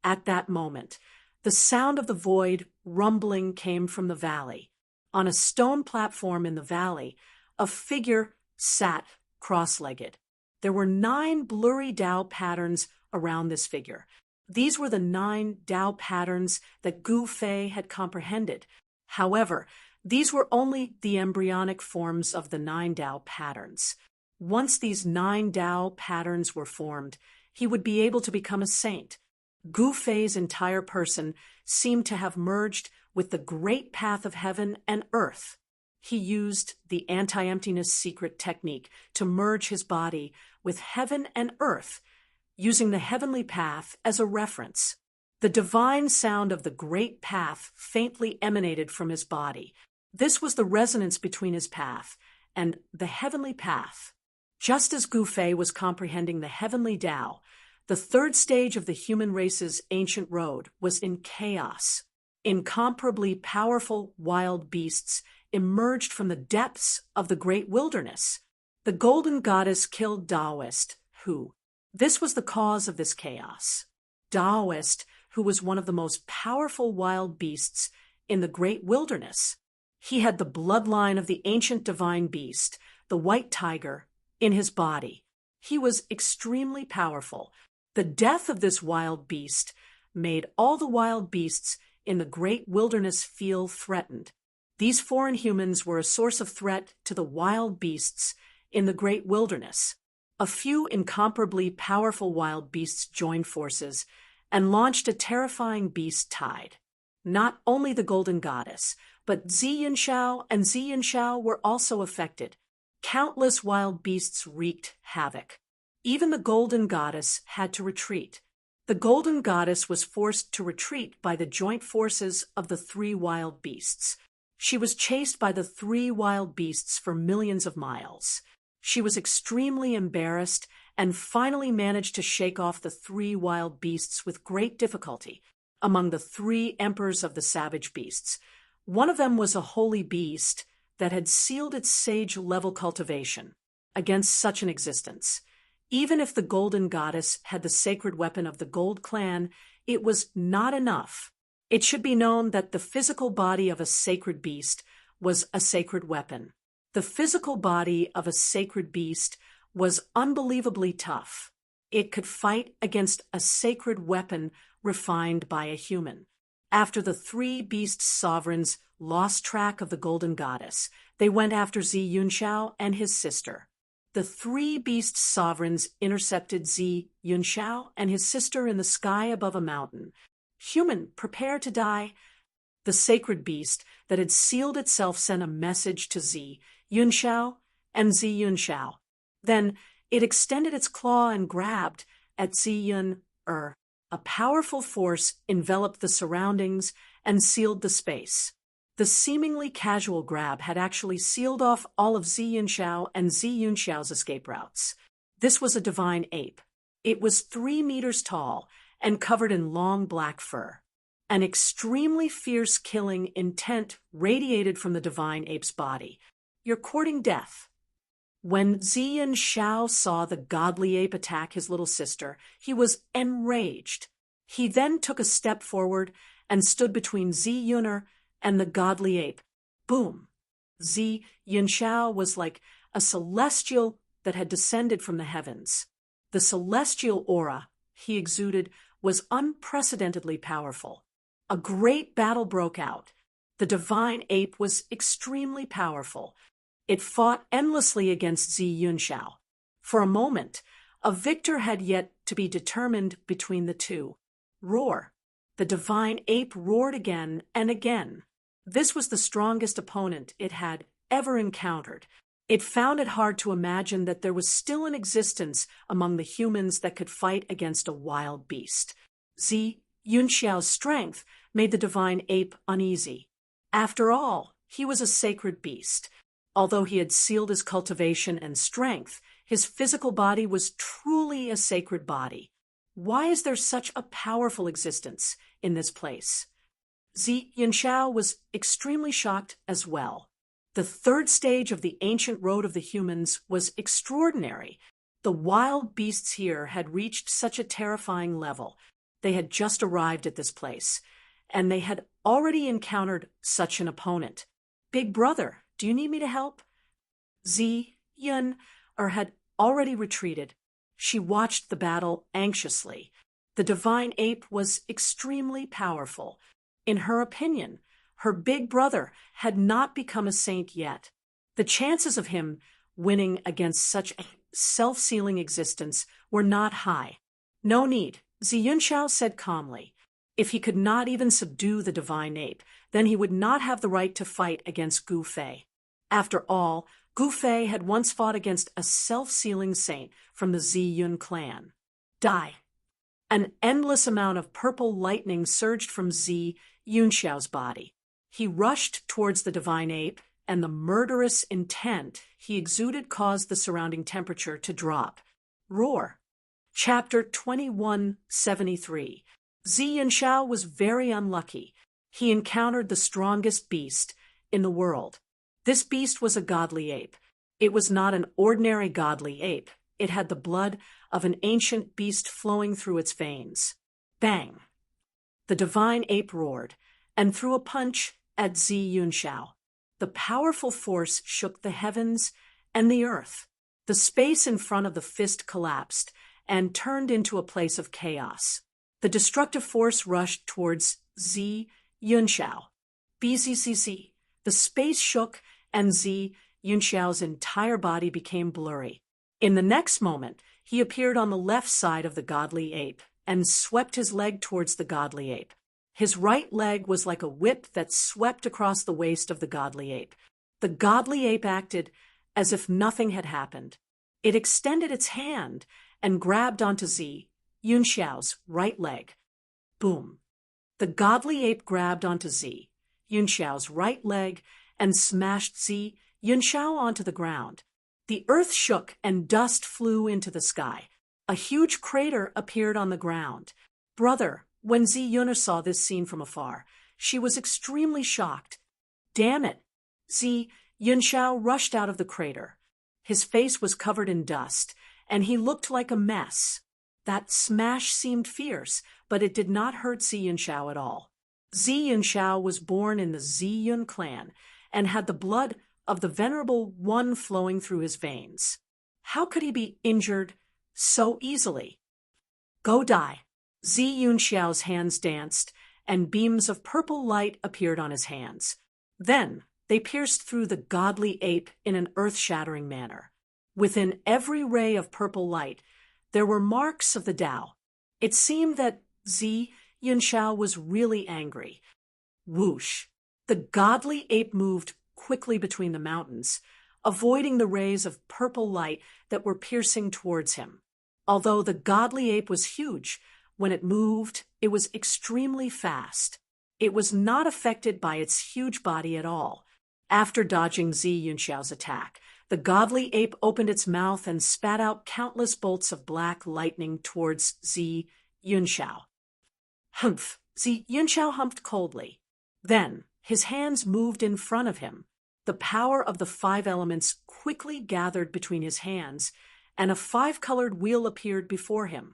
Speaker 1: At that moment, the sound of the void rumbling came from the valley. On a stone platform in the valley, a figure sat cross-legged. There were 9 blurry Tao patterns around this figure. These were the 9 Tao patterns that Gu Fei had comprehended. However, these were only the embryonic forms of the 9 Tao patterns. Once these 9 Tao patterns were formed, he would be able to become a saint. Gu Fei's entire person seemed to have merged with the great path of heaven and earth. He used the anti-emptiness secret technique to merge his body with heaven and earth, using the heavenly path as a reference. The divine sound of the great path faintly emanated from his body. This was the resonance between his path and the heavenly path. Just as Gu Fei was comprehending the heavenly Tao, the third stage of the human race's ancient road was in chaos. Incomparably powerful wild beasts emerged from the depths of the great wilderness. The golden goddess killed Taoist, who. This was the cause of this chaos. Taoist, who was one of the most powerful wild beasts in the great wilderness. He had the bloodline of the ancient divine beast, the white tiger, in his body. He was extremely powerful. The death of this wild beast made all the wild beasts in the great wilderness feel threatened. These foreign humans were a source of threat to the wild beasts in the great wilderness. A few incomparably powerful wild beasts joined forces and launched a terrifying beast tide. Not only the Golden Goddess, but Zi Yunxiao and Zi Yunxiao were also affected. Countless wild beasts wreaked havoc. Even the Golden Goddess had to retreat. The Golden Goddess was forced to retreat by the joint forces of the three wild beasts. She was chased by the three wild beasts for millions of miles. She was extremely embarrassed and finally managed to shake off the three wild beasts with great difficulty. Among the three emperors of the savage beasts, one of them was a holy beast that had sealed its sage-level cultivation against such an existence. Even if the Golden Goddess had the sacred weapon of the Gold Clan, it was not enough. It should be known that the physical body of a sacred beast was a sacred weapon. The physical body of a sacred beast was unbelievably tough. It could fight against a sacred weapon refined by a human. After the three beast sovereigns lost track of the Golden Goddess, they went after Zi Yunxiao and his sister. The three beast sovereigns intercepted Zi Yunxiao and his sister in the sky above a mountain. Human, prepare to die. The sacred beast that had sealed itself sent a message to Zi Yunxiao and Zi Yunxiao. Then it extended its claw and grabbed at Zi Yun-er. A powerful force enveloped the surroundings and sealed the space. The seemingly casual grab had actually sealed off all of Zi Yunxiao and Zi Yunxiao's escape routes. This was a divine ape. It was 3 meters tall and covered in long black fur. An extremely fierce killing intent radiated from the divine ape's body. You're courting death. When Zi Yunxiao saw the godly ape attack his little sister, he was enraged. He then took a step forward and stood between Zi Yun'er and the godly ape. Boom! Zi Yunxiao was like a celestial that had descended from the heavens. The celestial aura he exuded was unprecedentedly powerful. A great battle broke out. The divine ape was extremely powerful. It fought endlessly against Zi Yunxiao. For a moment, a victor had yet to be determined between the two. Roar! The divine ape roared again and again. This was the strongest opponent it had ever encountered. It found it hard to imagine that there was still an existence among the humans that could fight against a wild beast. Zi Yunxiao's strength made the divine ape uneasy. After all, he was a sacred beast. Although he had sealed his cultivation and strength, his physical body was truly a sacred body. Why is there such a powerful existence in this place? Zi Yunxiao was extremely shocked as well. The third stage of the ancient road of the humans was extraordinary. The wild beasts here had reached such a terrifying level. They had just arrived at this place, and they had already encountered such an opponent. Big brother, do you need me to help? Zi Yun-er had already retreated. She watched the battle anxiously. The divine ape was extremely powerful. In her opinion, her big brother had not become a saint yet. The chances of him winning against such a self-sealing existence were not high. No need, Zi Yunxiao said calmly. If he could not even subdue the divine ape, then he would not have the right to fight against Gu Fei. After all, Gu Fei had once fought against a self-sealing saint from the Zi Yun clan. Die! An endless amount of purple lightning surged from Zi Yunxiao's body. He rushed towards the divine ape, and the murderous intent he exuded caused the surrounding temperature to drop. Roar! Chapter 2173. Zi Yunxiao was very unlucky. He encountered the strongest beast in the world. This beast was a godly ape. It was not an ordinary godly ape. It had the blood of an ancient beast flowing through its veins. Bang! The divine ape roared and threw a punch at Zi Yunxiao. The powerful force shook the heavens and the earth. The space in front of the fist collapsed and turned into a place of chaos. The destructive force rushed towards Zi Yunxiao. BZCC. The space shook and Zi Yunxiao's entire body became blurry. In the next moment, he appeared on the left side of the godly ape and swept his leg towards the godly ape. His right leg was like a whip that swept across the waist of the godly ape. The godly ape acted as if nothing had happened. It extended its hand and grabbed onto Zi Yunxiao's right leg. Boom. The godly ape grabbed onto Zi Yunxiao's right leg and smashed Zi Yunxiao onto the ground. The earth shook and dust flew into the sky. A huge crater appeared on the ground. Brother, when Zi Yunxiao saw this scene from afar, she was extremely shocked. Damn it! Zi Yunxiao rushed out of the crater. His face was covered in dust, and he looked like a mess. That smash seemed fierce, but it did not hurt Zi Yunxiao at all. Zi Yunxiao was born in the Zi Yun clan and had the blood of the Venerable One flowing through his veins. How could he be injured so easily? Go die. Zi Yunxiao's hands danced, and beams of purple light appeared on his hands. Then they pierced through the godly ape in an earth-shattering manner. Within every ray of purple light, there were marks of the Tao. It seemed that Zi Yunxiao was really angry. Whoosh! The godly ape moved quickly between the mountains, avoiding the rays of purple light that were piercing towards him. Although the godly ape was huge, when it moved, it was extremely fast. It was not affected by its huge body at all. After dodging Zi Yunxiao's attack, the godly ape opened its mouth and spat out countless bolts of black lightning towards Zi Yunxiao. Humph! Zi Yunxiao humped coldly. Then his hands moved in front of him. The power of the 5 elements quickly gathered between his hands, and a 5-colored wheel appeared before him.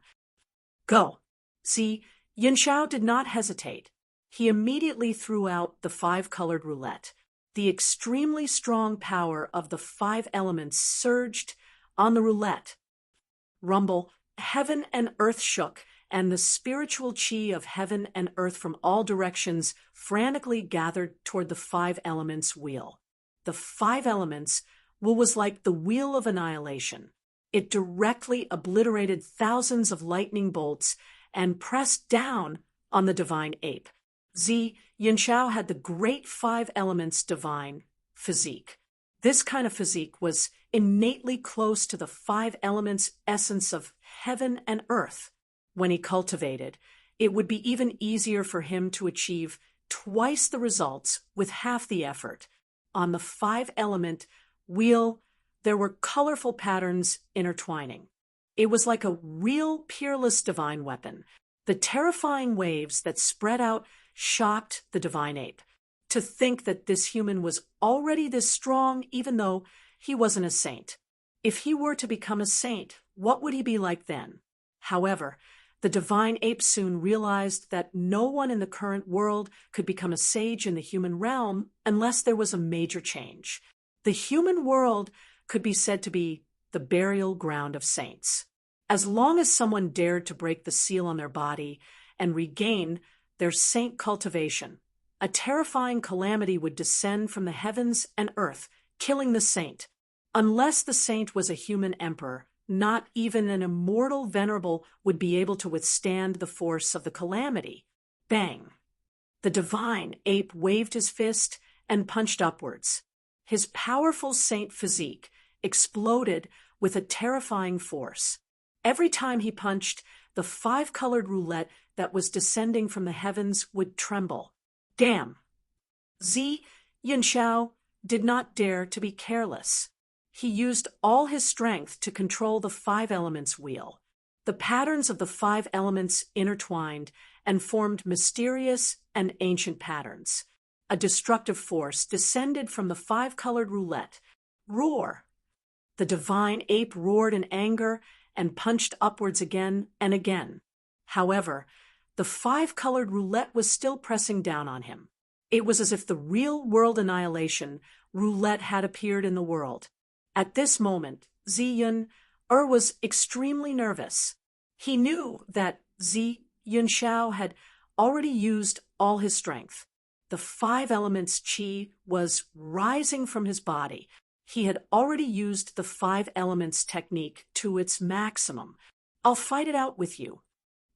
Speaker 1: Go! Zi Yunxiao did not hesitate. He immediately threw out the 5-colored roulette. The extremely strong power of the 5 elements surged on the roulette. Rumble, heaven and earth shook, and the spiritual chi of heaven and earth from all directions frantically gathered toward the 5 elements wheel. The 5 elements was like the wheel of annihilation. It directly obliterated thousands of lightning bolts and pressed down on the divine ape. Zi Yunxiao had the great 5 elements divine physique. This kind of physique was innately close to the 5 elements essence of heaven and earth. When he cultivated, it would be even easier for him to achieve twice the results with half the effort. On the 5-element wheel, there were colorful patterns intertwining. It was like a real peerless divine weapon. The terrifying waves that spread out shocked the divine ape. To think that this human was already this strong even though he wasn't a saint. If he were to become a saint, what would he be like then? However, the divine ape soon realized that no one in the current world could become a sage in the human realm unless there was a major change. The human world could be said to be the burial ground of saints. As long as someone dared to break the seal on their body and regain their saint cultivation, a terrifying calamity would descend from the heavens and earth, killing the saint. Unless the saint was a human emperor, not even an immortal venerable would be able to withstand the force of the calamity. Bang! The divine ape waved his fist and punched upwards. His powerful saint physique exploded with a terrifying force. Every time he punched, the 5-colored roulette that was descending from the heavens would tremble. Damn! Zi Yunxiao did not dare to be careless. He used all his strength to control the 5 elements wheel. The patterns of the 5 elements intertwined and formed mysterious and ancient patterns. A destructive force descended from the 5-colored roulette. Roar! The divine ape roared in anger and punched upwards again and again. However, the 5-colored roulette was still pressing down on him. It was as if the real world annihilation roulette had appeared in the world. At this moment, Zi Yun was extremely nervous. He knew that Zi Yunxiao had already used all his strength. The five elements qi was rising from his body. He had already used the five elements technique to its maximum. I'll fight it out with you.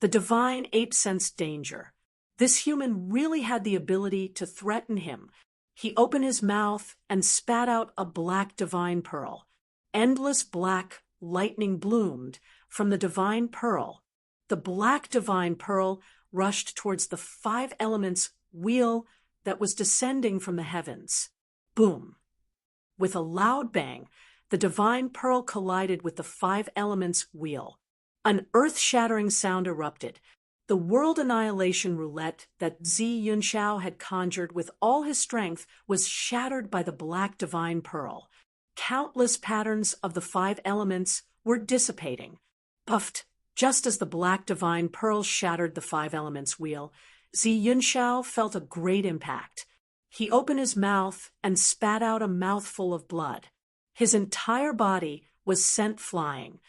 Speaker 1: The divine ape sensed danger. This human really had the ability to threaten him. He opened his mouth and spat out a black divine pearl. Endless black lightning bloomed from the divine pearl. The black divine pearl rushed towards the five elements wheel that was descending from the heavens. Boom! With a loud bang, the divine pearl collided with the five elements wheel. An earth-shattering sound erupted. The world annihilation roulette that Zi Yunxiao had conjured with all his strength was shattered by the black divine pearl. Countless patterns of the five elements were dissipating. Puffed, just as the black divine pearl shattered the five elements wheel, Zi Yunxiao felt a great impact. He opened his mouth and spat out a mouthful of blood. His entire body was sent flying.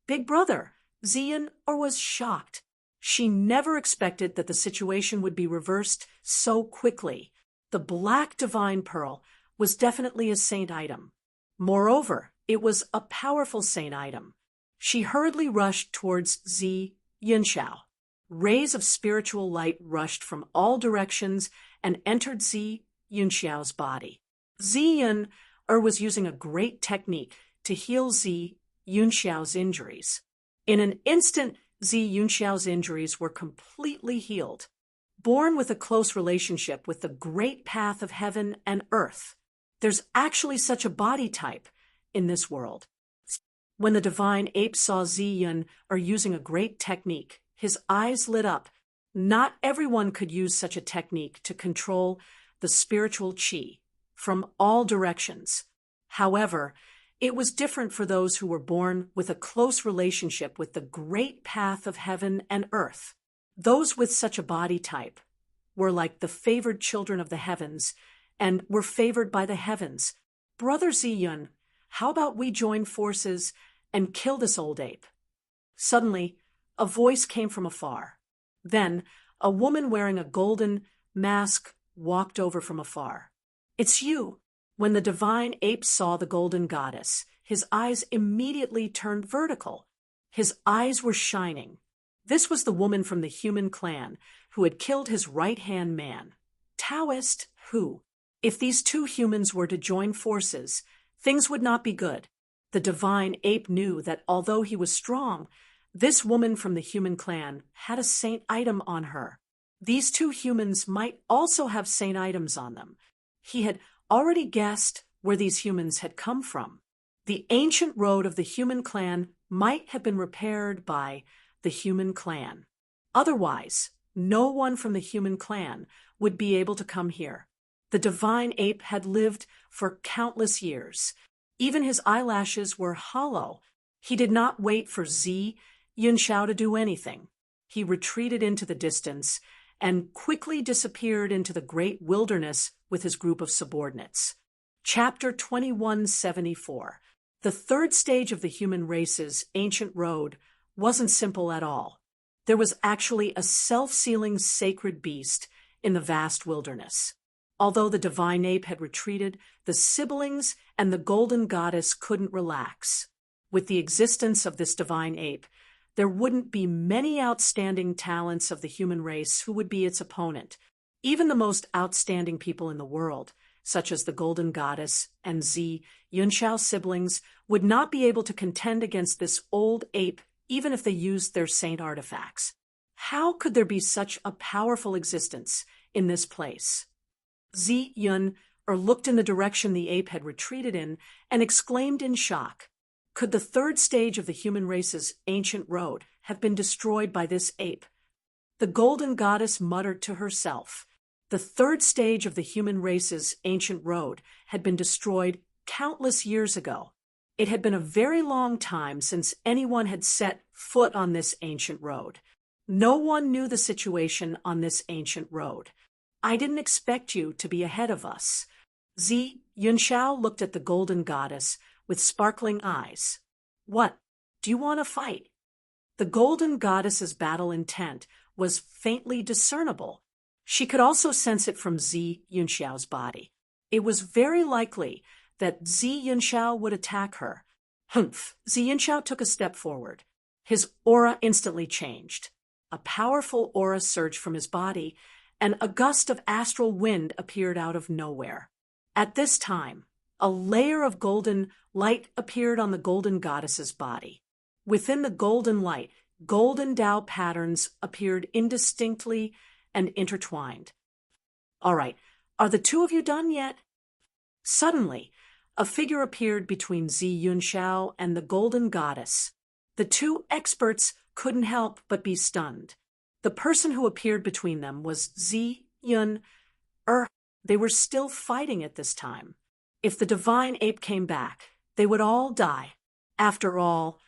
Speaker 1: Big brother, Zi Yun was shocked. She never expected that the situation would be reversed so quickly. The black divine pearl was definitely a saint item. Moreover, it was a powerful saint item. She hurriedly rushed towards Zi Yunxiao. Rays of spiritual light rushed from all directions and entered Zi Yunxiao's body. Zi Yun was using a great technique to heal Zi Yunxiao's injuries. In an instant, Zi Yunxiao's injuries were completely healed. Born with a close relationship with the great path of heaven and earth, there's actually such a body type in this world. When the divine ape saw Zi Yun using a great technique, his eyes lit up. Not everyone could use such a technique to control the spiritual qi from all directions. However, it was different for those who were born with a close relationship with the great path of heaven and earth. Those with such a body type were like the favored children of the heavens and were favored by the heavens. Brother Zi Yun, how about we join forces and kill this old ape? Suddenly, a voice came from afar. Then, a woman wearing a golden mask walked over from afar. It's you. When the divine ape saw the golden goddess, his eyes immediately turned vertical. His eyes were shining. This was the woman from the human clan who had killed his right-hand man. Taoist who? If these two humans were to join forces, things would not be good. The divine ape knew that although he was strong, this woman from the human clan had a saint item on her. These two humans might also have saint items on them. He had already guessed where these humans had come from. The ancient road of the human clan might have been repaired by the human clan. Otherwise, no one from the human clan would be able to come here. The divine ape had lived for countless years. Even his eyelashes were hollow. He did not wait for Zi Yunxiao to do anything. He retreated into the distance and quickly disappeared into the great wilderness with his group of subordinates. Chapter 2174. The third stage of the human race's ancient road wasn't simple at all. There was actually a self-sealing sacred beast in the vast wilderness. Although the divine ape had retreated, the siblings and the golden goddess couldn't relax. With the existence of this divine ape, there wouldn't be many outstanding talents of the human race who would be its opponent. Even the most outstanding people in the world, such as the golden goddess and Zi Yunxiao siblings, would not be able to contend against this old ape even if they used their saint artifacts. How could there be such a powerful existence in this place? Zi Yun looked in the direction the ape had retreated in and exclaimed in shock. Could the third stage of the human race's ancient road have been destroyed by this ape? The golden goddess muttered to herself. The third stage of the human race's ancient road had been destroyed countless years ago. It had been a very long time since anyone had set foot on this ancient road. No one knew the situation on this ancient road. I didn't expect you to be ahead of us. Yunxiao looked at the golden goddess with sparkling eyes. What? Do you want to fight? The golden goddess's battle intent was faintly discernible. She could also sense it from Yunxiao's body. It was very likely that Yunxiao would attack her. Humph! Yunxiao took a step forward. His aura instantly changed. A powerful aura surged from his body, and a gust of astral wind appeared out of nowhere. At this time, a layer of golden light appeared on the golden goddess's body. Within the golden light, golden Tao patterns appeared indistinctly and intertwined. All right, are the two of you done yet? Suddenly, a figure appeared between Yunxiao and the golden goddess. The two experts couldn't help but be stunned. The person who appeared between them was Yun. They were still fighting at this time. If the divine ape came back, they would all die. After all,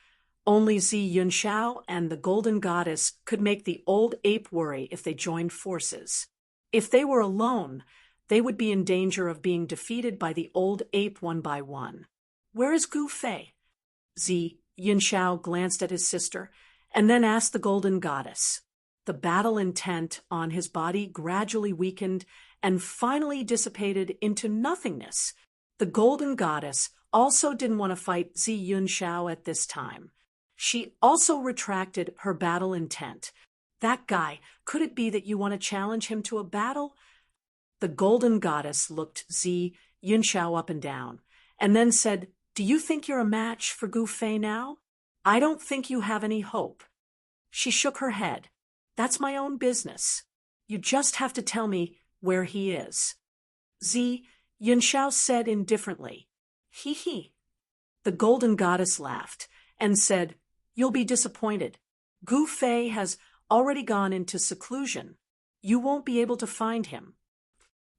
Speaker 1: only Yunxiao and the golden goddess could make the old ape worry if they joined forces. If they were alone, they would be in danger of being defeated by the old ape one by one. Where is Gu Fei? Yunxiao glanced at his sister and then asked the golden goddess. The battle intent on his body gradually weakened and finally dissipated into nothingness. The golden goddess also didn't want to fight Yunxiao at this time. She also retracted her battle intent. That guy, could it be that you want to challenge him to a battle? The golden goddess looked Yunxiao up and down, and then said, Do you think you're a match for Gu Fei now? I don't think you have any hope. She shook her head. That's my own business. You just have to tell me where he is. Yunxiao said indifferently. He. The golden goddess laughed and said, You'll be disappointed. Gu Fei has already gone into seclusion. You won't be able to find him.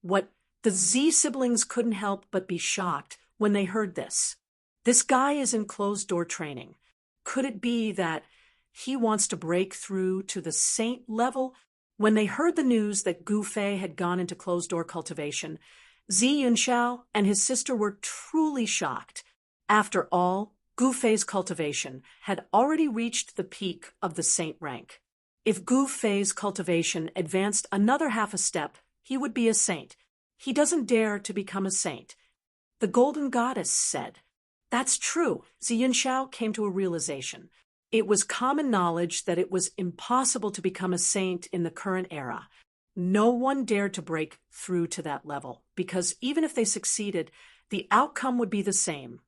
Speaker 1: What? The siblings couldn't help but be shocked when they heard this. This guy is in closed-door training. Could it be that he wants to break through to the saint level? When they heard the news that Gu Fei had gone into closed-door cultivation, Yunxiao and his sister were truly shocked. After all, Gu Fei's cultivation had already reached the peak of the saint rank. If Gu Fei's cultivation advanced another half a step, he would be a saint. He doesn't dare to become a saint. The golden goddess said. That's true. Yunxiao came to a realization. It was common knowledge that it was impossible to become a saint in the current era. No one dared to break through to that level, because even if they succeeded, the outcome would be the same: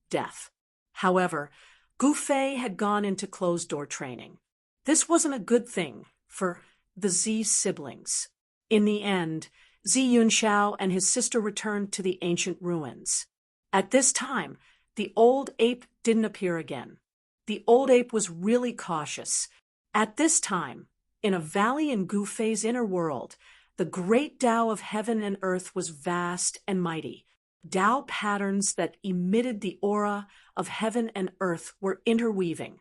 Speaker 1: death. However, Gu Fei had gone into closed-door training. This wasn't a good thing for the siblings. In the end, Yunxiao and his sister returned to the ancient ruins. At this time, the old ape didn't appear again. The old ape was really cautious. At this time, in a valley in Gu Fei's inner world, the great Tao of heaven and earth was vast and mighty. Tao patterns that emitted the aura of heaven and earth were interweaving.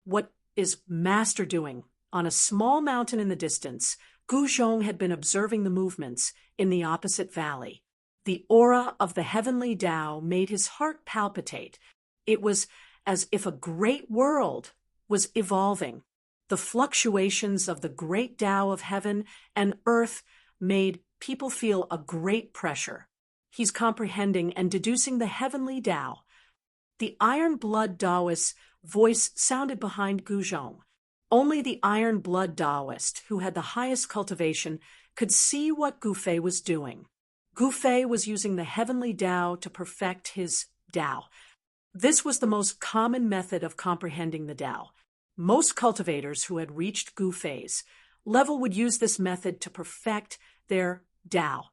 Speaker 1: What is Master doing? On a small mountain in the distance, Gu Zhong had been observing the movements in the opposite valley. The aura of the heavenly Tao made his heart palpitate. It was as if a great world was evolving. The fluctuations of the great Tao of heaven and earth made people feel a great pressure. He's comprehending and deducing the heavenly Tao. The iron blood Taoist's voice sounded behind Gu Zhong. Only the iron blood Taoist, who had the highest cultivation, could see what Gu Fei was doing. Gu Fei was using the heavenly Tao to perfect his Tao. This was the most common method of comprehending the Tao. Most cultivators who had reached Gu Fei's level would use this method to perfect their Tao.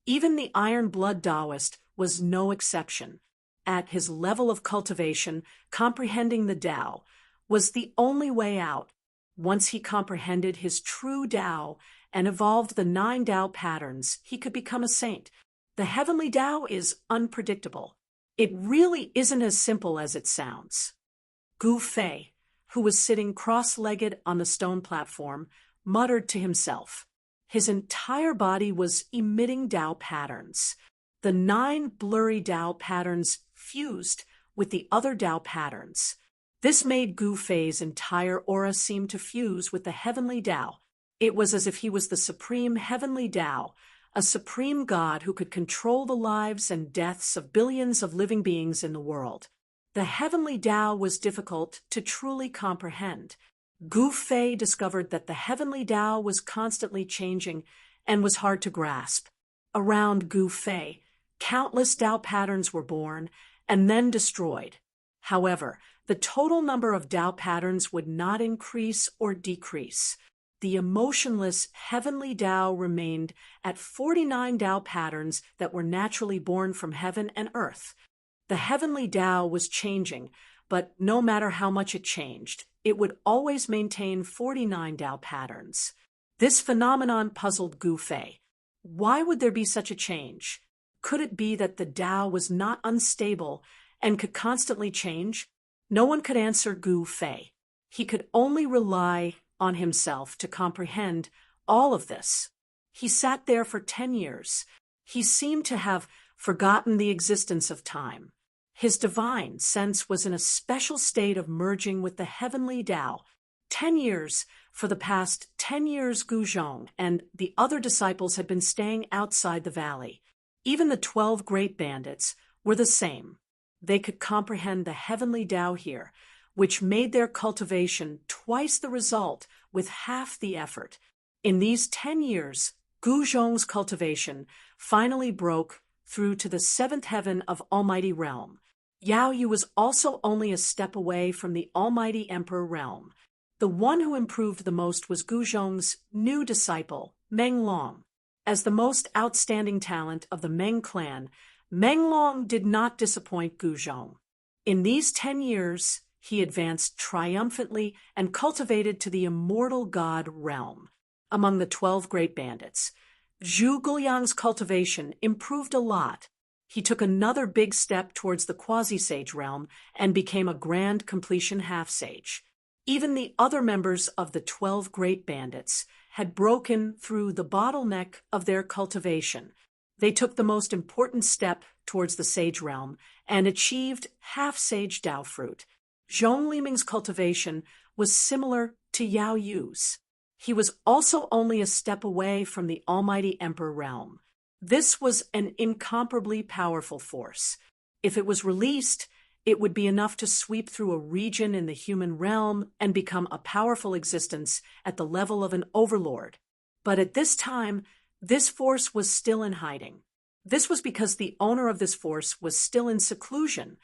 Speaker 1: Even the iron blood Taoist was no exception. At his level of cultivation, comprehending the Tao was the only way out. Once he comprehended his true Tao and evolved the 9 Tao patterns, he could become a saint. The heavenly Tao is unpredictable. It really isn't as simple as it sounds. Gu Fei, who was sitting cross-legged on the stone platform, muttered to himself. His entire body was emitting Tao patterns. The 9 blurry Tao patterns fused with the other Tao patterns. This made Gu Fei's entire aura seem to fuse with the heavenly Tao. It was as if he was the supreme heavenly Tao, a supreme God who could control the lives and deaths of billions of living beings in the world. The heavenly Tao was difficult to truly comprehend. Gu Fei discovered that the heavenly Tao was constantly changing and was hard to grasp. Around Gu Fei, countless Tao patterns were born and then destroyed. However, the total number of Tao patterns would not increase or decrease. The emotionless heavenly Tao remained at 49 Tao patterns that were naturally born from heaven and earth. The heavenly Tao was changing, but no matter how much it changed, it would always maintain 49 Tao patterns. This phenomenon puzzled Gu Fei. Why would there be such a change? Could it be that the Tao was not unstable and could constantly change? No one could answer Gu Fei. He could only rely on himself to comprehend all of this. He sat there for 10 years. He seemed to have forgotten the existence of time. His divine sense was in a special state of merging with the heavenly Tao. 10 years. For the past 10 years, Guzhong and the other disciples had been staying outside the valley. Even the 12 great bandits were the same. They could comprehend the heavenly Tao here, which made their cultivation twice the result with half the effort. In these 10 years, Guzhong's cultivation finally broke through to the 7th heaven of Almighty Realm. Yao Yu was also only a step away from the Almighty Emperor Realm. The one who improved the most was Guzhong's new disciple, Meng Long. As the most outstanding talent of the Meng clan, Meng Long did not disappoint Guzhong. In these 10 years, he advanced triumphantly and cultivated to the immortal god realm. Among the 12 great bandits, Zhu Guliang's cultivation improved a lot. He took another big step towards the quasi-sage realm and became a grand completion half-sage. Even the other members of the 12 great bandits had broken through the bottleneck of their cultivation. They took the most important step towards the sage realm and achieved half-sage Tao fruit. Zhong Liming's cultivation was similar to Yao Yu's. He was also only a step away from the Almighty Emperor realm. This was an incomparably powerful force. If it was released, it would be enough to sweep through a region in the human realm and become a powerful existence at the level of an overlord. But at this time, this force was still in hiding. This was because the owner of this force was still in seclusion.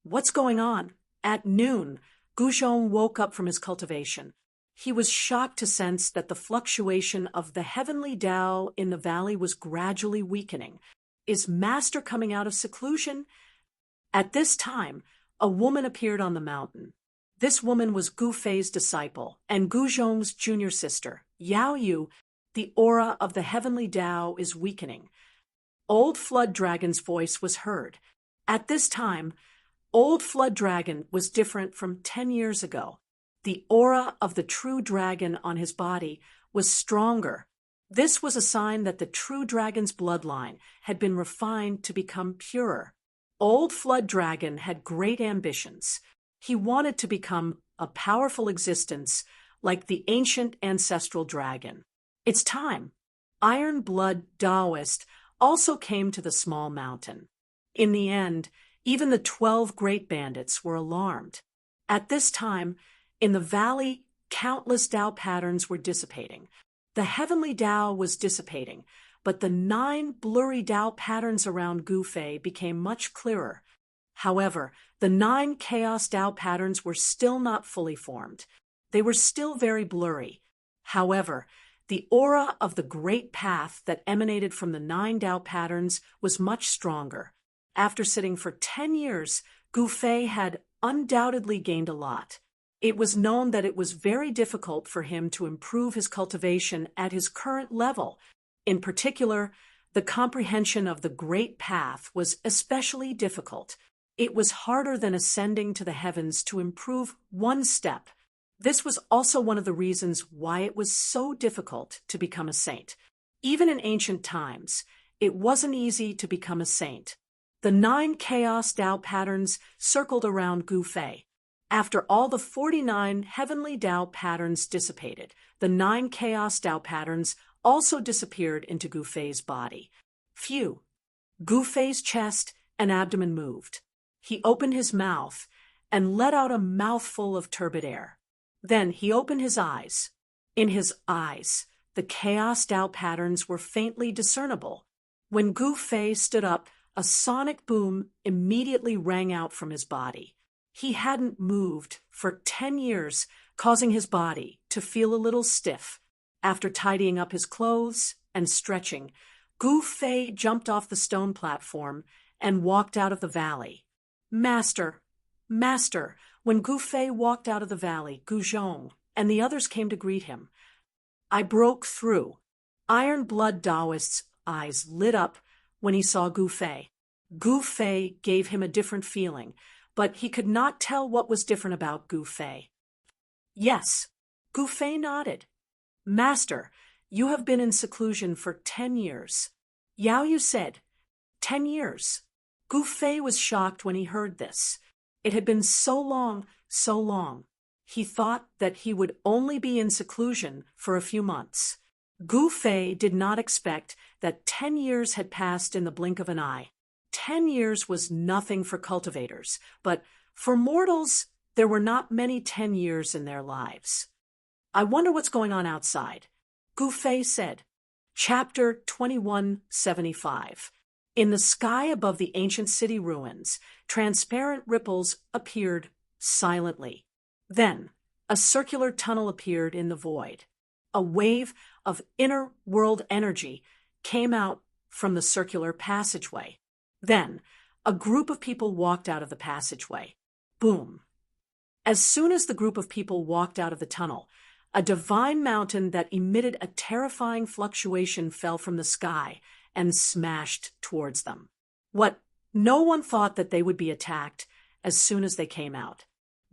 Speaker 1: What's going on? At noon, Guzhong woke up from his cultivation. He was shocked to sense that the fluctuation of the heavenly Tao in the valley was gradually weakening. Is Master coming out of seclusion? At this time, a woman appeared on the mountain. This woman was Gu Fei's disciple and Guzhong's junior sister, Yao Yu. The aura of the heavenly Tao is weakening. Old Flood Dragon's voice was heard. At this time, Old Flood Dragon was different from 10 years ago. The aura of the true dragon on his body was stronger. This was a sign that the true dragon's bloodline had been refined to become purer. Old Flood Dragon had great ambitions. He wanted to become a powerful existence like the ancient ancestral dragon. It's time. Iron Blood Taoist also came to the small mountain. In the end, even the 12 great bandits were alarmed. At this time, in the valley, countless Tao patterns were dissipating. The heavenly Tao was dissipating, but the 9 blurry Tao patterns around Gu Fei became much clearer. However, the 9 chaos Tao patterns were still not fully formed. They were still very blurry. However, the aura of the great path that emanated from the 9 Tao patterns was much stronger. After sitting for 10 years, Gu Fei had undoubtedly gained a lot. It was known that it was very difficult for him to improve his cultivation at his current level. In particular, the comprehension of the great path was especially difficult. It was harder than ascending to the heavens to improve one step. This was also one of the reasons why it was so difficult to become a saint. Even in ancient times, it wasn't easy to become a saint. The 9 chaos Tao patterns circled around Gu Fei. After all the 49 heavenly Tao patterns dissipated, the 9 chaos Tao patterns also disappeared into Gu Fei's body. Phew! Gu Fei's chest and abdomen moved. He opened his mouth and let out a mouthful of turbid air. Then he opened his eyes. In his eyes, the chaos Tao patterns were faintly discernible. When Gu Fei stood up, a sonic boom immediately rang out from his body. He hadn't moved for 10 years, causing his body to feel a little stiff. After tidying up his clothes and stretching, Gu Fei jumped off the stone platform and walked out of the valley. Master! Master! When Gu Fei walked out of the valley, Gu Zhong and the others came to greet him. I broke through. Iron Blood Taoist's eyes lit up when he saw Gu Fei. Gu Fei gave him a different feeling, but he could not tell what was different about Gu Fei. Yes, Gu Fei nodded. Master, you have been in seclusion for 10 years. Yao Yu said, 10 years. Gu Fei was shocked when he heard this. It had been so long, so long. He thought that he would only be in seclusion for a few months. Gu Fei did not expect that 10 years had passed in the blink of an eye. 10 years was nothing for cultivators, but for mortals, there were not many 10 years in their lives. I wonder what's going on outside. Gu Fei said. Chapter 2175. In the sky above the ancient city ruins, transparent ripples appeared silently. Then, a circular tunnel appeared in the void. A wave of inner world energy came out from the circular passageway. Then, a group of people walked out of the passageway. Boom! As soon as the group of people walked out of the tunnel, a divine mountain that emitted a terrifying fluctuation fell from the sky and smashed towards them. No one thought that they would be attacked as soon as they came out.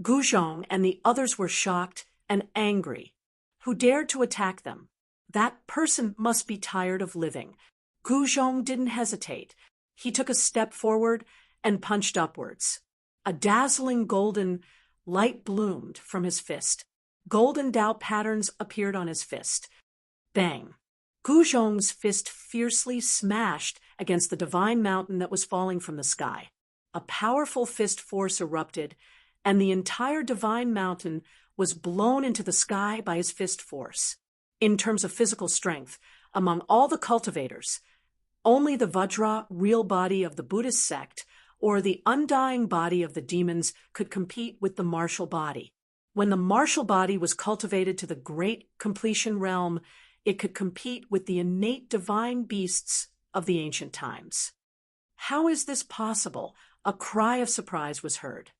Speaker 1: Gu Zhong and the others were shocked and angry. Who dared to attack them? That person must be tired of living. Gu Zhong didn't hesitate. He took a step forward and punched upwards. A dazzling golden light bloomed from his fist. Golden Tao patterns appeared on his fist. Bang! Gu Zhong's fist fiercely smashed against the divine mountain that was falling from the sky. A powerful fist force erupted, and the entire divine mountain was blown into the sky by his fist force. In terms of physical strength, among all the cultivators, only the Vajra real body of the Buddhist sect or the undying body of the demons could compete with the martial body. When the martial body was cultivated to the great completion realm, it could compete with the innate divine beasts of the ancient times. How is this possible? A cry of surprise was heard.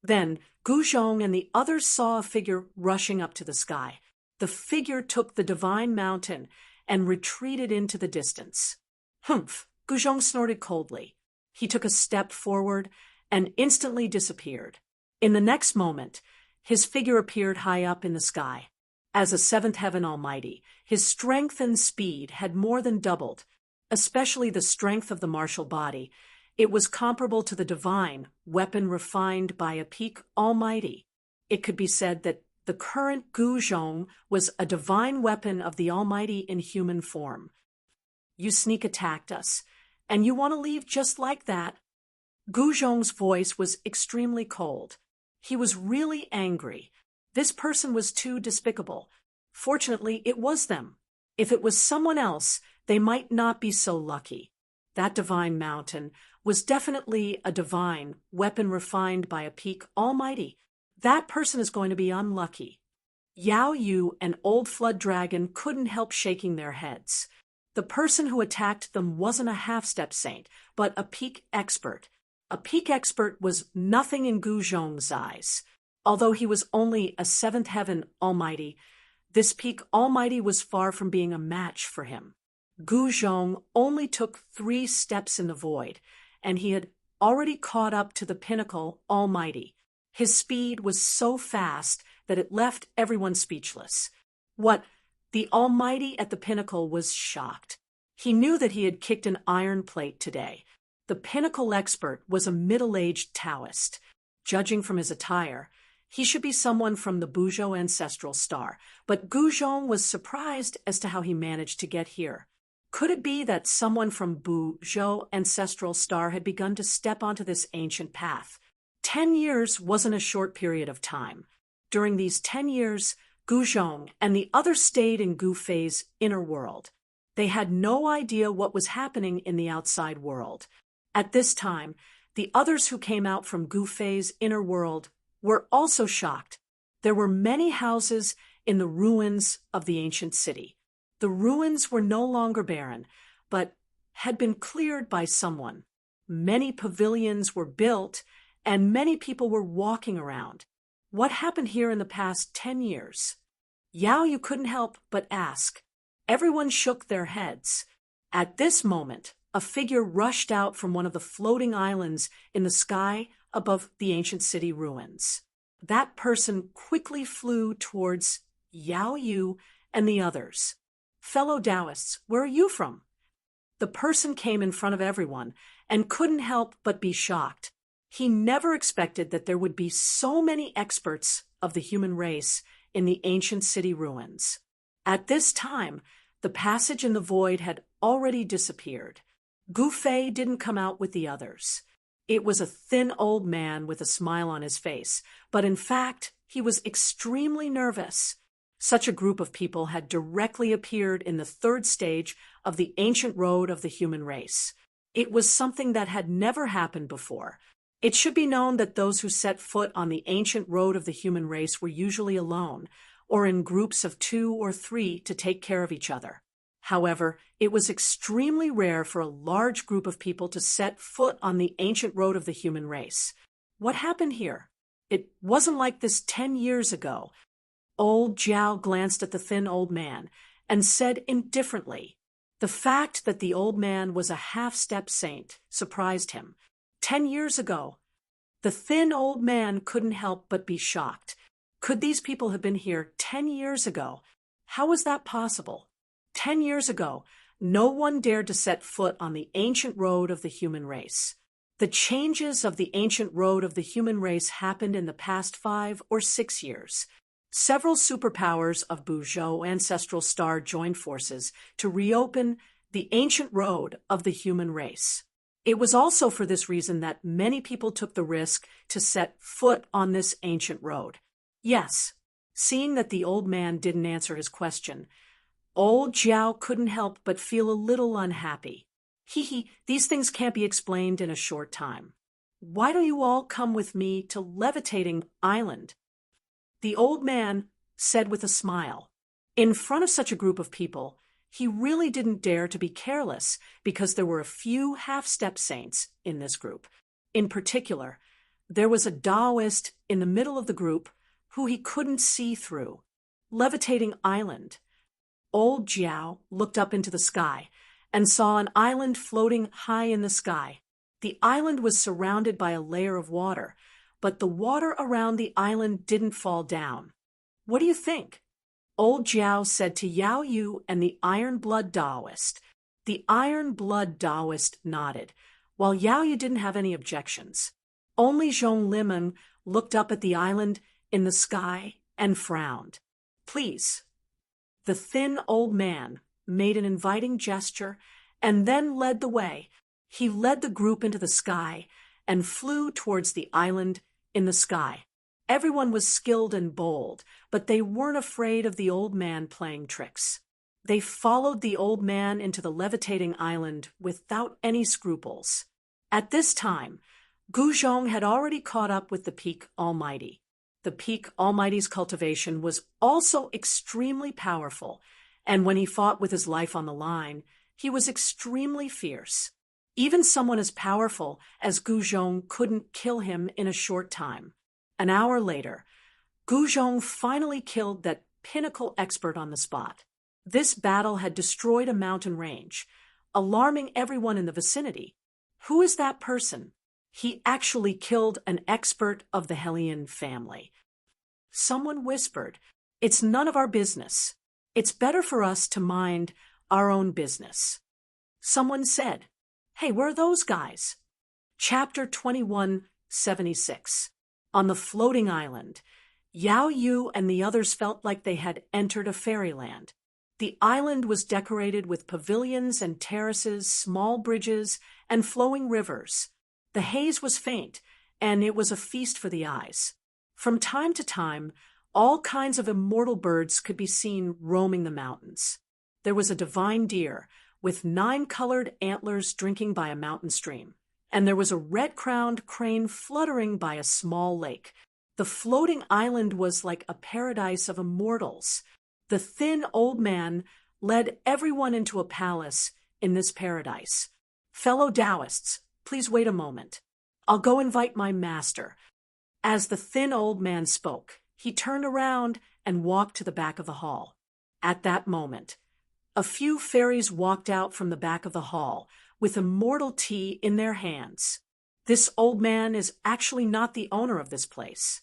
Speaker 1: Then Gu Zhong and the others saw a figure rushing up to the sky. The figure took the divine mountain and retreated into the distance. Humph! Gu Zhong snorted coldly. He took a step forward and instantly disappeared. In the next moment, his figure appeared high up in the sky. As a seventh heaven almighty, his strength and speed had more than doubled, especially the strength of the martial body. It was comparable to the divine weapon refined by a peak almighty. It could be said that the current Gu Zhong was a divine weapon of the almighty in human form. You sneak attacked us, and you want to leave just like that? Gu Zhong's voice was extremely cold. He was really angry. This person was too despicable. Fortunately, it was them. If it was someone else, they might not be so lucky. That divine mountain was definitely a divine weapon refined by a peak almighty. That person is going to be unlucky. Yao Yu and Old Flood Dragon couldn't help shaking their heads. The person who attacked them wasn't a half-step saint, but a peak expert. A peak expert was nothing in Gu Zhong's eyes. Although he was only a seventh heaven almighty, this peak almighty was far from being a match for him. Gu Zhong only took 3 steps in the void, and he had already caught up to the pinnacle almighty. His speed was so fast that it left everyone speechless. What? The Almighty at the pinnacle was shocked. He knew that he had kicked an iron plate today. The pinnacle expert was a middle-aged Taoist. Judging from his attire, he should be someone from the Buzhou ancestral star, but Gu Zhong was surprised as to how he managed to get here. Could it be that someone from Buzhou ancestral star had begun to step onto this ancient path? 10 years wasn't a short period of time. During these 10 years, Gu Zhong and the others stayed in Gu Fei's inner world. They had no idea what was happening in the outside world. At this time, the others who came out from Gu Fei's inner world were also shocked. There were many houses in the ruins of the ancient city. The ruins were no longer barren, but had been cleared by someone. Many pavilions were built, and many people were walking around. What happened here in the past 10 years? Yao Yu couldn't help but ask. Everyone shook their heads. At this moment, a figure rushed out from one of the floating islands in the sky above the ancient city ruins. That person quickly flew towards Yao Yu and the others. Fellow Taoists, where are you from? The person came in front of everyone and couldn't help but be shocked. He never expected that there would be so many experts of the human race in the ancient city ruins. At this time, the passage in the void had already disappeared. Gu Fei didn't come out with the others. It was a thin old man with a smile on his face, but in fact, he was extremely nervous. Such a group of people had directly appeared in the third stage of the ancient road of the human race. It was something that had never happened before. It should be known that those who set foot on the ancient road of the human race were usually alone, or in groups of 2 or 3 to take care of each other. However, it was extremely rare for a large group of people to set foot on the ancient road of the human race. What happened here? It wasn't like this 10 years ago. Old Jiao glanced at the thin old man and said indifferently. The fact that the old man was a half-step saint surprised him. 10 years ago, the thin old man couldn't help but be shocked. Could these people have been here 10 years ago? How was that possible? 10 years ago, no one dared to set foot on the ancient road of the human race. The changes of the ancient road of the human race happened in the past 5 or 6 years. Several superpowers of Buzhou ancestral star joined forces to reopen the ancient road of the human race. It was also for this reason that many people took the risk to set foot on this ancient road. Yes, seeing that the old man didn't answer his question, old Jiao couldn't help but feel a little unhappy. These things can't be explained in a short time. Why don't you all come with me to Levitating Island? The old man said with a smile. In front of such a group of people, he really didn't dare to be careless because there were a few half-step saints in this group. In particular, there was a Taoist in the middle of the group who he couldn't see through. Levitating Island. Old Jiao looked up into the sky and saw an island floating high in the sky. The island was surrounded by a layer of water, but the water around the island didn't fall down. What do you think? Old Jiao said to Yao Yu and the Iron Blood Taoist. The Iron Blood Taoist nodded, while Yao Yu didn't have any objections. Only Zhong Limeng looked up at the island in the sky and frowned. Please. The thin old man made an inviting gesture and then led the way. He led the group into the sky and flew towards the island in the sky. Everyone was skilled and bold, but they weren't afraid of the old man playing tricks. They followed the old man into the levitating island without any scruples. At this time, Gu Zhong had already caught up with the Peak Almighty. The Peak Almighty's cultivation was also extremely powerful, and when he fought with his life on the line, he was extremely fierce. Even someone as powerful as Gu Zhong couldn't kill him in a short time. An hour later, Gu Zhong finally killed that pinnacle expert on the spot. This battle had destroyed a mountain range, alarming everyone in the vicinity. Who is that person? He actually killed an expert of the Hellion family. Someone whispered, "It's none of our business. It's better for us to mind our own business." Someone said, "Hey, where are those guys?" Chapter 2176. On the floating island, Yao Yu and the others felt like they had entered a fairyland. The island was decorated with pavilions and terraces, small bridges, and flowing rivers. The haze was faint, and it was a feast for the eyes. From time to time, all kinds of immortal birds could be seen roaming the mountains. There was a divine deer with 9-colored antlers drinking by a mountain stream, and there was a red-crowned crane fluttering by a small lake. The floating island was like a paradise of immortals. The thin old man led everyone into a palace in this paradise. "Fellow Taoists, please wait a moment. I'll go invite my master." As the thin old man spoke, he turned around and walked to the back of the hall. At that moment, a few fairies walked out from the back of the hall with immortal tea in their hands. This old man is actually not the owner of this place.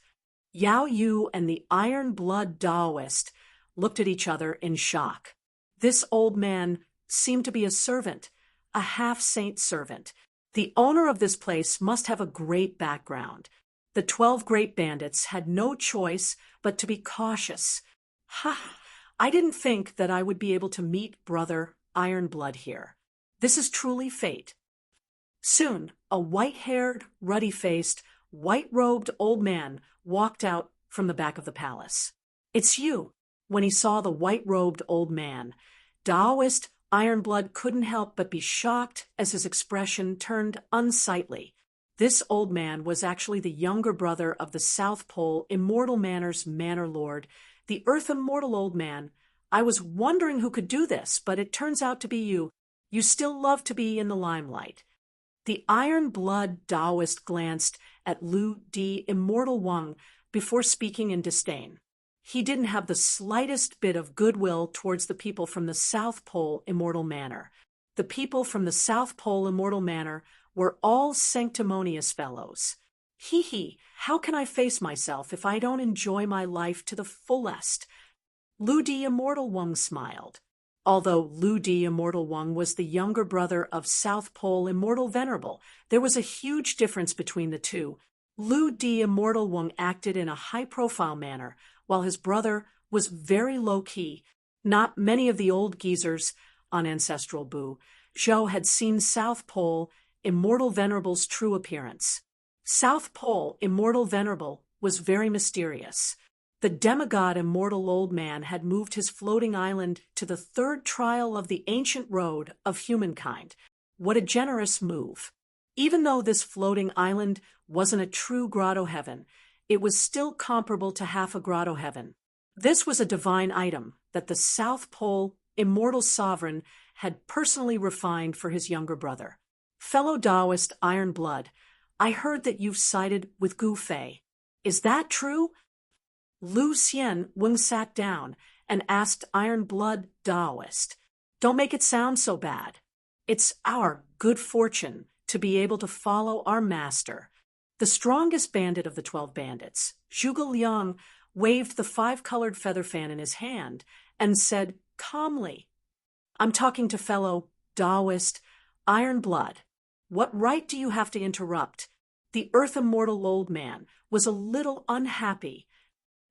Speaker 1: Yao Yu and the Iron Blood Taoist looked at each other in shock. This old man seemed to be a servant, a half-saint servant. The owner of this place must have a great background. The 12 great bandits had no choice but to be cautious. "Ha! I didn't think that I would be able to meet Brother Ironblood here. This is truly fate." Soon, a white-haired, ruddy-faced, white-robed old man walked out from the back of the palace. "It's you." When he saw the white-robed old man, Taoist Ironblood couldn't help but be shocked as his expression turned unsightly. This old man was actually the younger brother of the South Pole Immortal Manor's Manor Lord, the Earth Immortal Old Man. "I was wondering who could do this, but it turns out to be you. You still love to be in the limelight." The Iron Blood Taoist glanced at Lu Di Immortal Wang before speaking in disdain. He didn't have the slightest bit of goodwill towards the people from the South Pole Immortal Manor. The people from the South Pole Immortal Manor were all sanctimonious fellows. "Hee, how can I face myself if I don't enjoy my life to the fullest?" Lu Di Immortal Wang smiled. Although Lu Di Immortal Wang was the younger brother of South Pole Immortal Venerable, there was a huge difference between the two. Lu Di Immortal Wang acted in a high-profile manner, while his brother was very low-key. Not many of the old geezers on Ancestral Boo Zhou had seen South Pole Immortal Venerable's true appearance. South Pole Immortal Venerable was very mysterious. The demigod Immortal Old Man had moved his floating island to the third trial of the ancient road of humankind. What a generous move. Even though this floating island wasn't a true grotto heaven, it was still comparable to half a grotto heaven. This was a divine item that the South Pole Immortal Sovereign had personally refined for his younger brother. "Fellow Taoist Iron Blood, I heard that you've sided with Gu Fei. Is that true?" Lu Xian Weng sat down and asked Iron Blood Taoist, "Don't make it sound so bad. It's our good fortune to be able to follow our master." The strongest bandit of the 12 bandits, Zhuge Liang, waved the 5-colored feather fan in his hand and said calmly, "I'm talking to fellow Taoist Iron Blood. What right do you have to interrupt?" The Earth Immortal Old Man was a little unhappy.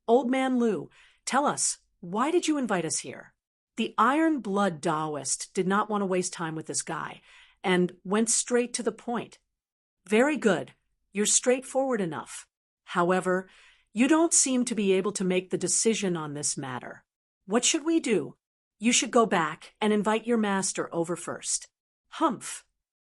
Speaker 1: "Old Man Lu, tell us, why did you invite us here?" The Iron Blood Taoist did not want to waste time with this guy and went straight to the point. "Very good. You're straightforward enough. However, you don't seem to be able to make the decision on this matter. What should we do? You should go back and invite your master over first." Humph.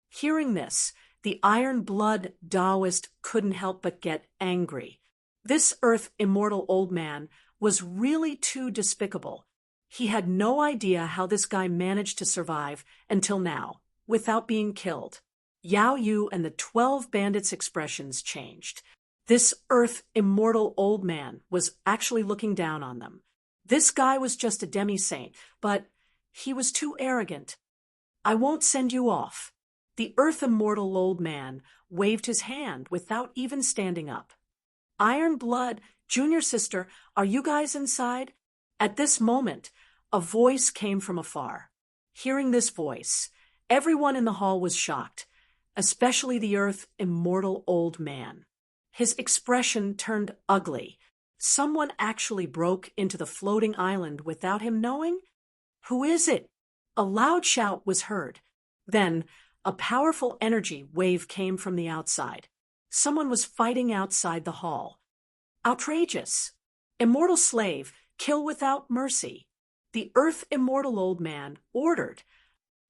Speaker 1: Hearing this, the Iron Blood Taoist couldn't help but get angry. This Earth Immortal Old Man was really too despicable. He had no idea how this guy managed to survive until now, without being killed. Yao Yu and the 12 bandits' expressions changed. This Earth Immortal Old Man was actually looking down on them. This guy was just a demi-saint, but he was too arrogant. "I won't send you off." The Earth Immortal Old Man waved his hand without even standing up. Iron Blood, Junior Sister, are you guys inside? At this moment, a voice came from afar. Hearing this voice, everyone in the hall was shocked, especially the Earth Immortal Old Man. His expression turned ugly. Someone actually broke into the floating island without him knowing? Who is it? A loud shout was heard. Then, a powerful energy wave came from the outside. Someone was fighting outside the hall. Outrageous! Immortal slave, kill without mercy. The Earth Immortal Old Man ordered.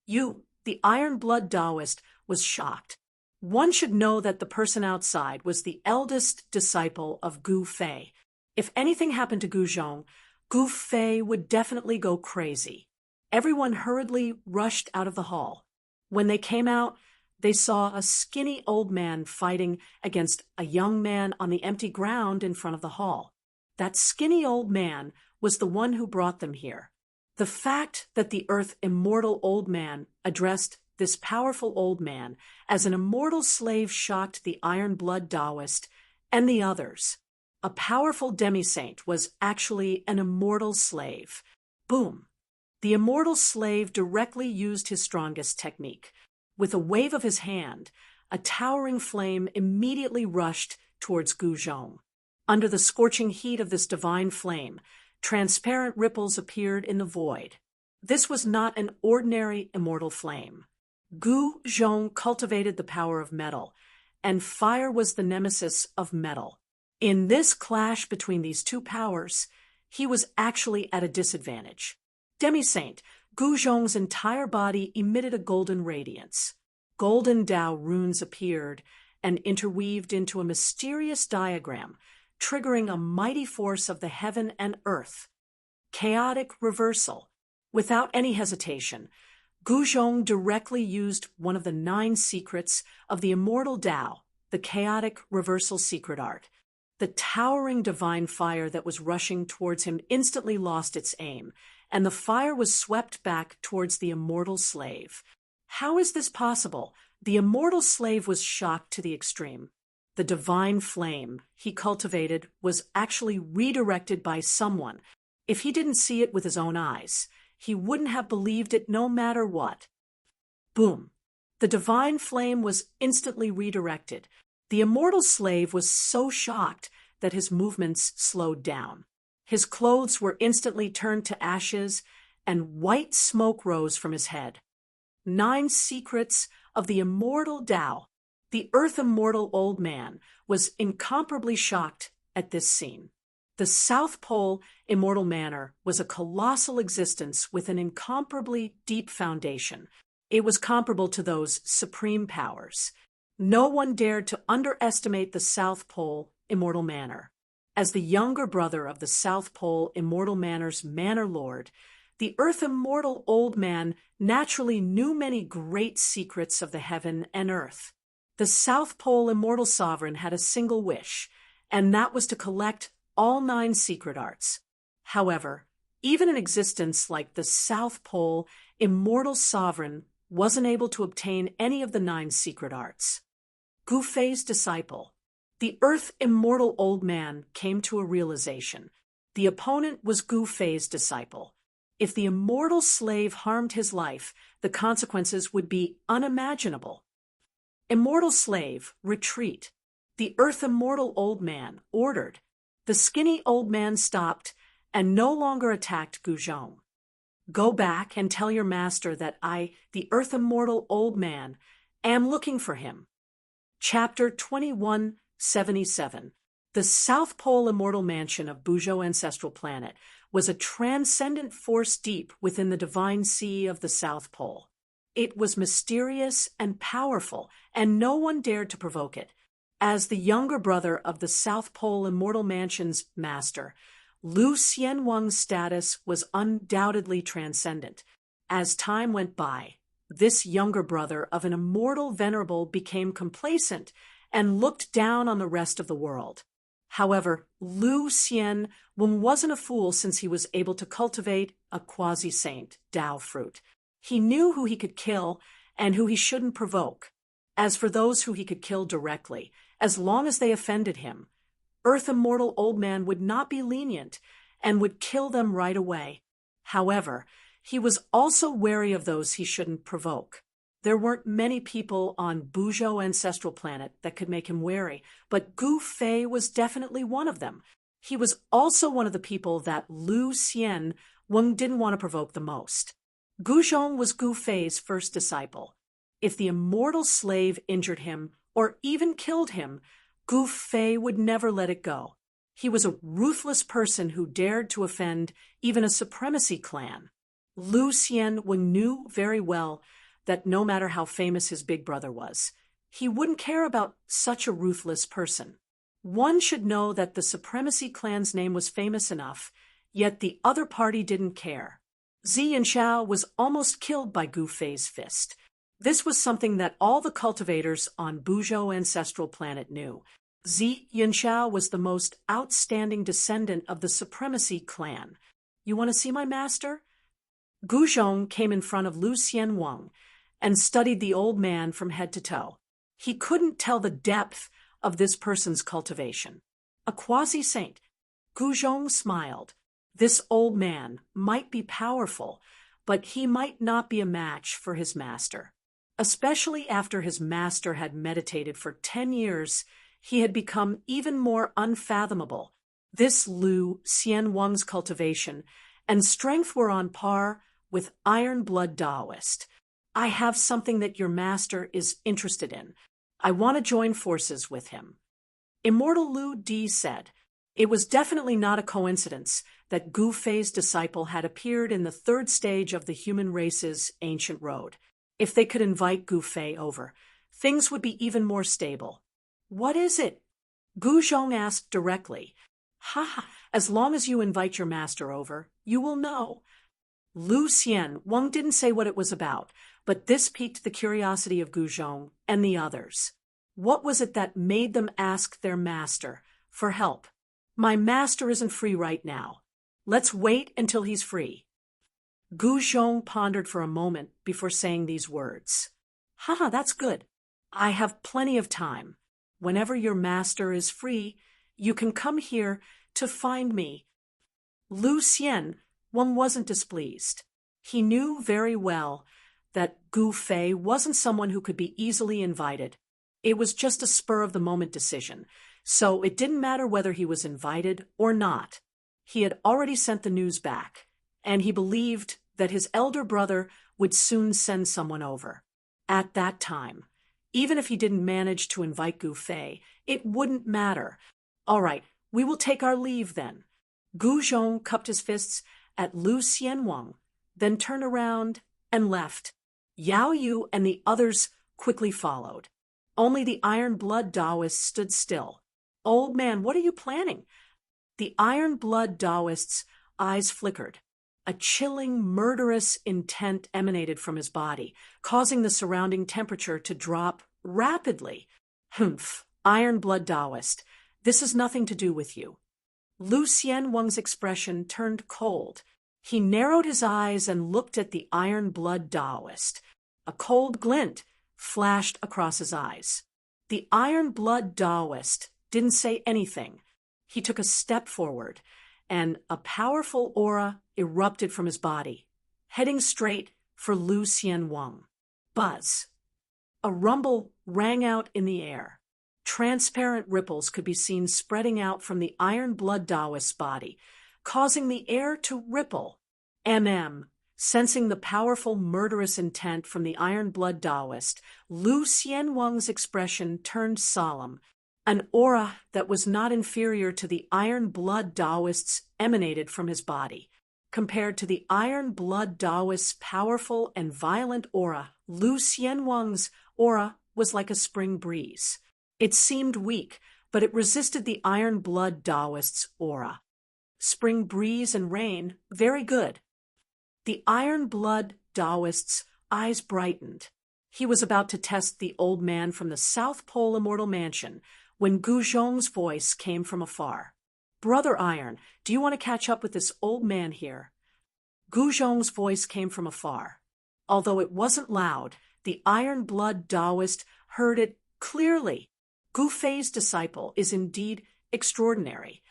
Speaker 1: The Iron Blood Taoist, was shocked. One should know that the person outside was the eldest disciple of Gu Fei. If anything happened to Gu Zhong, Gu Fei would definitely go crazy. Everyone hurriedly rushed out of the hall. When they came out, they saw a skinny old man fighting against a young man on the empty ground in front of the hall. That skinny old man was the one who brought them here. The fact that the Earth Immortal Old Man addressed this powerful old man as an immortal slave shocked the Iron Blood Taoist and the others. A powerful demi-saint was actually an immortal slave. Boom! The immortal slave directly used his strongest technique. With a wave of his hand, a towering flame immediately rushed towards Gu Zhong. Under the scorching heat of this divine flame, transparent ripples appeared in the void. This was not an ordinary immortal flame. Gu Zhong cultivated the power of metal, and fire was the nemesis of metal. In this clash between these two powers, he was actually at a disadvantage. Demi-saint, Gu Zhong's entire body emitted a golden radiance. Golden Tao runes appeared and interweaved into a mysterious diagram, triggering a mighty force of the heaven and earth. Chaotic reversal. Without any hesitation, Gu Zhong directly used one of the 9 secrets of the immortal Tao, the chaotic reversal secret art. The towering divine fire that was rushing towards him instantly lost its aim, and the fire was swept back towards the immortal slave. How is this possible? The immortal slave was shocked to the extreme. The divine flame he cultivated was actually redirected by someone. If he didn't see it with his own eyes, he wouldn't have believed it no matter what. Boom! The divine flame was instantly redirected. The immortal slave was so shocked that his movements slowed down. His clothes were instantly turned to ashes, and white smoke rose from his head. 9 secrets of the immortal Tao. The Earth Immortal Old Man was incomparably shocked at this scene. The South Pole Immortal Manor was a colossal existence with an incomparably deep foundation. It was comparable to those supreme powers. No one dared to underestimate the South Pole Immortal Manor. As the younger brother of the South Pole Immortal Manor's Manor Lord, the Earth Immortal Old Man naturally knew many great secrets of the heaven and earth. The South Pole Immortal Sovereign had a single wish, and that was to collect all 9 secret arts. However, even an existence like the South Pole Immortal Sovereign wasn't able to obtain any of the 9 secret arts. Gu Fei's disciple, the Earth Immortal Old Man, came to a realization. The opponent was Gu Fei's disciple. If the immortal slave harmed his life, the consequences would be unimaginable. Immortal slave, retreat. The Earth Immortal Old Man ordered. The skinny old man stopped and no longer attacked Gu Zhong. Go back and tell your master that I, the Earth Immortal Old Man, am looking for him. Chapter 2177. The South Pole Immortal Mansion of Buzhou Ancestral Planet was a transcendent force deep within the divine sea of the South Pole. It was mysterious and powerful, and no one dared to provoke it. As the younger brother of the South Pole Immortal Mansion's master, Lu Xianwang's status was undoubtedly transcendent. As time went by, this younger brother of an immortal venerable became complacent and looked down on the rest of the world. However, Lu Xianwang wasn't a fool, since he was able to cultivate a quasi-saint, Tao fruit. He knew who he could kill and who he shouldn't provoke. As for those who he could kill directly, as long as they offended him, Earth Immortal Old Man would not be lenient and would kill them right away. However, he was also wary of those he shouldn't provoke. There weren't many people on Buzhou Ancestral Planet that could make him wary, but Gu Fei was definitely one of them. He was also one of the people that Lu Xian Wang didn't want to provoke the most. Gu Zhong was Gu Fei's first disciple. If the immortal slave injured him or even killed him, Gu Fei would never let it go. He was a ruthless person who dared to offend even a supremacy clan. Lu Xian Wang knew very well that no matter how famous his big brother was, he wouldn't care about such a ruthless person. One should know that the supremacy clan's name was famous enough, yet the other party didn't care. Zi Yanxiao was almost killed by Gu Fei's fist. This was something that all the cultivators on Buzhou Ancestral Planet knew. Zi Yanxiao was the most outstanding descendant of the supremacy clan. You want to see my master? Gu Zhong came in front of Lu Xian Wang and studied the old man from head to toe. He couldn't tell the depth of this person's cultivation. A quasi-saint. Gu Zhong smiled. This old man might be powerful, but he might not be a match for his master. Especially after his master had meditated for 10 years, he had become even more unfathomable. This Lu Xian Wang's cultivation and strength were on par with Iron Blood Taoist. I have something that your master is interested in. I want to join forces with him. Immortal Lu Di said, it was definitely not a coincidence that Gu Fei's disciple had appeared in the third stage of the human race's ancient road. If they could invite Gu Fei over, things would be even more stable. What is it? Gu Zhong asked directly. Ha! As long as you invite your master over, you will know. Lu Xian Wang didn't say what it was about, but this piqued the curiosity of Gu Zhong and the others. What was it that made them ask their master for help? My master isn't free right now. Let's wait until he's free. Gu Zhong pondered for a moment before saying these words. Haha, that's good. I have plenty of time. Whenever your master is free, you can come here to find me. Lu Xian Wang wasn't displeased. He knew very well that Gu Fei wasn't someone who could be easily invited. It was just a spur-of-the-moment decision, so it didn't matter whether he was invited or not. He had already sent the news back, and he believed that his elder brother would soon send someone over. At that time, even if he didn't manage to invite Gu Fei, it wouldn't matter. All right, we will take our leave then. Gu Zhong cupped his fists at Lu Xian Wang, then turned around and left. Yao Yu and the others quickly followed. Only the Iron Blood Taoist stood still. Old man, what are you planning? The Iron Blood Taoist's eyes flickered. A chilling, murderous intent emanated from his body, causing the surrounding temperature to drop rapidly. Humph, Iron Blood Taoist, this has nothing to do with you. Lu Xian Wang's expression turned cold. He narrowed his eyes and looked at the Iron Blood Taoist. A cold glint flashed across his eyes. The Iron Blood Taoist didn't say anything. He took a step forward, and a powerful aura erupted from his body, heading straight for Lu Xian Wang. Buzz. A rumble rang out in the air. Transparent ripples could be seen spreading out from the Iron Blood Taoist's body, causing the air to ripple. Sensing the powerful murderous intent from the Iron Blood Taoist, Lu Xian Wang's expression turned solemn. An aura that was not inferior to the Iron Blood Taoist's emanated from his body. Compared to the Iron Blood Taoist's powerful and violent aura, Lu Xian Wang's aura was like a spring breeze. It seemed weak, but it resisted the Iron Blood Taoist's aura. Spring breeze and rain, very good. The Iron Blood Taoist's eyes brightened. He was about to test the old man from the South Pole Immortal Mansion when Gu Zhong's voice came from afar. Brother Iron, do you want to catch up with this old man here? Gu Zhong's voice came from afar. Although it wasn't loud, the Iron Blood Taoist heard it clearly. Gu Fei's disciple is indeed extraordinary.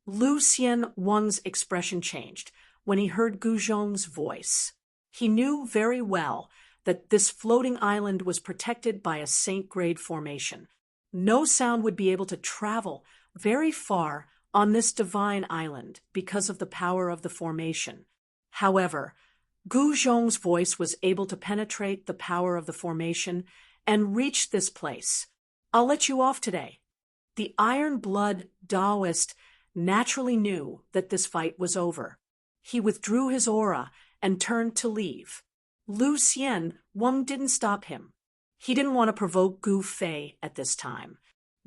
Speaker 1: Lu Xian Wang's expression changed when he heard Gu Zhong's voice. He knew very well that this floating island was protected by a saint-grade formation. No sound would be able to travel very far on this divine island because of the power of the formation. However, Gu Zhong's voice was able to penetrate the power of the formation and reach this place. I'll let you off today. The iron-blood Taoist naturally knew that this fight was over. He withdrew his aura and turned to leave. Lu Xian Wang didn't stop him. He didn't want to provoke Gu Fei at this time.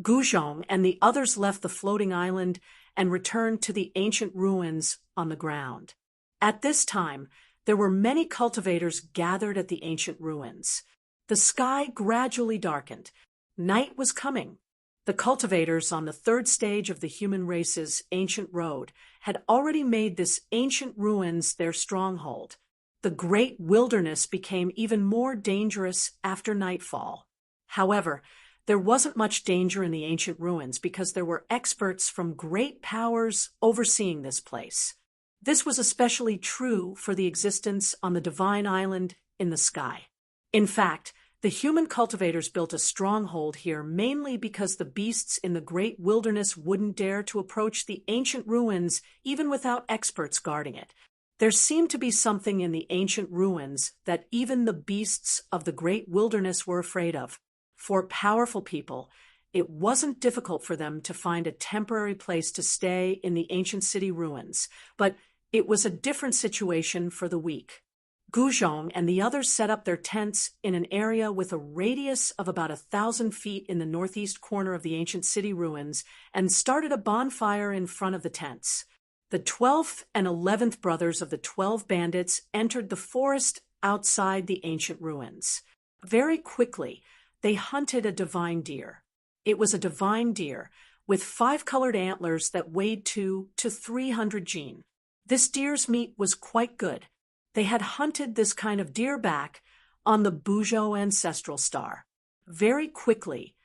Speaker 1: Gu Zhong and the others left the floating island and returned to the ancient ruins on the ground. At this time, there were many cultivators gathered at the ancient ruins. The sky gradually darkened. Night was coming. The cultivators on the third stage of the human race's ancient road had already made this ancient ruins their stronghold. The great wilderness became even more dangerous after nightfall. However, there wasn't much danger in the ancient ruins because there were experts from great powers overseeing this place. This was especially true for the existence on the divine island in the sky. In fact, the human cultivators built a stronghold here mainly because the beasts in the great wilderness wouldn't dare to approach the ancient ruins even without experts guarding it. There seemed to be something in the ancient ruins that even the beasts of the great wilderness were afraid of. For powerful people, it wasn't difficult for them to find a temporary place to stay in the ancient city ruins, but it was a different situation for the weak. Gu Zhong and the others set up their tents in an area with a radius of about 1,000 feet in the northeast corner of the ancient city ruins and started a bonfire in front of the tents. The 12th and 11th brothers of the 12 bandits entered the forest outside the ancient ruins. Very quickly, they hunted a divine deer. It was a divine deer with 5-colored antlers that weighed 2 to 300 jin. This deer's meat was quite good. They had hunted this kind of deer back on the Buzhou ancestral star. Very quickly,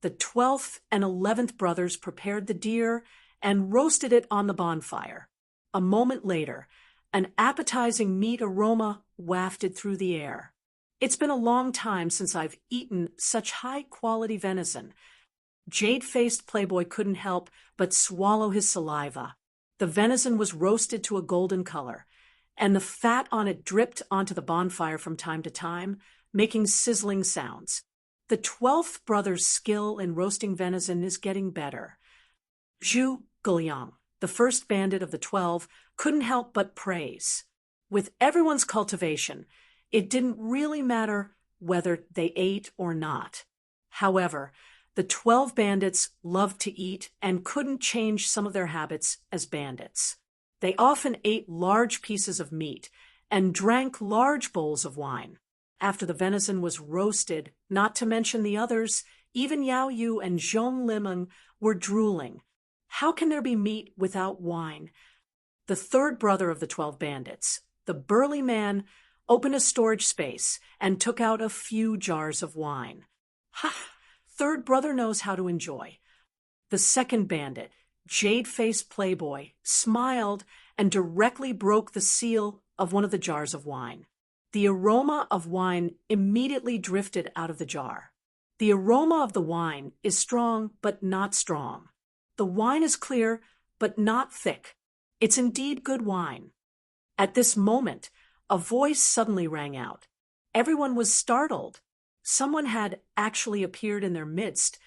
Speaker 1: the 12th and 11th brothers prepared the deer and roasted it on the bonfire. A moment later, an appetizing meat aroma wafted through the air. It's been a long time since I've eaten such high-quality venison. Jade-faced Playboy couldn't help but swallow his saliva. The venison was roasted to a golden color, and the fat on it dripped onto the bonfire from time to time, making sizzling sounds. The 12th brother's skill in roasting venison is getting better. Zhu Guliang, the first bandit of the 12, couldn't help but praise. With everyone's cultivation, it didn't really matter whether they ate or not. However, the 12 bandits loved to eat and couldn't change some of their habits as bandits. They often ate large pieces of meat and drank large bowls of wine. After the venison was roasted, not to mention the others, even Yao Yu and Zhong Limeng were drooling. How can there be meat without wine? The third brother of the 12 bandits, the burly man, opened a storage space and took out a few jars of wine. Ha! Third brother knows how to enjoy. The second bandit, Jade-faced Playboy, smiled and directly broke the seal of one of the jars of wine. The aroma of wine immediately drifted out of the jar. The aroma of the wine is strong but not strong. The wine is clear but not thick. It's indeed good wine. At this moment, a voice suddenly rang out. Everyone was startled. Someone had actually appeared in their midst,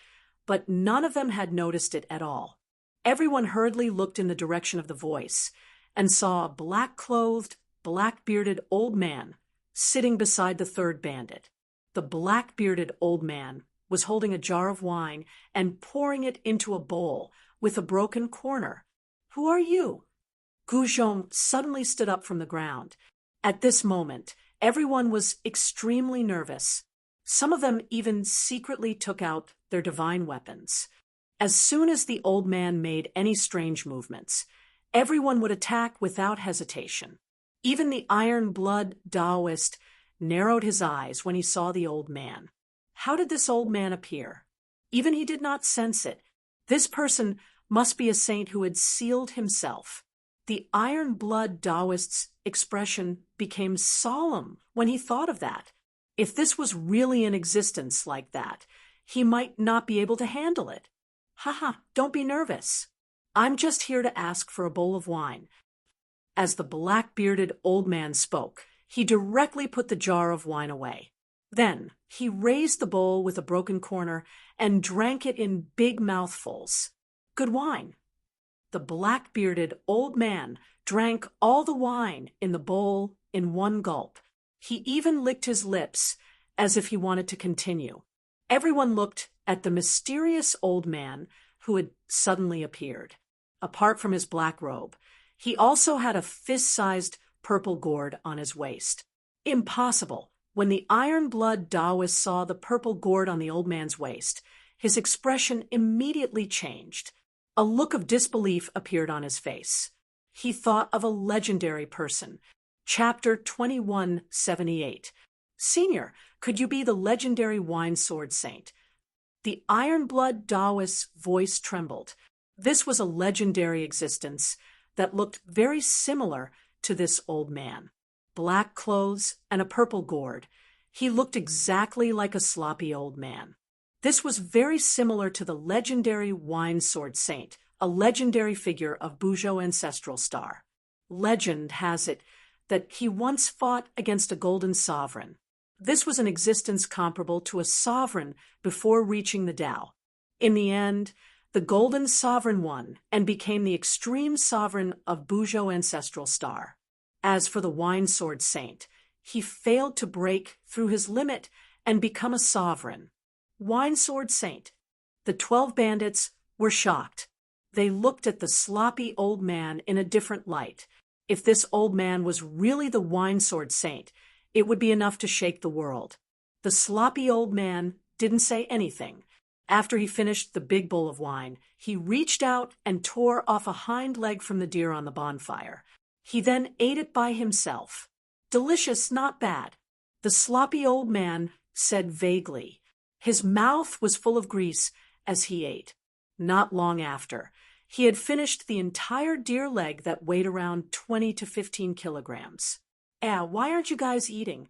Speaker 1: but none of them had noticed it at all. Everyone hurriedly looked in the direction of the voice and saw a black-clothed, black-bearded old man sitting beside the third bandit. The black-bearded old man was holding a jar of wine and pouring it into a bowl with a broken corner. "Who are you?" Gu Zhong suddenly stood up from the ground. At this moment, everyone was extremely nervous. Some of them even secretly took out their divine weapons. As soon as the old man made any strange movements, everyone would attack without hesitation. Even the iron-blood Taoist narrowed his eyes when he saw the old man. How did this old man appear? Even he did not sense it. This person must be a saint who had sealed himself. The iron blood Taoist's expression became solemn when he thought of that. If this was really in existence like that, he might not be able to handle it. Haha, don't be nervous. I'm just here to ask for a bowl of wine. As the black-bearded old man spoke, he directly put the jar of wine away. Then he raised the bowl with a broken corner and drank it in big mouthfuls. Good wine. The black-bearded old man drank all the wine in the bowl in one gulp. He even licked his lips as if he wanted to continue. Everyone looked at the mysterious old man who had suddenly appeared. Apart from his black robe, he also had a fist-sized purple gourd on his waist. Impossible! When the iron-blood Taoist saw the purple gourd on the old man's waist, his expression immediately changed. A look of disbelief appeared on his face. He thought of a legendary person. Chapter 2178. Senior, could you be the legendary wine sword saint? The iron-blood Taoist's voice trembled. This was a legendary existence that looked very similar to this old man. Black clothes and a purple gourd. He looked exactly like a sloppy old man. This was very similar to the legendary wine sword saint, a legendary figure of Buzhou ancestral star. Legend has it that he once fought against a golden sovereign. This was an existence comparable to a sovereign before reaching the Tao. In the end, the golden sovereign won and became the extreme sovereign of Buzhou ancestral star. As for the wine sword saint, he failed to break through his limit and become a sovereign. Wine sword saint. The 12 bandits were shocked. They looked at the sloppy old man in a different light. If this old man was really the wine sword saint, it would be enough to shake the world. The sloppy old man didn't say anything. After he finished the big bowl of wine, he reached out and tore off a hind leg from the deer on the bonfire. He then ate it by himself. Delicious, not bad. The sloppy old man said vaguely. His mouth was full of grease as he ate. Not long after, he had finished the entire deer leg that weighed around 20 to 15 kilograms. Why aren't you guys eating?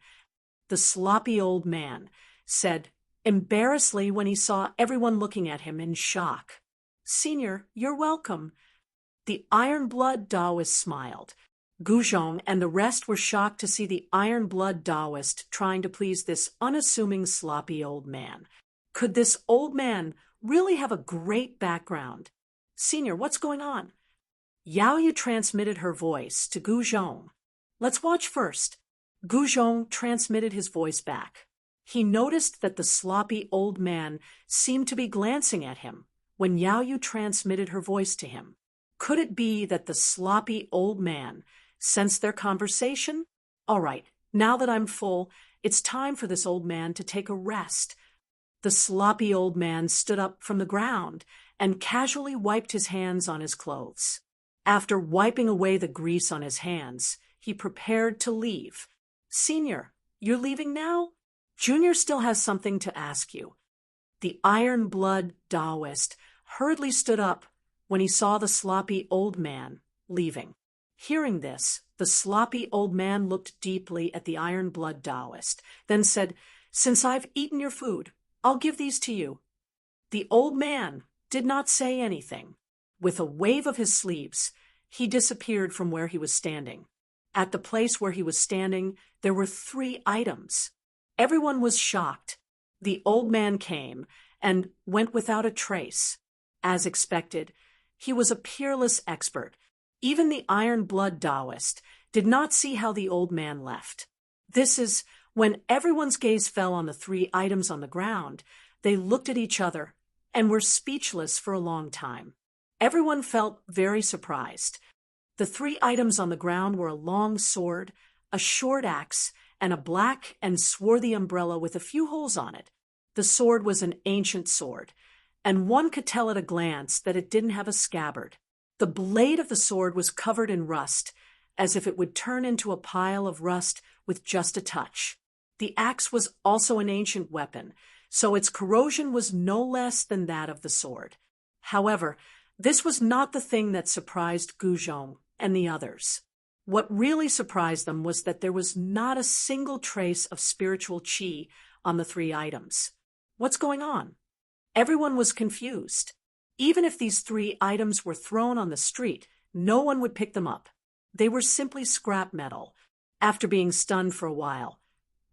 Speaker 1: The sloppy old man said embarrassedly when he saw everyone looking at him in shock. Senior, you're welcome. The iron-blood Taoist smiled. Guzhong and the rest were shocked to see the iron-blood Taoist trying to please this unassuming sloppy old man. Could this old man really have a great background? Senior, what's going on? Yao Yu transmitted her voice to Guzhong. Let's watch first. Guzhong transmitted his voice back. He noticed that the sloppy old man seemed to be glancing at him when Yao Yu transmitted her voice to him. Could it be that the sloppy old man sensed their conversation? All right, now that I'm full, it's time for this old man to take a rest. The sloppy old man stood up from the ground and casually wiped his hands on his clothes. After wiping away the grease on his hands, he prepared to leave. Senior, you're leaving now? Junior still has something to ask you. The iron-blood Taoist hurriedly stood up when he saw the sloppy old man leaving. Hearing this, the sloppy old man looked deeply at the iron-blood Taoist, then said, Since I've eaten your food, I'll give these to you. The old man did not say anything. With a wave of his sleeves, he disappeared from where he was standing. At the place where he was standing, there were 3 items. Everyone was shocked. The old man came and went without a trace. As expected, he was a peerless expert. Even the iron-blood Taoist did not see how the old man left. This is when everyone's gaze fell on the 3 items on the ground. They looked at each other and were speechless for a long time. Everyone felt very surprised. The 3 items on the ground were a long sword, a short axe, and a black and swarthy umbrella with a few holes on it. The sword was an ancient sword, and one could tell at a glance that it didn't have a scabbard. The blade of the sword was covered in rust, as if it would turn into a pile of rust with just a touch. The axe was also an ancient weapon, so its corrosion was no less than that of the sword. However, This was not the thing that surprised Guzhong and the others. What really surprised them was that there was not a single trace of spiritual qi on the three items. What's going on? Everyone was confused. Even if these three items were thrown on the street, no one would pick them up. They were simply scrap metal. After being stunned for a while,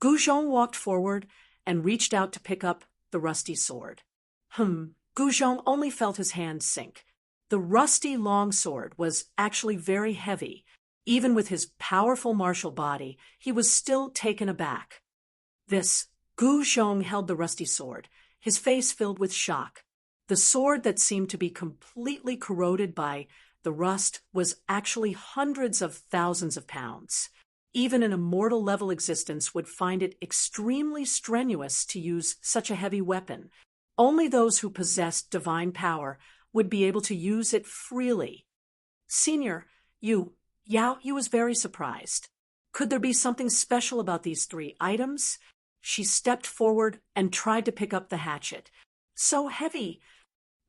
Speaker 1: Guzhong walked forward and reached out to pick up the rusty sword. Guzhong only felt his hand sink. The rusty longsword was actually very heavy. Even with his powerful martial body, he was still taken aback. Guzhong held the rusty sword, his face filled with shock. The sword that seemed to be completely corroded by the rust was actually hundreds of thousands of pounds. Even an immortal-level existence would find it extremely strenuous to use such a heavy weapon. Only those who possessed divine power would be able to use it freely. Senior, Yao Yu was very surprised. Could there be something special about these three items? She stepped forward and tried to pick up the hatchet. So heavy!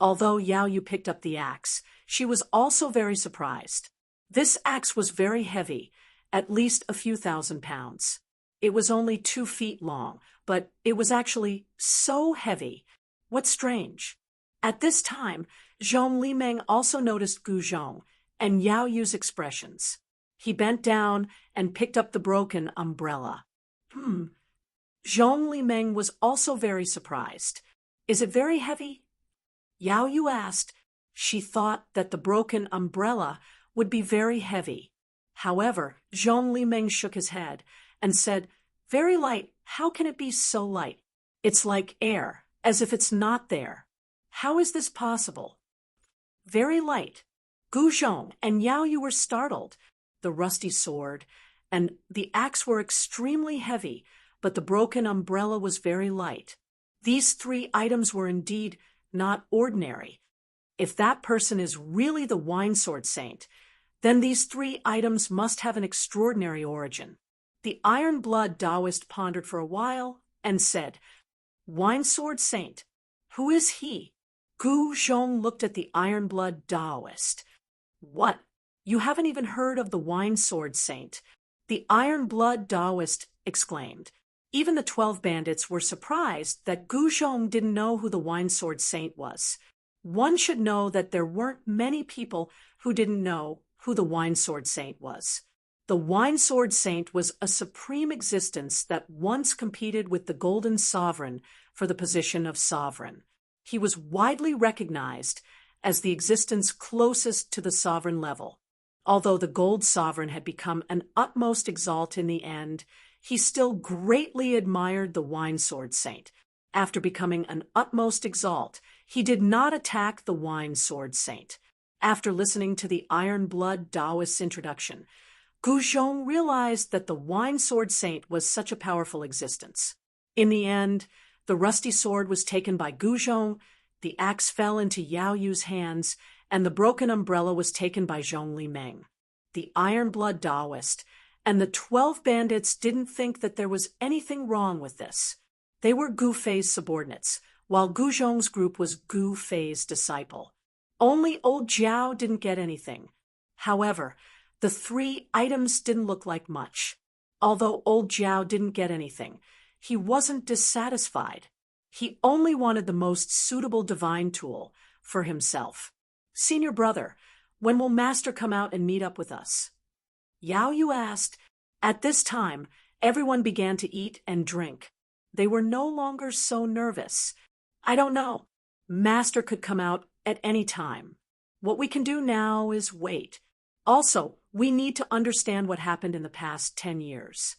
Speaker 1: Although Yao Yu picked up the axe, she was also very surprised. This axe was very heavy, at least a few thousand pounds. It was only 2 feet long, but it was actually so heavy. What's strange? At this time, Zhong Limeng also noticed Guzhong and Yao Yu's expressions. He bent down and picked up the broken umbrella. Zhong Limeng was also very surprised. Is it very heavy? Yao Yu asked. She thought that the broken umbrella would be very heavy. However, Zhong Limeng shook his head and said, "Very light. How can it be so light? It's like air, as if it's not there. How is this possible?" Very light. Guzhong and Yao Yu were startled. The rusty sword and the axe were extremely heavy, but the broken umbrella was very light. These three items were indeed not ordinary. If that person is really the Wine Sword Saint, then these three items must have an extraordinary origin. The Iron Blood Taoist pondered for a while and said, "Wine Sword Saint, who is he?" Guzhong looked at the Iron Blood Taoist. "What? You haven't even heard of the Wine Sword Saint?" The Iron Blood Taoist exclaimed. Even the 12 bandits were surprised that Guzhong didn't know who the Wine Sword Saint was. One should know that there weren't many people who didn't know who the Wine Sword Saint was. The Wine Sword Saint was a supreme existence that once competed with the Golden Sovereign for the position of sovereign. He was widely recognized as the existence closest to the sovereign level. Although the Gold Sovereign had become an utmost exalt in the end, he still greatly admired the Wine Sword Saint. After becoming an utmost exalt, he did not attack the Wine Sword Saint. After listening to the Iron Blood Taoist's introduction, Guzhong realized that the Wine Sword Saint was such a powerful existence. In the end, the rusty sword was taken by Guzhong, the axe fell into Yao Yu's hands, and the broken umbrella was taken by Zhong Limeng. The Iron Blood Taoist and the 12 bandits didn't think that there was anything wrong with this. They were Gu Fei's subordinates, while Guzhong's group was Gu Fei's disciple. Only old Jiao didn't get anything. However, the three items didn't look like much. Although old Jiao didn't get anything, he wasn't dissatisfied. He only wanted the most suitable divine tool for himself. "Senior brother, when will Master come out and meet up with us?" Yao Yu asked. At this time, everyone began to eat and drink. They were no longer so nervous. "I don't know. Master could come out at any time. What we can do now is wait. Also, we need to understand what happened in the past 10 years.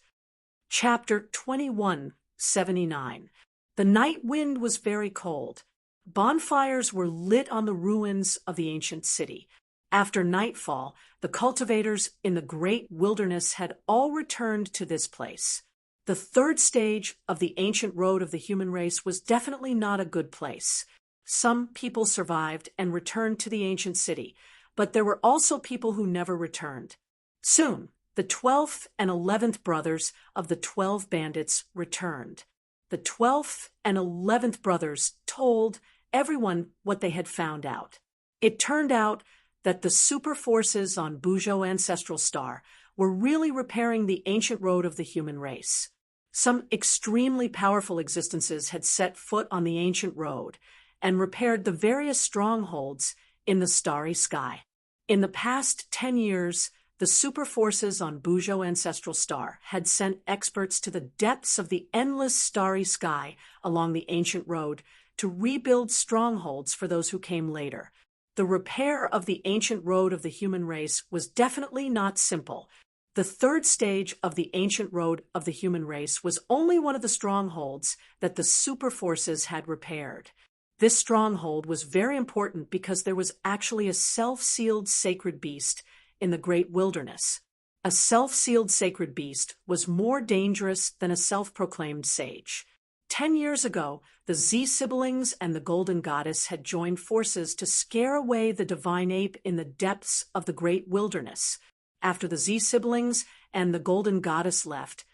Speaker 1: Chapter 2179. The night wind was very cold. Bonfires were lit on the ruins of the ancient city. After nightfall, the cultivators in the great wilderness had all returned to this place. The third stage of the ancient road of the human race was definitely not a good place. Some people survived and returned to the ancient city, but there were also people who never returned. Soon, the 12th and 11th brothers of the 12 bandits returned. The 12th and 11th brothers told everyone what they had found out. It turned out that the super forces on Buzhou ancestral star were really repairing the ancient road of the human race. Some extremely powerful existences had set foot on the ancient road and repaired the various strongholds in the starry sky. In the past 10 years, the super forces on Buzhou ancestral star had sent experts to the depths of the endless starry sky along the ancient road to rebuild strongholds for those who came later. The repair of the ancient road of the human race was definitely not simple. The third stage of the ancient road of the human race was only one of the strongholds that the super forces had repaired. This stronghold was very important because there was actually a self-sealed sacred beast in the great wilderness. A self-sealed sacred beast was more dangerous than a self-proclaimed sage. 10 years ago, the Z siblings and the Golden Goddess had joined forces to scare away the divine ape in the depths of the great wilderness. After the Z siblings and the Golden Goddess left,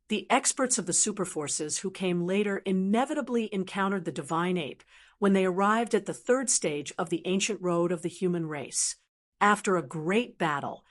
Speaker 1: the experts of the super forces who came later inevitably encountered the divine ape when they arrived at the third stage of the ancient road of the human race. After a great battle,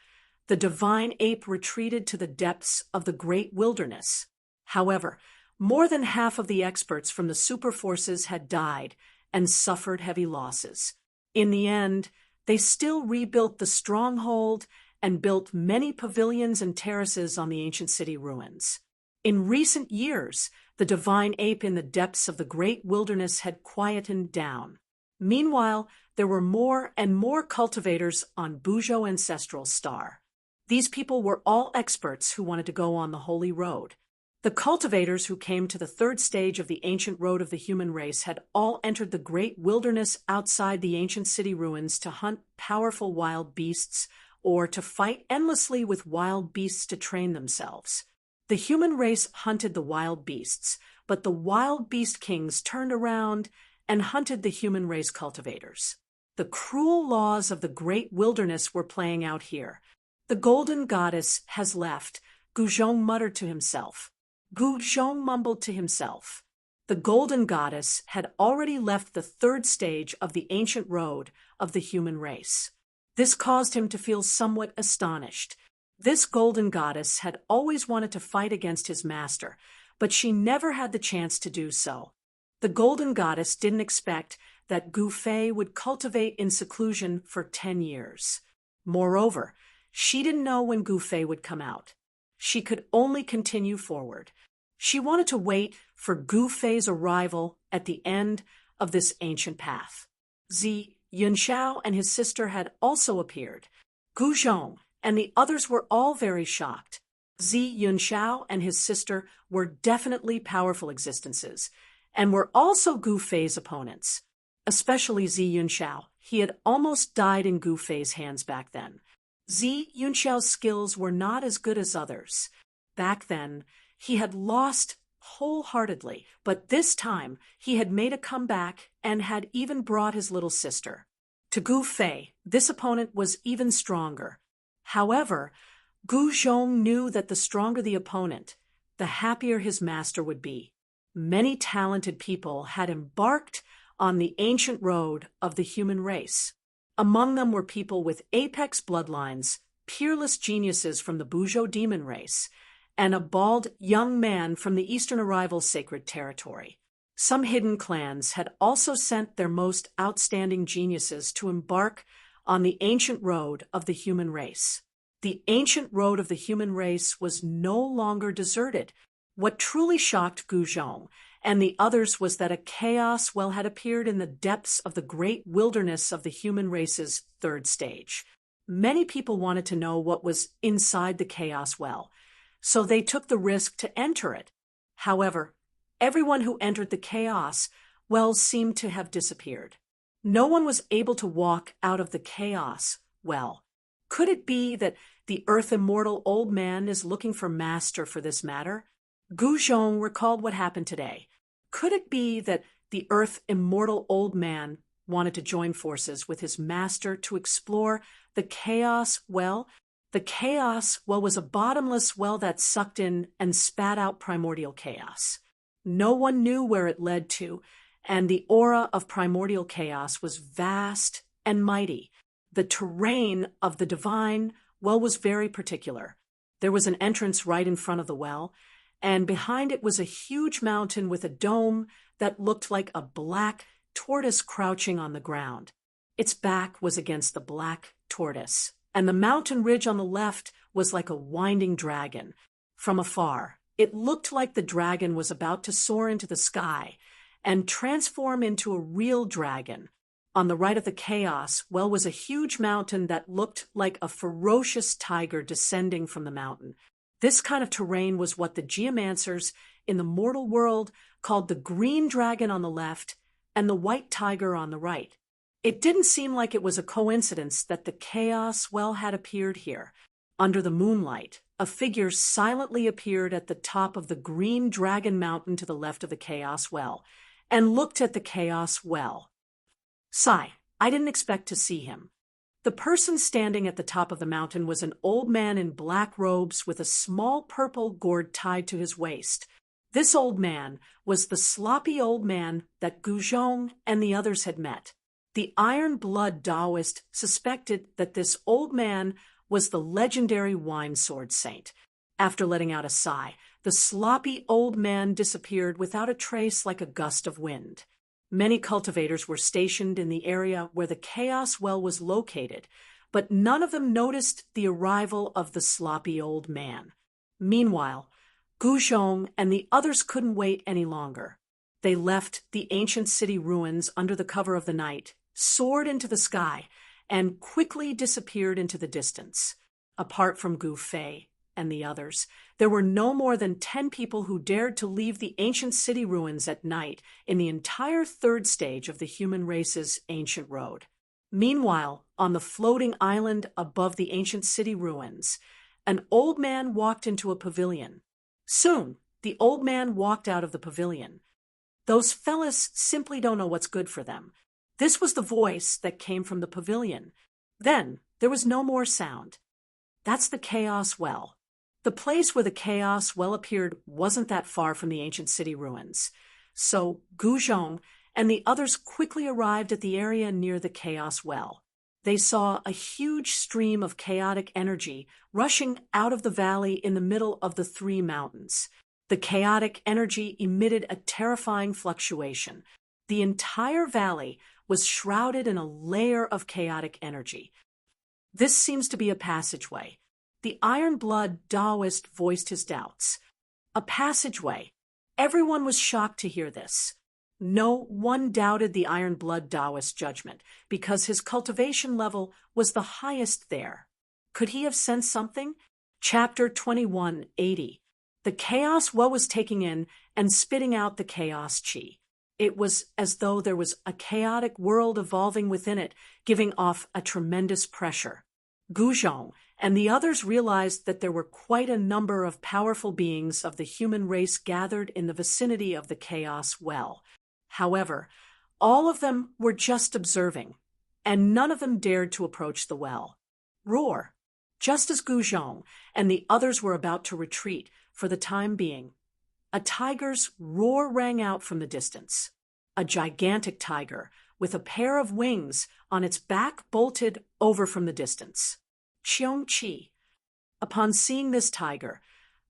Speaker 1: the divine ape retreated to the depths of the great wilderness. However, more than half of the experts from the super forces had died and suffered heavy losses. In the end, they still rebuilt the stronghold and built many pavilions and terraces on the ancient city ruins. In recent years, the divine ape in the depths of the great wilderness had quietened down. Meanwhile, there were more and more cultivators on Buzhou ancestral star. These people were all experts who wanted to go on the holy road. The cultivators who came to the third stage of the ancient road of the human race had all entered the great wilderness outside the ancient city ruins to hunt powerful wild beasts or to fight endlessly with wild beasts to train themselves. The human race hunted the wild beasts, but the wild beast kings turned around and hunted the human race cultivators. The cruel laws of the great wilderness were playing out here. The Golden Goddess has left, Guzhong muttered to himself. Guzhong mumbled to himself. The Golden Goddess had already left the third stage of the ancient road of the human race. This caused him to feel somewhat astonished. This Golden Goddess had always wanted to fight against his master, but she never had the chance to do so. The Golden Goddess didn't expect that Gu Fei would cultivate in seclusion for 10 years. Moreover, she didn't know when Gu Fei would come out. She could only continue forward. She wanted to wait for Gu Fei's arrival at the end of this ancient path. Zi Yunxiao and his sister had also appeared. Gu Zhong and the others were all very shocked. Zi Yunxiao and his sister were definitely powerful existences, and were also Gu Fei's opponents. Especially Zi Yunxiao. He had almost died in Gu Fei's hands back then. Zi Yunxiao's skills were not as good as others. Back then, he had lost wholeheartedly, but this time he had made a comeback and had even brought his little sister. To Gu Fei, this opponent was even stronger. However, Gu Zhong knew that the stronger the opponent, the happier his master would be. Many talented people had embarked on the ancient road of the human race. Among them were people with apex bloodlines, peerless geniuses from the Buzhou demon race, and a bald young man from the Eastern Arrival sacred territory. Some hidden clans had also sent their most outstanding geniuses to embark on the ancient road of the human race. The ancient road of the human race was no longer deserted. What truly shocked Gu Zhong and the others was that a chaos well had appeared in the depths of the great wilderness of the human race's third stage. Many people wanted to know what was inside the chaos well, so they took the risk to enter it. However, everyone who entered the chaos well seemed to have disappeared. No one was able to walk out of the chaos well. Could it be that the earth immortal old man is looking for master for this matter? Gu Zhong recalled what happened today. Could it be that the earth immortal old man wanted to join forces with his master to explore the chaos well? The chaos well was a bottomless well that sucked in and spat out primordial chaos. No one knew where it led to, and the aura of primordial chaos was vast and mighty. The terrain of the divine well was very particular. There was an entrance right in front of the well, and behind it was a huge mountain with a dome that looked like a black tortoise crouching on the ground. Its back was against the black tortoise, and the mountain ridge on the left was like a winding dragon. From afar, it looked like the dragon was about to soar into the sky and transform into a real dragon. On the right of the chaos well was a huge mountain that looked like a ferocious tiger descending from the mountain. This kind of terrain was what the geomancers in the mortal world called the green dragon on the left and the white tiger on the right. It didn't seem like it was a coincidence that the chaos well had appeared here. Under the moonlight, a figure silently appeared at the top of the green dragon mountain to the left of the chaos well, and looked at the chaos well. Sigh, I didn't expect to see him. The person standing at the top of the mountain was an old man in black robes with a small purple gourd tied to his waist. This old man was the sloppy old man that Guzhong and the others had met. The Iron Blood Taoist suspected that this old man was the legendary wine sword saint. After letting out a sigh, the sloppy old man disappeared without a trace like a gust of wind. Many cultivators were stationed in the area where the chaos well was located, but none of them noticed the arrival of the sloppy old man. Meanwhile, Guzhong and the others couldn't wait any longer. They left the ancient city ruins under the cover of the night, soared into the sky, and quickly disappeared into the distance. Apart from Gu Fei and the others, there were no more than 10 people who dared to leave the ancient city ruins at night in the entire third stage of the human race's ancient road. Meanwhile, on the floating island above the ancient city ruins, an old man walked into a pavilion. Soon, the old man walked out of the pavilion. Those fellas simply don't know what's good for them. This was the voice that came from the pavilion. Then, there was no more sound. That's the chaos well. The place where the chaos well appeared wasn't that far from the ancient city ruins. So, Guzhong and the others quickly arrived at the area near the chaos well. They saw a huge stream of chaotic energy rushing out of the valley in the middle of the 3 mountains. The chaotic energy emitted a terrifying fluctuation. The entire valley was shrouded in a layer of chaotic energy. This seems to be a passageway. The Iron Blood Taoist voiced his doubts. A passageway. Everyone was shocked to hear this. No one doubted the Iron Blood Taoist judgment, because his cultivation level was the highest there. Could he have sensed something? Chapter 2180. The chaos well was taking in and spitting out the chaos chi. It was as though there was a chaotic world evolving within it, giving off a tremendous pressure. Guzhong and the others realized that there were quite a number of powerful beings of the human race gathered in the vicinity of the chaos well. However, all of them were just observing, and none of them dared to approach the well. Roar! Just as Guzhong and the others were about to retreat for the time being, a tiger's roar rang out from the distance. A gigantic tiger with a pair of wings on its back bolted over from the distance. Qiongqi. Upon seeing this tiger,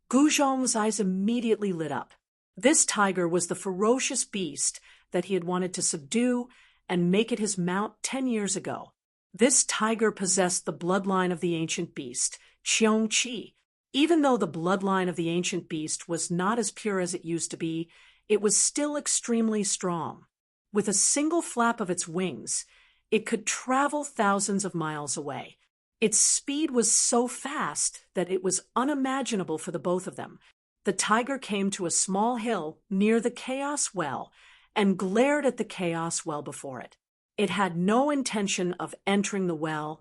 Speaker 1: Guzhong's eyes immediately lit up. This tiger was the ferocious beast that he had wanted to subdue and make it his mount 10 years ago. This tiger possessed the bloodline of the ancient beast, Qiongqi. Even though the bloodline of the ancient beast was not as pure as it used to be, it was still extremely strong. With a single flap of its wings, it could travel thousands of miles away. Its speed was so fast that it was unimaginable for the both of them. The tiger came to a small hill near the chaos well and glared at the chaos well before it. It had no intention of entering the well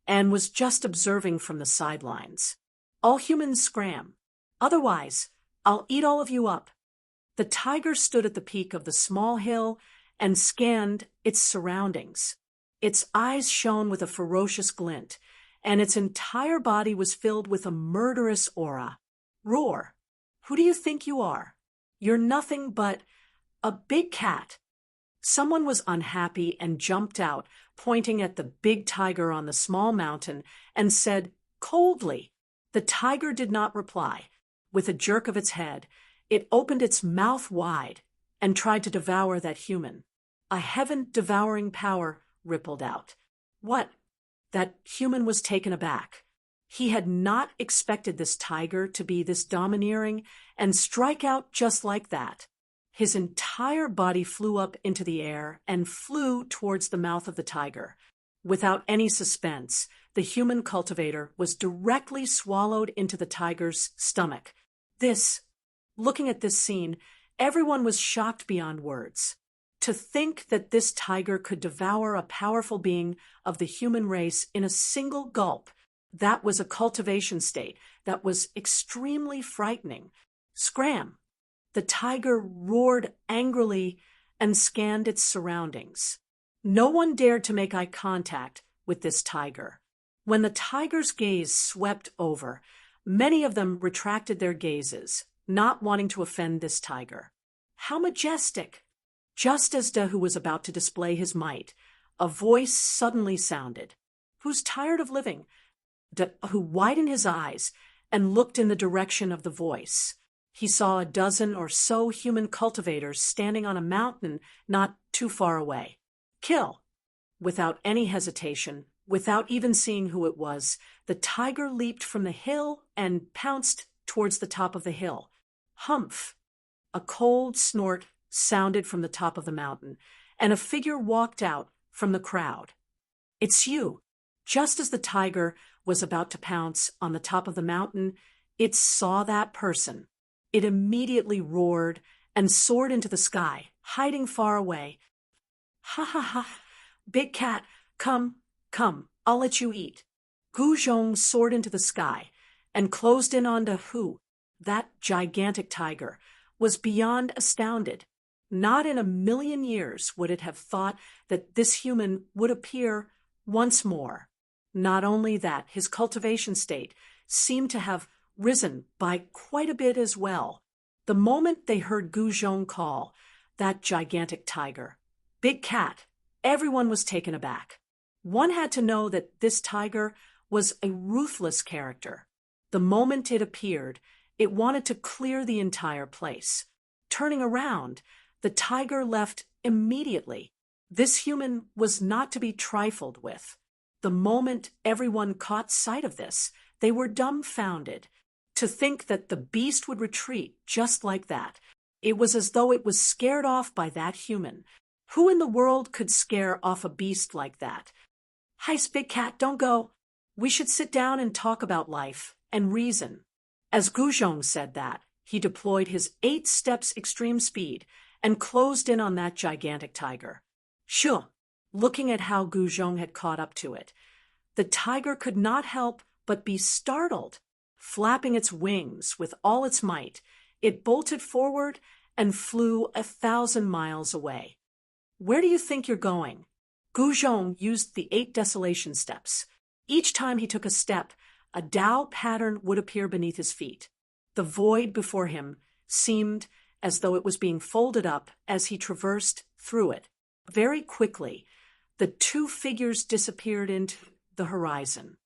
Speaker 1: and was just observing from the sidelines. All humans scram. Otherwise, I'll eat all of you up. The tiger stood at the peak of the small hill and scanned its surroundings. Its eyes shone with a ferocious glint, and its entire body was filled with a murderous aura. Roar! Who do you think you are? You're nothing but a big cat. Someone was unhappy and jumped out, pointing at the big tiger on the small mountain, and said coldly. The tiger did not reply. With a jerk of its head, it opened its mouth wide and tried to devour that human. A heaven-devouring power rippled out. What? That human was taken aback. He had not expected this tiger to be this domineering and strike out just like that. His entire body flew up into the air and flew towards the mouth of the tiger. Without any suspense, the human cultivator was directly swallowed into the tiger's stomach. Looking at this scene, everyone was shocked beyond words. To think that this tiger could devour a powerful being of the human race in a single gulp, that was a cultivation state that was extremely frightening. Scram! The tiger roared angrily and scanned its surroundings. No one dared to make eye contact with this tiger. When the tiger's gaze swept over, many of them retracted their gazes, not wanting to offend this tiger. How majestic! Just as Dahu was about to display his might, a voice suddenly sounded. Who's tired of living? Dahu widened his eyes and looked in the direction of the voice. He saw a dozen or so human cultivators standing on a mountain not too far away. Kill! Without any hesitation, without even seeing who it was, the tiger leaped from the hill and pounced towards the top of the hill. Humph! A cold snort sounded from the top of the mountain, and a figure walked out from the crowd. It's you! Just as the tiger was about to pounce on the top of the mountain, it saw that person. It immediately roared and soared into the sky, hiding far away. Ha ha ha! Big cat, come, I'll let you eat. Gu Zhong soared into the sky and closed in on Dahu. That gigantic tiger was beyond astounded. Not in a million years would it have thought that this human would appear once more. Not only that, his cultivation state seemed to have risen by quite a bit as well. The moment they heard Gu Zhong call that gigantic tiger, Big Cat, everyone was taken aback. One had to know that this tiger was a ruthless character. The moment it appeared, it wanted to clear the entire place. Turning around, the tiger left immediately. This human was not to be trifled with. The moment everyone caught sight of this, they were dumbfounded. To think that the beast would retreat just like that. It was as though it was scared off by that human. Who in the world could scare off a beast like that? Heist, Big Cat, don't go. We should sit down and talk about life and reason. As Gu Zhong said that, he deployed his 8 steps extreme speed and closed in on that gigantic tiger. Sure, looking at how Gu Zhong had caught up to it, the tiger could not help but be startled. Flapping its wings with all its might, it bolted forward and flew 1,000 miles away. Where do you think you're going? Gu Zhong used the 8 desolation steps. Each time he took a step, a Tao pattern would appear beneath his feet. The void before him seemed as though it was being folded up as he traversed through it. Very quickly, the 2 figures disappeared into the horizon.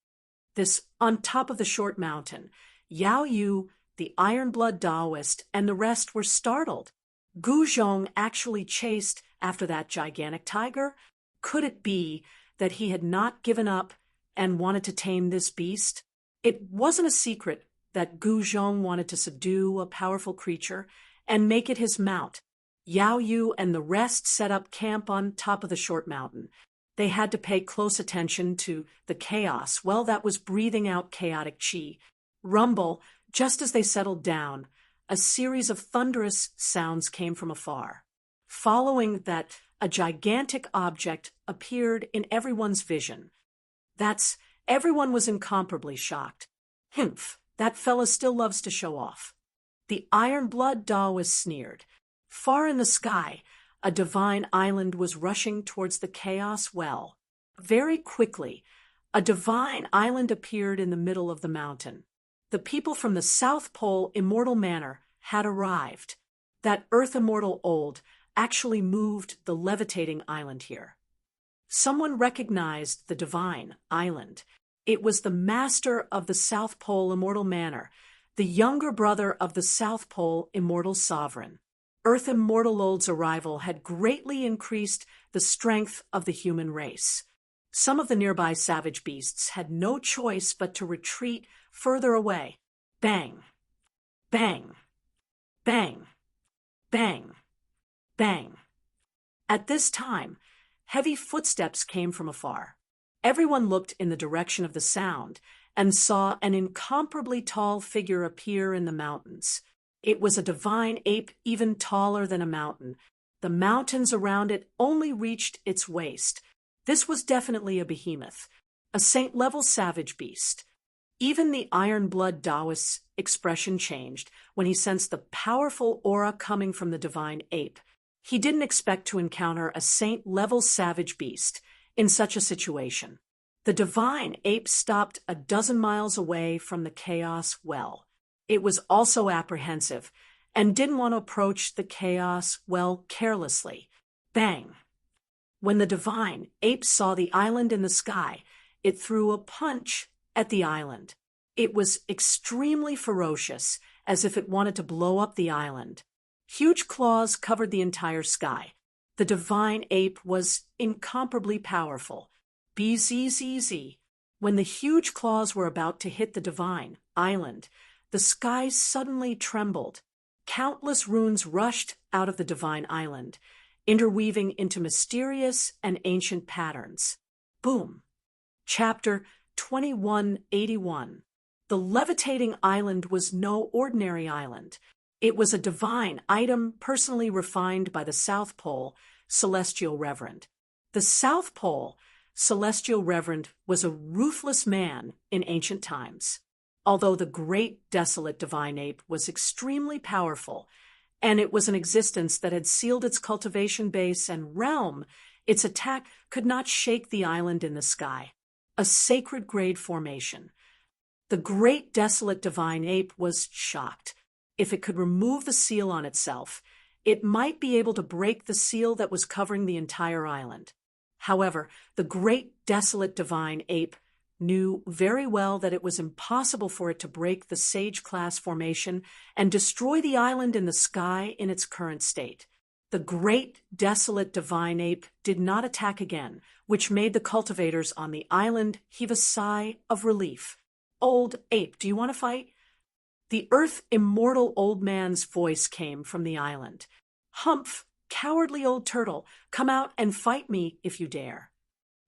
Speaker 1: This on top of the short mountain, Yao Yu, the iron-blood Taoist, and the rest were startled. Gu Zhong actually chased after that gigantic tiger? Could it be that he had not given up and wanted to tame this beast? It wasn't a secret that Gu Zhong wanted to subdue a powerful creature and make it his mount. Yao Yu and the rest set up camp on top of the short mountain. They had to pay close attention to the chaos, that was breathing out chaotic chi. Rumble, just as they settled down, a series of thunderous sounds came from afar. Following that, a gigantic object appeared in everyone's vision. Everyone was incomparably shocked. Humph, that fella still loves to show off. The iron-blood Taoist sneered. Far in the sky, a divine island was rushing towards the chaos well. Very quickly, a divine island appeared in the middle of the mountain. The people from the South Pole Immortal Manor had arrived. That Earth Immortal Old, actually moved the levitating island here. Someone recognized the divine island. It was the master of the South Pole Immortal Manor, the younger brother of the South Pole Immortal Sovereign. Earth Immortal Old's arrival had greatly increased the strength of the human race. Some of the nearby savage beasts had no choice but to retreat further away. Bang! Bang! Bang! Bang! Bang! At this time, heavy footsteps came from afar. Everyone looked in the direction of the sound and saw an incomparably tall figure appear in the mountains. It was a divine ape even taller than a mountain. The mountains around it only reached its waist. This was definitely a behemoth, a saint-level savage beast. Even the iron-blood Taoist's expression changed when he sensed the powerful aura coming from the divine ape. He didn't expect to encounter a saint-level savage beast in such a situation. The divine ape stopped a dozen miles away from the chaos well. It was also apprehensive and didn't want to approach the chaos well carelessly. Bang! When the divine ape saw the island in the sky, it threw a punch at the island. It was extremely ferocious, as if it wanted to blow up the island. Huge claws covered the entire sky. The divine ape was incomparably powerful. BZZZ. When the huge claws were about to hit the divine island, the sky suddenly trembled. Countless runes rushed out of the divine island, interweaving into mysterious and ancient patterns. Boom. Chapter 2181. The levitating island was no ordinary island. It was a divine item personally refined by the South Pole Celestial Reverend. The South Pole Celestial Reverend was a ruthless man in ancient times. Although the great desolate divine ape was extremely powerful, and it was an existence that had sealed its cultivation base and realm, its attack could not shake the island in the sky. A sacred grade formation. The great desolate divine ape was shocked. If it could remove the seal on itself, it might be able to break the seal that was covering the entire island. However, the great desolate divine ape knew very well that it was impossible for it to break the sage-class formation and destroy the island in the sky in its current state. The great desolate divine ape did not attack again, which made the cultivators on the island heave a sigh of relief. Old ape, do you want to fight? The Earth Immortal Old Man's voice came from the island. Humph, cowardly old turtle, come out and fight me if you dare.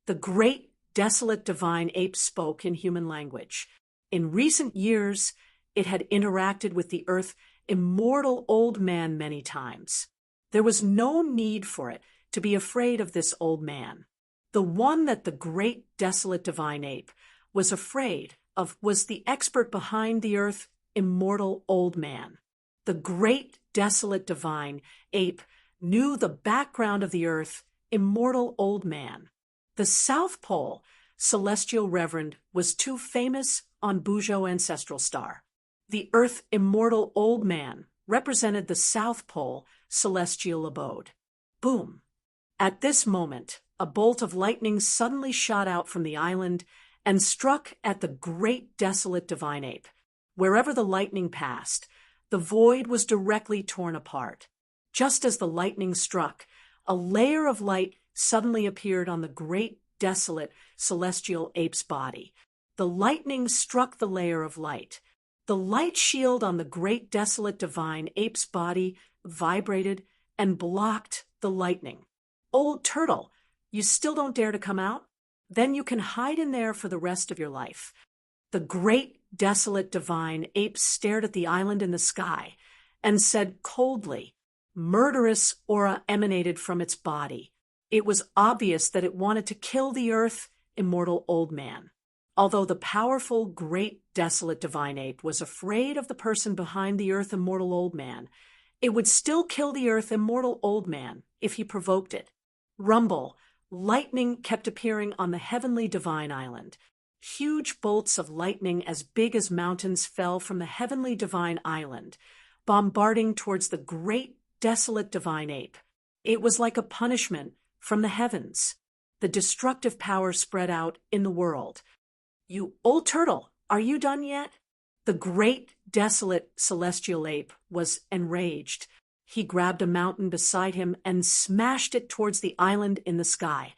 Speaker 1: The great desolate divine ape spoke in human language. In recent years, it had interacted with the Earth Immortal Old Man many times. There was no need for it to be afraid of this old man. The one that the great desolate divine ape was afraid of was the expert behind the Earth Immortal Old Man. The great desolate divine ape knew the background of the Earth Immortal Old Man. The South Pole Celestial Reverend was too famous on Bujo Ancestral Star. The Earth Immortal Old Man represented the South Pole Celestial Abode. Boom! At this moment, a bolt of lightning suddenly shot out from the island and struck at the great desolate divine ape. Wherever the lightning passed, the void was directly torn apart. Just as the lightning struck, a layer of light suddenly appeared on the great desolate celestial ape's body. The lightning struck the layer of light. The light shield on the great desolate divine ape's body vibrated and blocked the lightning. Old turtle, you still don't dare to come out? Then you can hide in there for the rest of your life. The great desolate divine ape stared at the island in the sky and said coldly. Murderous aura emanated from its body. It was obvious that it wanted to kill the Earth Immortal Old Man. Although the powerful, great, desolate divine ape was afraid of the person behind the Earth Immortal Old Man, it would still kill the Earth Immortal Old Man if he provoked it. Rumble, lightning kept appearing on the heavenly divine island. Huge bolts of lightning as big as mountains fell from the heavenly divine island, bombarding towards the great, desolate divine ape. It was like a punishment from the heavens. The destructive power spread out in the world. "You old turtle, are you done yet?" The great, desolate celestial ape was enraged. He grabbed a mountain beside him and smashed it towards the island in the sky.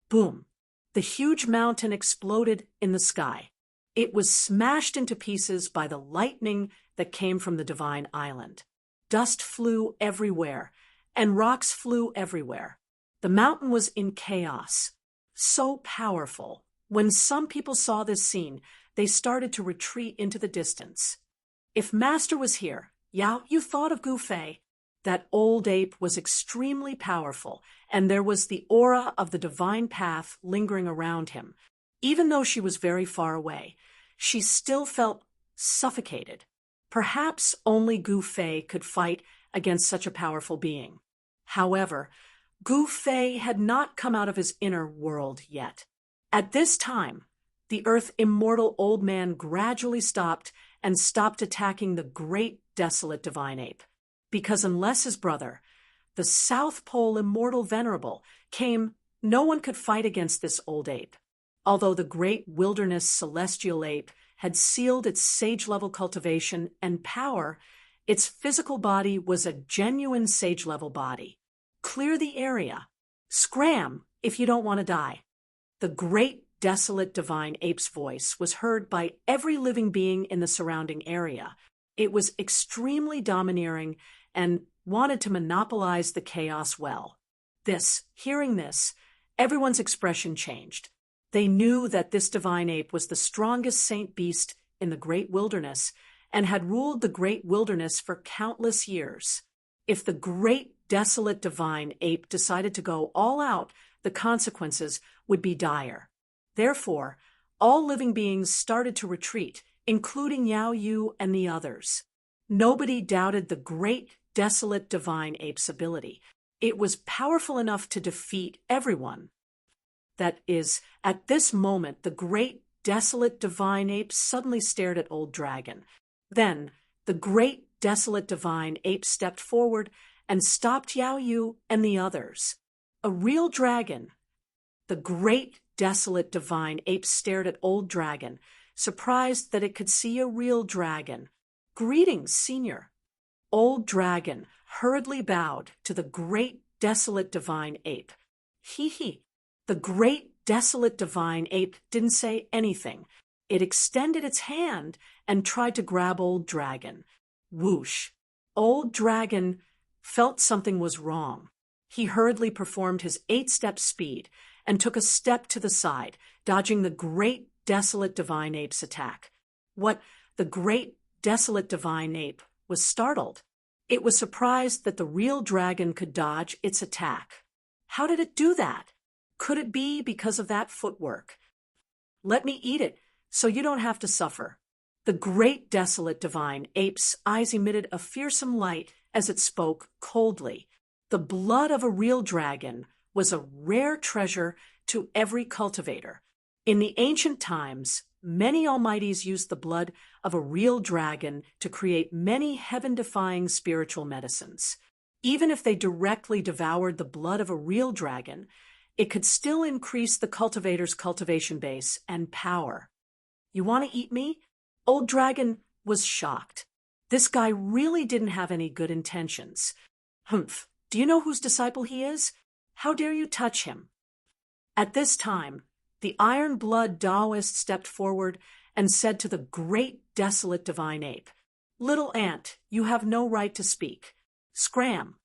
Speaker 1: Boom! The huge mountain exploded in the sky. It was smashed into pieces by the lightning that came from the divine island. Dust flew everywhere, and rocks flew everywhere. The mountain was in chaos. So powerful. When some people saw this scene, they started to retreat into the distance. If Master was here, Yao, you thought of Gu Fei. That old ape was extremely powerful, and there was the aura of the divine path lingering around him. Even though she was very far away, she still felt suffocated. Perhaps only Gu Fei could fight against such a powerful being. However, Gu Fei had not come out of his inner world yet. At this time, the Earth Immortal Old Man gradually stopped attacking the great desolate divine ape. Because unless his brother, the South Pole Immortal Venerable, came, no one could fight against this old ape. Although the great wilderness celestial ape had sealed its sage-level cultivation and power, its physical body was a genuine sage-level body. Clear the area. Scram if you don't want to die. The great desolate divine ape's voice was heard by every living being in the surrounding area. It was extremely domineering and wanted to monopolize the chaos well. Hearing this, everyone's expression changed. They knew that this divine ape was the strongest saint beast in the great wilderness and had ruled the great wilderness for countless years. If the great desolate divine ape decided to go all out, the consequences would be dire. Therefore, all living beings started to retreat, including Yao Yu and the others. Nobody doubted the great desolate divine ape's ability. It was powerful enough to defeat everyone. That is, at this moment, the great desolate divine ape suddenly stared at Old Dragon. Then, the great desolate divine ape stepped forward and stopped Yao Yu and the others. A real dragon. The great desolate divine ape stared at Old Dragon, surprised that it could see a real dragon. "Greetings, Senior." Old Dragon hurriedly bowed to the great desolate divine ape. Hee. The great desolate divine ape didn't say anything. It extended its hand and tried to grab Old Dragon. Whoosh! Old Dragon felt something was wrong. He hurriedly performed his 8-step speed and took a step to the side, dodging the great desolate divine ape's attack. The great desolate divine ape was startled. It was surprised that the real dragon could dodge its attack. How did it do that? Could it be because of that footwork? "Let me eat it, so you don't have to suffer." The great desolate divine ape's eyes emitted a fearsome light as it spoke coldly. The blood of a real dragon was a rare treasure to every cultivator. In the ancient times, many almighties used the blood of a real dragon to create many heaven-defying spiritual medicines. Even if they directly devoured the blood of a real dragon, it could still increase the cultivator's cultivation base and power. "You want to eat me?" Old Dragon was shocked. This guy really didn't have any good intentions. "Humph, do you know whose disciple he is? How dare you touch him?" At this time, the iron-blood Taoist stepped forward and said to the great desolate divine ape, "Little ant, you have no right to speak. Scram."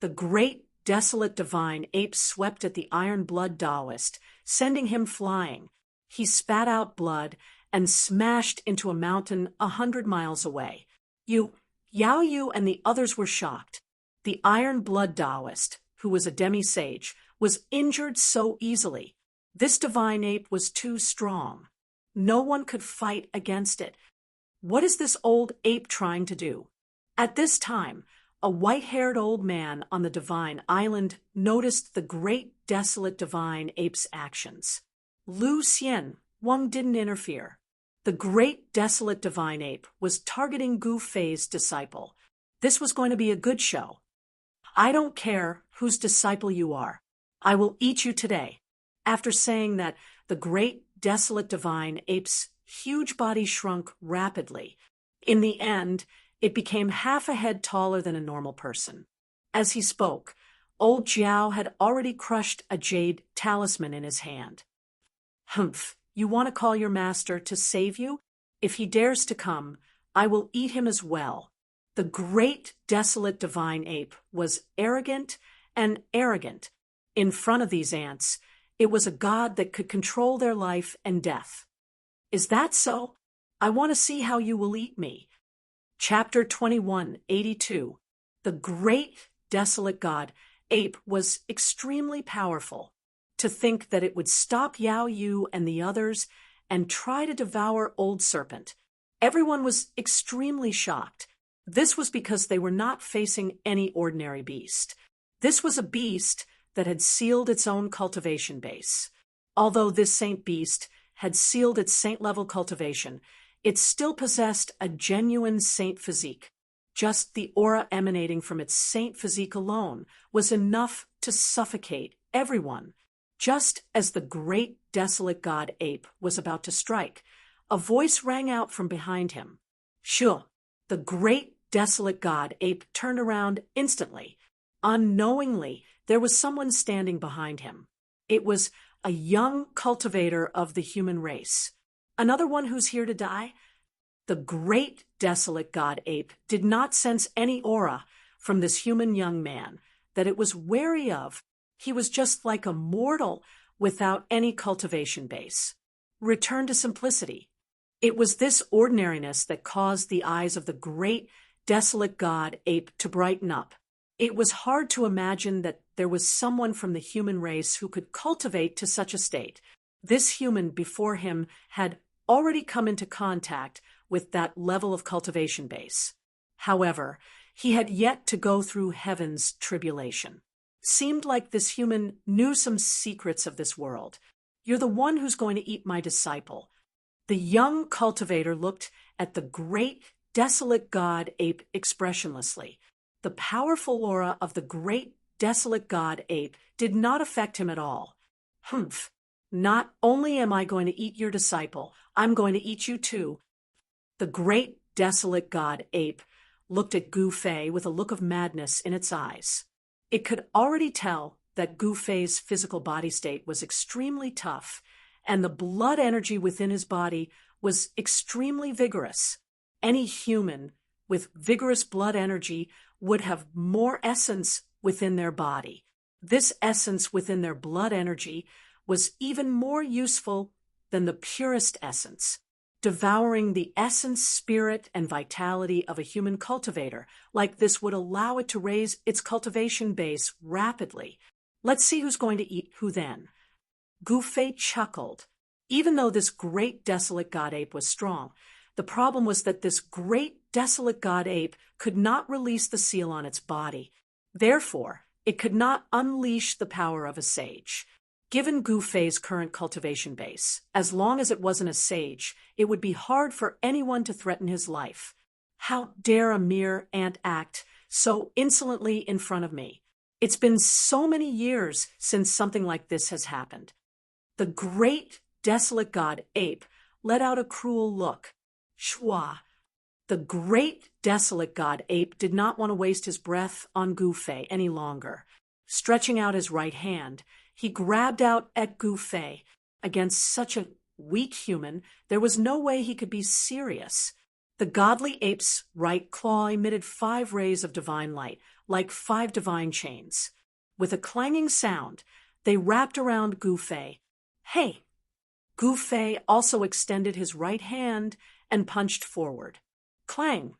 Speaker 1: The great desolate divine ape swept at the iron-blood Taoist, sending him flying. He spat out blood and smashed into a mountain 100 miles away. Yao Yu and the others were shocked. The iron-blood Taoist, who was a demi-sage, was injured so easily. This divine ape was too strong. No one could fight against it. What is this old ape trying to do? At this time, a white-haired old man on the divine island noticed the great desolate divine ape's actions. Lu Xian Wang didn't interfere. The great desolate divine ape was targeting Gu Fei's disciple. This was going to be a good show. I don't care whose disciple you are. I will eat you today. After saying that, the great desolate divine ape's huge body shrunk rapidly. In the end, it became half a head taller than a normal person. As he spoke, old Jiao had already crushed a jade talisman in his hand. Humph, you want to call your master to save you? If he dares to come, I will eat him as well. The great desolate divine ape was arrogant and arrogant. In front of these ants, it was a god that could control their life and death. Is that so? I want to see how you will eat me. Chapter 2182. The great desolate god ape was extremely powerful. To think that it would stop Yao Yu and the others and try to devour Old Serpent. Everyone was extremely shocked. This was because they were not facing any ordinary beast. This was a beast that had sealed its own cultivation base. Although this saint beast had sealed its saint-level cultivation, it still possessed a genuine saint physique. Just the aura emanating from its saint physique alone was enough to suffocate everyone. Just as the great desolate god ape was about to strike, a voice rang out from behind him. Sure, the great desolate god ape turned around instantly. Unknowingly, there was someone standing behind him. It was a young cultivator of the human race. Another one who's here to die? The great desolate god ape did not sense any aura from this human young man that it was wary of. He was just like a mortal without any cultivation base. Return to simplicity. It was this ordinariness that caused the eyes of the great desolate god ape to brighten up. It was hard to imagine that there was someone from the human race who could cultivate to such a state. This human before him had already come into contact with that level of cultivation base. However, he had yet to go through heaven's tribulation. Seemed like this human knew some secrets of this world. You're the one who's going to eat my disciple. The young cultivator looked at the great desolate god ape expressionlessly. The powerful aura of the great desolate god ape did not affect him at all. Humph! Not only am I going to eat your disciple, I'm going to eat you too. The great desolate god ape looked at Gu Fei with a look of madness in its eyes. It could already tell that Gu Fei's physical body state was extremely tough, and the blood energy within his body was extremely vigorous. Any human with vigorous blood energy would have more essence within their body. This essence within their blood energy was even more useful than the purest essence. Devouring the essence, spirit, and vitality of a human cultivator like this would allow it to raise its cultivation base rapidly. Let's see who's going to eat who then. Gu Fei chuckled. Even though this great desolate god ape was strong, the problem was that this great desolate god ape could not release the seal on its body. Therefore, it could not unleash the power of a sage. Given Gu Fei's current cultivation base, as long as it wasn't a sage, it would be hard for anyone to threaten his life. How dare a mere ant act so insolently in front of me? It's been so many years since something like this has happened. The great desolate god ape let out a cruel look. Shua. The great desolate god ape did not want to waste his breath on Gu Fei any longer. Stretching out his right hand, he grabbed out at Gu Fei. Against such a weak human, there was no way he could be serious. The godly ape's right claw emitted 5 rays of divine light, like 5 divine chains. With a clanging sound, they wrapped around Gu Fei. Hey! Gu Fei also extended his right hand and punched forward. Clang!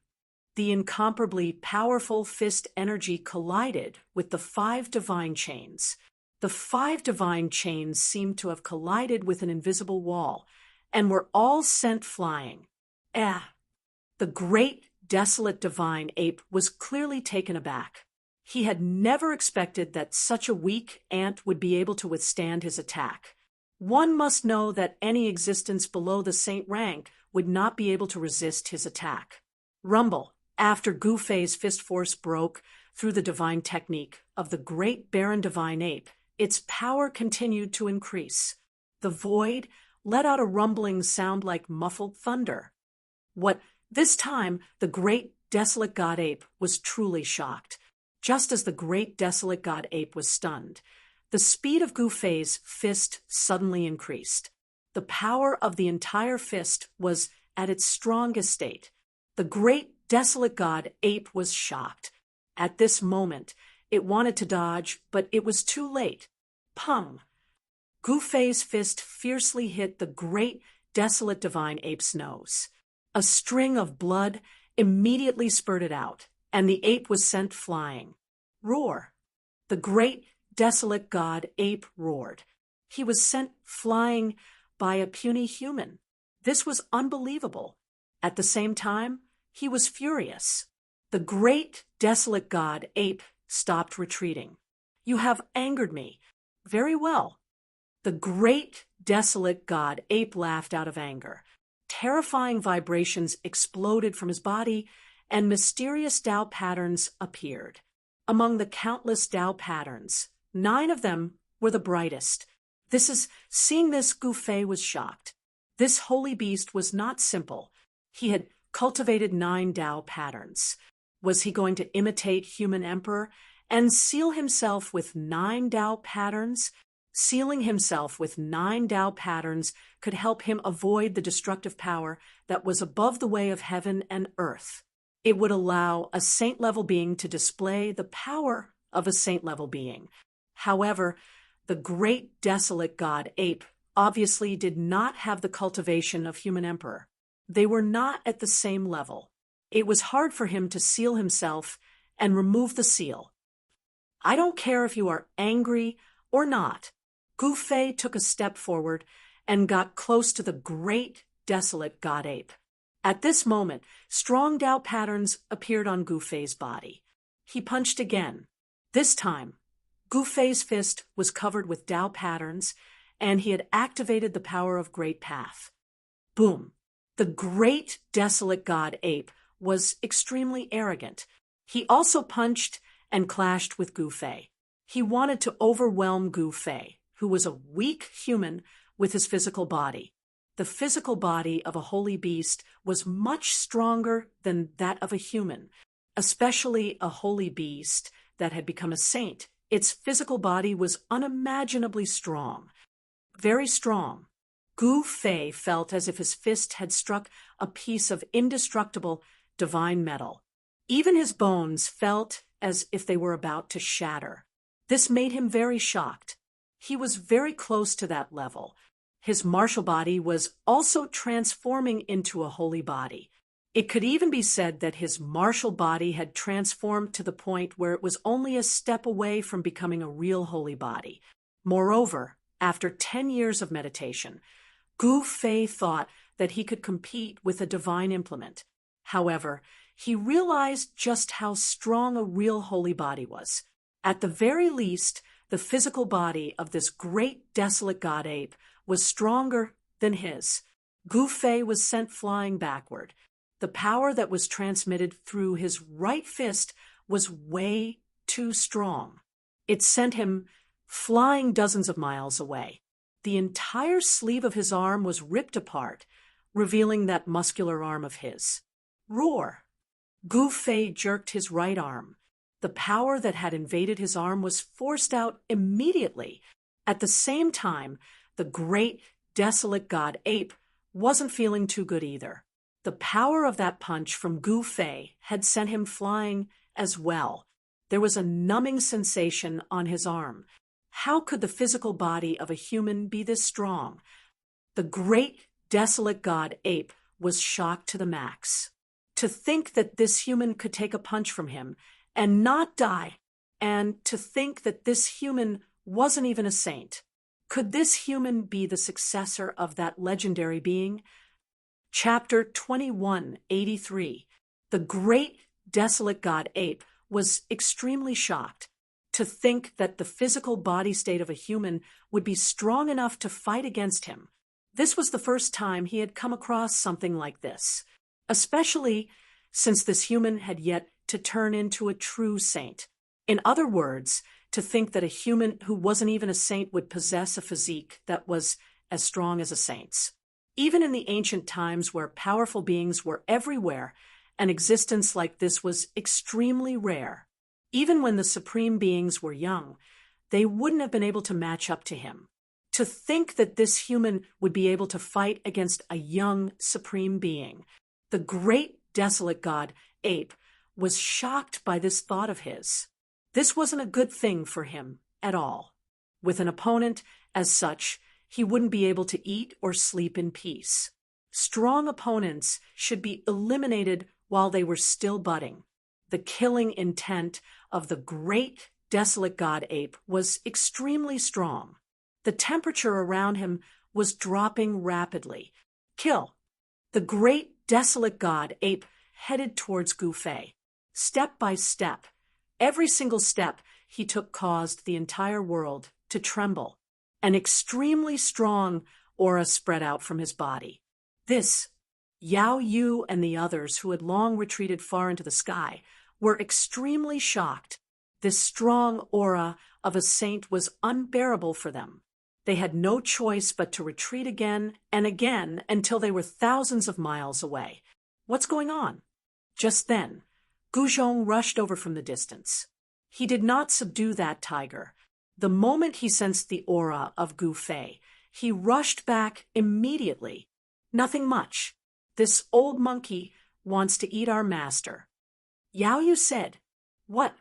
Speaker 1: The incomparably powerful fist energy collided with the 5 divine chains. The 5 divine chains seemed to have collided with an invisible wall, and were all sent flying. The great desolate divine ape was clearly taken aback. He had never expected that such a weak ant would be able to withstand his attack. One must know that any existence below the saint rank would not be able to resist his attack. Rumble. After Gu Fei's fist force broke Through the divine technique of the great Baron Divine Ape, its power continued to increase. The void let out a rumbling sound like muffled thunder. This time, the great desolate god ape was truly shocked. Just as the great desolate god ape was stunned, the speed of Gu Fei's fist suddenly increased. The power of the entire fist was at its strongest state. The great desolate god ape was shocked. At this moment, it wanted to dodge, but it was too late. Pung! Gu Fei's fist fiercely hit the great desolate divine ape's nose. A string of blood immediately spurted out, and the ape was sent flying. Roar! The great desolate god ape roared. He was sent flying by a puny human. This was unbelievable. At the same time, he was furious. The great desolate god ape stopped retreating. You have angered me. Very well. The great desolate god ape laughed out of anger. Terrifying vibrations exploded from his body, and mysterious Tao patterns appeared. Among the countless Tao patterns, 9 of them were the brightest. Seeing this, Gu Fei was shocked. This holy beast was not simple. He had cultivated 9 Tao patterns. Was he going to imitate human emperor and seal himself with 9 Tao patterns? Sealing himself with 9 Tao patterns could help him avoid the destructive power that was above the way of heaven and earth. It would allow a saint-level being to display the power of a saint-level being. However, the great desolate god ape obviously did not have the cultivation of human emperor. They were not at the same level. It was hard for him to seal himself and remove the seal. I don't care if you are angry or not. Gu Fei took a step forward and got close to the great desolate god ape. At this moment, strong Tao patterns appeared on Gu Fei's body. He punched again. This time, Gu Fei's fist was covered with Tao patterns, and he had activated the power of Great Path. Boom! The great desolate god ape was extremely arrogant. He also punched and clashed with Gu Fei. He wanted to overwhelm Gu Fei, who was a weak human, with his physical body. The physical body of a holy beast was much stronger than that of a human, especially a holy beast that had become a saint. Its physical body was unimaginably strong, very strong. Gu Fei felt as if his fist had struck a piece of indestructible divine metal. Even his bones felt as if they were about to shatter. This made him very shocked. He was very close to that level. His martial body was also transforming into a holy body. It could even be said that his martial body had transformed to the point where it was only a step away from becoming a real holy body. Moreover, after 10 years of meditation, Gu Fei thought that he could compete with a divine implement. However, he realized just how strong a real holy body was. At the very least, the physical body of this great desolate god ape was stronger than his. Gu Fei was sent flying backward. The power that was transmitted through his right fist was way too strong. It sent him flying dozens of miles away. The entire sleeve of his arm was ripped apart, revealing that muscular arm of his. Roar! Gu Fei jerked his right arm. The power that had invaded his arm was forced out immediately. At the same time, the great, desolate god ape wasn't feeling too good either. The power of that punch from Gu Fei had sent him flying as well. There was a numbing sensation on his arm. How could the physical body of a human be this strong? The great, desolate god ape was shocked to the max. To think that this human could take a punch from him and not die, and to think that this human wasn't even a saint. Could this human be the successor of that legendary being? Chapter 2183. The great, desolate god ape was extremely shocked. To think that the physical body state of a human would be strong enough to fight against him. This was the first time he had come across something like this, especially since this human had yet to turn into a true saint. In other words, to think that a human who wasn't even a saint would possess a physique that was as strong as a saint's. Even in the ancient times where powerful beings were everywhere, an existence like this was extremely rare. Even when the supreme beings were young, they wouldn't have been able to match up to him. To think that this human would be able to fight against a young supreme being, the great desolate god, Ape, was shocked by this thought of his. This wasn't a good thing for him at all. With an opponent as such, he wouldn't be able to eat or sleep in peace. Strong opponents should be eliminated while they were still budding. The killing intent of the great desolate god Ape was extremely strong. The temperature around him was dropping rapidly. Kill. The great desolate god Ape headed towards Gu Fei. Step by step, every single step he took caused the entire world to tremble. An extremely strong aura spread out from his body. This, Yao Yu and the others who had long retreated far into the sky were extremely shocked. This strong aura of a saint was unbearable for them. They had no choice but to retreat again and again until they were thousands of miles away. What's going on? Just then, Guzhong rushed over from the distance. He did not subdue that tiger. The moment he sensed the aura of Gu Fei, he rushed back immediately. Nothing much. This old monkey wants to eat our master. Yao Yu said, "What?"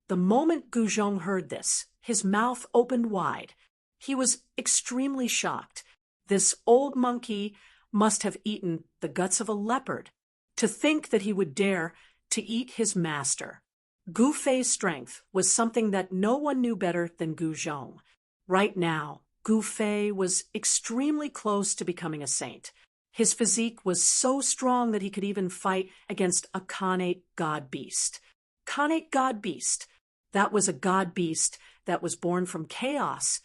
Speaker 1: The moment Guzhong heard this, his mouth opened wide. He was extremely shocked. This old monkey must have eaten the guts of a leopard. To think that he would dare to eat his master. Gu Fei's strength was something that no one knew better than Guzhong. Right now, Gu Fei was extremely close to becoming a saint. His physique was so strong that he could even fight against a Khanate god beast. Khanate god beast. That was a god beast that was born from chaos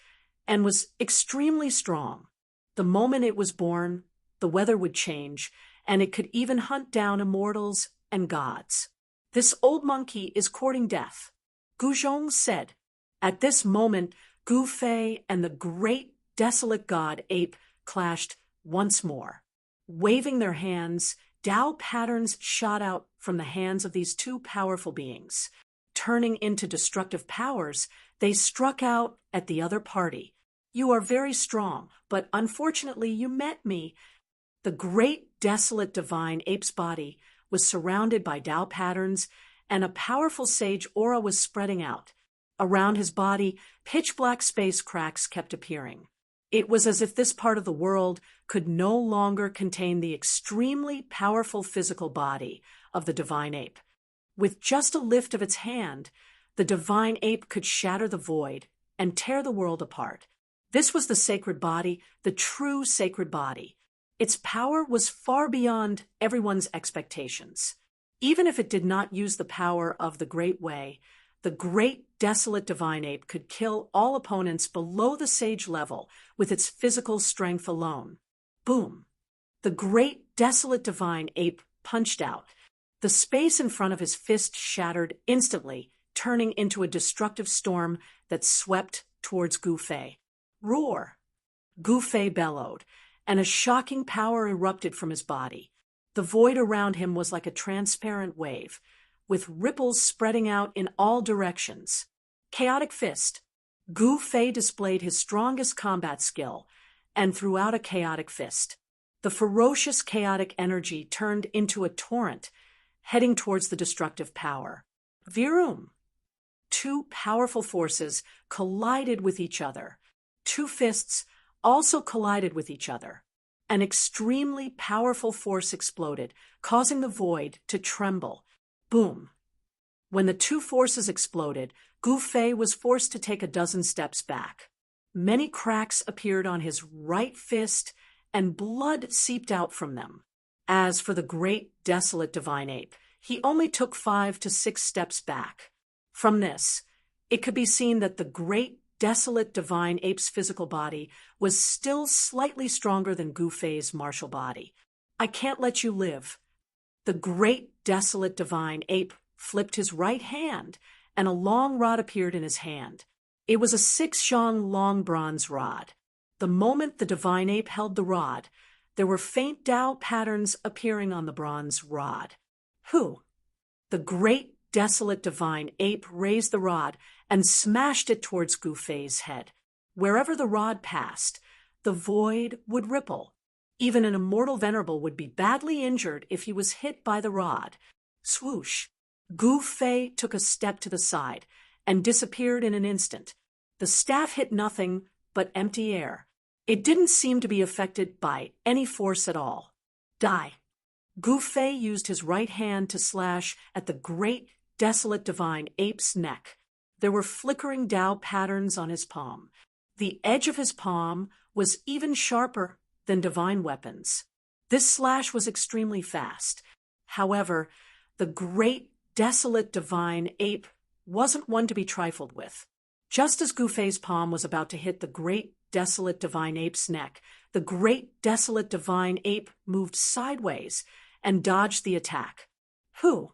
Speaker 1: and was extremely strong. The moment it was born, the weather would change, and it could even hunt down immortals and gods. This old monkey is courting death. Guzhong said. At this moment, Gu Fei and the great desolate god Ape clashed once more. Waving their hands, Tao patterns shot out from the hands of these two powerful beings. Turning into destructive powers, they struck out at the other party. "You are very strong, but unfortunately you met me." The great desolate divine Ape's body was surrounded by Tao patterns, and a powerful sage aura was spreading out. Around his body, pitch-black space cracks kept appearing. It was as if this part of the world could no longer contain the extremely powerful physical body of the divine ape. With just a lift of its hand, the divine ape could shatter the void and tear the world apart. This was the sacred body, the true sacred body. Its power was far beyond everyone's expectations. Even if it did not use the power of the Great Way, the great desolate divine ape could kill all opponents below the sage level with its physical strength alone. Boom! The great desolate divine ape punched out. The space in front of his fist shattered instantly, turning into a destructive storm that swept towards Gu Fei. Roar! Gu Fei bellowed, and a shocking power erupted from his body. The void around him was like a transparent wave, with ripples spreading out in all directions. Chaotic Fist. Gu Fei displayed his strongest combat skill and threw out a chaotic fist. The ferocious chaotic energy turned into a torrent, heading towards the destructive power. Virum. Two powerful forces collided with each other. Two fists also collided with each other. An extremely powerful force exploded, causing the void to tremble. Boom! When the two forces exploded, Gu Fei was forced to take a dozen steps back. Many cracks appeared on his right fist, and blood seeped out from them. As for the great desolate divine ape, he only took 5 to 6 steps back. From this, it could be seen that the great desolate divine ape's physical body was still slightly stronger than Gu Fei's martial body. "I can't let you live." The great desolate divine ape flipped his right hand, and a long rod appeared in his hand. It was a 6 zhang long bronze rod. The moment the divine ape held the rod, there were faint Tao patterns appearing on the bronze rod. Who? The great desolate divine ape raised the rod and smashed it towards Gu Fei's head. Wherever the rod passed, the void would ripple. Even an immortal venerable would be badly injured if he was hit by the rod. Swoosh! Gu Fei took a step to the side and disappeared in an instant. The staff hit nothing but empty air. It didn't seem to be affected by any force at all. Die! Gu Fei used his right hand to slash at the great desolate divine ape's neck. There were flickering Tao patterns on his palm. The edge of his palm was even sharper than divine weapons. This slash was extremely fast. However, the great desolate divine ape wasn't one to be trifled with. Just as Gu Fei's palm was about to hit the great desolate divine ape's neck, the great desolate divine ape moved sideways and dodged the attack. Who?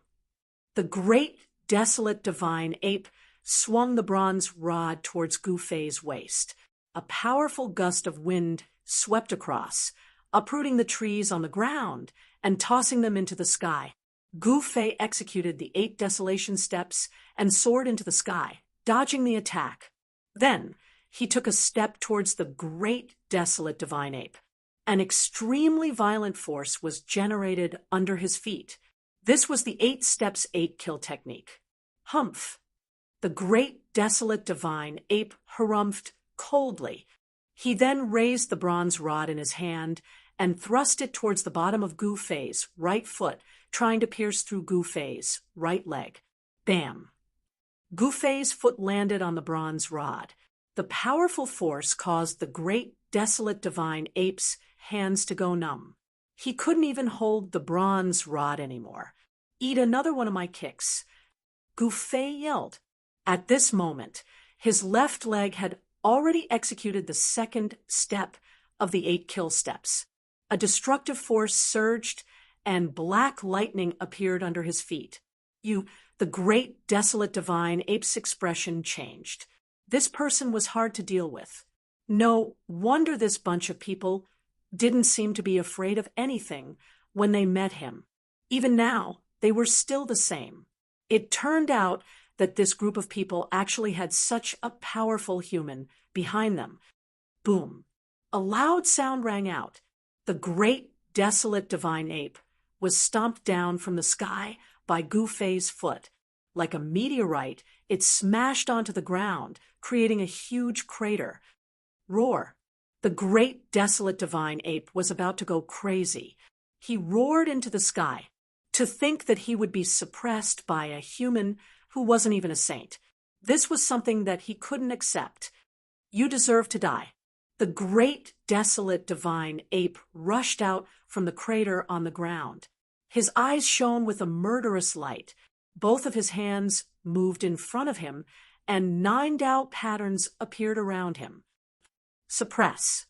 Speaker 1: The great desolate divine ape swung the bronze rod towards Gu Fei's waist. A powerful gust of wind swept across, uprooting the trees on the ground and tossing them into the sky. Gu Fei executed the 8 desolation steps and soared into the sky, dodging the attack. Then he took a step towards the great desolate divine ape. An extremely violent force was generated under his feet. This was the 8 steps 8 kill technique. Humph! The great desolate divine ape harumphed coldly. He then raised the bronze rod in his hand and thrust it towards the bottom of Gu Fei's right foot, trying to pierce through Gu Fei's right leg. Bam! Gu Fei's foot landed on the bronze rod. The powerful force caused the great desolate divine ape's hands to go numb. He couldn't even hold the bronze rod anymore. Eat another one of my kicks. Gu Fei yelled. At this moment, his left leg had already executed the 2nd step of the 8 kill steps. A destructive force surged, and black lightning appeared under his feet. The great desolate divine ape's expression changed. This person was hard to deal with. No wonder this bunch of people didn't seem to be afraid of anything when they met him. Even now, they were still the same. It turned out that this group of people actually had such a powerful human behind them. Boom! A loud sound rang out. The great desolate divine ape was stomped down from the sky by Gu Fei's foot. Like a meteorite, it smashed onto the ground, creating a huge crater. Roar! The great desolate divine ape was about to go crazy. He roared into the sky. To think that he would be suppressed by a human who wasn't even a saint. This was something that he couldn't accept. You deserve to die. The great desolate divine ape rushed out from the crater on the ground. His eyes shone with a murderous light. Both of his hands moved in front of him, and 9 Tao patterns appeared around him. Suppress.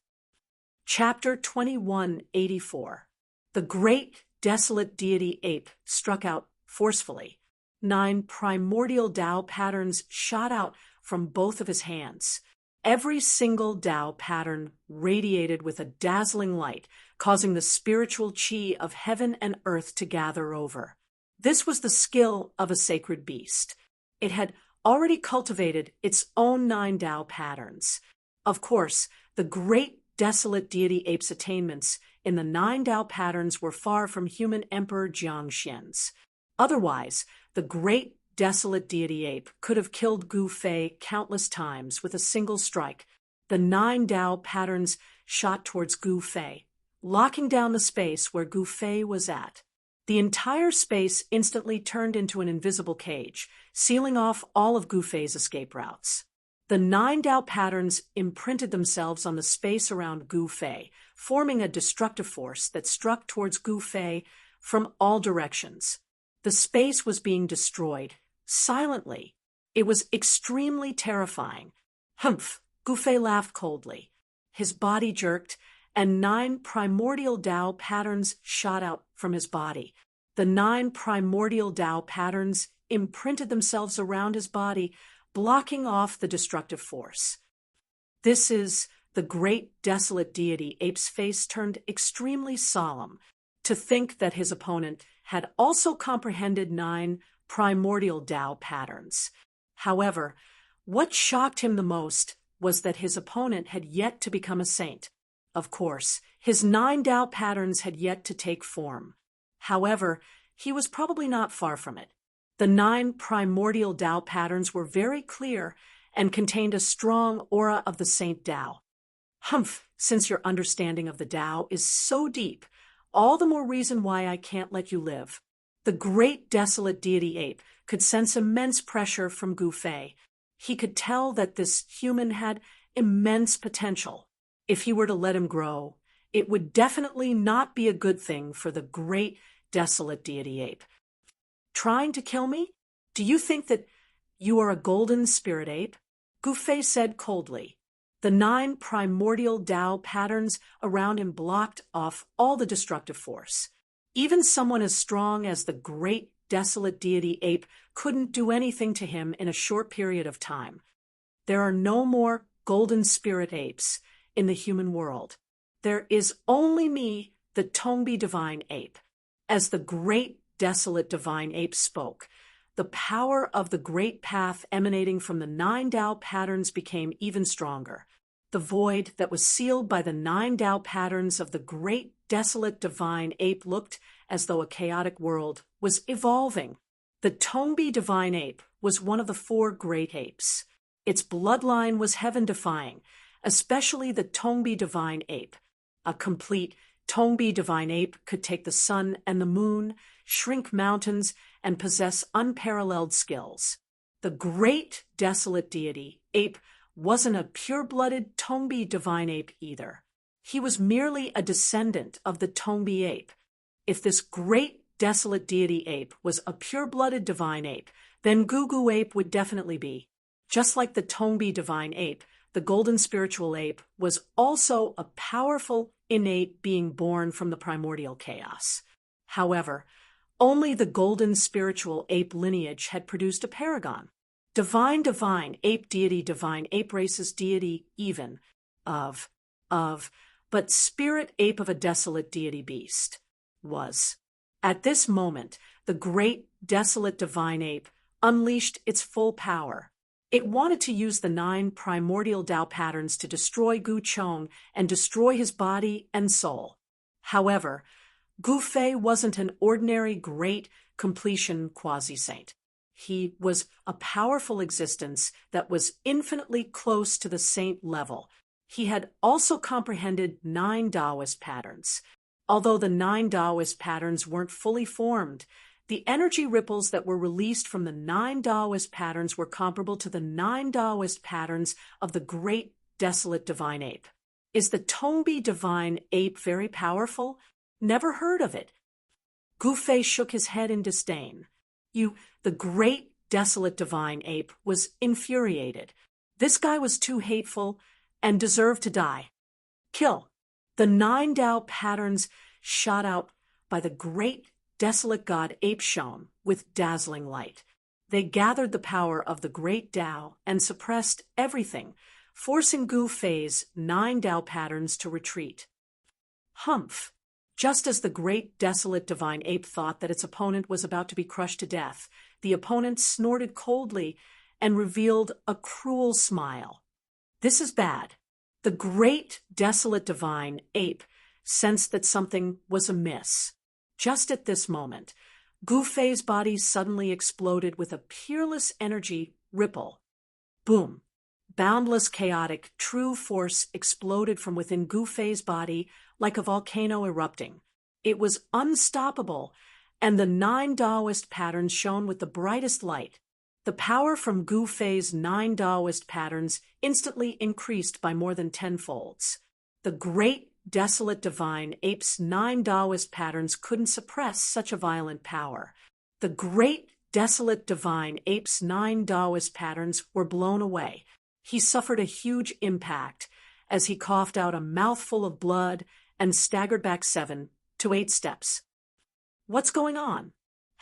Speaker 1: Chapter 2184. The great desolate deity ape struck out forcefully. 9 primordial Tao patterns shot out from both of his hands. Every single Tao pattern radiated with a dazzling light, causing the spiritual chi of heaven and earth to gather over. This was the skill of a sacred beast. It had already cultivated its own 9 Tao patterns. Of course, the great desolate deity ape's attainments in the 9 Tao patterns were far from human Emperor Jiangxian's. Otherwise, the great desolate deity ape could have killed Gu Fei countless times with a single strike. The 9 Tao patterns shot towards Gu Fei, locking down the space where Gu Fei was at. The entire space instantly turned into an invisible cage, sealing off all of Gu Fei's escape routes. The 9 Tao patterns imprinted themselves on the space around Gu Fei, forming a destructive force that struck towards Gu Fei from all directions. The space was being destroyed, silently. It was extremely terrifying. Humph! Gu Fei laughed coldly. His body jerked, and 9 primordial Tao patterns shot out from his body. The 9 primordial Tao patterns imprinted themselves around his body, blocking off the destructive force. This is the great desolate deity. Ape's face turned extremely solemn. To think that his opponent had also comprehended 9 primordial Tao patterns. However, what shocked him the most was that his opponent had yet to become a saint. Of course, his 9 Tao patterns had yet to take form. However, he was probably not far from it. The 9 primordial Tao patterns were very clear and contained a strong aura of the Saint Tao. Humph, since your understanding of the Tao is so deep, all the more reason why I can't let you live. The great desolate deity Ape could sense immense pressure from Gu Fei. He could tell that this human had immense potential. If he were to let him grow, it would definitely not be a good thing for the great desolate deity Ape. Trying to kill me? Do you think that you are a golden spirit ape? Gu Fei said coldly. The 9 primordial Tao patterns around him blocked off all the destructive force. Even someone as strong as the great desolate deity Ape couldn't do anything to him in a short period of time. There are no more golden spirit apes in the human world. There is only me, the Tongbi divine ape. As the great desolate divine ape spoke, the power of the great path emanating from the 9 Tao patterns became even stronger. The void that was sealed by the 9 Tao patterns of the great desolate divine ape looked as though a chaotic world was evolving. The Tongbi divine ape was one of the 4 great apes. Its bloodline was heaven-defying, especially the Tongbi divine ape. A complete Tongbi divine ape could take the sun and the moon, shrink mountains, and possess unparalleled skills. The great desolate deity Ape wasn't a pure-blooded Tongbi divine ape either. He was merely a descendant of the Tongbi ape. If this great desolate deity Ape was a pure-blooded divine ape, then Gugu ape would definitely be. Just like the Tongbi divine ape, the golden spiritual ape was also a powerful, innate being born from the primordial chaos. However, only the golden spiritual ape lineage had produced a paragon. Divine ape deity, divine ape races deity even, but spirit ape of a desolate deity beast, was. At this moment, the great desolate divine ape unleashed its full power. It wanted to use the 9 primordial Tao patterns to destroy Gu Chong and destroy his body and soul. However, Gu Fei wasn't an ordinary great completion quasi-saint. He was a powerful existence that was infinitely close to the saint level. He had also comprehended 9 Taoist patterns. Although the 9 Taoist patterns weren't fully formed, the energy ripples that were released from the 9 Taoist patterns were comparable to the 9 Taoist patterns of the great desolate divine ape. Is the Tongbi divine ape very powerful? Never heard of it. Gu Fei shook his head in disdain. The great desolate divine ape was infuriated. This guy was too hateful and deserved to die. Kill. The 9 Tao patterns shot out by the great desolate god Ape shone with dazzling light. They gathered the power of the great Tao and suppressed everything, forcing Gu Fei's 9 Tao patterns to retreat. Humph! Just as the great desolate divine ape thought that its opponent was about to be crushed to death, the opponent snorted coldly and revealed a cruel smile. This is bad. The great desolate divine ape sensed that something was amiss. Just at this moment, Gu Fei's body suddenly exploded with a peerless energy ripple. Boom! Boundless, chaotic, true force exploded from within Gu Fei's body like a volcano erupting. It was unstoppable, and the 9 Taoist patterns shone with the brightest light. The power from Gu Fei's 9 Taoist patterns instantly increased by more than 10-folds. The great desolate divine ape's 9 Taoist patterns couldn't suppress such a violent power. The great desolate divine ape's 9 Taoist patterns were blown away. He suffered a huge impact as he coughed out a mouthful of blood and staggered back 7 to 8 steps. What's going on?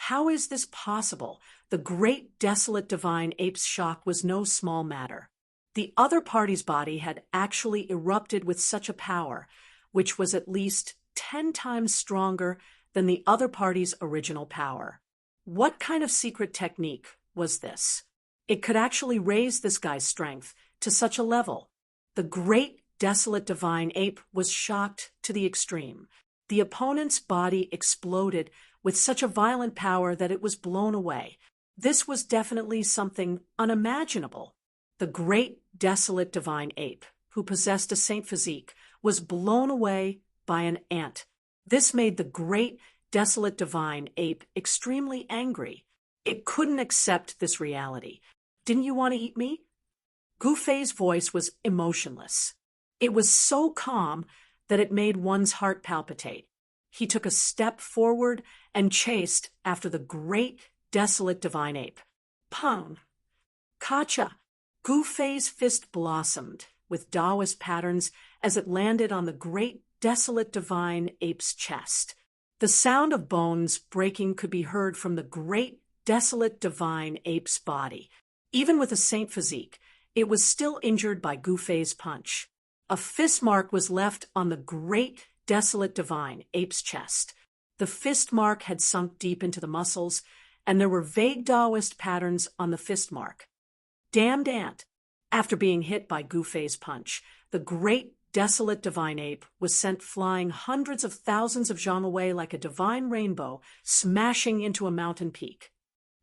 Speaker 1: How is this possible? The great desolate divine ape's shock was no small matter. The other party's body had actually erupted with such a power, which was at least 10 times stronger than the other party's original power. What kind of secret technique was this? It could actually raise this guy's strength to such a level. The great desolate divine ape was shocked to the extreme. The opponent's body exploded with such a violent power that it was blown away. This was definitely something unimaginable. The great desolate divine ape, who possessed a saint physique, was blown away by an ant. This made the great desolate divine ape extremely angry. It couldn't accept this reality. Didn't you want to eat me? Gu Fei's voice was emotionless. It was so calm that it made one's heart palpitate. He took a step forward and chased after the great desolate divine ape. Pong! Kacha! Gu Fei's fist blossomed with Taoist patterns as it landed on the great desolate divine ape's chest. The sound of bones breaking could be heard from the great desolate divine ape's body. Even with a saint physique, it was still injured by Gu Fei's punch. A fist mark was left on the great desolate divine ape's chest. The fist mark had sunk deep into the muscles, and there were vague Taoist patterns on the fist mark. Damned ant! After being hit by Gu Fei's punch, the great desolate divine ape was sent flying hundreds of thousands of zhang away like a divine rainbow, smashing into a mountain peak.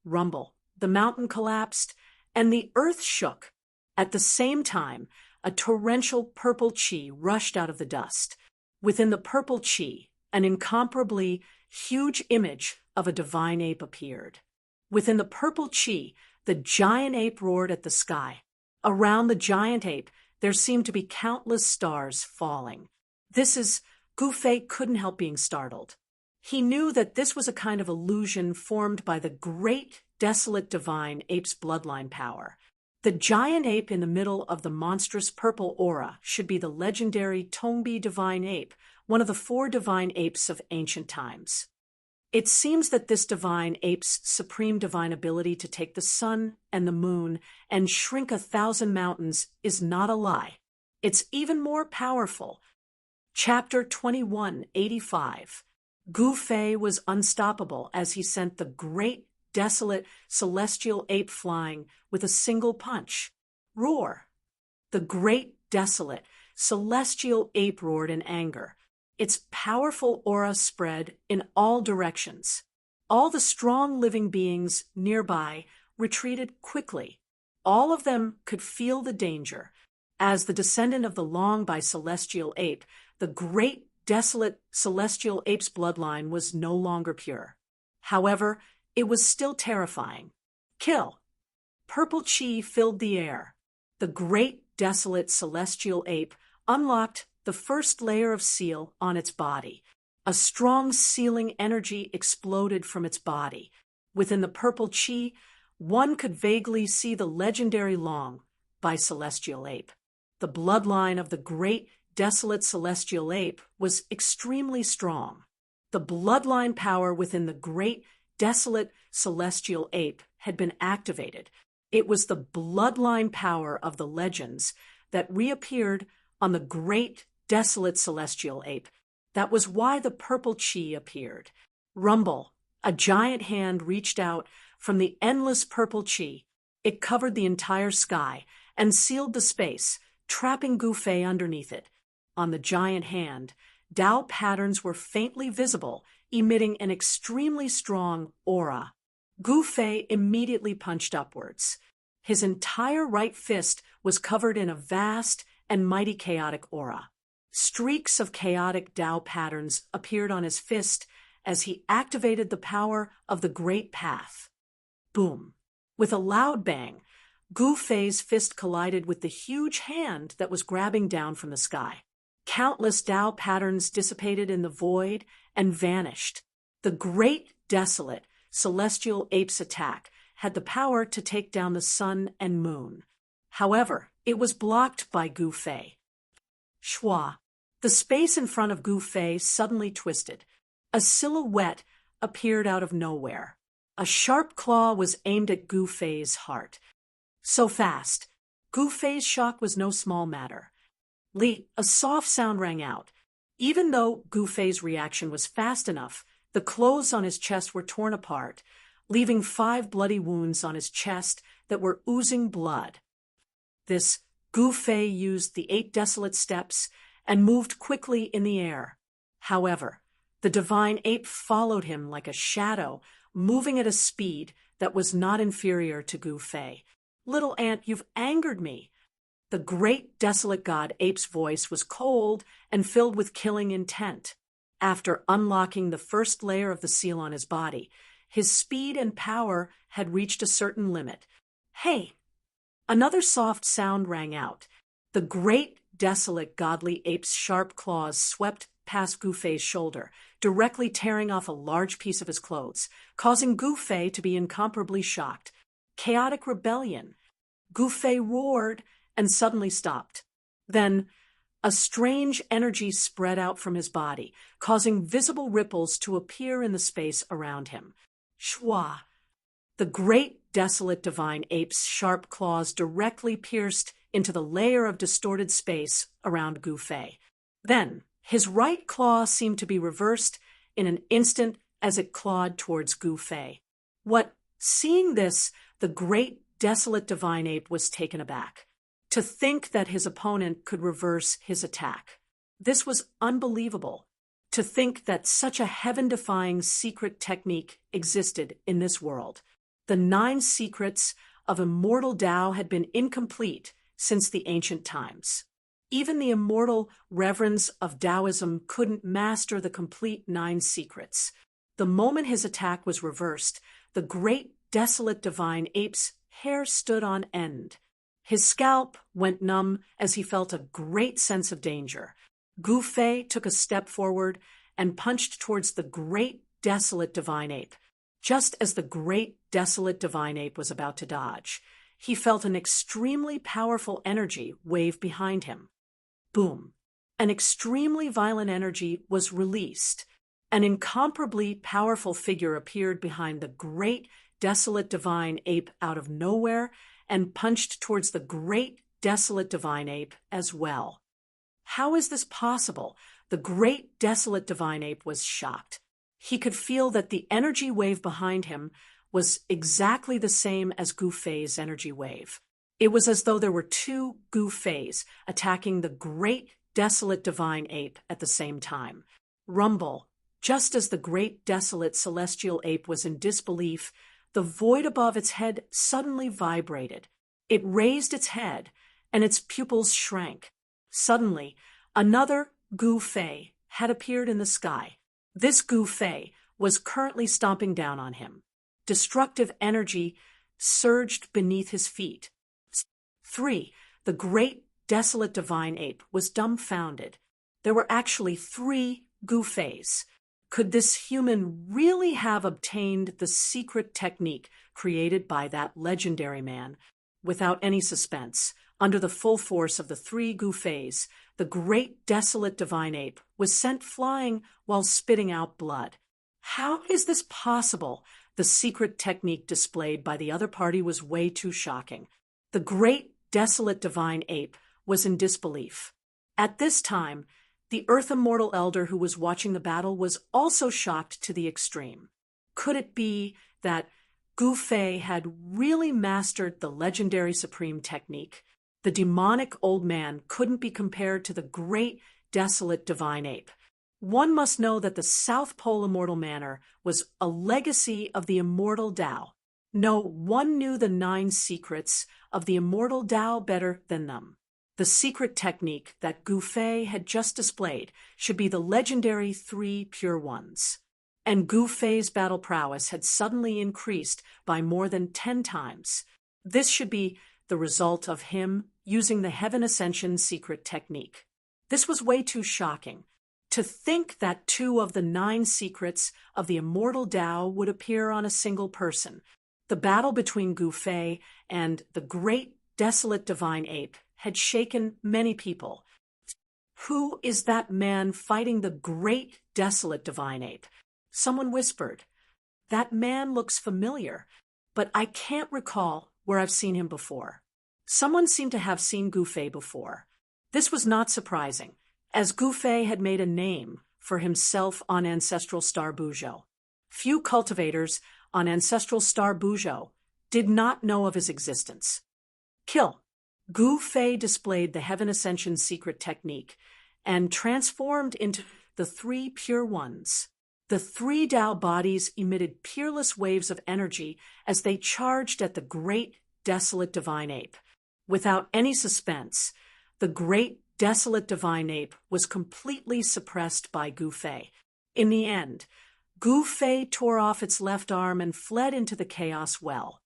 Speaker 1: Rumble! The mountain collapsed, and the earth shook. At the same time, a torrential purple chi rushed out of the dust. Within the purple chi, an incomparably huge image of a divine ape appeared. Within the purple chi, the giant ape roared at the sky. Around the giant ape, there seemed to be countless stars falling. Gu Fei couldn't help being startled. He knew that this was a kind of illusion formed by the great desolate divine ape's bloodline power. The giant ape in the middle of the monstrous purple aura should be the legendary Tongbi divine ape, one of the 4 divine apes of ancient times. It seems that this divine ape's supreme divine ability to take the sun and the moon and shrink 1,000 mountains is not a lie. It's even more powerful. Chapter 2185. Gu Fei was unstoppable as he sent the great desolate celestial ape flying with a single punch. Roar! The great desolate celestial ape roared in anger. Its powerful aura spread in all directions. All the strong living beings nearby retreated quickly. All of them could feel the danger. As the descendant of the long by celestial ape, the great desolate celestial ape's bloodline was no longer pure. However, it was still terrifying. Kill! Purple chi filled the air. The great desolate celestial ape unlocked the first layer of seal on its body. A strong sealing energy exploded from its body. Within the purple chi, one could vaguely see the legendary long by celestial ape. The bloodline of the great desolate celestial ape was extremely strong. The bloodline power within the great desolate celestial ape had been activated. It was the bloodline power of the legends that reappeared on the great desolate celestial ape. That was why the purple chi appeared. Rumble! A giant hand reached out from the endless purple chi. It covered the entire sky and sealed the space, trapping Gu Fei underneath it. On the giant hand, Tao patterns were faintly visible, emitting an extremely strong aura. Gu Fei immediately punched upwards. His entire right fist was covered in a vast and mighty chaotic aura. Streaks of chaotic Tao patterns appeared on his fist as he activated the power of the Great Path. Boom! With a loud bang, Gu Fei's fist collided with the huge hand that was grabbing down from the sky. Countless Tao patterns dissipated in the void and vanished. The great desolate celestial ape's attack had the power to take down the sun and moon. However, it was blocked by Gu Fei. Shwa! The space in front of Gu Fei suddenly twisted. A silhouette appeared out of nowhere. A sharp claw was aimed at Gu Fei's heart. So fast, Gu Fei's shock was no small matter. A soft sound rang out. Even though Gu Fei's reaction was fast enough, the clothes on his chest were torn apart, leaving 5 bloody wounds on his chest that were oozing blood. This Gu Fei used the 8 desolate steps and moved quickly in the air. However, the divine ape followed him like a shadow, moving at a speed that was not inferior to Gu Fei. "Little ant, you've angered me." The great desolate god ape's voice was cold and filled with killing intent. After unlocking the first layer of the seal on his body, his speed and power had reached a certain limit. "Hey!" Another soft sound rang out. The great desolate godly ape's sharp claws swept past Gu Fei's shoulder, directly tearing off a large piece of his clothes, causing Gu Fei to be incomparably shocked. Chaotic rebellion. Gu Fei roared and suddenly stopped. Then, a strange energy spread out from his body, causing visible ripples to appear in the space around him. Shwa! The great desolate divine ape's sharp claws directly pierced into the layer of distorted space around Gu Fei. Then, his right claw seemed to be reversed in an instant as it clawed towards Gu Fei. Seeing this, the great desolate divine ape was taken aback. To think that his opponent could reverse his attack. This was unbelievable. To think that such a heaven-defying secret technique existed in this world. The 9 secrets of immortal Tao had been incomplete since the ancient times. Even the immortal reverends of Taoism couldn't master the complete 9 secrets. The moment his attack was reversed, the great desolate divine ape's hair stood on end. His scalp went numb as he felt a great sense of danger. Gu Fei took a step forward and punched towards the great desolate divine ape. Just as the great desolate divine ape was about to dodge, he felt an extremely powerful energy wave behind him. Boom! An extremely violent energy was released. An incomparably powerful figure appeared behind the great desolate divine ape out of nowhere and punched towards the great desolate divine ape as well. How is this possible? The great desolate divine ape was shocked. He could feel that the energy wave behind him was exactly the same as Gu Fei's energy wave. It was as though there were 2 Gu Feis attacking the great desolate divine ape at the same time. Rumble. Just as the great desolate celestial ape was in disbelief, the void above its head suddenly vibrated. It raised its head, and its pupils shrank. Suddenly, another Gu Fei had appeared in the sky. This Gu Fei was currently stomping down on him. Destructive energy surged beneath his feet. 3. The great desolate divine ape was dumbfounded. There were actually 3 Gu Feis. Could this human really have obtained the secret technique created by that legendary man? Without any suspense, under the full force of the 3 Gu Feis, the great desolate divine ape was sent flying while spitting out blood. How is this possible? The secret technique displayed by the other party was way too shocking. The great desolate divine ape was in disbelief. At this time, the Earth Immortal Elder who was watching the battle was also shocked to the extreme. Could it be that Gu Fei had really mastered the legendary supreme technique? The demonic old man couldn't be compared to the great desolate divine ape. One must know that the South Pole Immortal Manor was a legacy of the immortal Tao. No one knew the 9 secrets of the immortal Tao better than them. The secret technique that Gu Fei had just displayed should be the legendary 3 Pure Ones. And Gu Fei's battle prowess had suddenly increased by more than 10 times. This should be the result of him using the Heaven Ascension secret technique. This was way too shocking. To think that 2 of the 9 secrets of the immortal Tao would appear on a single person. The battle between Gu Fei and the great desolate divine ape had shaken many people. Who is that man fighting the great desolate divine ape? Someone whispered. That man looks familiar, but I can't recall where I've seen him before. Someone seemed to have seen Gu Fei before. This was not surprising, as Gu Fei had made a name for himself on Ancestral Star Buzhou. Few cultivators on Ancestral Star Buzhou did not know of his existence. Kill. Gu Fei displayed the Heaven Ascension secret technique and transformed into the three pure ones. The three Tao bodies emitted peerless waves of energy as they charged at the great, desolate divine ape. Without any suspense, the great, desolate divine ape was completely suppressed by Gu Fei. In the end, Gu Fei tore off its left arm and fled into the chaos well.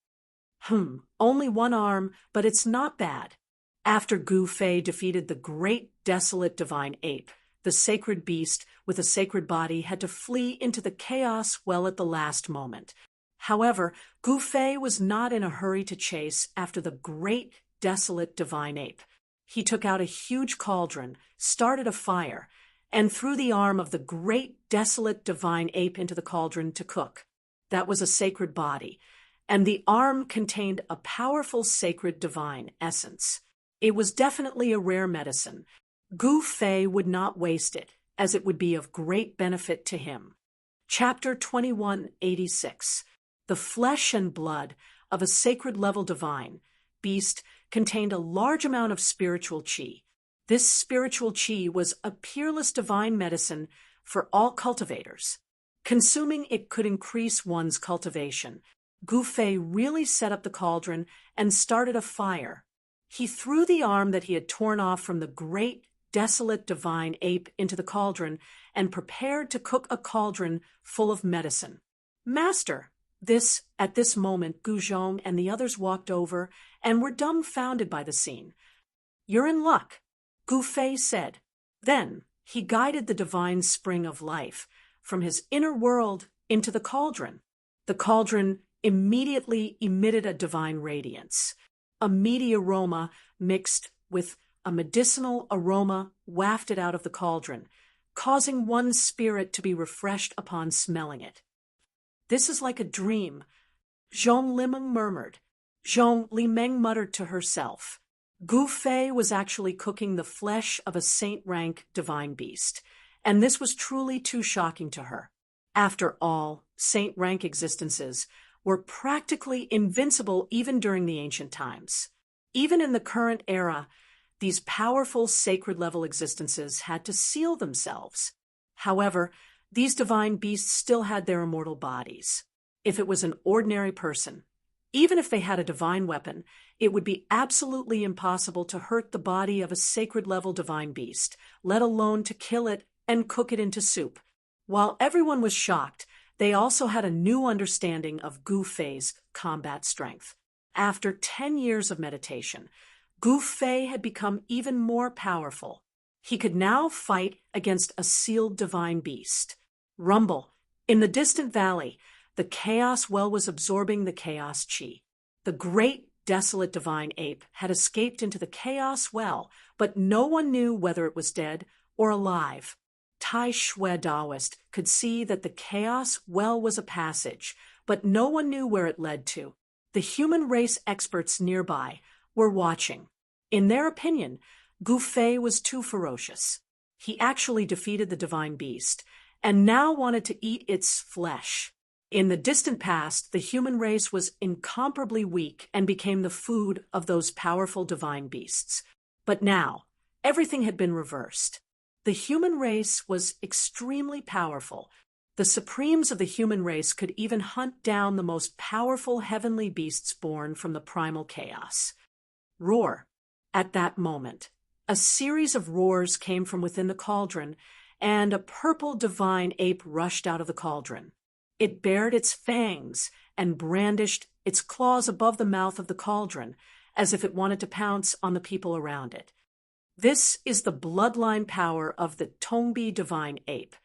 Speaker 1: Only one arm, but it's not bad. After Gu Fei defeated the great, desolate divine ape, the sacred beast with a sacred body had to flee into the chaos well at the last moment. However, Gu Fei was not in a hurry to chase after the great, desolate divine ape. He took out a huge cauldron, started a fire, and threw the arm of the great, desolate divine ape into the cauldron to cook. That was a sacred body, and the arm contained a powerful sacred divine essence. It was definitely a rare medicine. Gu Fei would not waste it, as it would be of great benefit to him. Chapter 2186. The flesh and blood of a sacred level divine beast contained a large amount of spiritual qi. This spiritual qi was a peerless divine medicine for all cultivators. Consuming it could increase one's cultivation. Gu Fei really set up the cauldron and started a fire. He threw the arm that he had torn off from the great, desolate divine ape into the cauldron and prepared to cook a cauldron full of medicine. Master! At this moment, Gu Zhong and the others walked over and were dumbfounded by the scene. You're in luck, Gu Fei said. Then he guided the divine spring of life from his inner world into the cauldron. The cauldron immediately emitted a divine radiance. A meaty aroma mixed with a medicinal aroma wafted out of the cauldron, causing one's spirit to be refreshed upon smelling it. This is like a dream, Zhong Limeng murmured. Zhong Limeng muttered to herself. Gu Fei was actually cooking the flesh of a saint-rank divine beast, and this was truly too shocking to her. After all, saint-rank existences were practically invincible even during the ancient times. Even in the current era, these powerful sacred-level existences had to seal themselves. However, these divine beasts still had their immortal bodies. If it was an ordinary person, even if they had a divine weapon, it would be absolutely impossible to hurt the body of a sacred-level divine beast, let alone to kill it and cook it into soup. While everyone was shocked, they also had a new understanding of Gu Fei's combat strength. After 10 years of meditation, Gu Fei had become even more powerful. He could now fight against a sealed divine beast. Rumble. In the distant valley, the chaos well was absorbing the chaos qi. The great, desolate divine ape had escaped into the chaos well, but no one knew whether it was dead or alive. Tai Shui Taoist could see that the chaos well was a passage, but no one knew where it led to. The human race experts nearby were watching. In their opinion, Gu Fei was too ferocious. He actually defeated the divine beast, and now wanted to eat its flesh. In the distant past, the human race was incomparably weak and became the food of those powerful divine beasts. But now, everything had been reversed. The human race was extremely powerful. The supremes of the human race could even hunt down the most powerful heavenly beasts born from the primal chaos. Roar. At that moment, a series of roars came from within the cauldron, and a purple divine ape rushed out of the cauldron. It bared its fangs and brandished its claws above the mouth of the cauldron, as if it wanted to pounce on the people around it. This is the bloodline power of the Tongbi divine ape.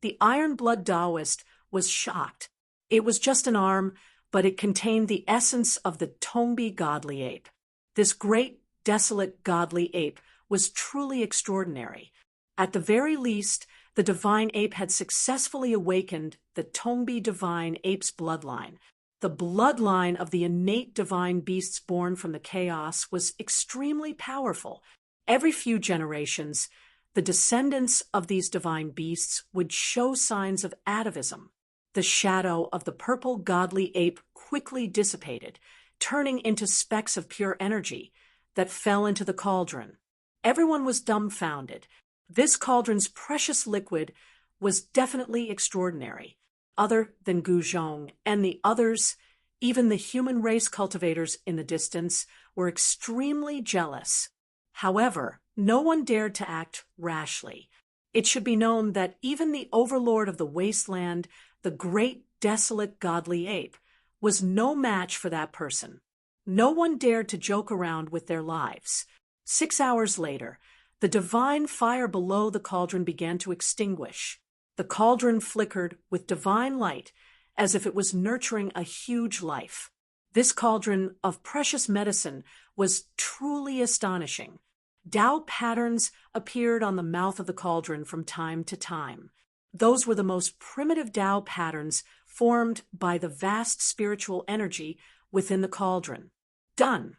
Speaker 1: The Iron Blood Taoist was shocked. It was just an arm, but it contained the essence of the Tongbi godly ape. This great, desolate godly ape was truly extraordinary. At the very least, The divine ape had successfully awakened the Tongbi divine ape's bloodline. The bloodline of the innate divine beasts born from the chaos was extremely powerful. Every few generations, the descendants of these divine beasts would show signs of atavism. The shadow of the purple godly ape quickly dissipated, turning into specks of pure energy that fell into the cauldron. Everyone was dumbfounded. This cauldron's precious liquid was definitely extraordinary. Other than Gu Zhong and the others, even the human race cultivators in the distance, were extremely jealous. However, no one dared to act rashly. It should be known that even the overlord of the wasteland, the great desolate godly ape, was no match for that person. No one dared to joke around with their lives. 6 hours later, the divine fire below the cauldron began to extinguish. The cauldron flickered with divine light as if it was nurturing a huge life. This cauldron of precious medicine was truly astonishing. Tao patterns appeared on the mouth of the cauldron from time to time. Those were the most primitive Tao patterns formed by the vast spiritual energy within the cauldron. Done.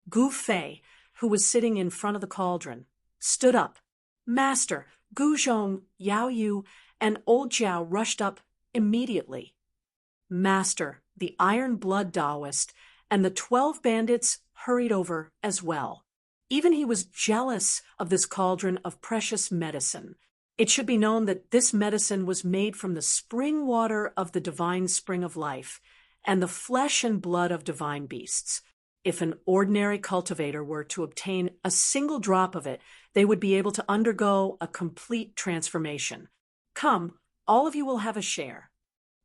Speaker 1: Gu Fei, who was sitting in front of the cauldron, stood up. Master, Gu Zhong, Yao Yu, and Old Jiao rushed up immediately. Master, the Iron Blood Taoist, and the 12 bandits hurried over as well. Even he was jealous of this cauldron of precious medicine. It should be known that this medicine was made from the spring water of the divine spring of life and the flesh and blood of divine beasts. If an ordinary cultivator were to obtain a single drop of it, they would be able to undergo a complete transformation. Come, all of you will have a share.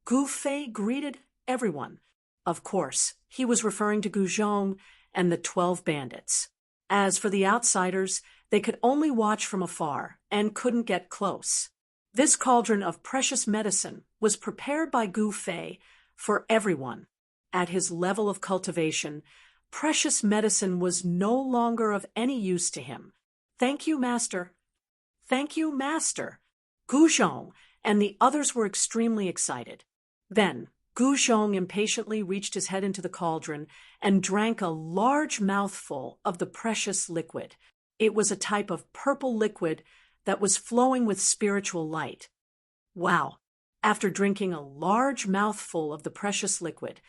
Speaker 1: Gu Fei greeted everyone. Of course, he was referring to Gu Zhong and the 12 bandits. As for the outsiders, they could only watch from afar and couldn't get close. This cauldron of precious medicine was prepared by Gu Fei for everyone. At his level of cultivation, precious medicine was no longer of any use to him. Thank you, Master. Thank you, Master. Gu Zhong and the others were extremely excited. Then, Gu Zhong impatiently reached his head into the cauldron and drank a large mouthful of the precious liquid. It was a type of purple liquid that was flowing with spiritual light. Wow! After drinking a large mouthful of the precious liquid,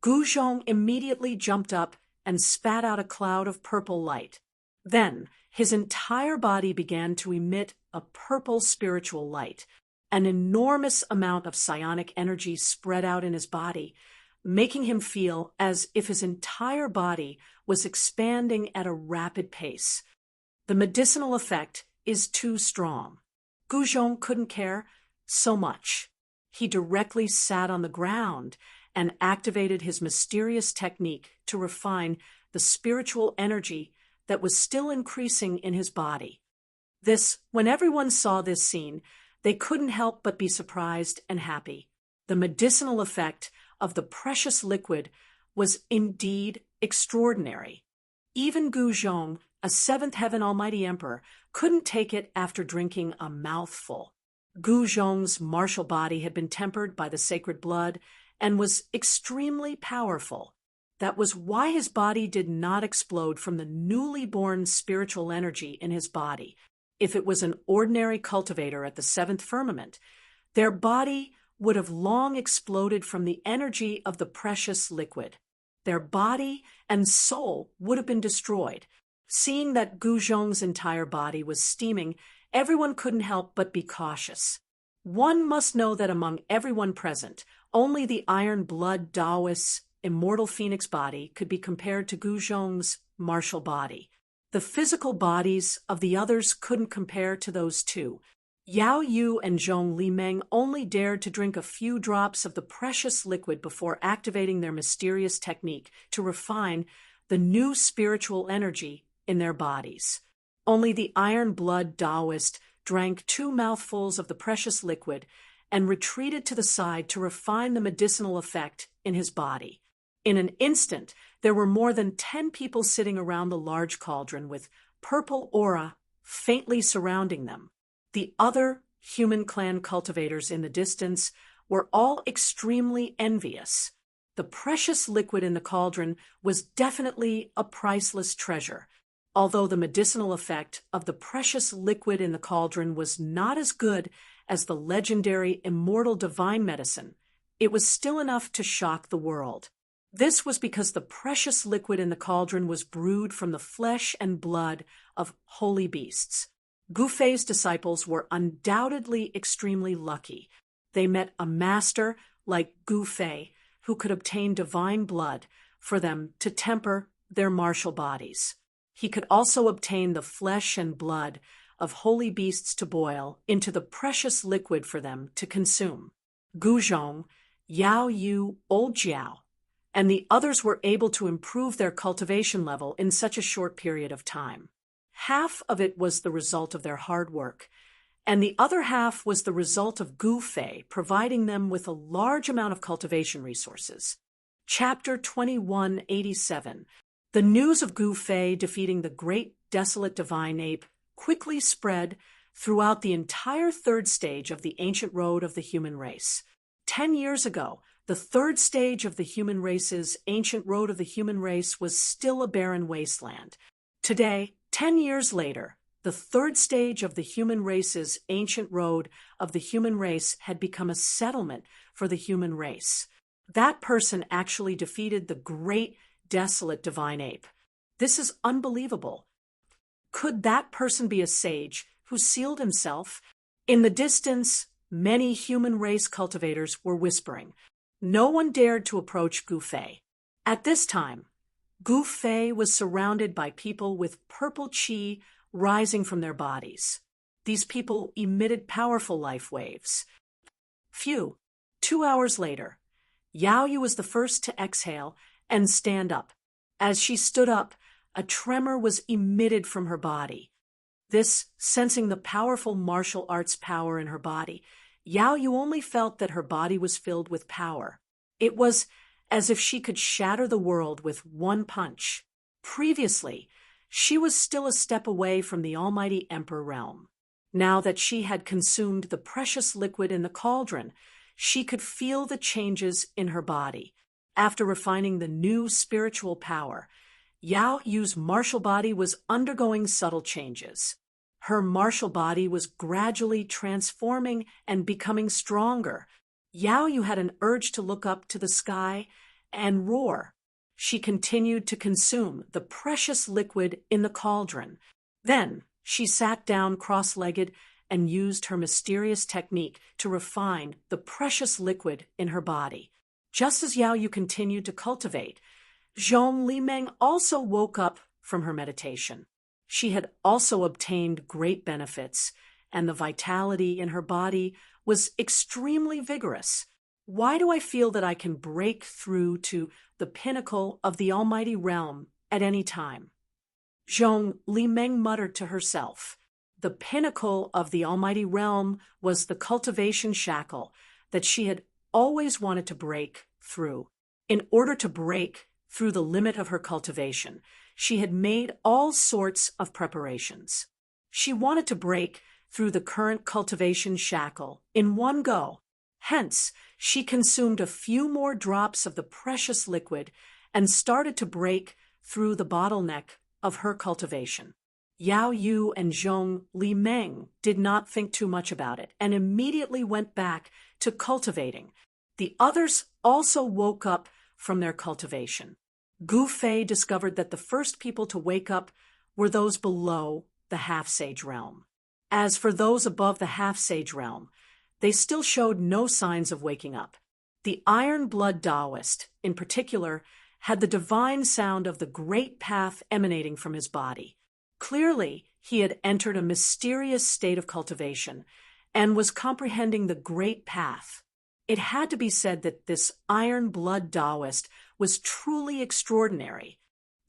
Speaker 1: Gu Zhong immediately jumped up and spat out a cloud of purple light. Then, his entire body began to emit a purple spiritual light. An enormous amount of psionic energy spread out in his body, making him feel as if his entire body was expanding at a rapid pace. The medicinal effect is too strong. Gu Zhong couldn't care so much. He directly sat on the ground and activated his mysterious technique to refine the spiritual energy that was still increasing in his body. When everyone saw this scene, they couldn't help but be surprised and happy. The medicinal effect of the precious liquid was indeed extraordinary. Even Gu Zhong, a seventh heaven almighty emperor, couldn't take it after drinking a mouthful. Gu Zhong's martial body had been tempered by the sacred blood and was extremely powerful. That was why his body did not explode from the newly born spiritual energy in his body. If it was an ordinary cultivator at the seventh firmament, their body would have long exploded from the energy of the precious liquid. Their body and soul would have been destroyed. Seeing that Gu Zhong's entire body was steaming, everyone couldn't help but be cautious. One must know that among everyone present, only the Iron Blood Taoist's immortal phoenix body could be compared to Gu Zhong's martial body. The physical bodies of the others couldn't compare to those two. Yao Yu and Zhong Limeng only dared to drink a few drops of the precious liquid before activating their mysterious technique to refine the new spiritual energy in their bodies. Only the Iron Blood Taoist drank 2 mouthfuls of the precious liquid and retreated to the side to refine the medicinal effect in his body. In an instant, there were more than 10 people sitting around the large cauldron with purple aura faintly surrounding them. The other human clan cultivators in the distance were all extremely envious. The precious liquid in the cauldron was definitely a priceless treasure. Although the medicinal effect of the precious liquid in the cauldron was not as good as the legendary immortal divine medicine, it was still enough to shock the world. This was because the precious liquid in the cauldron was brewed from the flesh and blood of holy beasts. Gu Fei's disciples were undoubtedly extremely lucky. They met a master like Gu Fei who could obtain divine blood for them to temper their martial bodies. He could also obtain the flesh and blood of holy beasts to boil into the precious liquid for them to consume. Gu Zhong, Yao Yu, Old Jiao, and the others were able to improve their cultivation level in such a short period of time. Half of it was the result of their hard work, and the other half was the result of Gu Fei providing them with a large amount of cultivation resources. Chapter 2187. The news of Gu Fei defeating the great desolate divine ape quickly spread throughout the entire third stage of the ancient road of the human race. 10 years ago, the third stage of the human race's ancient road of the human race was still a barren wasteland. Today, 10 years later, the third stage of the human race's ancient road of the human race had become a settlement for the human race. That person actually defeated the great desolate divine ape. This is unbelievable. Could that person be a sage who sealed himself? In the distance, many human race cultivators were whispering. No one dared to approach Gu Fei. At this time, Gu Fei was surrounded by people with purple qi rising from their bodies. These people emitted powerful life waves. 2 hours later, Yao Yu was the first to exhale and stand up. As she stood up, a tremor was emitted from her body. This, sensing the powerful martial arts power in her body, Yao Yu only felt that her body was filled with power. It was as if she could shatter the world with one punch. Previously, she was still a step away from the almighty Emperor realm. Now that she had consumed the precious liquid in the cauldron, she could feel the changes in her body. After refining the new spiritual power, Yao Yu's martial body was undergoing subtle changes. Her martial body was gradually transforming and becoming stronger. Yao Yu had an urge to look up to the sky and roar. She continued to consume the precious liquid in the cauldron. Then she sat down cross-legged and used her mysterious technique to refine the precious liquid in her body. Just as Yao Yu continued to cultivate, Zhong Limeng also woke up from her meditation. She had also obtained great benefits, and the vitality in her body was extremely vigorous. Why do I feel that I can break through to the pinnacle of the almighty realm at any time? Zhong Limeng muttered to herself. The pinnacle of the almighty realm was the cultivation shackle that she had always wanted to break through. In order to break through the limit of her cultivation, she had made all sorts of preparations. She wanted to break through the current cultivation shackle in one go. Hence, she consumed a few more drops of the precious liquid and started to break through the bottleneck of her cultivation. Yao Yu and Zhong Limeng did not think too much about it and immediately went back to cultivating. The others also woke up from their cultivation. Gu Fei discovered that the first people to wake up were those below the half-sage realm. As for those above the half-sage realm, they still showed no signs of waking up. The Iron Blood Taoist, in particular, had the divine sound of the great path emanating from his body. Clearly, he had entered a mysterious state of cultivation and was comprehending the great path. It had to be said that this Iron Blood Taoist was truly extraordinary.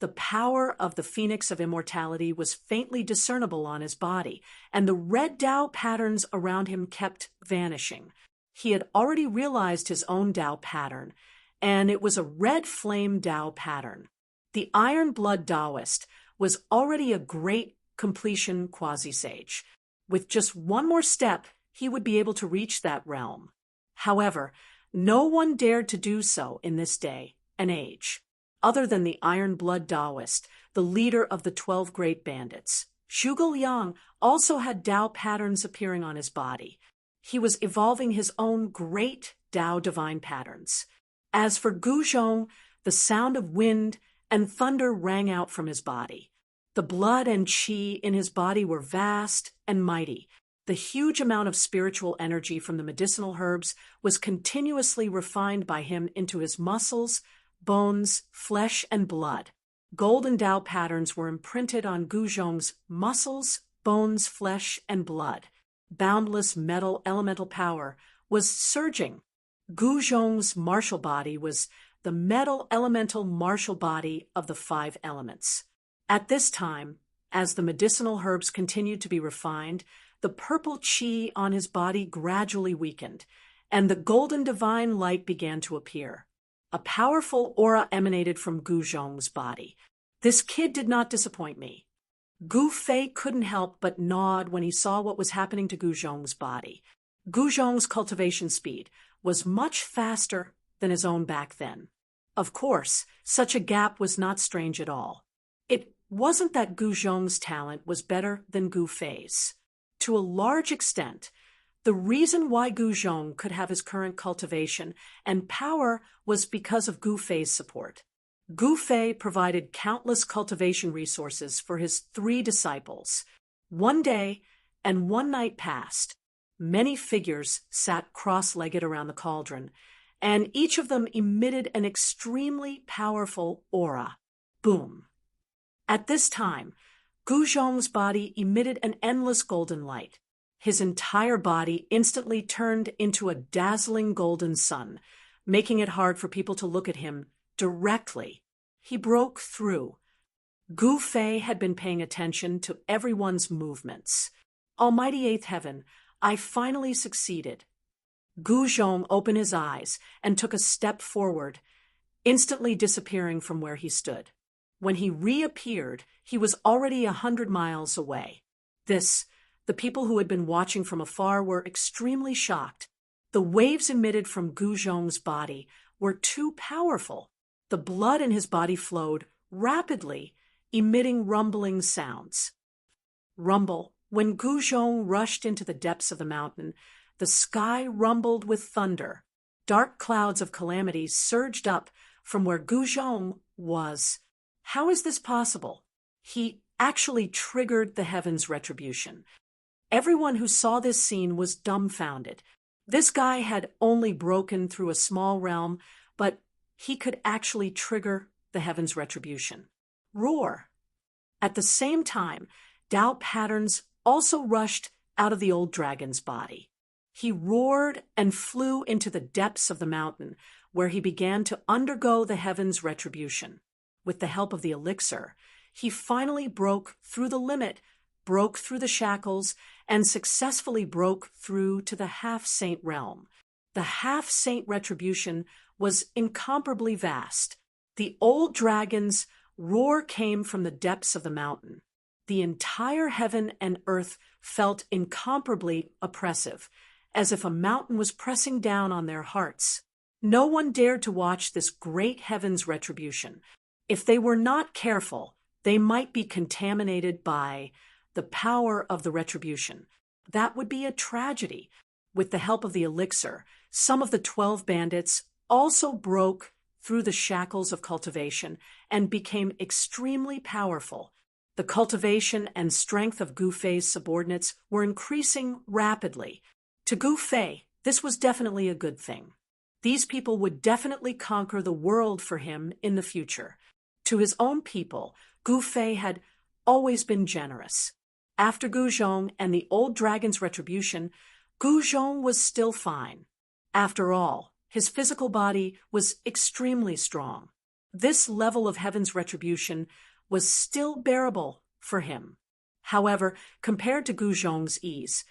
Speaker 1: The power of the Phoenix of Immortality was faintly discernible on his body, and the red Tao patterns around him kept vanishing. He had already realized his own Tao pattern, and it was a red flame Tao pattern. The Iron Blood Taoist was already a great completion quasi-sage. With just one more step, he would be able to reach that realm. However, no one dared to do so in this day and age, other than the Iron-Blood Taoist, the leader of the 12 Great Bandits. Zhuge Liang also had Tao patterns appearing on his body. He was evolving his own great Tao divine patterns. As for Gu Zhong, the sound of wind and thunder rang out from his body. The blood and qi in his body were vast and mighty. The huge amount of spiritual energy from the medicinal herbs was continuously refined by him into his muscles, bones, flesh, and blood. Golden Tao patterns were imprinted on Gu Zhong's muscles, bones, flesh, and blood. Boundless metal elemental power was surging. Gu Zhong's martial body was the metal elemental martial body of the 5 elements. At this time, as the medicinal herbs continued to be refined, the purple qi on his body gradually weakened, and the golden divine light began to appear. A powerful aura emanated from Gu Zhong's body. This kid did not disappoint me. Gu Fei couldn't help but nod when he saw what was happening to Gu Zhong's body. Gu Zhong's cultivation speed was much faster than his own back then. Of course, such a gap was not strange at all. It wasn't that Gu Zhong's talent was better than Gu Fei's. To a large extent, the reason why Gu Zhong could have his current cultivation and power was because of Gu Fei's support. Gu Fei provided countless cultivation resources for his 3 disciples. One day and one night passed. Many figures sat cross-legged around the cauldron, and each of them emitted an extremely powerful aura. Boom. At this time, Gu Zhong's body emitted an endless golden light. His entire body instantly turned into a dazzling golden sun, making it hard for people to look at him directly. He broke through. Gu Fei had been paying attention to everyone's movements. Almighty Eighth Heaven, I finally succeeded. Gu Zhong opened his eyes and took a step forward, instantly disappearing from where he stood. When he reappeared, he was already 100 miles away. The people who had been watching from afar were extremely shocked. The waves emitted from Gu Zhong's body were too powerful. The blood in his body flowed rapidly, emitting rumbling sounds. Rumble. When Gu Zhong rushed into the depths of the mountain, the sky rumbled with thunder. Dark clouds of calamity surged up from where Gu Zhong was. How is this possible? He actually triggered the heavens' retribution. Everyone who saw this scene was dumbfounded. This guy had only broken through a small realm, but he could actually trigger the heavens' retribution. Roar! At the same time, Tao patterns also rushed out of the old dragon's body. He roared and flew into the depths of the mountain, where he began to undergo the heavens' retribution. With the help of the elixir, he finally broke through the limit, broke through the shackles, and successfully broke through to the half-saint realm. The half-saint retribution was incomparably vast. The old dragon's roar came from the depths of the mountain. The entire heaven and earth felt incomparably oppressive, as if a mountain was pressing down on their hearts. No one dared to watch this great heaven's retribution. If they were not careful, they might be contaminated by the power of the retribution. That would be a tragedy. With the help of the elixir, some of the 12 bandits also broke through the shackles of cultivation and became extremely powerful. The cultivation and strength of Gu Fei's subordinates were increasing rapidly. To Gu Fei, this was definitely a good thing. These people would definitely conquer the world for him in the future. To his own people, Gu Fei had always been generous. After Gu Zhong and the old dragon's retribution, Gu Zhong was still fine. After all, his physical body was extremely strong. This level of heaven's retribution was still bearable for him. However, compared to Gu Zhong's ease,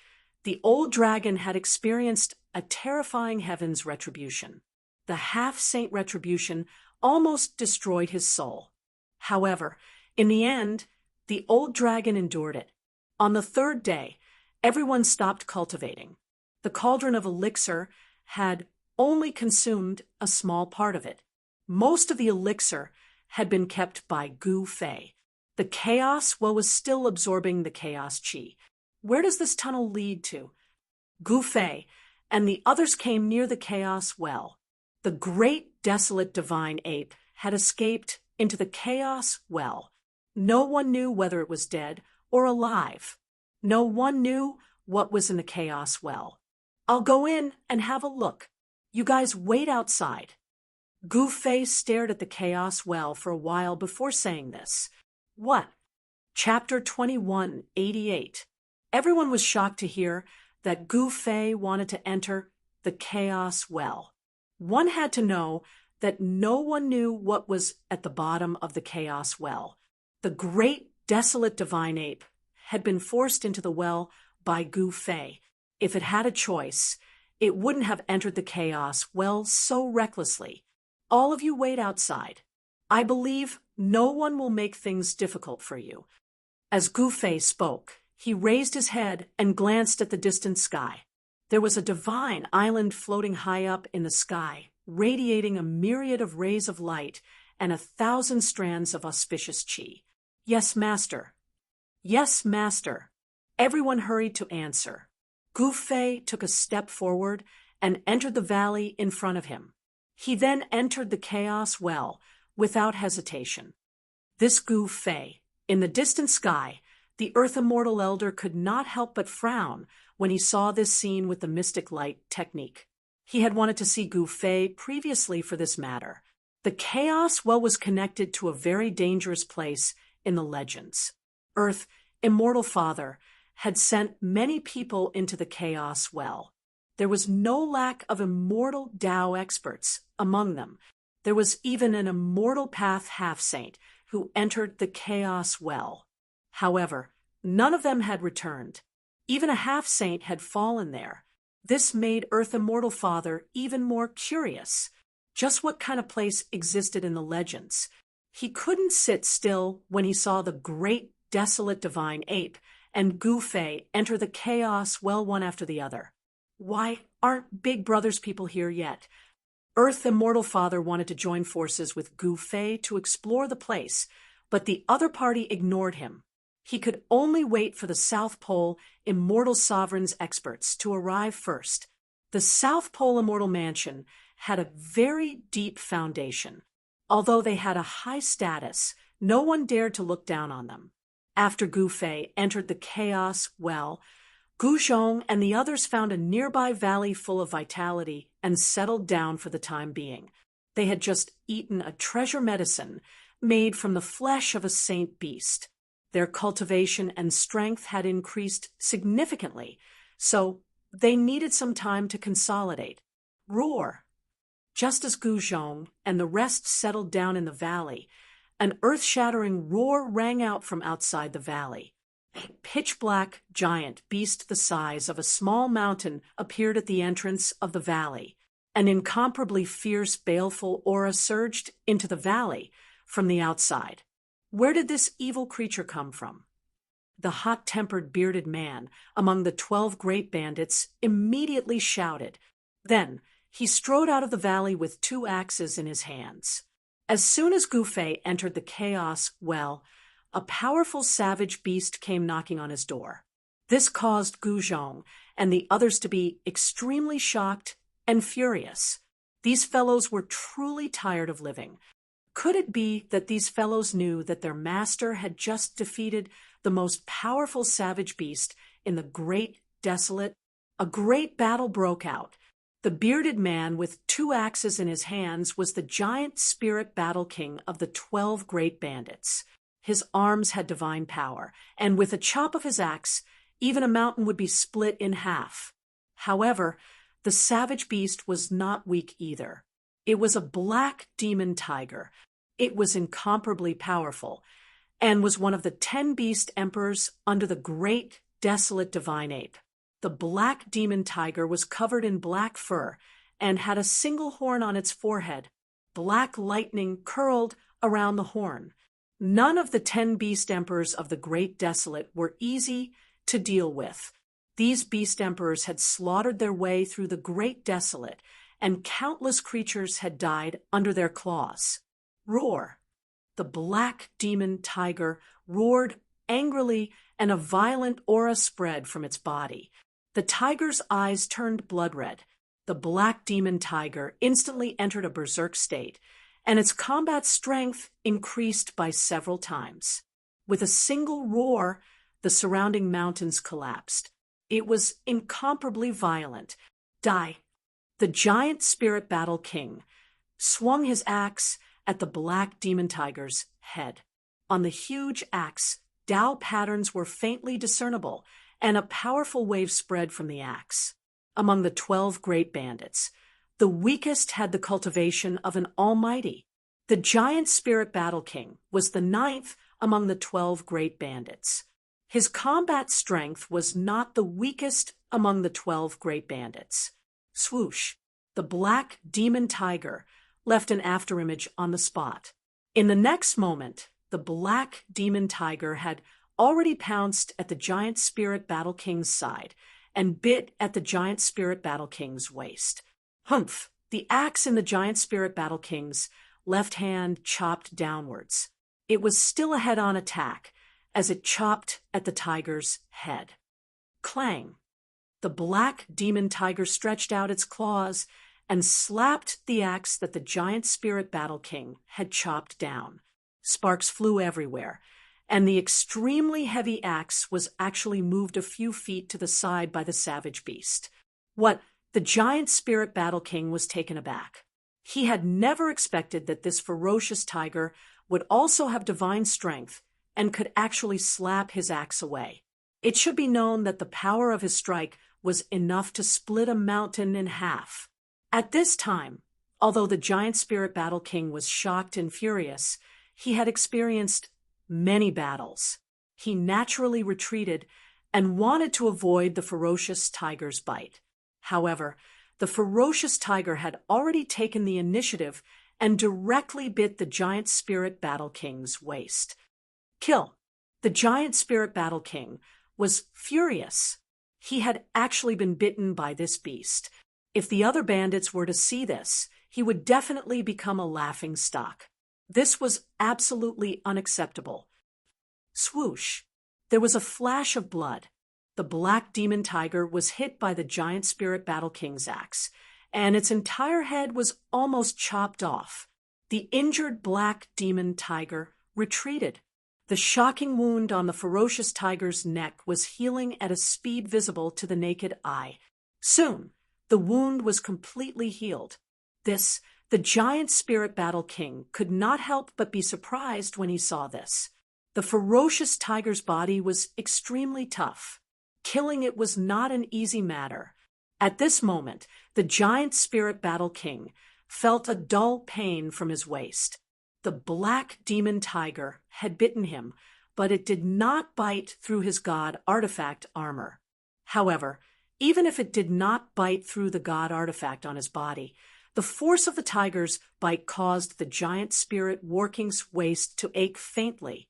Speaker 1: the old dragon had experienced a terrifying heaven's retribution. The half-saint retribution almost destroyed his soul. However, in the end, the old dragon endured it. On the 3rd day, everyone stopped cultivating. The cauldron of elixir had only consumed a small part of it. Most of the elixir had been kept by Gu Fei. The chaos was still absorbing the chaos chi. Where does this tunnel lead to? Gu Fei and the others came near the chaos well. The great desolate divine ape had escaped into the chaos well. No one knew whether it was dead or alive. No one knew what was in the chaos well. I'll go in and have a look. You guys wait outside. Gu Fei stared at the chaos well for a while before saying this. What? Chapter 2188. Everyone was shocked to hear that Gu Fei wanted to enter the chaos well. One had to know that no one knew what was at the bottom of the chaos well. The great desolate divine ape had been forced into the well by Gu Fei. If it had a choice, it wouldn't have entered the chaos well so recklessly. All of you wait outside. I believe no one will make things difficult for you. As Gu Fei spoke, he raised his head and glanced at the distant sky. There was a divine island floating high up in the sky, radiating a myriad of rays of light and 1,000 strands of auspicious chi. Yes, master. Yes, master. Everyone hurried to answer. Gu Fei took a step forward and entered the valley in front of him. He then entered the chaos well without hesitation. This Gu Fei, in the distant sky, the Earth Immortal Elder could not help but frown when he saw this scene with the mystic light technique. He had wanted to see Gu Fei previously for this matter. The chaos well was connected to a very dangerous place in the legends. Earth Immortal Father had sent many people into the chaos well. There was no lack of immortal Tao experts among them. There was even an immortal path half-saint who entered the chaos well. However, none of them had returned. Even a half-saint had fallen there. This made Earth Immortal Father even more curious. Just what kind of place existed in the legends? He couldn't sit still when he saw the great desolate divine ape and Gu Fei enter the chaos well one after the other. Why aren't Big Brother's people here yet? Earth Immortal Father wanted to join forces with Gu Fei to explore the place, but the other party ignored him. He could only wait for the South Pole Immortal Sovereign's experts to arrive first. The South Pole Immortal Mansion had a very deep foundation. Although they had a high status, no one dared to look down on them. After Gu Fei entered the chaos well, Gu Zhong and the others found a nearby valley full of vitality and settled down for the time being. They had just eaten a treasure medicine made from the flesh of a saint beast. Their cultivation and strength had increased significantly, so they needed some time to consolidate. Roar! Just as Gu Zhong and the rest settled down in the valley, an earth-shattering roar rang out from outside the valley. A pitch-black giant beast the size of a small mountain appeared at the entrance of the valley. An incomparably fierce, baleful aura surged into the valley from the outside. Where did this evil creature come from? The hot-tempered bearded man among the 12 great bandits immediately shouted. Then he strode out of the valley with 2 axes in his hands. As soon as Gu Fei entered the chaos well, a powerful savage beast came knocking on his door. This caused Gu Zhong and the others to be extremely shocked and furious. These fellows were truly tired of living. Could it be that these fellows knew that their master had just defeated the most powerful savage beast in the Great Desolate? A great battle broke out. The bearded man with 2 axes in his hands was the giant spirit battle king of the 12 great bandits. His arms had divine power, and with a chop of his axe, even a mountain would be split in half. However, the savage beast was not weak either. It was a black demon tiger. It was incomparably powerful, and was one of the 10 beast emperors under the great desolate divine ape. The black demon tiger was covered in black fur and had a single horn on its forehead. Black lightning curled around the horn. None of the 10 beast emperors of the Great Desolate were easy to deal with. These beast emperors had slaughtered their way through the Great Desolate, and countless creatures had died under their claws. Roar! The black demon tiger roared angrily, and a violent aura spread from its body. The tiger's eyes turned blood red. The black demon tiger instantly entered a berserk state, and its combat strength increased by several times. With a single roar, the surrounding mountains collapsed. It was incomparably violent. Die! The giant spirit battle king swung his axe at the black demon tiger's head. On the huge axe, Tao patterns were faintly discernible, and a powerful wave spread from the axe. Among the 12 great bandits, the weakest had the cultivation of an almighty. The giant spirit battle king was the 9th among the 12 great bandits. His combat strength was not the weakest among the 12 great bandits. Swoosh! The black demon tiger left an afterimage on the spot. In the next moment, the black demon tiger had already pounced at the giant spirit battle king's side and bit at the giant spirit battle king's waist. Humph! The axe in the giant spirit battle king's left hand chopped downwards. It was still a head-on attack as it chopped at the tiger's head. Clang! The black demon tiger stretched out its claws and slapped the axe that the giant spirit battle king had chopped down. Sparks flew everywhere, and the extremely heavy axe was actually moved a few feet to the side by the savage beast. What? The giant spirit battle king was taken aback. He had never expected that this ferocious tiger would also have divine strength and could actually slap his axe away. It should be known that the power of his strike was enough to split a mountain in half. At this time, although the giant spirit battle king was shocked and furious, he had experienced many battles. He naturally retreated and wanted to avoid the ferocious tiger's bite. However, the ferocious tiger had already taken the initiative and directly bit the giant spirit battle king's waist. Kill! The giant spirit battle king was furious. He had actually been bitten by this beast. If the other bandits were to see this, he would definitely become a laughing stock. This was absolutely unacceptable. Swoosh! There was a flash of blood. The black demon tiger was hit by the giant spirit battle king's axe, and its entire head was almost chopped off. The injured black demon tiger retreated. The shocking wound on the ferocious tiger's neck was healing at a speed visible to the naked eye. Soon, the wound was completely healed. The giant spirit battle king could not help but be surprised when he saw this. The ferocious tiger's body was extremely tough. Killing it was not an easy matter. At this moment, the giant spirit battle king felt a dull pain from his waist. The black demon tiger had bitten him, but it did not bite through his god artifact armor. However, even if it did not bite through the god artifact on his body, the force of the tiger's bite caused the giant spirit Warking's waist to ache faintly.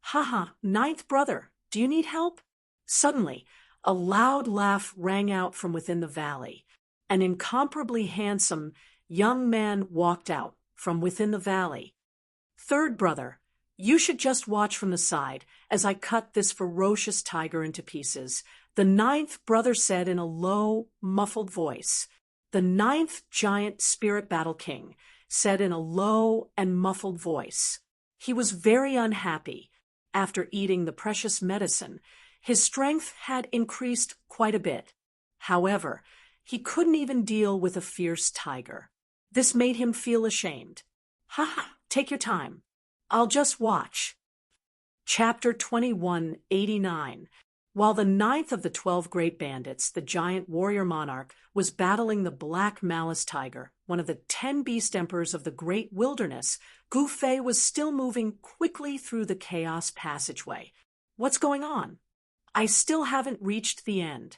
Speaker 1: "Haha, 9th brother, do you need help?" Suddenly, a loud laugh rang out from within the valley. An incomparably handsome young man walked out from within the valley. "3rd brother, you should just watch from the side as I cut this ferocious tiger into pieces," the 9th brother said in a low, muffled voice. The 9th giant spirit battle king said in a low and muffled voice. He was very unhappy. After eating the precious medicine, his strength had increased quite a bit. However, he couldn't even deal with a fierce tiger. This made him feel ashamed. "Ha! Take your time. I'll just watch." Chapter 2189. While the 9th of the 12 great bandits, the giant warrior monarch, was battling the black malice tiger, one of the 10 beast emperors of the great wilderness, Gu Fei was still moving quickly through the chaos passageway. "What's going on? I still haven't reached the end."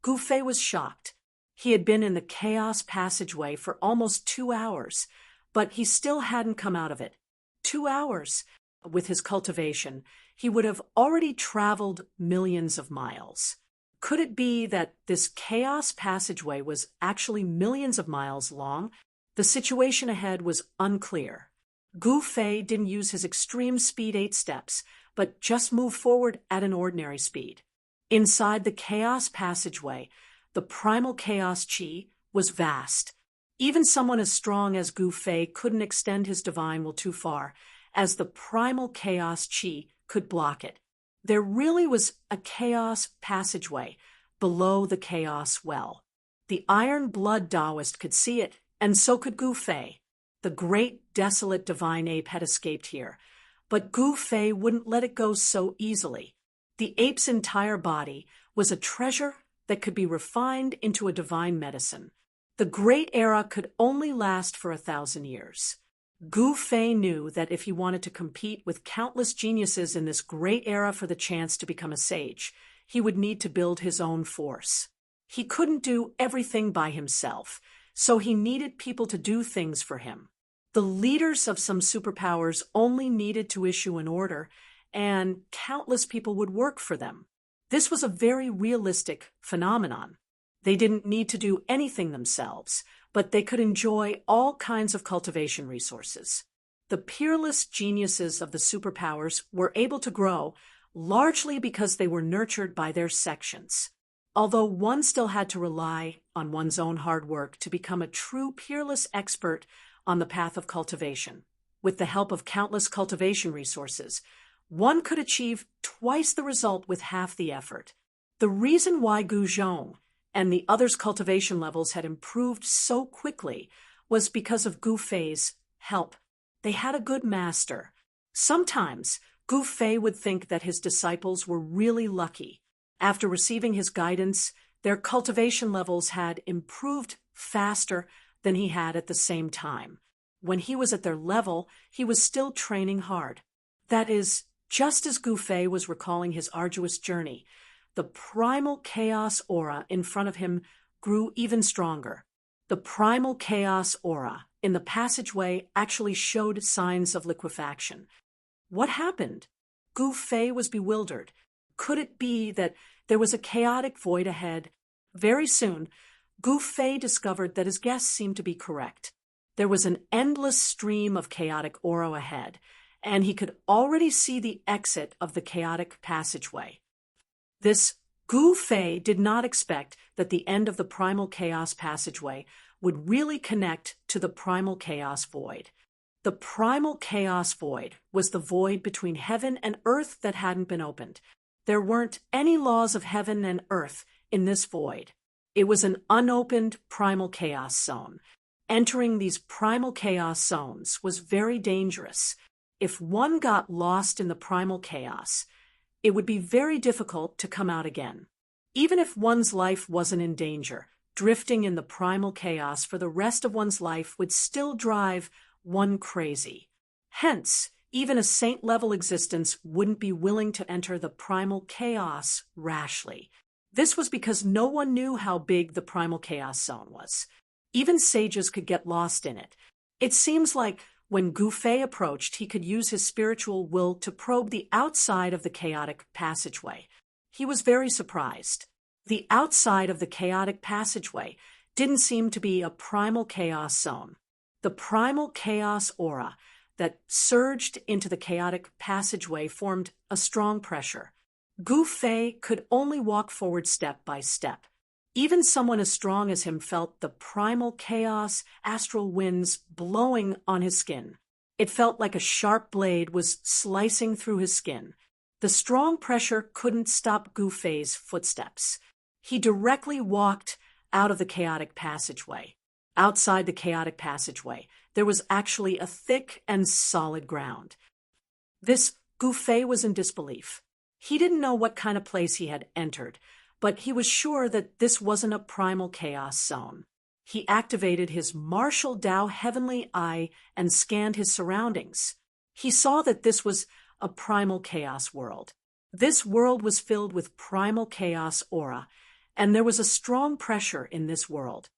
Speaker 1: Gu Fei was shocked. He had been in the chaos passageway for almost 2 hours, but he still hadn't come out of it. 2 hours. With his cultivation, he would have already traveled millions of miles. Could it be that this chaos passageway was actually millions of miles long? The situation ahead was unclear. Gu Fei didn't use his extreme speed 8 steps, but just moved forward at an ordinary speed. Inside the chaos passageway, the primal chaos chi was vast. Even someone as strong as Gu Fei couldn't extend his divine will too far, as the primal chaos chi could block it. There really was a chaos passageway below the chaos well. The iron blood Taoist could see it, and so could Gu Fei. The great desolate divine ape had escaped here, but Gu Fei wouldn't let it go so easily. The ape's entire body was a treasure that could be refined into a divine medicine. The great era could only last for 1,000 years. Gu Fei knew that if he wanted to compete with countless geniuses in this great era for the chance to become a sage, he would need to build his own force. He couldn't do everything by himself, so he needed people to do things for him. The leaders of some superpowers only needed to issue an order, and countless people would work for them. This was a very realistic phenomenon. They didn't need to do anything themselves, but they could enjoy all kinds of cultivation resources. The peerless geniuses of the superpowers were able to grow largely because they were nurtured by their sections. Although one still had to rely on one's own hard work to become a true peerless expert on the path of cultivation. With the help of countless cultivation resources, one could achieve twice the result with half the effort. The reason why Gu Zhong and the others' cultivation levels had improved so quickly was because of Gu Fei's help. They had a good master. Sometimes Gu Fei would think that his disciples were really lucky. After receiving his guidance, their cultivation levels had improved faster than he had at the same time. When he was at their level, he was still training hard. That is, just as Gu Fei was recalling his arduous journey, the primal chaos aura in front of him grew even stronger. The primal chaos aura in the passageway actually showed signs of liquefaction. What happened? Gu Fei was bewildered. Could it be that there was a chaotic void ahead? Very soon, Gu Fei discovered that his guess seemed to be correct. There was an endless stream of chaotic aura ahead, and he could already see the exit of the chaotic passageway. This Gu Fei did not expect that the end of the primal chaos passageway would really connect to the primal chaos void. The primal chaos void was the void between heaven and earth that hadn't been opened. There weren't any laws of heaven and earth in this void. It was an unopened primal chaos zone. Entering these primal chaos zones was very dangerous. If one got lost in the primal chaos, it would be very difficult to come out again. Even if one's life wasn't in danger, drifting in the primal chaos for the rest of one's life would still drive one crazy. Hence, even a saint-level existence wouldn't be willing to enter the primal chaos rashly. This was because no one knew how big the primal chaos zone was. Even sages could get lost in it. It seems like when Gu Fei approached, he could use his spiritual will to probe the outside of the chaotic passageway. He was very surprised. The outside of the chaotic passageway didn't seem to be a primal chaos zone. The primal chaos aura that surged into the chaotic passageway formed a strong pressure. Gu Fei could only walk forward step by step. Even someone as strong as him felt the primal chaos astral winds blowing on his skin. It felt like a sharp blade was slicing through his skin. The strong pressure couldn't stop Gu Fei's footsteps. He directly walked out of the chaotic passageway. Outside the chaotic passageway, there was actually a thick and solid ground. This Gu Fei was in disbelief. He didn't know what kind of place he had entered, but he was sure that this wasn't a primal chaos zone. He activated his martial Tao heavenly eye and scanned his surroundings. He saw that this was a primal chaos world. This world was filled with primal chaos aura, and there was a strong pressure in this world.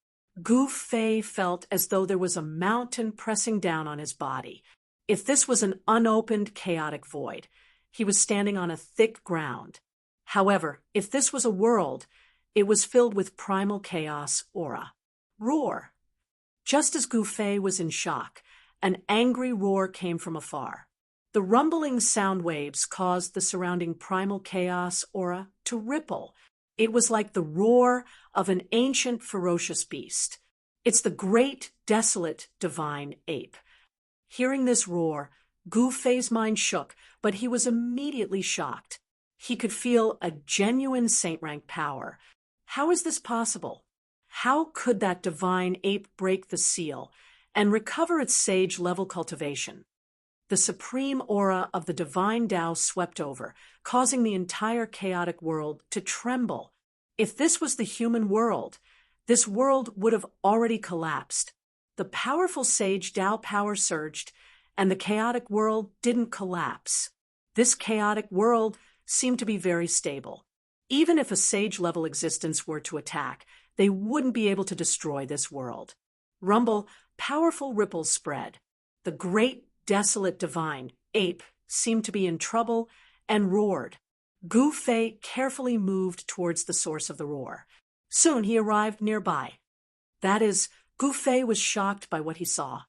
Speaker 1: Gu Fei felt as though there was a mountain pressing down on his body. If this was an unopened chaotic void, he was standing on a thick ground. However, if this was a world, it was filled with primal chaos aura. Roar. Just as Gu Fei was in shock, an angry roar came from afar. The rumbling sound waves caused the surrounding primal chaos aura to ripple. It was like the roar of an ancient ferocious beast. It's the great, desolate, divine ape. Hearing this roar, Gu Fei's mind shook, but he was immediately shocked. He could feel a genuine saint-rank power. How is this possible? How could that divine ape break the seal and recover its sage-level cultivation? The supreme aura of the divine Tao swept over, causing the entire chaotic world to tremble. If this was the human world, this world would have already collapsed. The powerful sage Tao power surged, and the chaotic world didn't collapse. This chaotic world seemed to be very stable. Even if a sage-level existence were to attack, they wouldn't be able to destroy this world. Rumble, powerful ripples spread. The great, desolate divine ape seemed to be in trouble and roared. Gu Fei carefully moved towards the source of the roar. Soon he arrived nearby. That is, Gu Fei was shocked by what he saw.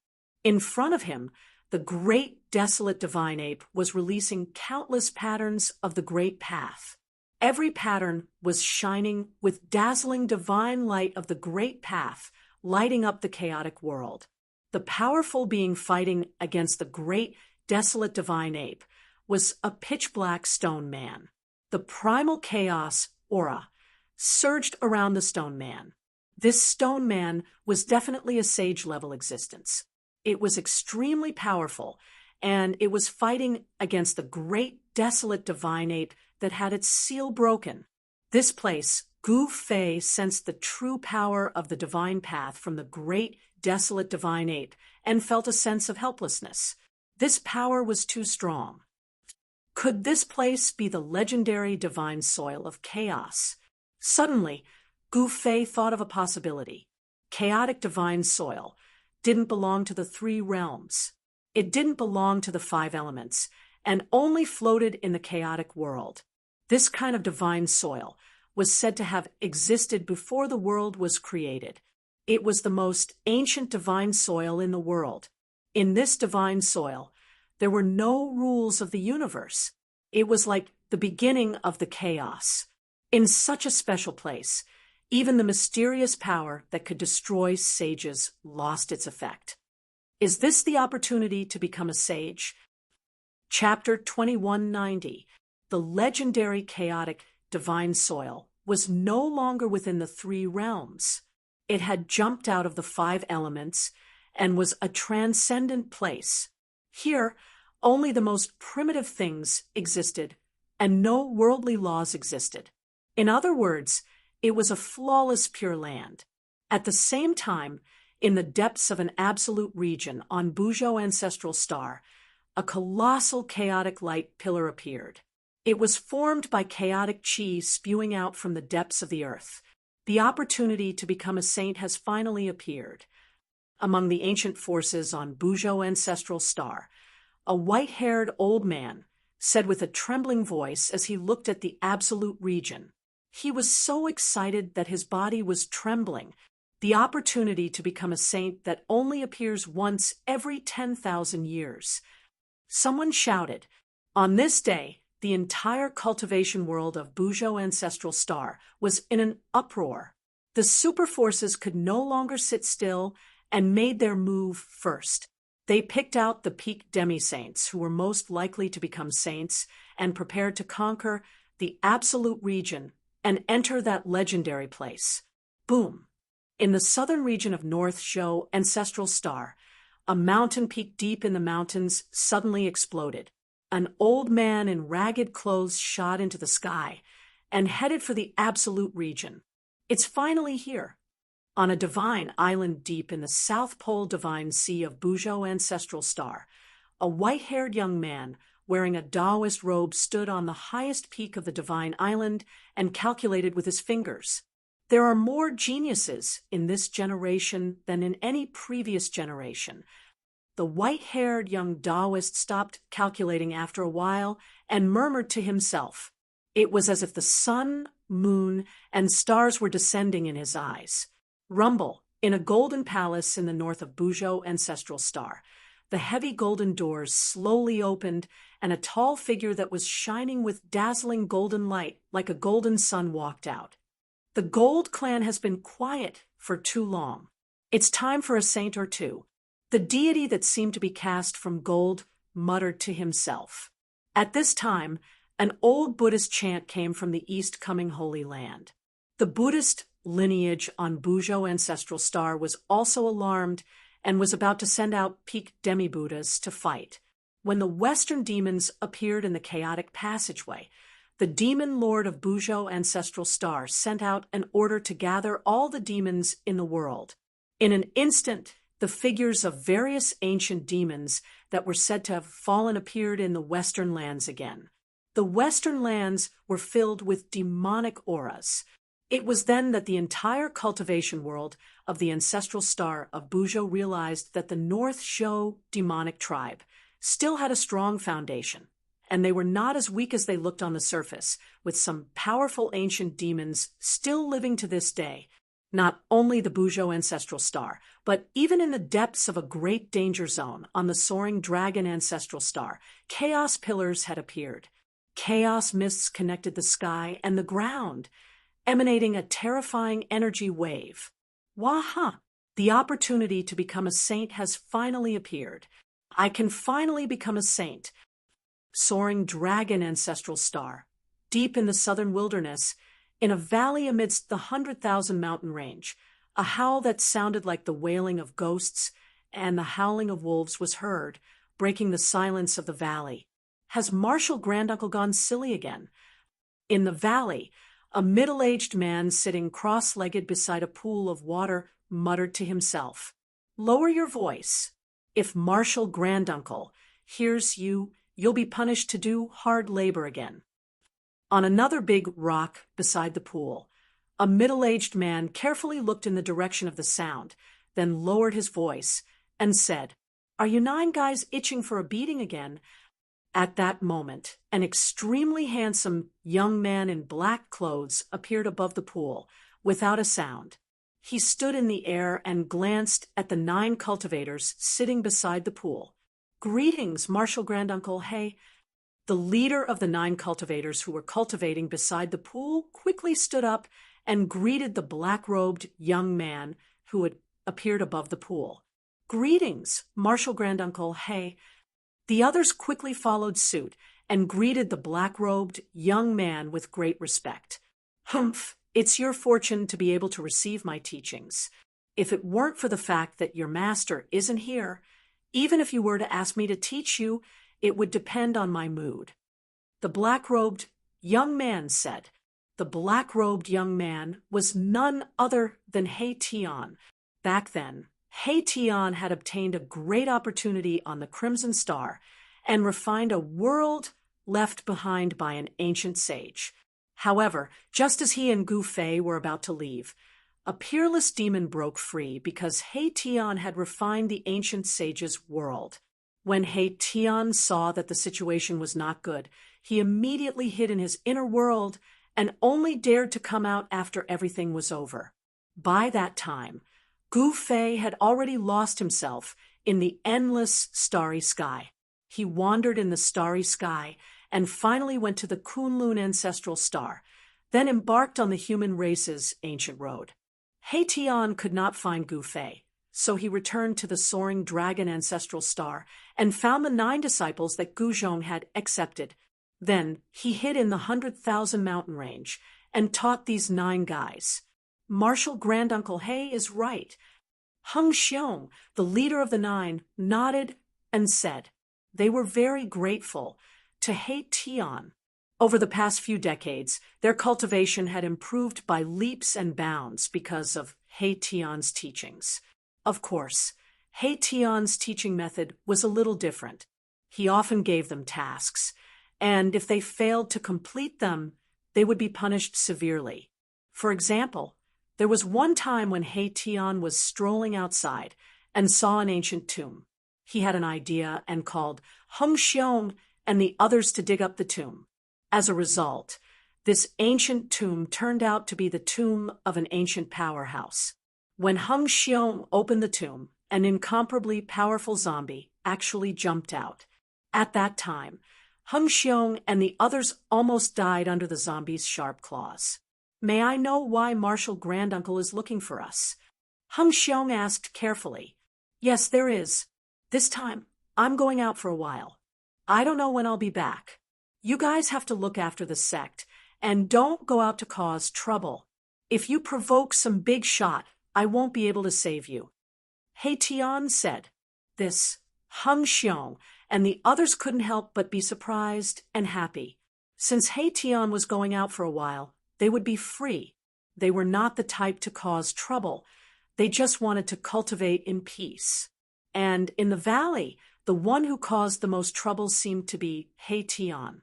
Speaker 1: In front of him, the great, desolate divine ape was releasing countless patterns of the great path. Every pattern was shining with dazzling divine light of the great path, lighting up the chaotic world. The powerful being fighting against the great, desolate divine ape was a pitch-black stone man. The primal chaos aura surged around the stone man. This stone man was definitely a sage-level existence. It was extremely powerful, and it was fighting against the great, desolate divine ape that had its seal broken. This place, Gu Fei sensed the true power of the divine path from the great, desolate divine ape and felt a sense of helplessness. This power was too strong. Could this place be the legendary divine soil of chaos? Suddenly, Gu Fei thought of a possibility. Chaotic divine soil didn't belong to the three realms. It didn't belong to the five elements, and only floated in the chaotic world. This kind of divine soil was said to have existed before the world was created. It was the most ancient divine soil in the world. In this divine soil, there were no rules of the universe. It was like the beginning of the chaos. In such a special place, even the mysterious power that could destroy sages lost its effect. Is this the opportunity to become a sage? Chapter 2190. The legendary chaotic divine soil was no longer within the three realms. It had jumped out of the five elements and was a transcendent place. Here, only the most primitive things existed, and no worldly laws existed. In other words, it was a flawless pure land. At the same time, in the depths of an absolute region on Buzhou ancestral star, a colossal chaotic light pillar appeared. It was formed by chaotic chi spewing out from the depths of the earth. The opportunity to become a saint has finally appeared. Among the ancient forces on Buzhou ancestral star, a white-haired old man said with a trembling voice as he looked at the absolute region. He was so excited that his body was trembling. The opportunity to become a saint that only appears once every 10,000 years. Someone shouted, "On this day, the entire cultivation world of Buzhou ancestral star was in an uproar. The super forces could no longer sit still and made their move first. They picked out the peak demi-saints who were most likely to become saints and prepared to conquer the absolute region and enter that legendary place." Boom! In the southern region of North Zhou ancestral star, a mountain peak deep in the mountains suddenly exploded. An old man in ragged clothes shot into the sky and headed for the absolute region. It's finally here. On a divine island deep in the South Pole divine sea of Buzhou ancestral star, a white-haired young man wearing a Taoist robe stood on the highest peak of the divine island and calculated with his fingers. There are more geniuses in this generation than in any previous generation. The white-haired young Taoist stopped calculating after a while and murmured to himself, It was as if the sun, moon, and stars were descending in his eyes. Rumble, in a golden palace in the north of Bujo Ancestral Star. The heavy golden doors slowly opened, and a tall figure that was shining with dazzling golden light like a golden sun walked out. The Gold clan has been quiet for too long. It's time for a saint or two. The deity that seemed to be cast from gold muttered to himself. At this time, an old Buddhist chant came from the East coming Holy Land. The Buddhist lineage on Bujo Ancestral Star was also alarmed and was about to send out peak demi-Buddhas to fight. When the Western demons appeared in the chaotic passageway, the demon lord of Bujo Ancestral Star sent out an order to gather all the demons in the world. In an instant, the figures of various ancient demons that were said to have fallen appeared in the Western lands again. The Western lands were filled with demonic auras. It was then that the entire cultivation world of the ancestral star of Bujo realized that the North Zhou demonic tribe still had a strong foundation, and they were not as weak as they looked on the surface, with some powerful ancient demons still living to this day. Not only the Bujo Ancestral Star, but even in the depths of a great danger zone on the soaring Dragon Ancestral Star, chaos pillars had appeared. Chaos mists connected the sky and the ground, emanating a terrifying energy wave. Waha! The opportunity to become a saint has finally appeared. I can finally become a saint. Soaring Dragon Ancestral Star, deep in the southern wilderness, in a valley amidst the 100,000 mountain range, a howl that sounded like the wailing of ghosts and the howling of wolves was heard, breaking the silence of the valley. Has Marshal Granduncle gone silly again? In the valley, a middle-aged man sitting cross-legged beside a pool of water muttered to himself, "Lower your voice. If Marshal Granduncle hears you, you'll be punished to do hard labor again." On another big rock beside the pool, a middle-aged man carefully looked in the direction of the sound, then lowered his voice and said, "Are you 9 guys itching for a beating again?" At that moment, an extremely handsome young man in black clothes appeared above the pool, without a sound. He stood in the air and glanced at the 9 cultivators sitting beside the pool. "Greetings, Marshal Granduncle Hay." The leader of the 9 cultivators who were cultivating beside the pool quickly stood up and greeted the black-robed young man who had appeared above the pool. "Greetings, Marshal Granduncle Hay." The others quickly followed suit and greeted the black-robed young man with great respect. "Humph, it's your fortune to be able to receive my teachings. If it weren't for the fact that your master isn't here, even if you were to ask me to teach you, it would depend on my mood." The black-robed young man said. The black-robed young man was none other than He Tian. Back then, He Tian had obtained a great opportunity on the Crimson Star and refined a world left behind by an ancient sage. However, just as he and Gu Fei were about to leave, a peerless demon broke free because He Tian had refined the ancient sage's world. When He Tian saw that the situation was not good, he immediately hid in his inner world and only dared to come out after everything was over. By that time, Gu Fei had already lost himself in the endless starry sky. He wandered in the starry sky and finally went to the Kunlun Ancestral Star, then embarked on the human race's ancient road. He Tian could not find Gu Fei, so he returned to the soaring Dragon Ancestral Star and found the 9 disciples that Gu Zhong had accepted. Then he hid in the 100,000 mountain range and taught these 9 guys. Marshal Granduncle He is right. Hung Xiong, the leader of the 9, nodded and said they were very grateful to He Tian. Over the past few decades, their cultivation had improved by leaps and bounds because of He Tian's teachings. Of course, He Tian's teaching method was a little different. He often gave them tasks, and if they failed to complete them, they would be punished severely. For example, there was one time when He Tian was strolling outside and saw an ancient tomb. He had an idea and called Hung Xiong and the others to dig up the tomb. As a result, This ancient tomb turned out to be the tomb of an ancient powerhouse. When Hung Xiong opened the tomb, an incomparably powerful zombie actually jumped out. At that time, Hung Xiong and the others almost died under the zombie's sharp claws. "May I know why Marshal Granduncle is looking for us?" Hung Xiong asked carefully. "Yes, there is. This time, I'm going out for a while. I don't know when I'll be back. You guys have to look after the sect, and don't go out to cause trouble. If you provoke some big shot, I won't be able to save you." He Tian said. This, Hung Xiong and the others couldn't help but be surprised and happy. Since He Tian was going out for a while, they would be free. They were not the type to cause trouble. They just wanted to cultivate in peace. And in the valley, the one who caused the most trouble seemed to be He Tian.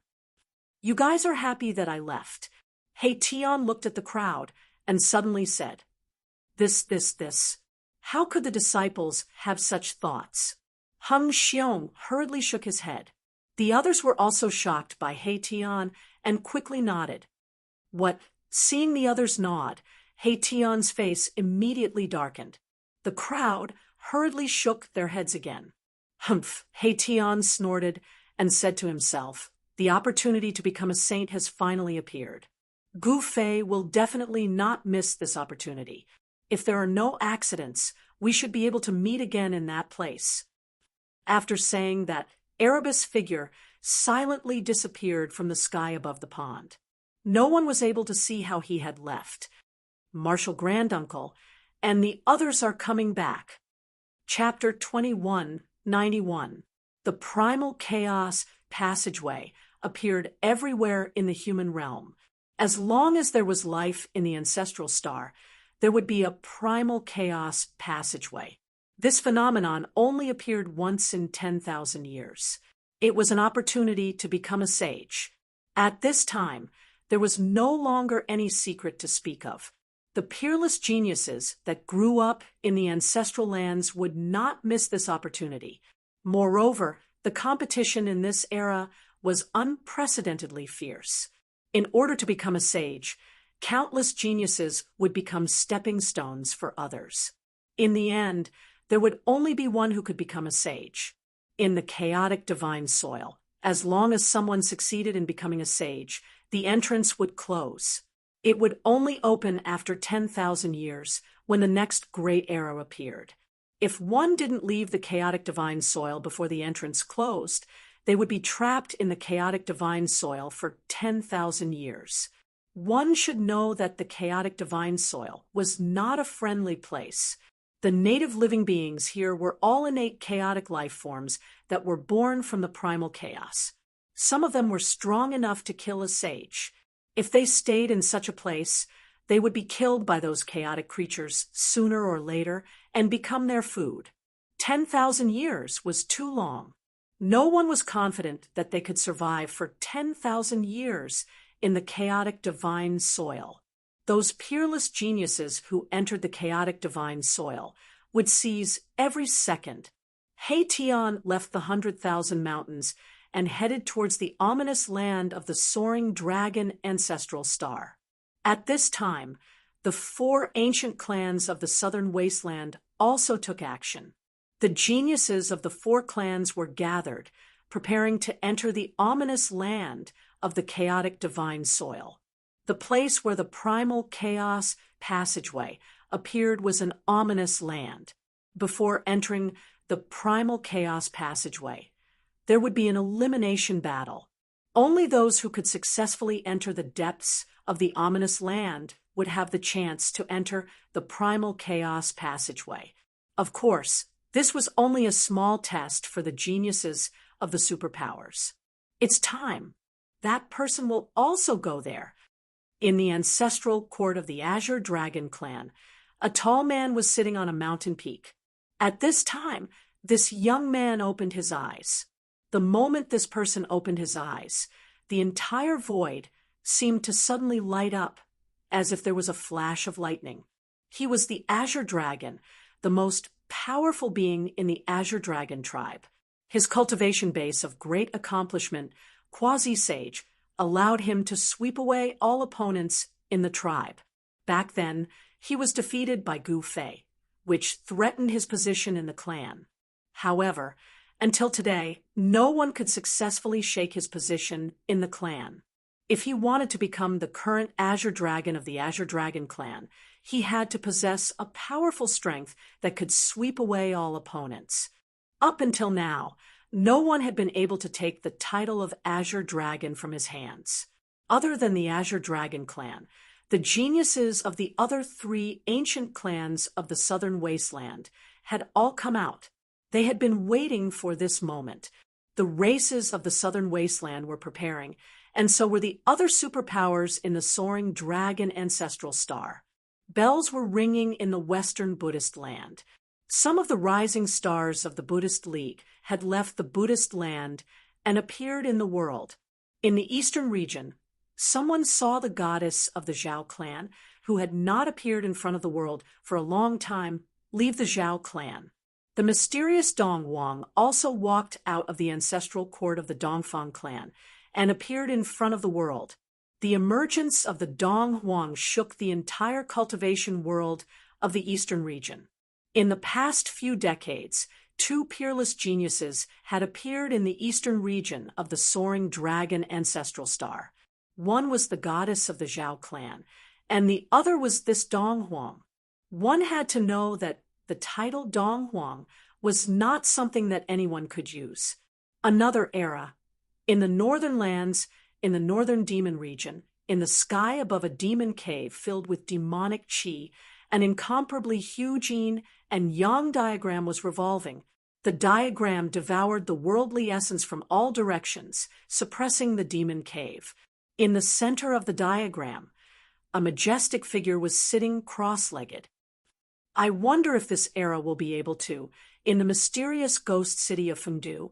Speaker 1: "You guys are happy that I left." He Tian looked at the crowd and suddenly said, This. How could the disciples have such thoughts?" Hung Xiong hurriedly shook his head. The others were also shocked by He Tian and quickly nodded. What? Seeing the others nod, He Tian's face immediately darkened. The crowd hurriedly shook their heads again. "Humph," He Tian snorted and said to himself, "the opportunity to become a saint has finally appeared. Gu Fei will definitely not miss this opportunity. If there are no accidents, we should be able to meet again in that place." After saying that, Erebus' figure silently disappeared from the sky above the pond. No one was able to see how he had left. Marshal Granduncle and the others are coming back. Chapter 2191. The primal chaos passageway appeared everywhere in the human realm. As long as there was life in the ancestral star, there would be a primal chaos passageway. This phenomenon only appeared once in 10,000 years. It was an opportunity to become a sage. At this time, there was no longer any secret to speak of. The peerless geniuses that grew up in the ancestral lands would not miss this opportunity. Moreover, the competition in this era was unprecedentedly fierce. In order to become a sage, countless geniuses would become stepping stones for others. In the end, there would only be one who could become a sage. In the chaotic divine soil, as long as someone succeeded in becoming a sage, the entrance would close. It would only open after 10,000 years, when the next great era appeared. If one didn't leave the chaotic divine soil before the entrance closed, they would be trapped in the chaotic divine soil for 10,000 years. One should know that the chaotic divine soil was not a friendly place. The native living beings here were all innate chaotic life forms that were born from the primal chaos. Some of them were strong enough to kill a sage. If they stayed in such a place, they would be killed by those chaotic creatures sooner or later and become their food. 10,000 years was too long. No one was confident that they could survive for 10,000 years in the chaotic divine soil. Those peerless geniuses who entered the chaotic divine soil would seize every second. He Tian left the 100,000 mountains and headed towards the ominous land of the soaring dragon ancestral star. At this time, the 4 ancient clans of the southern wasteland also took action. The geniuses of the 4 clans were gathered, preparing to enter the ominous land of the chaotic divine soil. The place where the primal chaos passageway appeared was an ominous land. Before entering the primal chaos passageway, there would be an elimination battle. Only those who could successfully enter the depths of the ominous land would have the chance to enter the primal chaos passageway. Of course, this was only a small test for the geniuses of the superpowers. It's time. That person will also go there. In the ancestral court of the Azure Dragon clan, a tall man was sitting on a mountain peak. At this time, this young man opened his eyes. The moment this person opened his eyes, the entire void seemed to suddenly light up, as if there was a flash of lightning. He was the Azure Dragon, the most powerful being in the Azure Dragon tribe. His cultivation base of great accomplishment, Quasi-Sage, allowed him to sweep away all opponents in the tribe. Back then, he was defeated by Gu Fei, which threatened his position in the clan. However, until today, no one could successfully shake his position in the clan. If he wanted to become the current Azure Dragon of the Azure Dragon clan, he had to possess a powerful strength that could sweep away all opponents. Up until now, no one had been able to take the title of Azure Dragon from his hands. Other than the Azure Dragon clan, the geniuses of the other 3 ancient clans of the Southern Wasteland had all come out. They had been waiting for this moment. The races of the Southern Wasteland were preparing, and so were the other superpowers in the soaring dragon ancestral star. Bells were ringing in the Western Buddhist land. Some of the rising stars of the Buddhist League had left the Buddhist land and appeared in the world. In the eastern region, someone saw the goddess of the Zhao clan, who had not appeared in front of the world for a long time, leave the Zhao clan. The mysterious Dong Wang also walked out of the ancestral court of the Dongfang clan and appeared in front of the world. The emergence of the Dong Huang shook the entire cultivation world of the eastern region. In the past few decades, 2 peerless geniuses had appeared in the eastern region of the soaring dragon ancestral star. One was the goddess of the Zhao clan, and the other was this Dong Huang. One had to know that the title Dong Huang was not something that anyone could use. Another era. In the northern lands, in the northern demon region, in the sky above a demon cave filled with demonic qi, an incomparably huge yin and yang diagram was revolving. The diagram devoured the worldly essence from all directions, suppressing the demon cave. In the center of the diagram, a majestic figure was sitting cross-legged. I wonder if this era will be able to. In the mysterious ghost city of Fengdu,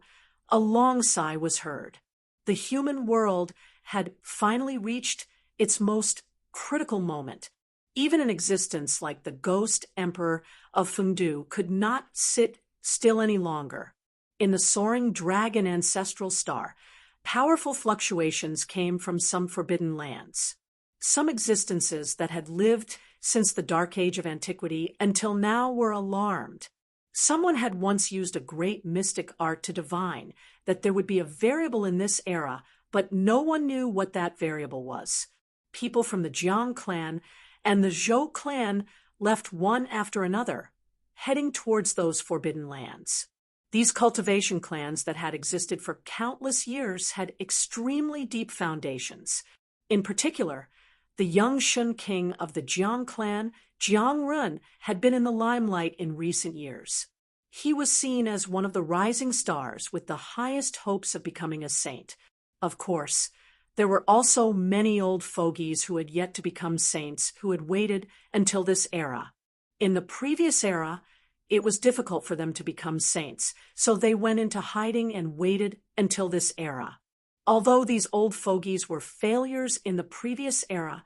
Speaker 1: a long sigh was heard. The human world had finally reached its most critical moment. Even an existence like the ghost emperor of Fengdu could not sit still any longer. In the soaring dragon ancestral star, powerful fluctuations came from some forbidden lands. Some existences that had lived since the dark age of antiquity until now were alarmed. Someone had once used a great mystic art to divine that there would be a variable in this era, but no one knew what that variable was. People from the Jiang clan and the Zhou clan left one after another, heading towards those forbidden lands. These cultivation clans that had existed for countless years had extremely deep foundations. In particular, the young Shun king of the Jiang clan, Jiang Run, had been in the limelight in recent years. He was seen as one of the rising stars with the highest hopes of becoming a saint. Of course, there were also many old fogies who had yet to become saints who had waited until this era. In the previous era, it was difficult for them to become saints, so they went into hiding and waited until this era. Although these old fogies were failures in the previous era,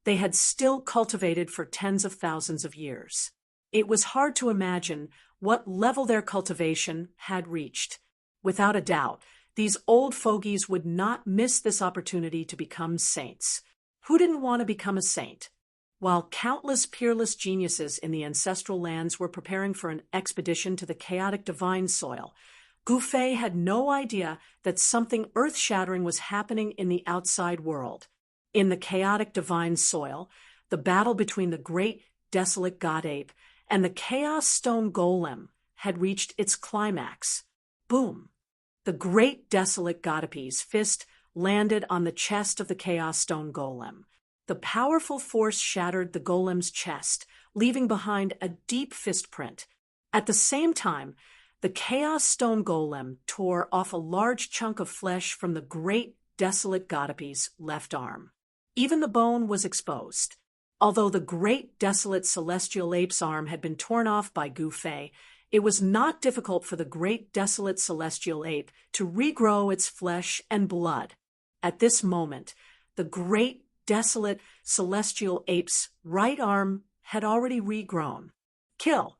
Speaker 1: they had still cultivated for tens of thousands of years. It was hard to imagine what level their cultivation had reached. Without a doubt, these old fogies would not miss this opportunity to become saints. Who didn't want to become a saint? While countless peerless geniuses in the ancestral lands were preparing for an expedition to the chaotic divine soil, Gu Fei had no idea that something earth-shattering was happening in the outside world. In the chaotic divine soil, the battle between the great desolate god-ape and the chaos stone golem had reached its climax. Boom! The great desolate god-ape's fist landed on the chest of the chaos stone golem. The powerful force shattered the golem's chest, leaving behind a deep fist print. At the same time, the Chaos Stone Golem tore off a large chunk of flesh from the great desolate Godape's left arm. Even the bone was exposed. Although the great desolate celestial ape's arm had been torn off by Gu Fei, it was not difficult for the great desolate celestial ape to regrow its flesh and blood. At this moment, the great desolate celestial ape's right arm had already regrown. Kill!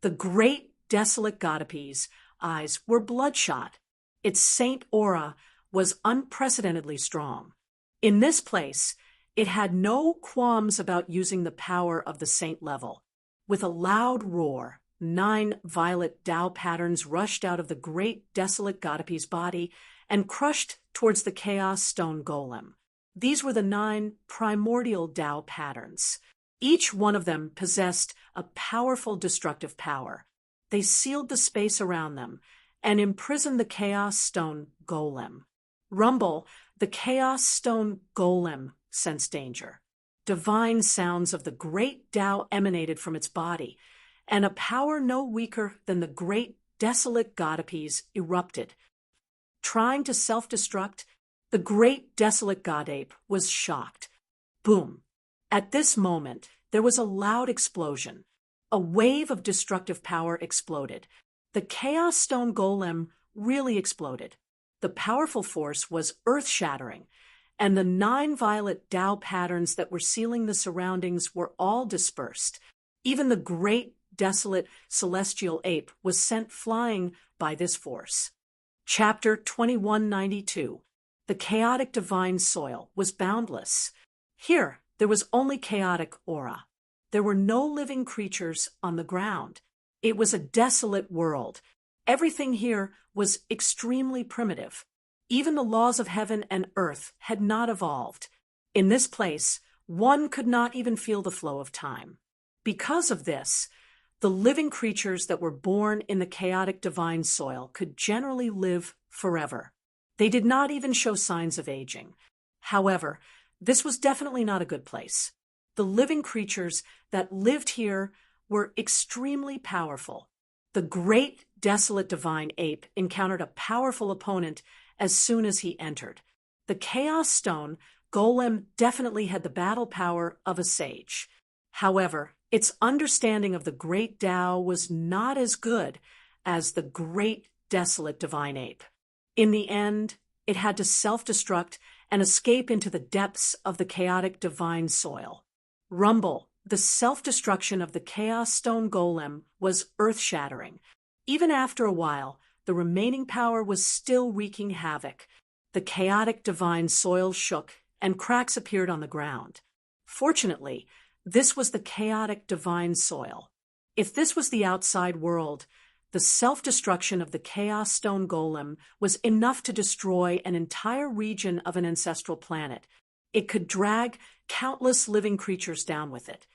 Speaker 1: The great desolate Godape's eyes were bloodshot. Its saint aura was unprecedentedly strong. In this place, it had no qualms about using the power of the saint level. With a loud roar, 9 violet Tao patterns rushed out of the great desolate Godapi's body and crushed towards the Chaos Stone Golem. These were the 9 primordial Tao patterns. Each one of them possessed a powerful destructive power. They sealed the space around them and imprisoned the Chaos Stone Golem. Rumble, the Chaos Stone Golem, sensed danger. Divine sounds of the great Tao emanated from its body, and a power no weaker than the great desolate Godapes erupted. Trying to self-destruct, the great desolate Godape was shocked. Boom! At this moment, there was a loud explosion. A wave of destructive power exploded. The Chaos Stone Golem really exploded. The powerful force was earth-shattering, and the 9 violet Tao patterns that were sealing the surroundings were all dispersed. Even the great desolate celestial ape was sent flying by this force. Chapter 2192. The chaotic divine soil was boundless. Here, there was only chaotic aura. There were no living creatures on the ground. It was a desolate world. Everything here was extremely primitive. Even the laws of heaven and earth had not evolved. In this place, one could not even feel the flow of time. Because of this, the living creatures that were born in the chaotic divine soil could generally live forever. They did not even show signs of aging. However, this was definitely not a good place. The living creatures that lived here were extremely powerful. The great desolate divine ape encountered a powerful opponent as soon as he entered. The Chaos Stone Golem definitely had the battle power of a sage. However, its understanding of the great Tao was not as good as the great desolate divine ape. In the end, it had to self-destruct and escape into the depths of the chaotic divine soil. Rumble, the self-destruction of the Chaos Stone Golem, was earth-shattering. Even after a while, the remaining power was still wreaking havoc. The chaotic divine soil shook, and cracks appeared on the ground. Fortunately, this was the chaotic divine soil. If this was the outside world, the self-destruction of the Chaos Stone Golem was enough to destroy an entire region of an ancestral planet. It could drag countless living creatures down with it.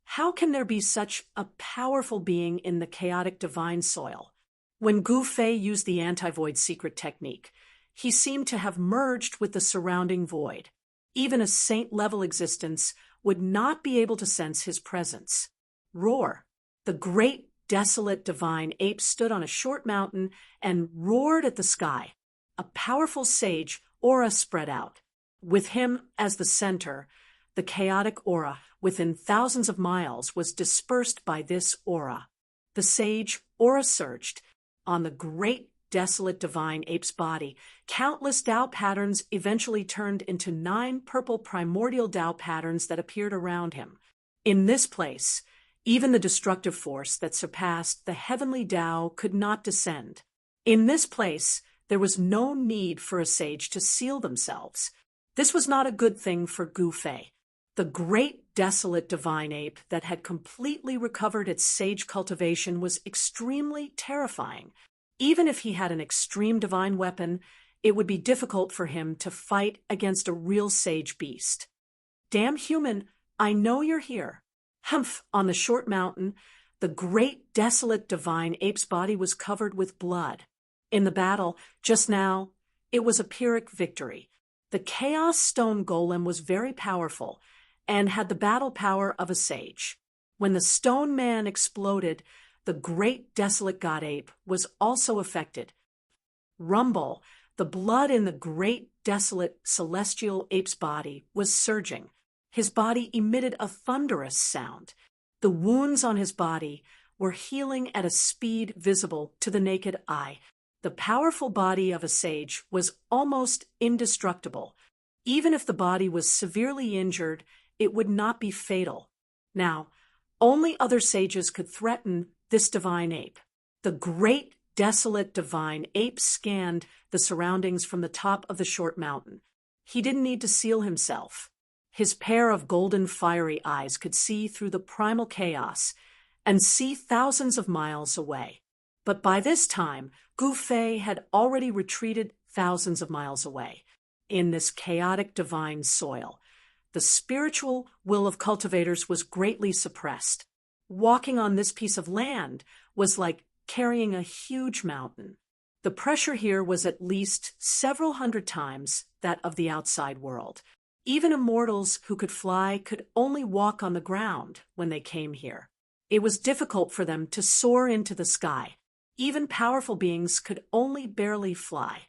Speaker 1: How can there be such a powerful being in the chaotic divine soil? When Gu Fei used the anti-void secret technique, he seemed to have merged with the surrounding void. Even a saint-level existence would not be able to sense his presence. Roar! The great desolate divine ape stood on a short mountain and roared at the sky. A powerful sage aura spread out. With him as the center, the chaotic aura within thousands of miles was dispersed by this aura. The sage aura surged. On the great desolate divine ape's body, countless Tao patterns eventually turned into 9 purple primordial Tao patterns that appeared around him. In this place, even the destructive force that surpassed the heavenly Tao could not descend. In this place, there was no need for a sage to seal themselves. This was not a good thing for Gu Fei. The great desolate divine ape that had completely recovered its sage cultivation was extremely terrifying. Even if he had an extreme divine weapon, it would be difficult for him to fight against a real sage beast. Damn human, I know you're here. Humph! On the short mountain, the great desolate divine ape's body was covered with blood. In the battle, just now, it was a Pyrrhic victory. The Chaos Stone Golem was very powerful and had the battle power of a sage. When the stone man exploded, the great desolate god ape was also affected. Rumble, the blood in the great desolate celestial ape's body was surging. His body emitted a thunderous sound. The wounds on his body were healing at a speed visible to the naked eye. The powerful body of a sage was almost indestructible. Even if the body was severely injured, it would not be fatal. Now, only other sages could threaten this divine ape. The great desolate divine ape scanned the surroundings from the top of the short mountain. He didn't need to seal himself. His pair of golden fiery eyes could see through the primal chaos and see thousands of miles away. But by this time, Gu Fei had already retreated thousands of miles away. In this chaotic divine soil, the spiritual will of cultivators was greatly suppressed. Walking on this piece of land was like carrying a huge mountain. The pressure here was at least several hundred times that of the outside world. Even immortals who could fly could only walk on the ground when they came here. It was difficult for them to soar into the sky. Even powerful beings could only barely fly.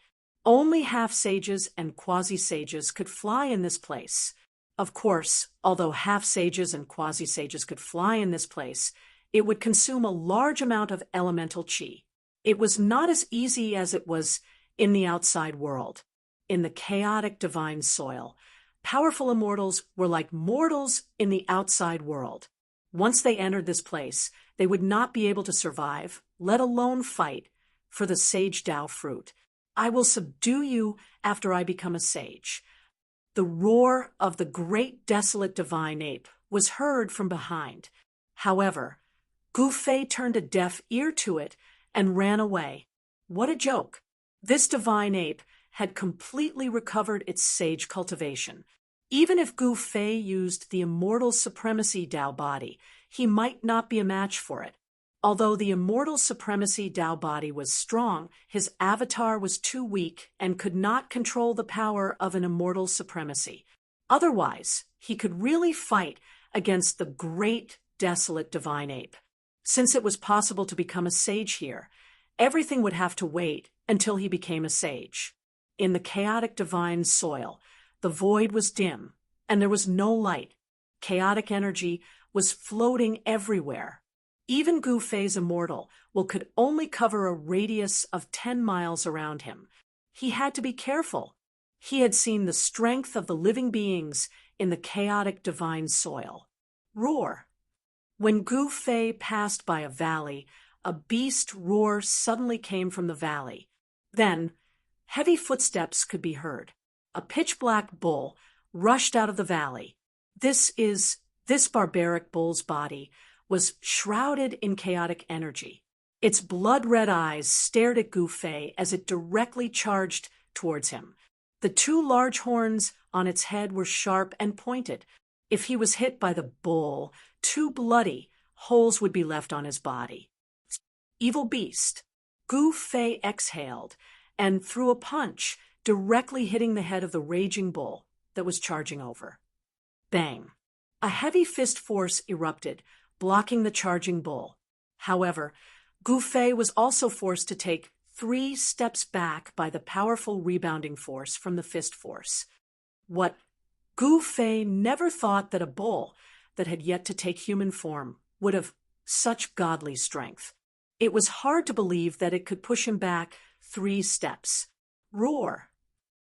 Speaker 1: Only half-sages and quasi-sages could fly in this place. Of course, although half-sages and quasi-sages could fly in this place, it would consume a large amount of elemental qi. It was not as easy as it was in the outside world. In the chaotic divine soil, powerful immortals were like mortals in the outside world. Once they entered this place, they would not be able to survive, let alone fight, for the sage Tao fruit. I will subdue you after I become a sage. The roar of the great desolate divine ape was heard from behind. However, Gu Fei turned a deaf ear to it and ran away. What a joke! This divine ape had completely recovered its sage cultivation. Even if Gu Fei used the immortal supremacy Tao body, he might not be a match for it. Although the immortal supremacy Tao body was strong, his avatar was too weak and could not control the power of an immortal supremacy. Otherwise, he could really fight against the great, desolate divine ape. Since it was possible to become a sage here, everything would have to wait until he became a sage. In the chaotic divine soil, the void was dim, and there was no light. Chaotic energy was floating everywhere. Even Gu Fei's immortal will could only cover a radius of 10 miles around him. He had to be careful. He had seen the strength of the living beings in the chaotic divine soil. Roar. When Gu Fei passed by a valley, a beast roar suddenly came from the valley. Then, heavy footsteps could be heard. A pitch-black bull rushed out of the valley. This barbaric bull's body was shrouded in chaotic energy. Its blood-red eyes stared at Gu Fei as it directly charged towards him. The two large horns on its head were sharp and pointed. If he was hit by the bull, 2 bloody holes would be left on his body. Evil beast. Gu Fei exhaled and threw a punch, directly hitting the head of the raging bull that was charging over. Bang! A heavy fist force erupted, blocking the charging bull. However, Gu Fei was also forced to take 3 steps back by the powerful rebounding force from the fist force. What Gu Fei never thought that a bull that had yet to take human form would have such godly strength. It was hard to believe that it could push him back 3 steps. Roar!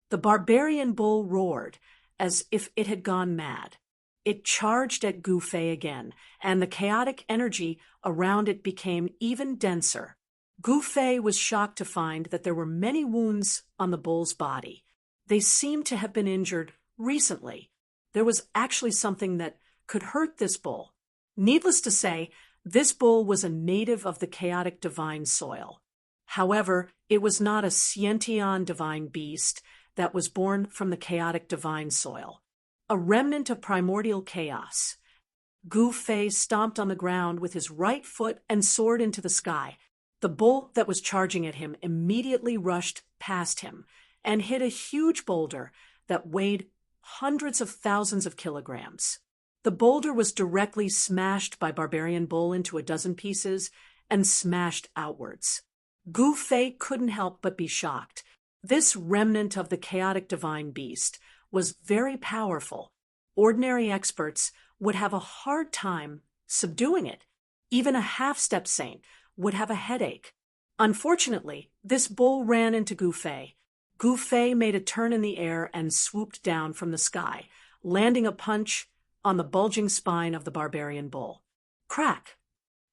Speaker 1: The barbarian bull roared as if it had gone mad. It charged at Gu Fei again, and the chaotic energy around it became even denser. Gu Fei was shocked to find that there were many wounds on the bull's body. They seemed to have been injured recently. There was actually something that could hurt this bull. Needless to say, this bull was a native of the chaotic divine soil. However, it was not a sentient divine beast that was born from the chaotic divine soil. A remnant of primordial chaos. Gu Fei stomped on the ground with his right foot and soared into the sky. The bull that was charging at him immediately rushed past him and hit a huge boulder that weighed hundreds of thousands of kilograms. The boulder was directly smashed by Barbarian Bull into a dozen pieces and smashed outwards. Gu Fei couldn't help but be shocked. This remnant of the chaotic divine beast was very powerful. Ordinary experts would have a hard time subduing it. Even a half-step saint would have a headache. Unfortunately, this bull ran into Gu Fei. Gu Fei made a turn in the air and swooped down from the sky, landing a punch on the bulging spine of the barbarian bull. Crack!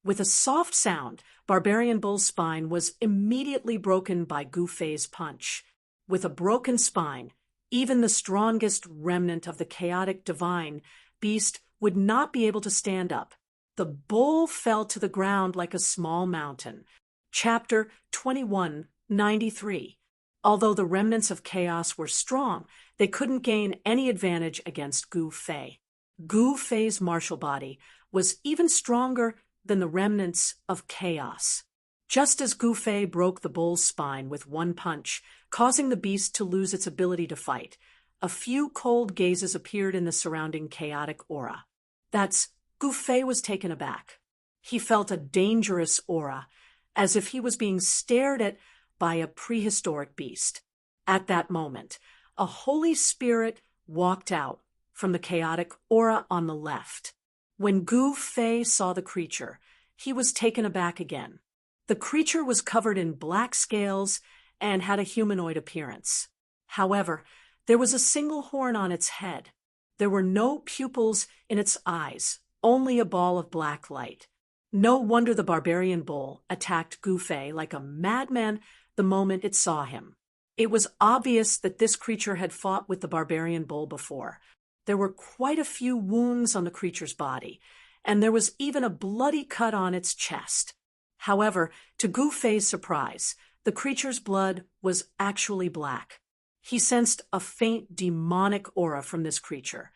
Speaker 1: With a soft sound, Barbarian Bull's spine was immediately broken by Gu Fei's punch. With a broken spine, Even the strongest remnant of the chaotic divine beast would not be able to stand up. The bull fell to the ground like a small mountain. Chapter 2193. Although the remnants of chaos were strong, they couldn't gain any advantage against Gu Fei. Gu Fei's martial body was even stronger than the remnants of chaos. Just as Gu Fei broke the bull's spine with one punch, causing the beast to lose its ability to fight, a few cold gazes appeared in the surrounding chaotic aura. Gu Fei was taken aback. He felt a dangerous aura, as if he was being stared at by a prehistoric beast. At that moment, a Holy Spirit walked out from the chaotic aura on the left. When Gu Fei saw the creature, he was taken aback again. The creature was covered in black scales and had a humanoid appearance. However, there was a single horn on its head. There were no pupils in its eyes, only a ball of black light. No wonder the barbarian bull attacked Gu Fei like a madman the moment it saw him. It was obvious that this creature had fought with the barbarian bull before. There were quite a few wounds on the creature's body, and there was even a bloody cut on its chest. However, to Gu Fei's surprise, the creature's blood was actually black. He sensed a faint demonic aura from this creature.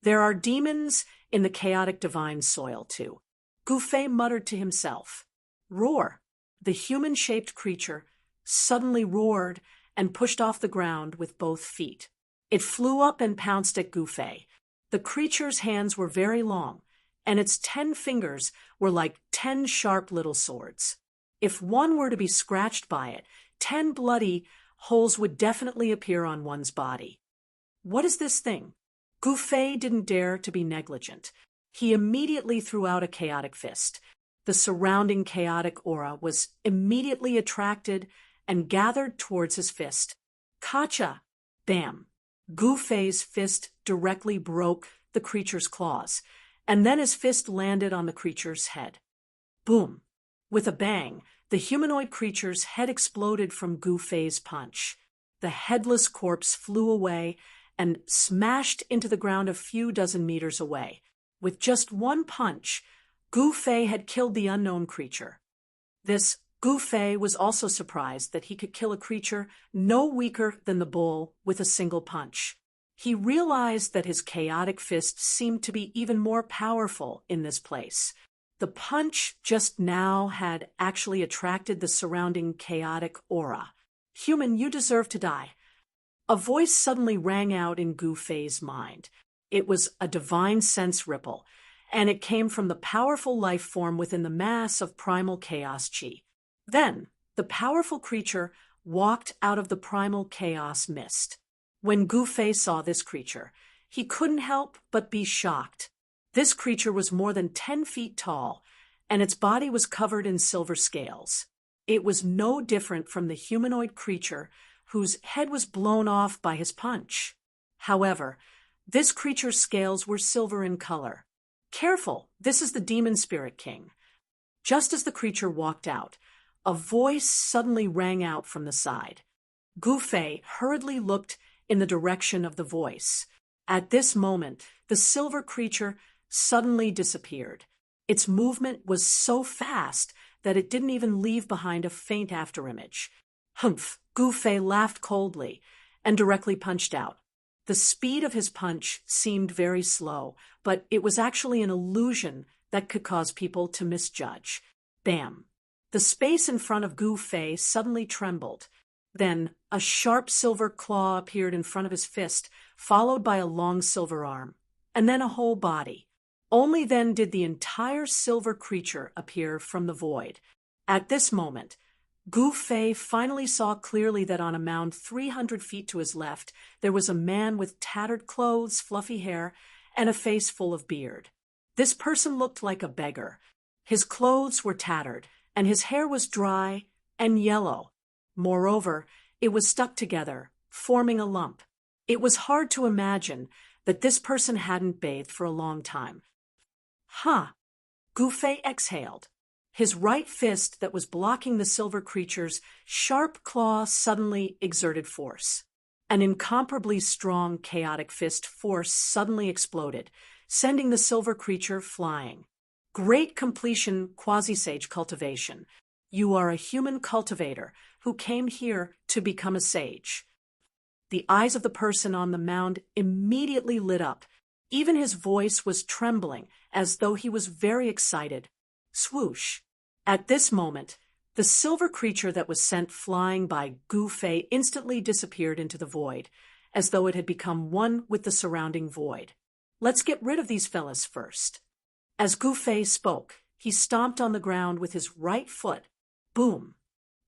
Speaker 1: There are demons in the chaotic divine soil, too. Gu Fei muttered to himself. Roar! The human-shaped creature suddenly roared and pushed off the ground with both feet. It flew up and pounced at Gu Fei. The creature's hands were very long, and its 10 fingers were like 10 sharp little swords. If one were to be scratched by it, 10 bloody holes would definitely appear on one's body. What is this thing? Gu Fei didn't dare to be negligent. He immediately threw out a chaotic fist. The surrounding chaotic aura was immediately attracted and gathered towards his fist. Kacha! Bam! Gu Fei's fist directly broke the creature's claws, and then his fist landed on the creature's head. Boom! With a bang, the humanoid creature's head exploded from Gu Fei's punch. The headless corpse flew away and smashed into the ground a few dozen meters away. With just one punch, Gu Fei had killed the unknown creature. Gu Fei was also surprised that he could kill a creature no weaker than the bull with a single punch. He realized that his chaotic fist seemed to be even more powerful in this place. The punch just now had actually attracted the surrounding chaotic aura. Human, you deserve to die. A voice suddenly rang out in Gu Fei's mind. It was a divine sense ripple, and it came from the powerful life form within the mass of primal chaos chi. Then, the powerful creature walked out of the primal chaos mist. When Gu Fei saw this creature, he couldn't help but be shocked. This creature was more than 10 feet tall, and its body was covered in silver scales. It was no different from the humanoid creature whose head was blown off by his punch. However, this creature's scales were silver in color. Careful, this is the demon spirit king. Just as the creature walked out, a voice suddenly rang out from the side. Gu Fei hurriedly looked in the direction of the voice. At this moment, the silver creature suddenly disappeared. Its movement was so fast that it didn't even leave behind a faint afterimage. Humph! Gu Fei laughed coldly and directly punched out. The speed of his punch seemed very slow, but it was actually an illusion that could cause people to misjudge. Bam! The space in front of Gu Fei suddenly trembled. Then a sharp silver claw appeared in front of his fist, followed by a long silver arm, and then a whole body. Only then did the entire silver creature appear from the void. At this moment, Gu Fei finally saw clearly that on a mound 300 feet to his left, there was a man with tattered clothes, fluffy hair, and a face full of beard. This person looked like a beggar. His clothes were tattered, and his hair was dry and yellow. Moreover, it was stuck together, forming a lump. It was hard to imagine that this person hadn't bathed for a long time. Gu Fei exhaled. His right fist that was blocking the silver creature's sharp claw suddenly exerted force. An incomparably strong chaotic fist force suddenly exploded, sending the silver creature flying. Great completion, quasi-sage cultivation. You are a human cultivator who came here to become a sage. The eyes of the person on the mound immediately lit up. Even his voice was trembling, as though he was very excited. Swoosh! At this moment, the silver creature that was sent flying by Gu Fei instantly disappeared into the void, as though it had become one with the surrounding void. Let's get rid of these fellas first. As Gu Fei spoke, he stomped on the ground with his right foot. Boom!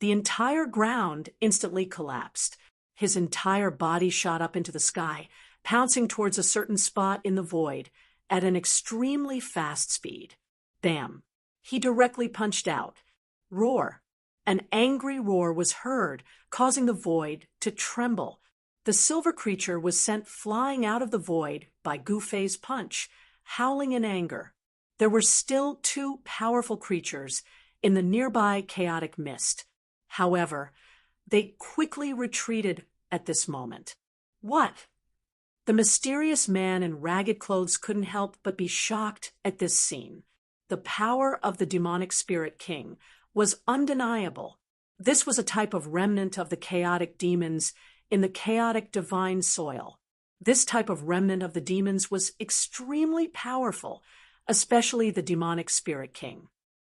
Speaker 1: The entire ground instantly collapsed. His entire body shot up into the sky, pouncing towards a certain spot in the void at an extremely fast speed. Bam! He directly punched out. Roar! An angry roar was heard, causing the void to tremble. The silver creature was sent flying out of the void by Gu Fei's punch, howling in anger. There were still two powerful creatures in the nearby chaotic mist. However, they quickly retreated at this moment. What? The mysterious man in ragged clothes couldn't help but be shocked at this scene. The power of the demonic spirit king was undeniable. This was a type of remnant of the chaotic demons in the chaotic divine soil. This type of remnant of the demons was extremely powerful, especially the demonic spirit king.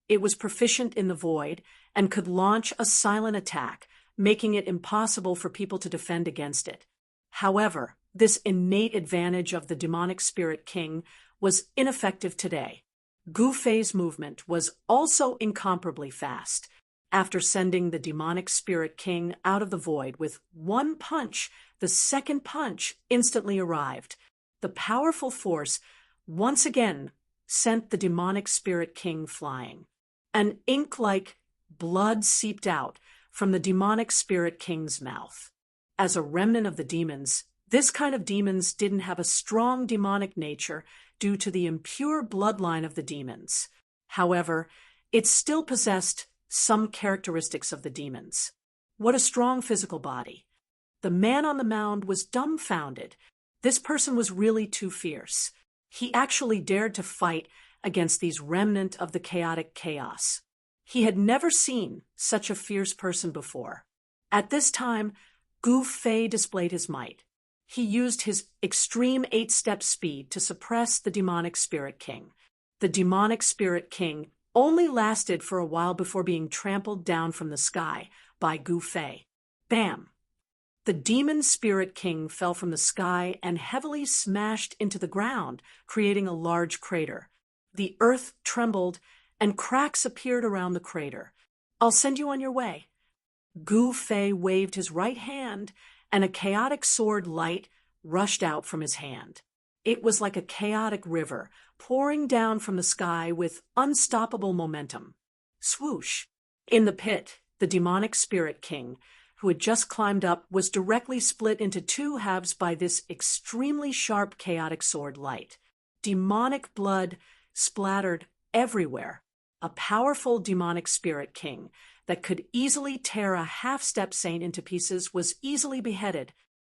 Speaker 1: It was proficient in the void and could launch a silent attack, making it impossible for people to defend against it. However, this innate advantage of the demonic spirit king was ineffective today. Gu Fei's movement was also incomparably fast. After sending the demonic spirit king out of the void with one punch, the second punch instantly arrived. The powerful force once again sent the demonic spirit king flying. An ink-like blood seeped out from the demonic spirit king's mouth. As a remnant of the demons, this kind of demons didn't have a strong demonic nature due to the impure bloodline of the demons. However, it still possessed some characteristics of the demons. What a strong physical body. The man on the mound was dumbfounded. This person was really too fierce. He actually dared to fight against these remnant of the chaotic chaos. He had never seen such a fierce person before. At this time, Gu Fei displayed his might. He used his extreme 8-step speed to suppress the demonic spirit king. The demonic spirit king only lasted for a while before being trampled down from the sky by Gu Fei. Bam! The demon spirit king fell from the sky and heavily smashed into the ground, creating a large crater. The earth trembled and cracks appeared around the crater. I'll send you on your way. Gu Fei waved his right hand, and a chaotic sword light rushed out from his hand. It was like a chaotic river, pouring down from the sky with unstoppable momentum. Swoosh! In the pit, the demonic spirit king, who had just climbed up, was directly split into two halves by this extremely sharp chaotic sword light. Demonic blood splattered everywhere. A powerful demonic spirit king that could easily tear a half-step saint into pieces was easily beheaded.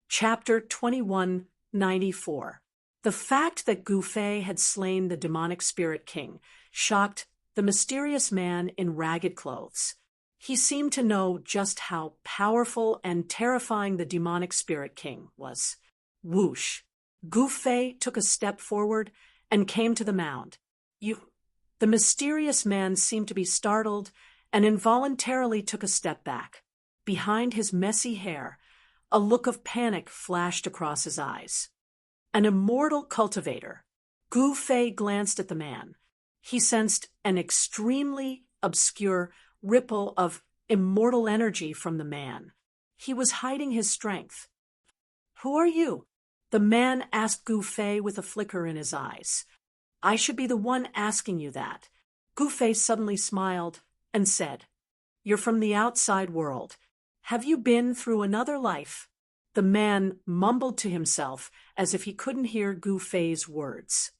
Speaker 1: Chapter 2194. The fact that Gu Fei had slain the demonic spirit king shocked the mysterious man in ragged clothes. He seemed to know just how powerful and terrifying the demonic spirit king was. Whoosh! Gu Fei took a step forward and came to the mound. The mysterious man seemed to be startled and involuntarily took a step back. Behind his messy hair, a look of panic flashed across his eyes. An immortal cultivator. Gu Fei glanced at the man. He sensed an extremely obscure ripple of immortal energy from the man. He was hiding his strength. Who are you? The man asked Gu Fei with a flicker in his eyes. I should be the one asking you that. Gu Fei suddenly smiled and said, You're from the outside world. Have you been through another life? The man mumbled to himself as if he couldn't hear Gu Fei's words.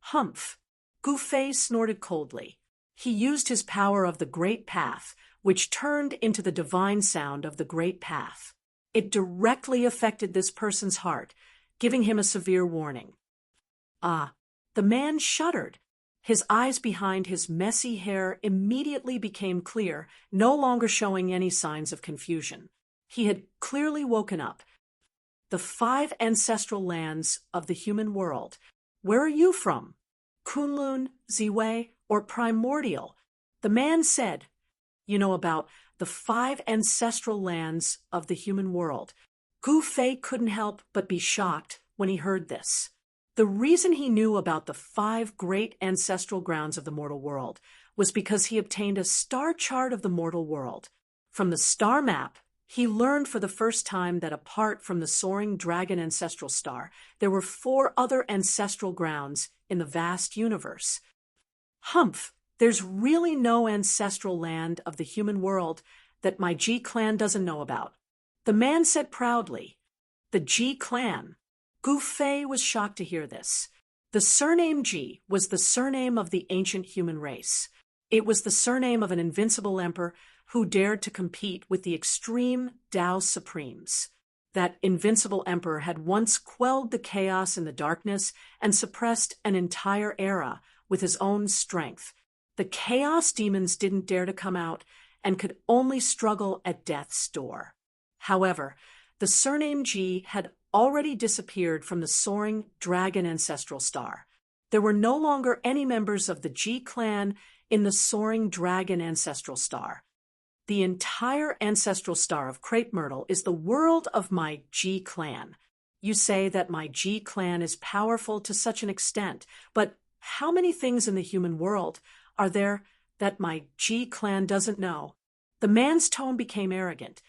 Speaker 1: Humph! Gu Fei snorted coldly. He used his power of the Great Path, which turned into the divine sound of the Great Path. It directly affected this person's heart, giving him a severe warning. Ah, the man shuddered. His eyes behind his messy hair immediately became clear, no longer showing any signs of confusion. He had clearly woken up. The 5 ancestral lands of the human world. Where are you from? Kunlun, Ziwei, or Primordial? The man said, you know about the 5 ancestral lands of the human world. Gu Fei couldn't help but be shocked when he heard this. The reason he knew about the 5 great ancestral grounds of the mortal world was because he obtained a star chart of the mortal world. From the star map, he learned for the first time that apart from the soaring dragon ancestral star, there were 4 other ancestral grounds in the vast universe. Humph, there's really no ancestral land of the human world that my G clan doesn't know about. The man said proudly. The G clan. Gu Fei was shocked to hear this. The surname Ji was the surname of the ancient human race. It was the surname of an invincible emperor who dared to compete with the extreme Tao Supremes. That invincible emperor had once quelled the chaos in the darkness and suppressed an entire era with his own strength. The chaos demons didn't dare to come out and could only struggle at death's door. However, the surname Ji had already disappeared from the soaring dragon ancestral star. There were no longer any members of the Ji clan in the soaring dragon ancestral star. The entire ancestral star of Crepe Myrtle is the world of my Ji clan. You say that my Ji clan is powerful to such an extent, but how many things in the human world are there that my Ji clan doesn't know? The man's tone became arrogant.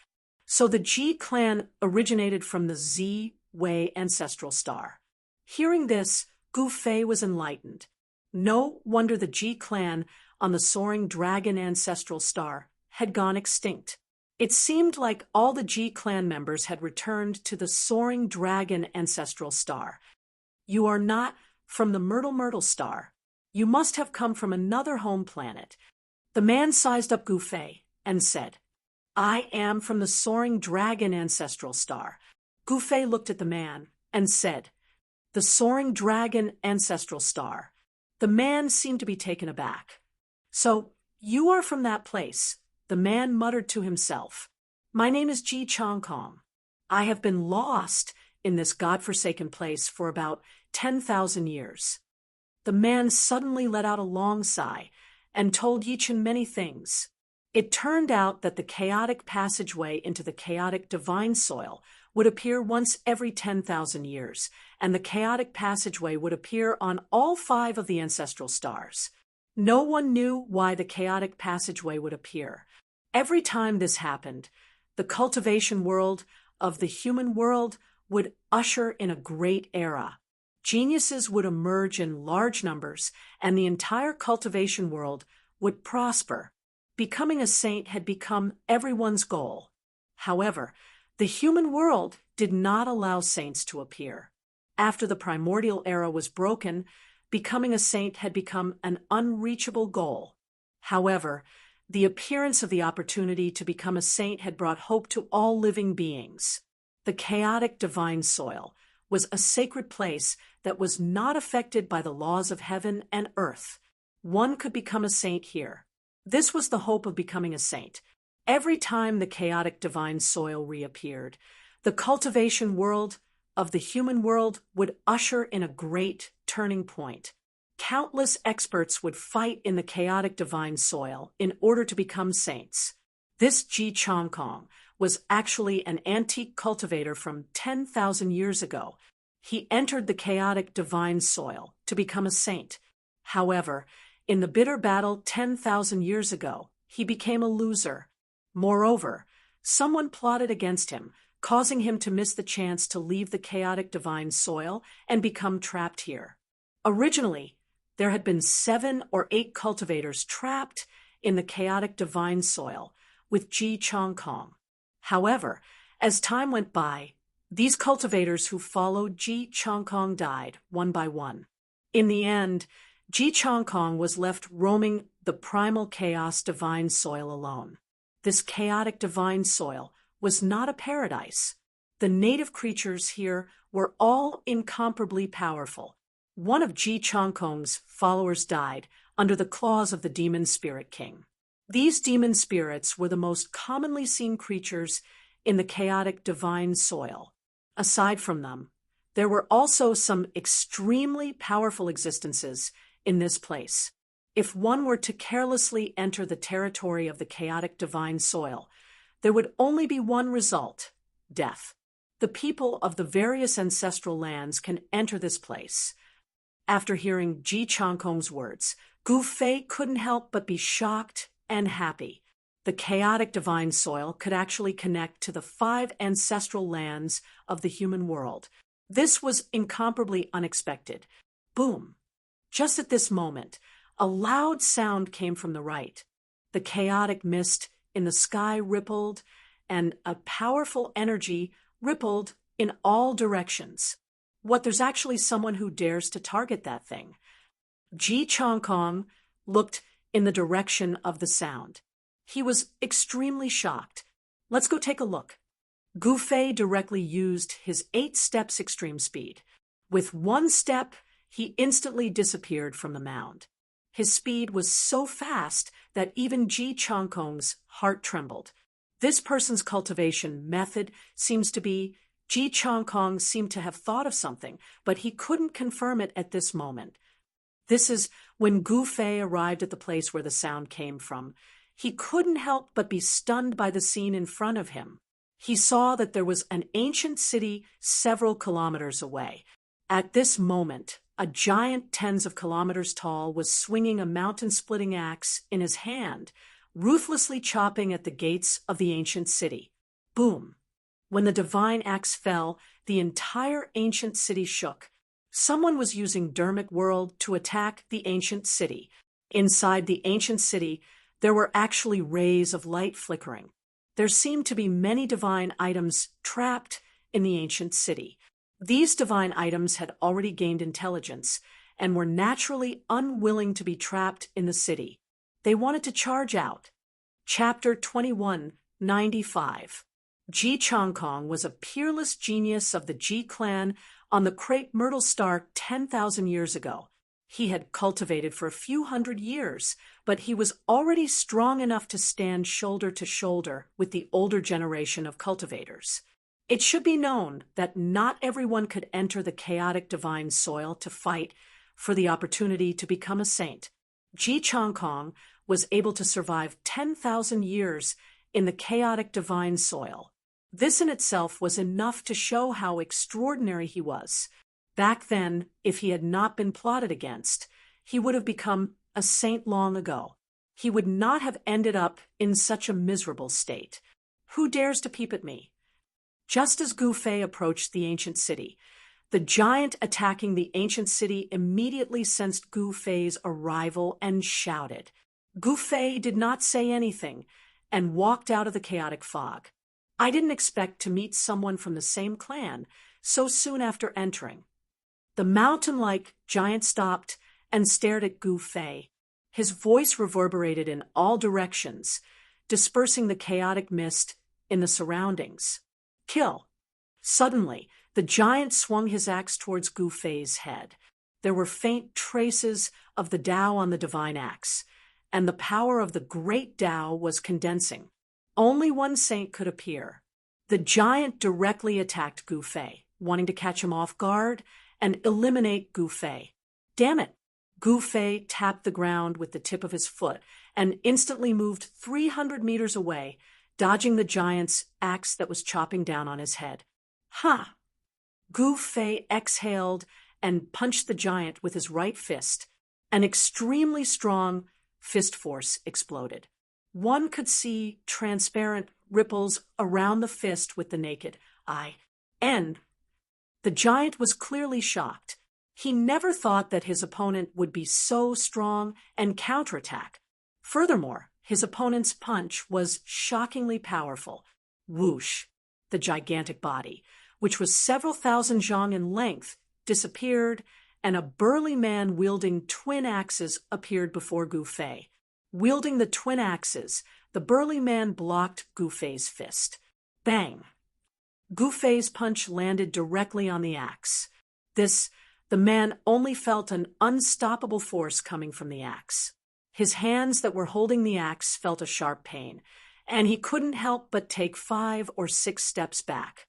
Speaker 1: So the Ji clan originated from the Ziwei ancestral star. Hearing this, Gu Fei was enlightened. No wonder the Ji clan on the soaring dragon ancestral star had gone extinct. It seemed like all the Ji clan members had returned to the soaring dragon ancestral star. You are not from the Myrtle star. You must have come from another home planet. The man sized up Gu Fei and said, I am from the soaring dragon ancestral star. Gu Fei looked at the man and said, the soaring dragon ancestral star. The man seemed to be taken aback. So, you are from that place, the man muttered to himself. My name is Ji Chongkong. I have been lost in this godforsaken place for about 10,000 years. The man suddenly let out a long sigh and told Yichen many things. It turned out that the chaotic passageway into the chaotic divine soil would appear once every 10,000 years, and the chaotic passageway would appear on all 5 of the ancestral stars. No one knew why the chaotic passageway would appear. Every time this happened, the cultivation world of the human world would usher in a great era. Geniuses would emerge in large numbers, and the entire cultivation world would prosper. Becoming a saint had become everyone's goal. However, the human world did not allow saints to appear. After the primordial era was broken, becoming a saint had become an unreachable goal. However, the appearance of the opportunity to become a saint had brought hope to all living beings. The chaotic divine soil was a sacred place that was not affected by the laws of heaven and earth. One could become a saint here. This was the hope of becoming a saint. Every time the chaotic divine soil reappeared, the cultivation world of the human world would usher in a great turning point. Countless experts would fight in the chaotic divine soil in order to become saints. This Ji Chongkong was actually an antique cultivator from 10,000 years ago. He entered the chaotic divine soil to become a saint. However, in the bitter battle 10,000 years ago, he became a loser. Moreover, someone plotted against him, causing him to miss the chance to leave the chaotic divine soil and become trapped here. Originally, there had been 7 or 8 cultivators trapped in the chaotic divine soil with Ji Chongkong. However, as time went by, these cultivators who followed Ji Chongkong died one by one. In the end, Ji Chongkong was left roaming the primal chaos divine soil alone. This chaotic divine soil was not a paradise. The native creatures here were all incomparably powerful. One of Ji Chongkong's followers died under the claws of the demon spirit king. These demon spirits were the most commonly seen creatures in the chaotic divine soil. Aside from them, there were also some extremely powerful existences in this place. If one were to carelessly enter the territory of the chaotic divine soil, there would only be one result: death. The people of the various ancestral lands can enter this place. After hearing Ji Chongkong's words, Gu Fei couldn't help but be shocked and happy. The chaotic divine soil could actually connect to the 5 ancestral lands of the human world. This was incomparably unexpected. Boom! Just at this moment, a loud sound came from the right. The chaotic mist in the sky rippled, and a powerful energy rippled in all directions. What, there's actually someone who dares to target that thing? Ji Chongkong looked in the direction of the sound. He was extremely shocked. Let's go take a look. Gu Fei directly used his 8 steps extreme speed. With 1 step, he instantly disappeared from the mound. His speed was so fast that even Ji Chongkong's heart trembled. This person's cultivation method seems to be Ji Chongkong seemed to have thought of something, but he couldn't confirm it at this moment. This is when Gu Fei arrived at the place where the sound came from. He couldn't help but be stunned by the scene in front of him. He saw that there was an ancient city several kilometers away. At this moment, a giant tens of kilometers tall was swinging a mountain-splitting axe in his hand, ruthlessly chopping at the gates of the ancient city. Boom! When the divine axe fell, the entire ancient city shook. Someone was using Dermic World to attack the ancient city. Inside the ancient city, there were actually rays of light flickering. There seemed to be many divine items trapped in the ancient city. These divine items had already gained intelligence and were naturally unwilling to be trapped in the city. They wanted to charge out. Chapter 2195. Ji Chongkong was a peerless genius of the Ji clan on the Crepe Myrtle Star 10,000 years ago. He had cultivated for a few hundred years, but he was already strong enough to stand shoulder to shoulder with the older generation of cultivators. It should be known that not everyone could enter the chaotic divine soil to fight for the opportunity to become a saint. Ji Chongkong was able to survive 10,000 years in the chaotic divine soil. This in itself was enough to show how extraordinary he was. Back then, if he had not been plotted against, he would have become a saint long ago. He would not have ended up in such a miserable state. Who dares to peep at me? Just as Gu Fei approached the ancient city, the giant attacking the ancient city immediately sensed Gu Fei's arrival and shouted. Gu Fei did not say anything and walked out of the chaotic fog. I didn't expect to meet someone from the same clan so soon after entering. The mountain-like giant stopped and stared at Gu Fei. His voice reverberated in all directions, dispersing the chaotic mist in the surroundings. Kill! Suddenly, the giant swung his axe towards Gu Fei's head. There were faint traces of the Tao on the divine axe, and the power of the great Tao was condensing. Only one saint could appear. The giant directly attacked Gu Fei, wanting to catch him off guard and eliminate Gu Fei. Damn it! Gu Fei tapped the ground with the tip of his foot and instantly moved 300 meters away, dodging the giant's axe that was chopping down on his head. Ha! Gu Fei exhaled and punched the giant with his right fist. An extremely strong fist force exploded. One could see transparent ripples around the fist with the naked eye. And the giant was clearly shocked. He never thought that his opponent would be so strong and counterattack. Furthermore, his opponent's punch was shockingly powerful. Whoosh! The gigantic body, which was several thousand zhang in length, disappeared, and a burly man wielding twin axes appeared before Gu Fei. Wielding the twin axes, the burly man blocked Gu Fei's fist. Bang! Gu Fei's punch landed directly on the axe. The man only felt an unstoppable force coming from the axe. His hands that were holding the axe felt a sharp pain, and he couldn't help but take 5 or 6 steps back.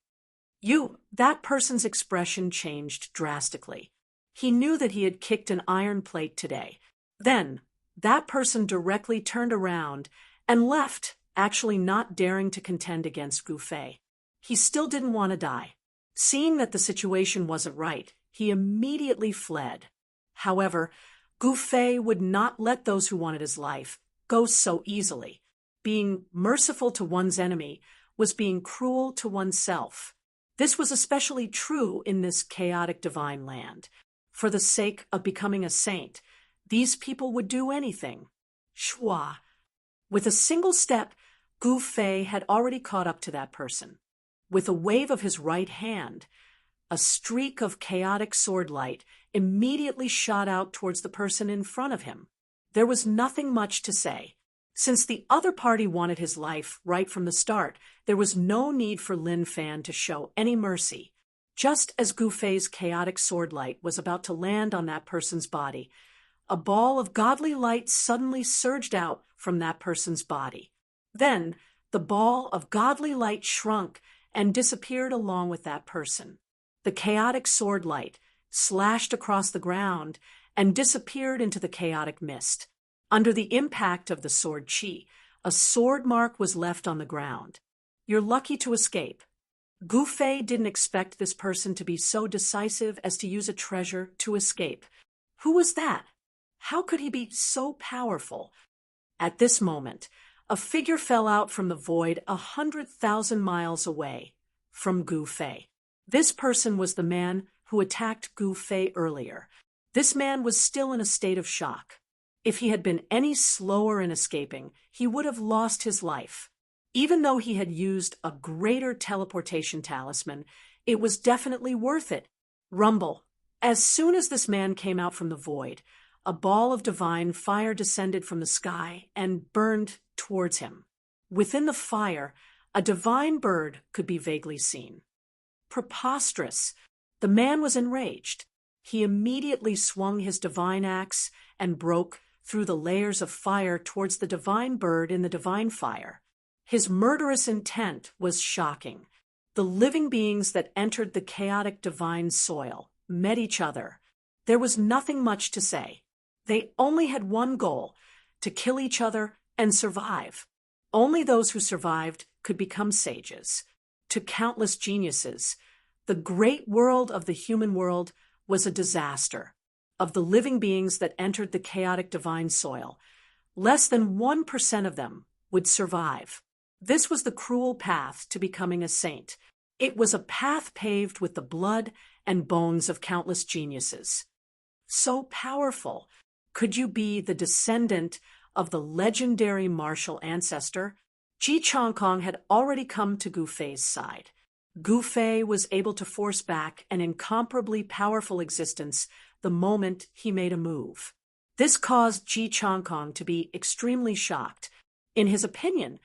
Speaker 1: That person's expression changed drastically. He knew that he had kicked an iron plate today. Then, that person directly turned around and left, actually not daring to contend against Gu Fei. He still didn't want to die. Seeing that the situation wasn't right, he immediately fled. However, Gu Fei would not let those who wanted his life go so easily. Being merciful to one's enemy was being cruel to oneself. This was especially true in this chaotic divine land. For the sake of becoming a saint, these people would do anything. Shua. With a single step, Gu Fei had already caught up to that person. With a wave of his right hand, a streak of chaotic sword light immediately shot out towards the person in front of him. There was nothing much to say. Since the other party wanted his life right from the start, there was no need for Lin Fan to show any mercy. Just as Gu Fei's chaotic sword light was about to land on that person's body, a ball of godly light suddenly surged out from that person's body. Then, the ball of godly light shrunk and disappeared along with that person. The chaotic sword light slashed across the ground and disappeared into the chaotic mist. Under the impact of the sword chi, a sword mark was left on the ground. You're lucky to escape. Gu Fei didn't expect this person to be so decisive as to use a treasure to escape. Who was that? How could he be so powerful? At this moment, a figure fell out from the void 100,000 miles away from Gu Fei. This person was the man who attacked Gu Fei earlier. This man was still in a state of shock. If he had been any slower in escaping, he would have lost his life. Even though he had used a greater teleportation talisman, it was definitely worth it. Rumble. As soon as this man came out from the void, a ball of divine fire descended from the sky and burned towards him. Within the fire, a divine bird could be vaguely seen. Preposterous! The man was enraged. He immediately swung his divine axe and broke through the layers of fire towards the divine bird in the divine fire. His murderous intent was shocking. The living beings that entered the chaotic divine soil met each other. There was nothing much to say. They only had one goal: to kill each other and survive. Only those who survived could become sages. To countless geniuses, the great world of the human world was a disaster. Of the living beings that entered the chaotic divine soil, less than 1% of them would survive. This was the cruel path to becoming a saint. It was a path paved with the blood and bones of countless geniuses. So powerful. Could you be the descendant of the legendary martial ancestor? Ji Chongkong had already come to Gu Fei's side. Gu Fei was able to force back an incomparably powerful existence the moment he made a move. This caused Ji Chongkong to be extremely shocked. In his opinion,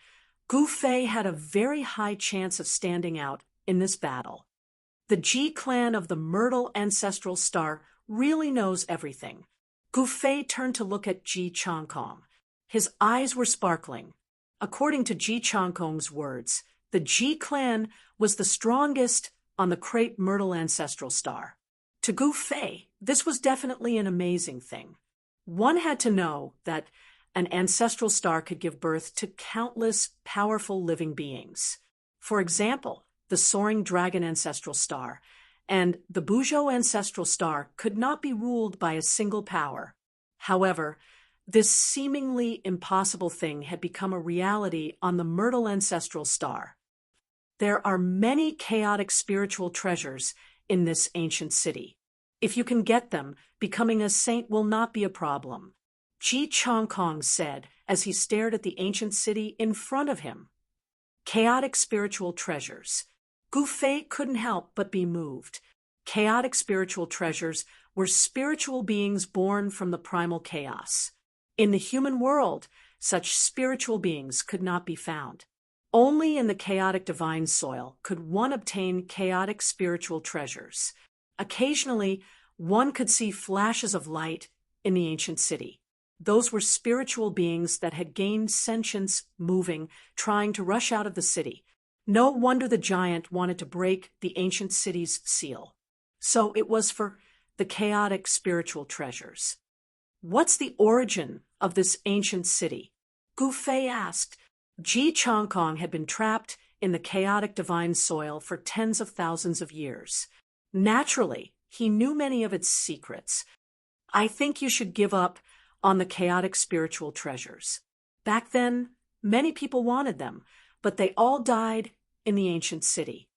Speaker 1: Gu Fei had a very high chance of standing out in this battle. The Ji clan of the Myrtle ancestral star really knows everything. Gu Fei turned to look at Ji Chongkong. His eyes were sparkling. According to Ji Chongkong's words, the Ji clan was the strongest on the Crepe Myrtle ancestral star. To Gu Fei, this was definitely an amazing thing. One had to know that an ancestral star could give birth to countless powerful living beings. For example, the Soaring Dragon ancestral star and the Buzhou ancestral star could not be ruled by a single power. However, this seemingly impossible thing had become a reality on the Myrtle ancestral star. There are many chaotic spiritual treasures in this ancient city. If you can get them, becoming a saint will not be a problem. Ji Chongkong said as he stared at the ancient city in front of him. Chaotic spiritual treasures. Gu Fei couldn't help but be moved. Chaotic spiritual treasures were spiritual beings born from the primal chaos. In the human world, such spiritual beings could not be found. Only in the chaotic divine soil could one obtain chaotic spiritual treasures. Occasionally, one could see flashes of light in the ancient city. Those were spiritual beings that had gained sentience, moving, trying to rush out of the city. No wonder the giant wanted to break the ancient city's seal. So it was for the chaotic spiritual treasures. What's the origin of this ancient city? Gu Fei asked. Ji Chongkong had been trapped in the chaotic divine soil for tens of thousands of years. Naturally, he knew many of its secrets. I think you should give up on the chaotic spiritual treasures. Back then, many people wanted them, but they all died in the ancient city.